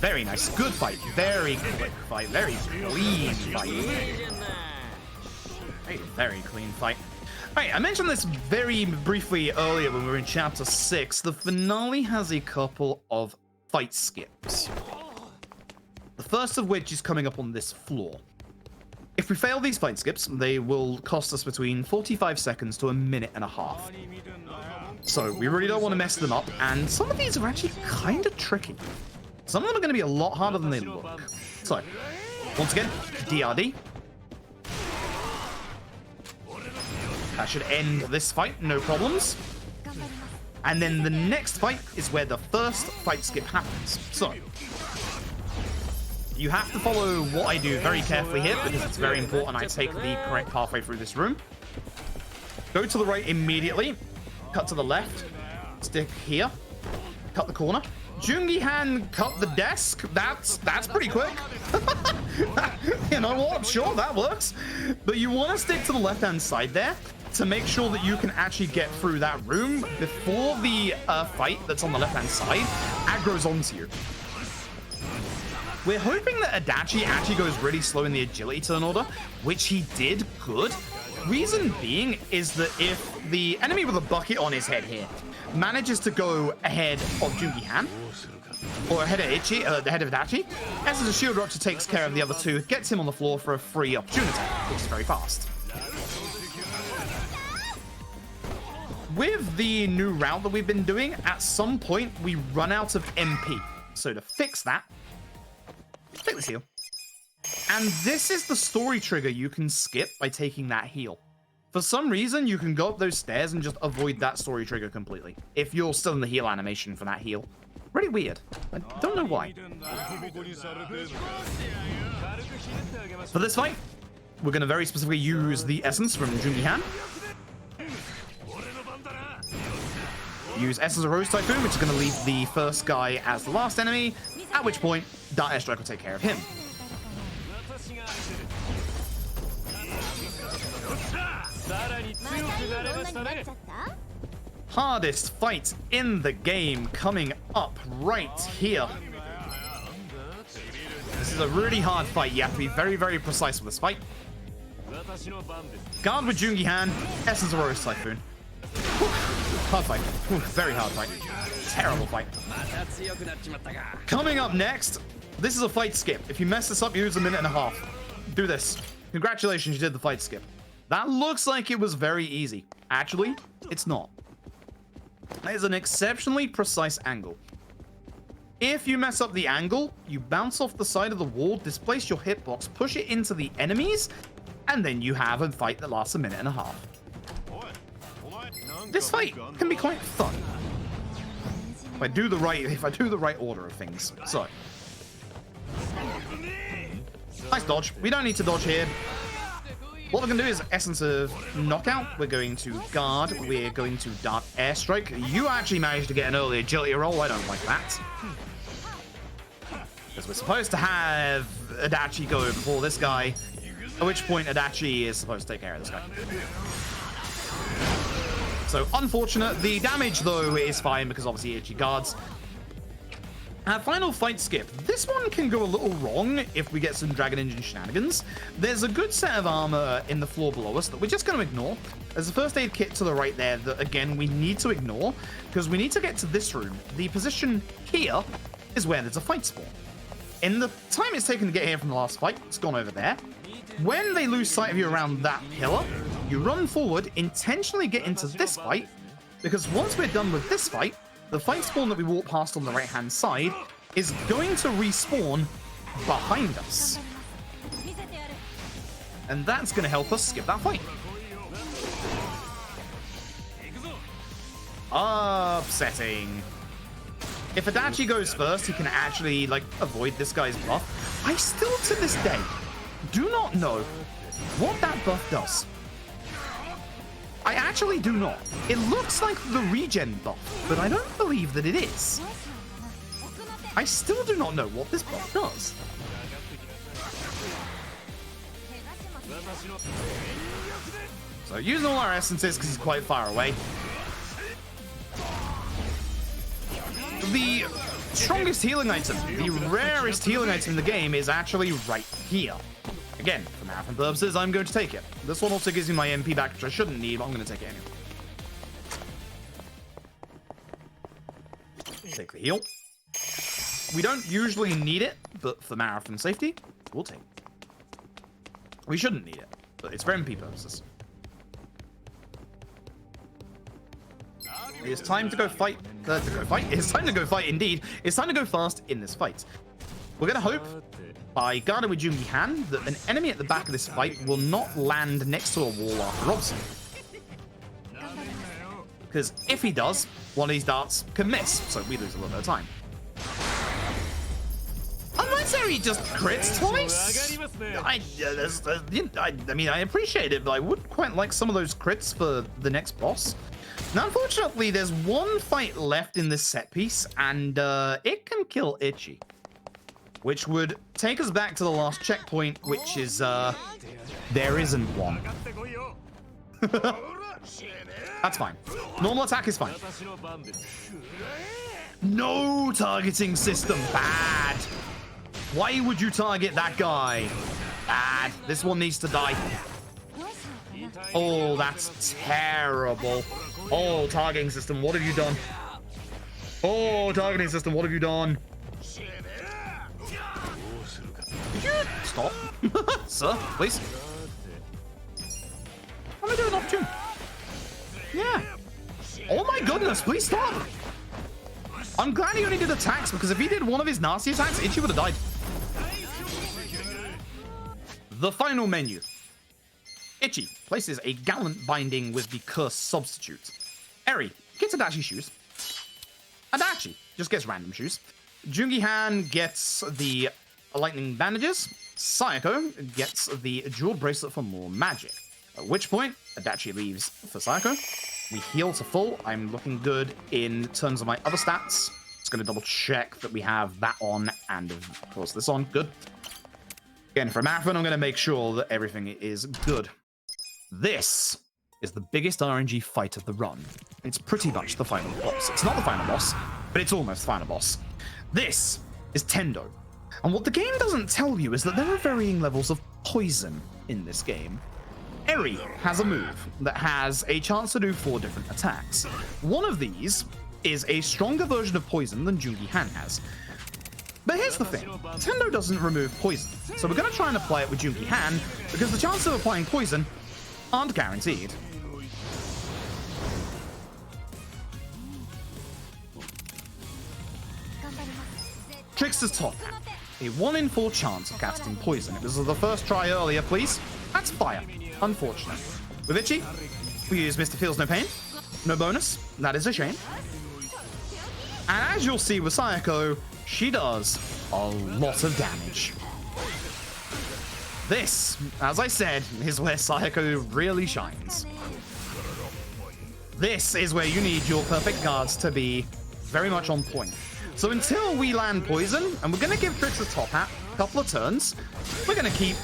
Very nice. Good fight. Very quick fight. Very clean fight. Very clean fight. Alright, I mentioned this very briefly earlier when we were in Chapter 6. The finale has a couple of fight skips. The first of which is coming up on this floor. If we fail these fight skips, they will cost us between 45 seconds to a minute and a half. So we really don't want to mess them up, and some of these are actually kind of tricky. Some of them are going to be a lot harder than they look. So, once again, DRD. That should end this fight, no problems. And then the next fight is where the first fight skip happens. So, you have to follow what I do very carefully here, because it's very important I take the correct pathway through this room. Go to the right immediately. Cut to the left. Stick here. Cut the corner. Jungi Han cut the desk. That's pretty quick. You know what? Sure, that works. But you want to stick to the left-hand side there to make sure that you can actually get through that room before the fight that's on the left-hand side aggro's onto you. We're hoping that Adachi actually goes really slow in the agility turn order, which he did good. Reason being is that if the enemy with a bucket on his head here manages to go ahead of Jungi Han, or ahead of Adachi, as a shield rupture takes care of the other two, gets him on the floor for a free opportunity, which is very fast. With the new route that we've been doing, at some point we run out of MP. So to fix that, take this heal. And this is the story trigger you can skip by taking that heal. For some reason, you can go up those stairs and just avoid that story trigger completely, if you're still in the heal animation for that heal. Really weird. I don't know why. For this fight, we're going to very specifically use the essence from Jungi Han. Use Essence of Rose Typhoon, which is going to leave the first guy as the last enemy, at which point, Dart Airstrike will take care of him. Hardest fight in the game coming up right here. This is a really hard fight. You have to be very, very precise with this fight. Guard with Jungi Han, Essence of Rose Typhoon. Hard fight. Very hard fight. Terrible fight. Coming up next, this is a fight skip. If you mess this up, you lose a minute and a half. Do this. Congratulations, you did the fight skip. That looks like it was very easy. Actually, it's not. There's an exceptionally precise angle. If you mess up the angle, you bounce off the side of the wall, displace your hitbox, push it into the enemies, and then you have a fight that lasts a minute and a half. This fight can be quite fun. If I do the right order of things. So. Nice dodge. We don't need to dodge here. What we're going to do is Essence of Knockout. We're going to Guard. We're going to Dart Airstrike. You actually managed to get an early agility roll. I don't like that. Because we're supposed to have Adachi go before this guy. At which point Adachi is supposed to take care of this guy. So, unfortunate. The damage, though, is fine because obviously Ichi guards. Final fight skip. This one can go a little wrong if we get some Dragon Engine shenanigans. There's a good set of armor in the floor below us that we're just going to ignore. There's a first aid kit to the right there that, again, we need to ignore because we need to get to this room. The position here is where there's a fight spawn. In the time it's taken to get here from the last fight, it's gone over there. When they lose sight of you around that pillar, you run forward, intentionally get into this fight, because once we're done with this fight, the fight spawn that we walk past on the right-hand side is going to respawn behind us. And that's going to help us skip that fight. Upsetting. If Adachi goes first, he can actually, avoid this guy's buff. I still, to this day, do not know what that buff does. I actually do not. It looks like the regen buff, but I don't believe that it is. I still do not know what this buff does. So using all our essences because he's quite far away. The strongest healing item, the rarest healing item in the game is actually right here. Again, for marathon purposes, I'm going to take it. This one also gives me my MP back, which I shouldn't need, but I'm going to take it anyway. Take the heal. We don't usually need it, but for marathon safety, we'll take it. We shouldn't need it, but it's for MP purposes. It's time to go fight. It's time to go fight indeed. It's time to go fast in this fight. We're going to hope, by guarding with Jungi Han, that an enemy at the back of this fight will not land next to a wall after Robson. Because if he does, one of these darts can miss, so we lose a little bit of time. Unless he just crits twice. I mean, I appreciate it, but I would quite like some of those crits for the next boss. Now, unfortunately, there's one fight left in this set piece, and it can kill Ichi. Which would take us back to the last checkpoint, which is, there isn't one. That's fine. Normal attack is fine. No targeting system. Bad. Why would you target that guy? Bad. This one needs to die. Oh, that's terrible. Oh, targeting system, what have you done? Oh, targeting system, what have you done? Stop. Sir, please. I'm gonna do an opportune. Yeah. Oh my goodness, please stop. I'm glad he only did attacks, because if he did one of his nasty attacks, Ichi would have died. The final menu. Ichi places a gallant binding with the cursed substitute. Eri gets Adachi shoes. Adachi just gets random shoes. Jungi Han gets the lightning bandages. Sayako gets the jewel bracelet for more magic. At which point, Adachi leaves for Sayako. We heal to full. I'm looking good in terms of my other stats. Just going to double check that we have that on and, of course, this on. Good. Again, for a marathon, I'm going to make sure that everything is good. This is the biggest RNG fight of the run. It's pretty much the final boss. It's not the final boss, but it's almost the final boss. This is Tendo. And what the game doesn't tell you is that there are varying levels of poison in this game. Eri has a move that has a chance to do 4 different attacks. One of these is a stronger version of poison than Jungi Han has. But here's the thing, Tendo doesn't remove poison, so we're going to try and apply it with Jungi Han, because the chances of applying poison aren't guaranteed. Trickster's Top Hat. A 1 in 4 chance of casting poison. It was the first try earlier, please. That's fire. Unfortunate. With Ichi, we use Mr. Feels No Pain. No bonus. That is a shame. And as you'll see with Sayako, she does a lot of damage. This, as I said, is where Sayako really shines. This is where you need your perfect guards to be very much on point. So until we land poison, and we're going to give Trix a top hat a couple of turns, we're going to keep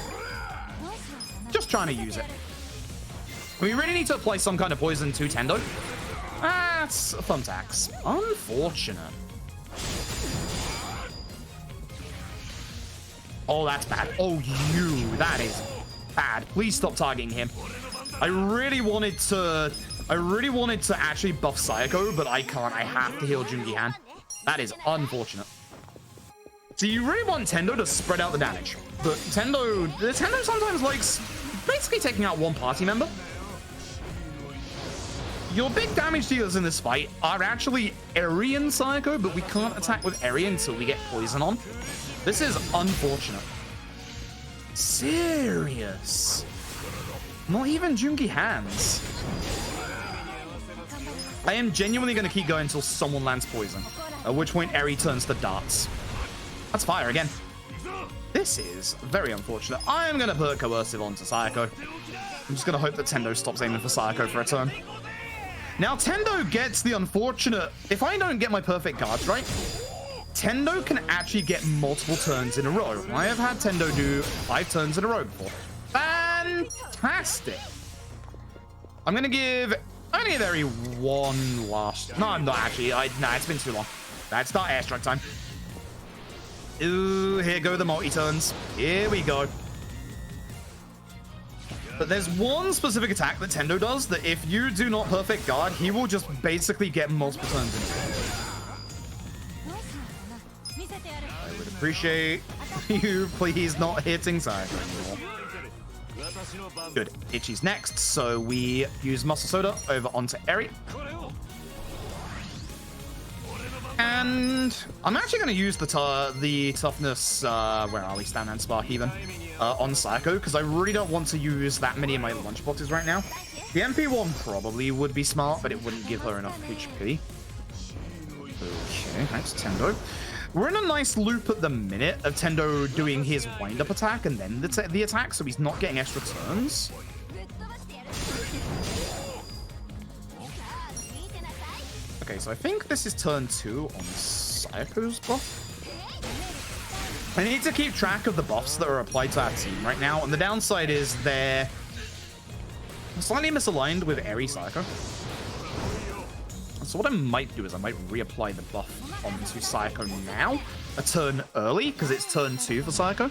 just trying to use it. We really need to apply some kind of poison to Tendo. That's thumbtacks. Unfortunate. Oh, that's bad. Oh, that is bad. Please stop targeting him. I really wanted to actually buff Sayako, but I can't. I have to heal Jungi Han. That is unfortunate. So you really want Tendo to spread out the damage, but Tendo sometimes likes basically taking out one party member. Your big damage dealers in this fight are actually Eri and Sayako, but we can't attack with Eri until we get poison on. This is unfortunate. Serious. Not even Jungi Han's. I am genuinely going to keep going until someone lands poison, at which point Eri turns to darts. That's fire again. This is very unfortunate. I am going to put Coercive onto Sayako. I'm just gonna hope that Tendo stops aiming for Sayako for a turn. Now, Tendo gets the unfortunate... If I don't get my perfect guards right, Tendo can actually get multiple turns in a row. I have had Tendo do 5 turns in a row before. Fantastic. I'm going to give only Eri one last... No, I'm not actually. Nah, it's been too long. Let's start airstrike time. Ooh, here go the multi-turns. Here we go. But there's one specific attack that Tendo does that if you do not perfect guard, he will just basically get multiple turns in. I would appreciate you please not hitting side anymore. Good. Ichi's next, so we use Muscle Soda over onto Eri. And I'm actually going to use the toughness, where are we, Stand and Spark even, on Sayako, because I really don't want to use that many of my lunchboxes right now. The MP one probably would be smart, but it wouldn't give her enough HP. Okay, thanks, Tendo. We're in a nice loop at the minute of Tendo doing his wind-up attack and then the attack, so he's not getting extra turns. Okay, so I think this is turn 2 on Sayako's buff. I need to keep track of the buffs that are applied to our team right now, and the downside is they're slightly misaligned with Eri Sayako. So what I might do is I might reapply the buff onto Sayako now, a turn early, because it's turn 2 for Sayako.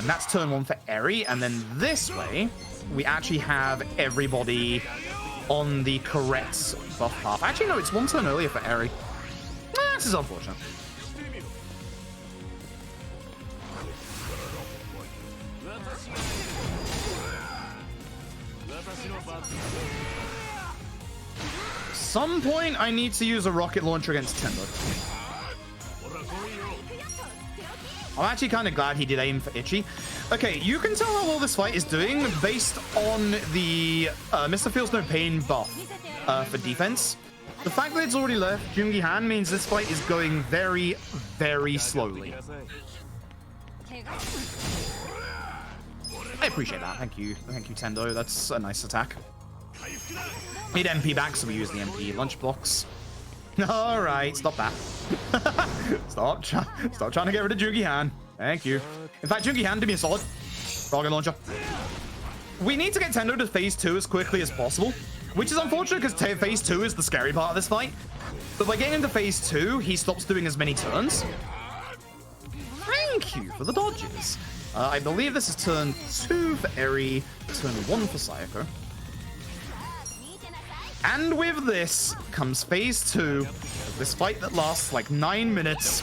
And that's turn 1 for Eri, and then this way, we actually have everybody on the correct buff path. Actually, no, it's 1 turn earlier for Eri. This is unfortunate. Some point I need to use a rocket launcher against Tendo. I'm actually kind of glad he did aim for Ichi. Okay, you can tell how well this fight is doing based on the Mr. Feels No Pain buff for defense. The fact that it's already left Jungi Han means this fight is going very, very slowly. I appreciate that. Thank you, Tendo. That's a nice attack. Need MP back, so we use the MP lunchbox. All right, stop that. Stop trying to get rid of Jungi Han. Thank you. In fact, Jungi Han, do me a solid. Rocket launcher. We need to get Tendo to phase 2 as quickly as possible, which is unfortunate because phase 2 is the scary part of this fight. But by getting into phase 2, he stops doing as many turns. Thank you for the dodges. I believe this is turn 2 for Eri, turn 1 for Sayako. And with this comes phase 2, this fight that lasts like 9 minutes.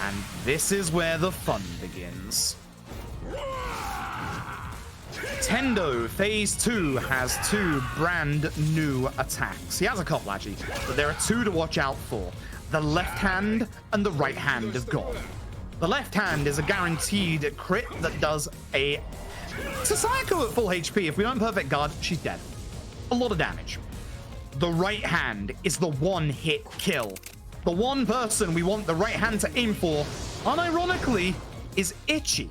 And this is where the fun begins. Tendo, phase 2, has 2 brand new attacks. He has a couple actually, but there are 2 to watch out for. The left hand and the right hand of God. The left hand is a guaranteed crit that does a... To Sayako at full HP, if we don't perfect guard, she's dead. A lot of damage. The right hand is the one-hit kill. The one person we want the right hand to aim for, unironically, is Ichi.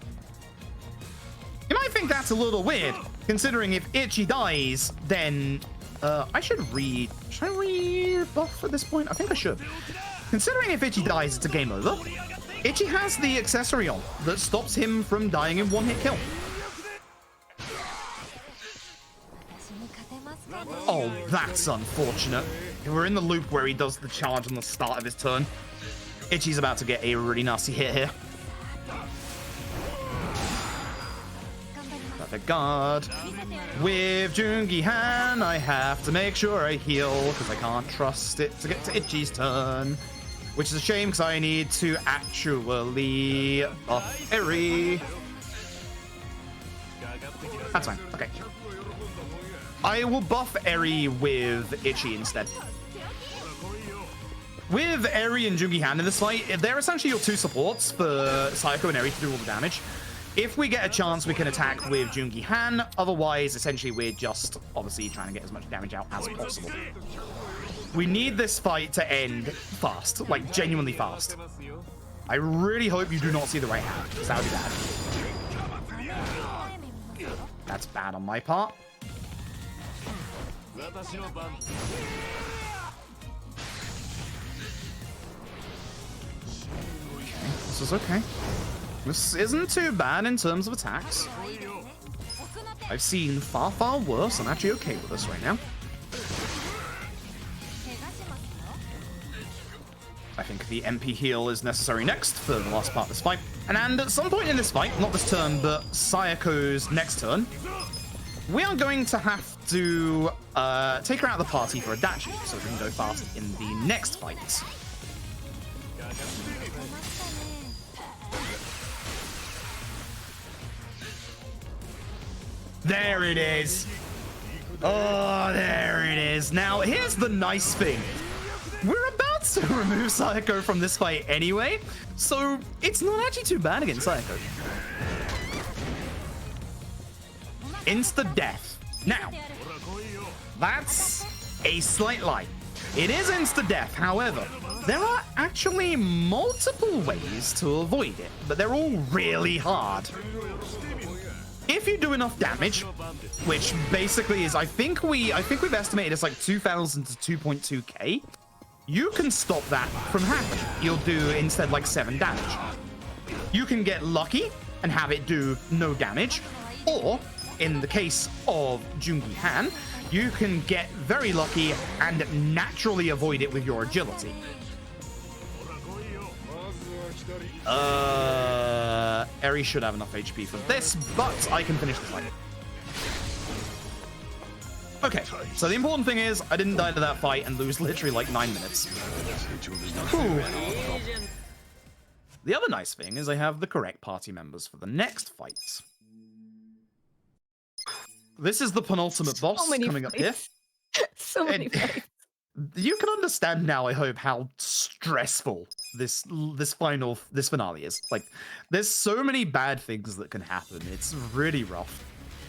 You might think that's a little weird, considering if Ichi dies, then should I re-buff at this point? I think I should. Considering if Ichi dies, it's a game over. Ichi has the accessory on that stops him from dying in one-hit kill. Oh, that's unfortunate. We're in the loop where he does the charge on the start of his turn. Ichi's about to get a really nasty hit here. Perfect guard. With Jungi Han, I have to make sure I heal because I can't trust it to get to Ichi's turn. Which is a shame because I need to actually buff Eri. That's fine. Okay. I will buff Eri with Ichi instead. With Eri and Jungi Han in this fight, they're essentially your 2 supports for Sayako and Eri to do all the damage. If we get a chance, we can attack with Jungi Han. Otherwise, essentially, we're just obviously trying to get as much damage out as possible. We need this fight to end fast, like genuinely fast. I really hope you do not see the right hand, because that would be bad. That's bad on my part. This is okay. This isn't too bad in terms of attacks. I've seen far, far worse. I'm actually okay with this right now. I think the MP heal is necessary next for the last part of this fight. And at some point in this fight, not this turn, but Sayako's next turn, we are going to have to take her out of the party for a dachi, so we can go fast in the next fight. There it is. Oh, there it is. Now, here's the nice thing. We're about to remove Sayako from this fight anyway, so it's not actually too bad against Sayako. Insta-death. Now, that's a slight lie. It is insta-death, however, there are actually multiple ways to avoid it, but they're all really hard. If you do enough damage, which basically is, I think we've estimated it's like 2,000 to 2.2k, you can stop that from happening. You'll do instead like 7 damage. You can get lucky and have it do no damage, or in the case of Jungi Han, you can get very lucky and naturally avoid it with your agility. Eri should have enough HP for this, but I can finish the fight. Okay, so the important thing is I didn't die to that fight and lose literally like 9 minutes. Whew. The other nice thing is I have the correct party members for the next fight. This is the penultimate boss coming up here. So many fights. You can understand now, I hope, how stressful this finale is. Like, there's so many bad things that can happen. It's really rough.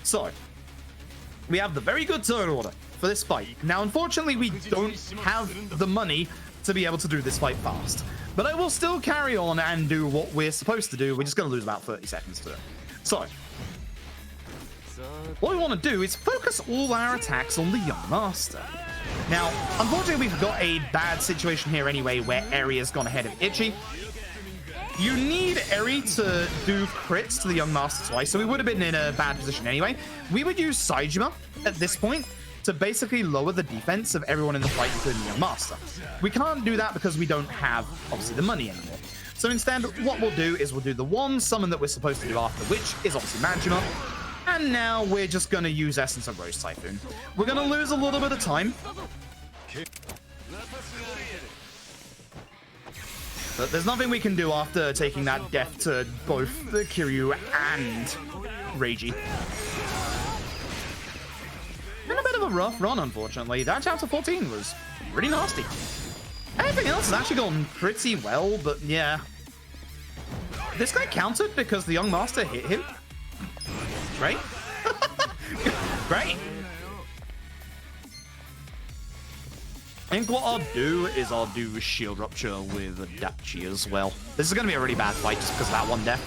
So, we have the very good turn order for this fight. Now, unfortunately, we don't have the money to be able to do this fight fast. But I will still carry on and do what we're supposed to do. We're just going to lose about 30 seconds to it. So, what we want to do is focus all our attacks on the Young Master. Now, unfortunately, we've got a bad situation here anyway, where Eri has gone ahead of Ichi. You need Eri to do crits to the Young Master twice, so we would have been in a bad position anyway. We would use Saejima at this point to basically lower the defense of everyone in the fight, including the Young Master. We can't do that because we don't have, obviously, the money anymore. So instead, what we'll do is we'll do the one summon that we're supposed to do after, which is obviously Majima. And now we're just going to use Essence of Rose Typhoon. We're going to lose a little bit of time. But there's nothing we can do after taking that death to both the Kiryu and Reiji. And a bit of a rough run, unfortunately. That chapter 14 was pretty nasty. Everything else has actually gone pretty well, but yeah. This guy countered because the Young Master hit him. Right? Great. I think what I'll do is I'll do Shield Rupture with Dachi as well. This is going to be a really bad fight just because of that one death.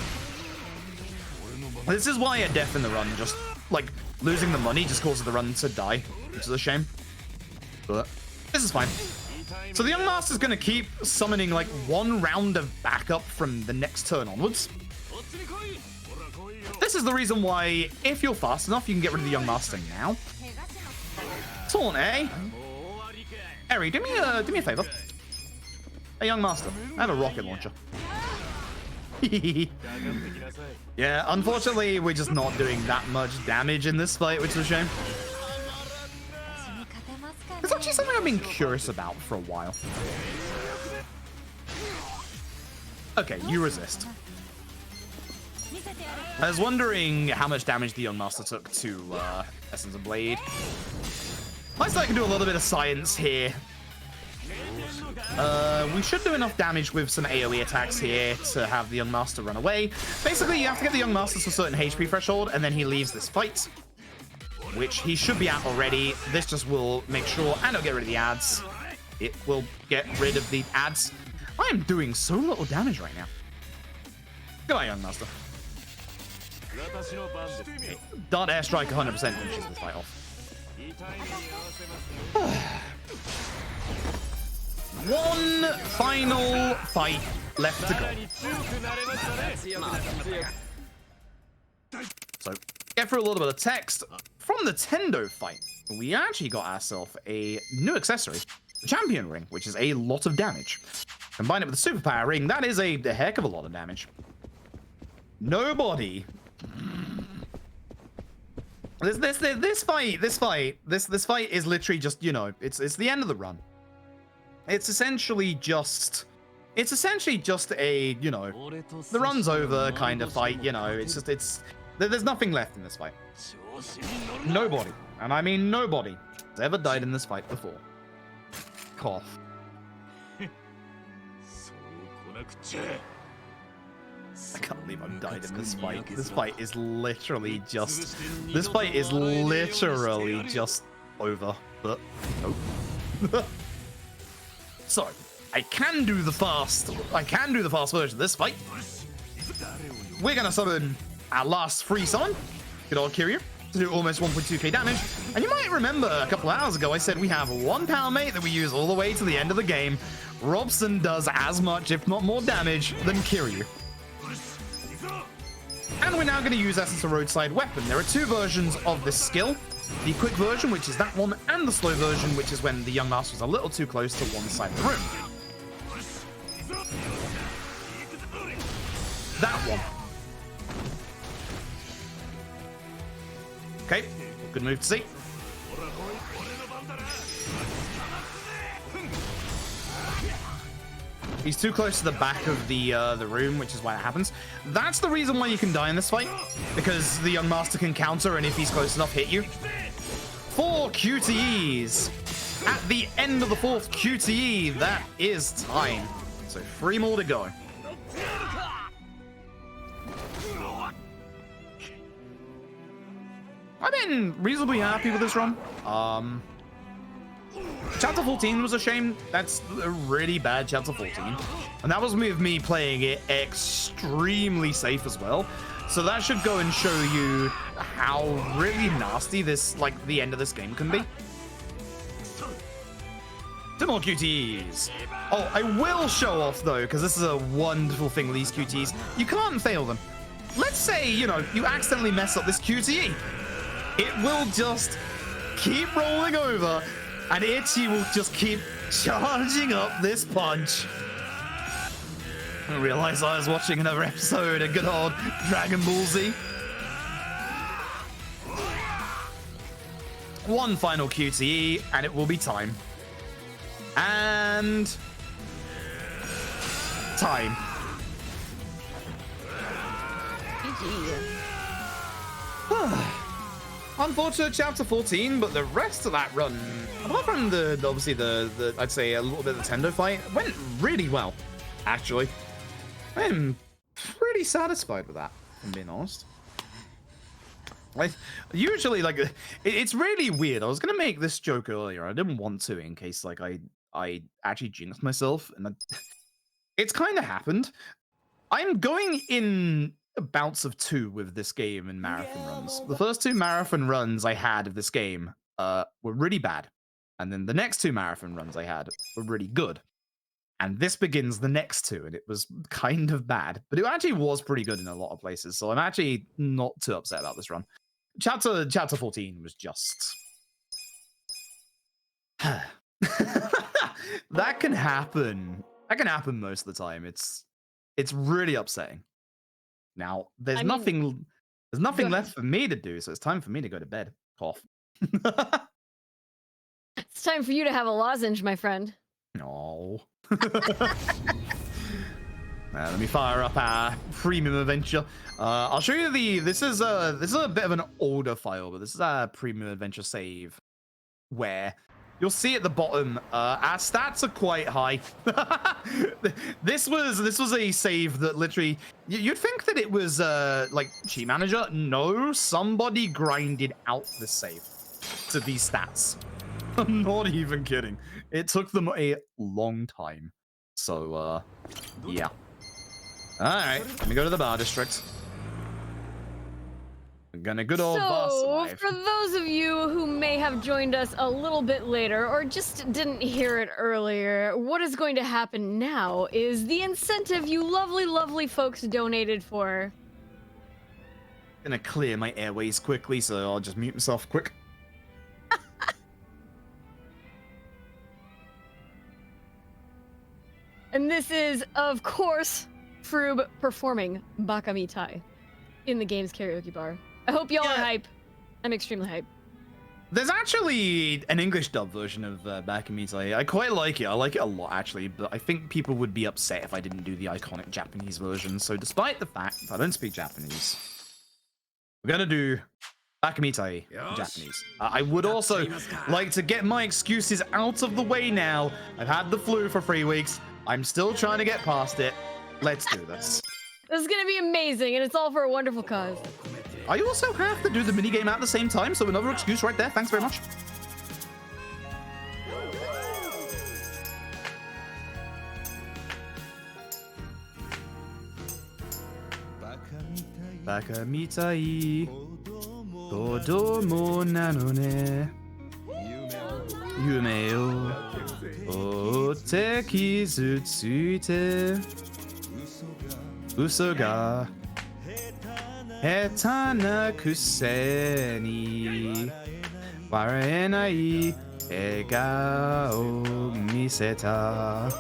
This is why a death in the run, just like losing the money just causes the run to die, which is a shame. But this is fine. So the Young Master's going to keep summoning like one round of backup from the next turn onwards. This is the reason why, if you're fast enough, you can get rid of the Young Master now. Taunt, eh? Eri, do me a favor. Hey, Young Master, I have a rocket launcher. Yeah, unfortunately, we're just not doing that much damage in this fight, which is a shame. It's actually something I've been curious about for a while. Okay, you resist. I was wondering how much damage the Young Master took to Essence of Blade. I guess I can do a little bit of science here. We should do enough damage with some AoE attacks here to have the Young Master run away. Basically, you have to get the Young Master to a certain HP threshold, and then he leaves this fight, which he should be at already. This just will make sure, and it'll get rid of the ads. It will get rid of the ads. I am doing so little damage right now. Goodbye, Young Master. Dart airstrike 100% finishes this fight off. One final fight left to go. So, get through a little bit of text. From the Tendo fight, we actually got ourselves a new accessory, the Champion Ring, which is a lot of damage. Combine it with the Superpower Ring, that is a heck of a lot of damage. Nobody. This fight is literally just, you know, it's the end of the run. It's essentially just a, you know, the run's over kind of fight, you know, there's nothing left in this fight. Nobody, and I mean nobody, has ever died in this fight before. Cough. I can't believe I've died in this fight. This fight is literally just over. But nope. So I can do the fast version of this fight. We're gonna summon our last free summon, good old Kiryu, to do almost 1.2k damage. And you might remember a couple hours ago I said we have one power mate that we use all the way to the end of the game. Robson does as much, if not more damage, than Kiryu. And we're now going to use that as a roadside weapon. There are two versions of this skill. The quick version, which is that one, and the slow version, which is when the young master is a little too close to one side of the room. That one. Okay, good move to see. He's too close to the back of the room, which is why it happens. That's the reason why you can die in this fight, because the young master can counter, and if he's close enough, hit you. 4 QTEs. At the end of the 4th QTE, that is time. So 3 more to go. I've been reasonably happy with this run. Chapter 14 was a shame. That's a really bad Chapter 14. And that was with me playing it extremely safe as well. So that should go and show you how really nasty this, like, the end of this game can be. 2 more QTEs. Oh, I will show off, though, because this is a wonderful thing with these QTEs. You can't fail them. Let's say, you know, you accidentally mess up this QTE. It will just keep rolling over, and Ichi will just keep charging up this punch. I realized I was watching another episode of good old Dragon Ball Z. One final QTE, and it will be time. And... time. Unfortunate Chapter 14, but the rest of that run, apart from obviously the I'd say a little bit of the Tendo fight, went really well, actually. I'm pretty satisfied with that, if I'm being honest. Usually, like, it's really weird. I was gonna make this joke earlier. I didn't want to in case, like, I actually jinxed myself, and it's kind of happened. I'm going in bouts of 2 with this game in marathon runs. The first 2 marathon runs I had of this game were really bad, and then the next 2 marathon runs I had were really good. And this begins the next 2, and it was kind of bad, but it actually was pretty good in a lot of places. So I'm actually not too upset about this run. Chapter 14 was just that can happen. That can happen most of the time. It's really upsetting. Now there's nothing left for me to do, so it's time for me to go to bed. Cough. It's time for you to have a lozenge, my friend. No. Let me fire up our premium adventure. I'll show you this is a bit of an older file, but this is our premium adventure save, where you'll see at the bottom our stats are quite high. This was a save that literally you'd think that it was like Cheat Manager. No, somebody grinded out this save to these stats. I'm not even kidding. It took them a long time. So, yeah. Alright, let me go to the bar district. Gonna good old boss So, alive. for those of you who may have joined us a little bit later or just didn't hear it earlier, what is going to happen now is the incentive you lovely, lovely folks donated for. Gonna clear my airways quickly, so I'll just mute myself quick. And this is, of course, Froob performing Baka Mitai in the game's karaoke bar. I hope y'all are hype. I'm extremely hype. There's actually an English dub version of Bakamita. I quite like it. I like it a lot, actually, but I think people would be upset if I didn't do the iconic Japanese version. So despite the fact that I don't speak Japanese, we're gonna do Bakamita in Japanese. I would also like to get my excuses out of the way now. I've had the flu for 3 weeks. I'm still trying to get past it. Let's do this. This is gonna be amazing, and it's all for a wonderful cause. I also have to do the minigame at the same time, so another excuse right there. Thanks very much. Baka mitai Kodomo nano ne Yume o otte kizu tsuite Uso ga heta na kuse ni waraenai ega o miseta.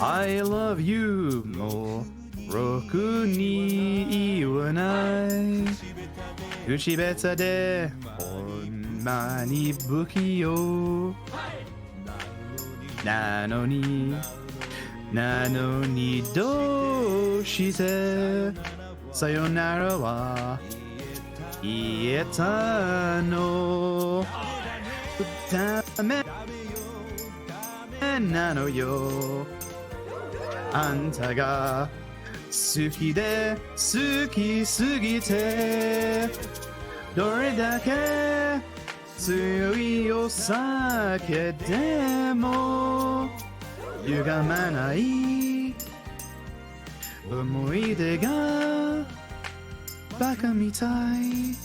I love you mo roku ni iwanai uchibeta de honma ni buki yo nano ni do shite sayonara wa ieta no dame nano yo anta ga suki de suki sugite dore dake tsuyoi o sake demo yugamanai omoide ga baka mitai.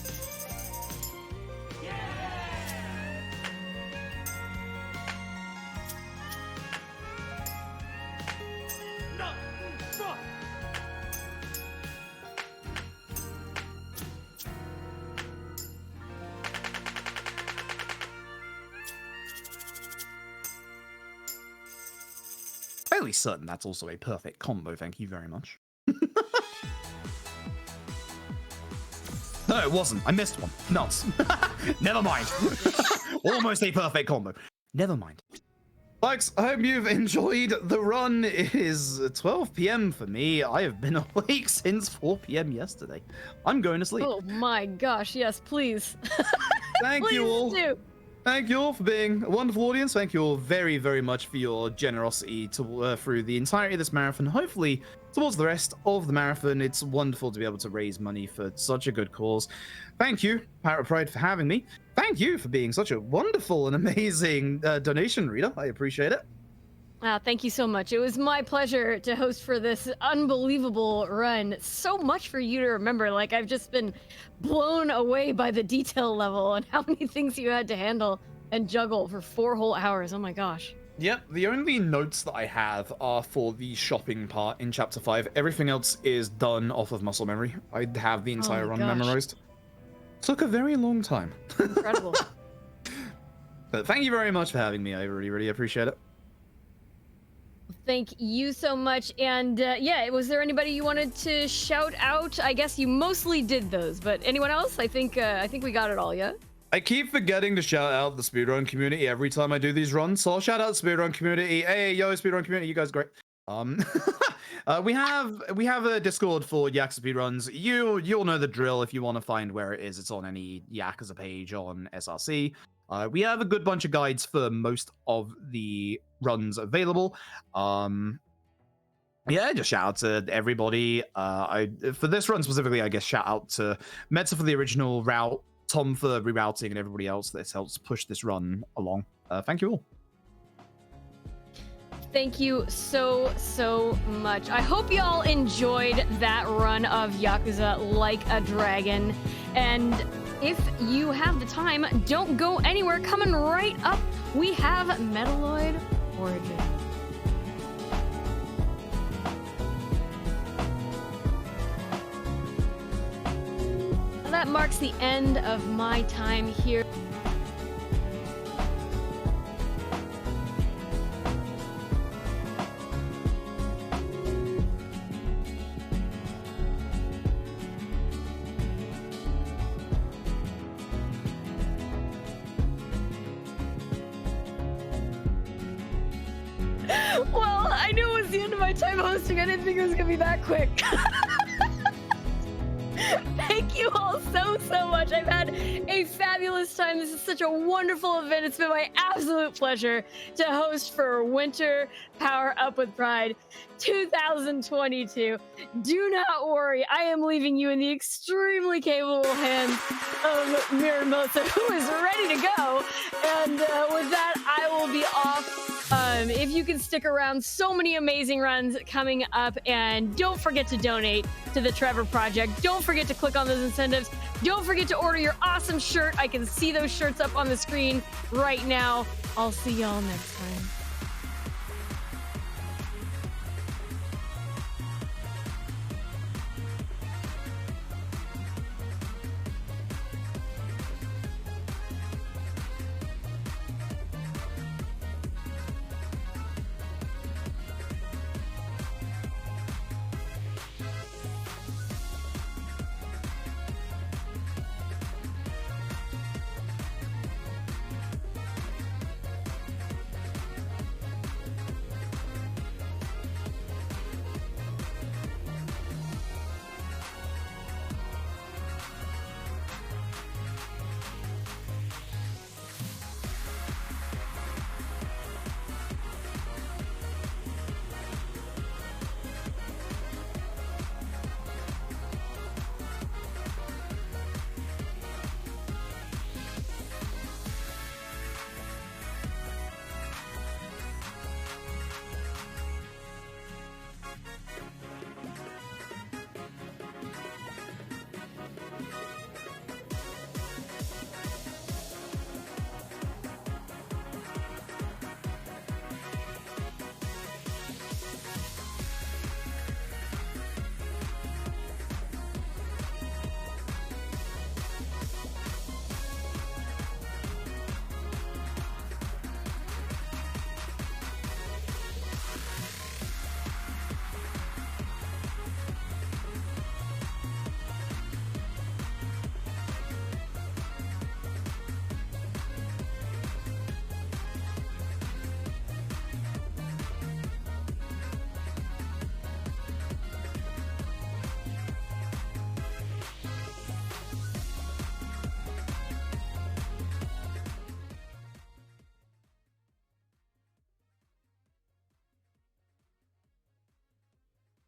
Fairly certain that's also a perfect combo, thank you very much. No, it wasn't. I missed one. Nuts. Never mind. Almost a perfect combo. Never mind. Folks, I hope you've enjoyed the run. It is 12 p.m. for me. I have been awake since 4 p.m. yesterday. I'm going to sleep. Oh my gosh, yes, please. Thank please you all. do. Thank you all for being a wonderful audience. Thank you all very, very much for your generosity through the entirety of this marathon. Hopefully, towards the rest of the marathon, it's wonderful to be able to raise money for such a good cause. Thank you, Pirate Pride, for having me. Thank you for being such a wonderful and amazing donation reader. I appreciate it. Thank you so much. It was my pleasure to host for this unbelievable run. So much for you to remember. Like, I've just been blown away by the detail level and how many things you had to handle and juggle for 4 whole hours. Oh my gosh. Yep, the only notes that I have are for the shopping part in Chapter 5. Everything else is done off of muscle memory. I have the entire run memorized. Took a very long time. Incredible. But thank you very much for having me. I really, really appreciate it. Thank you so much. And yeah, was there anybody you wanted to shout out? I guess you mostly did those, but anyone else? I think we got it all, yeah? I keep forgetting to shout out the speedrun community every time I do these runs, so I'll shout out the speedrun community. Hey, yo, speedrun community, you guys are great. We have a Discord for Yakuza speedruns. You'll know the drill if you want to find where it is. It's on any Yakuza page on SRC. We have a good bunch of guides for most of the runs available. Yeah, just shout out to everybody. For this run specifically, I guess shout out to Metza for the original route, Tom for rerouting, and everybody else that helps push this run along. Thank you all. Thank you so much. I hope y'all enjoyed that run of Yakuza Like a Dragon. And if you have the time, don't go anywhere. Coming right up, we have Metalloid Origin. That marks the end of my time here. Well, I knew it was the end of my time hosting. I didn't think it was gonna be that quick. Thank you all so much. I've had a fabulous time. This is such a wonderful event. It's been my absolute pleasure to host for Winter Power Up with Pride 2022. Do not worry. I am leaving you in the extremely capable hands of Miramosa, who is ready to go. And with that, I will be off. If you can stick around, so many amazing runs coming up. And don't forget to donate to the Trevor Project. Don't forget to click on those incentives. Don't forget to order your awesome shirt. I can see those shirts up on the screen right now. I'll see y'all next time.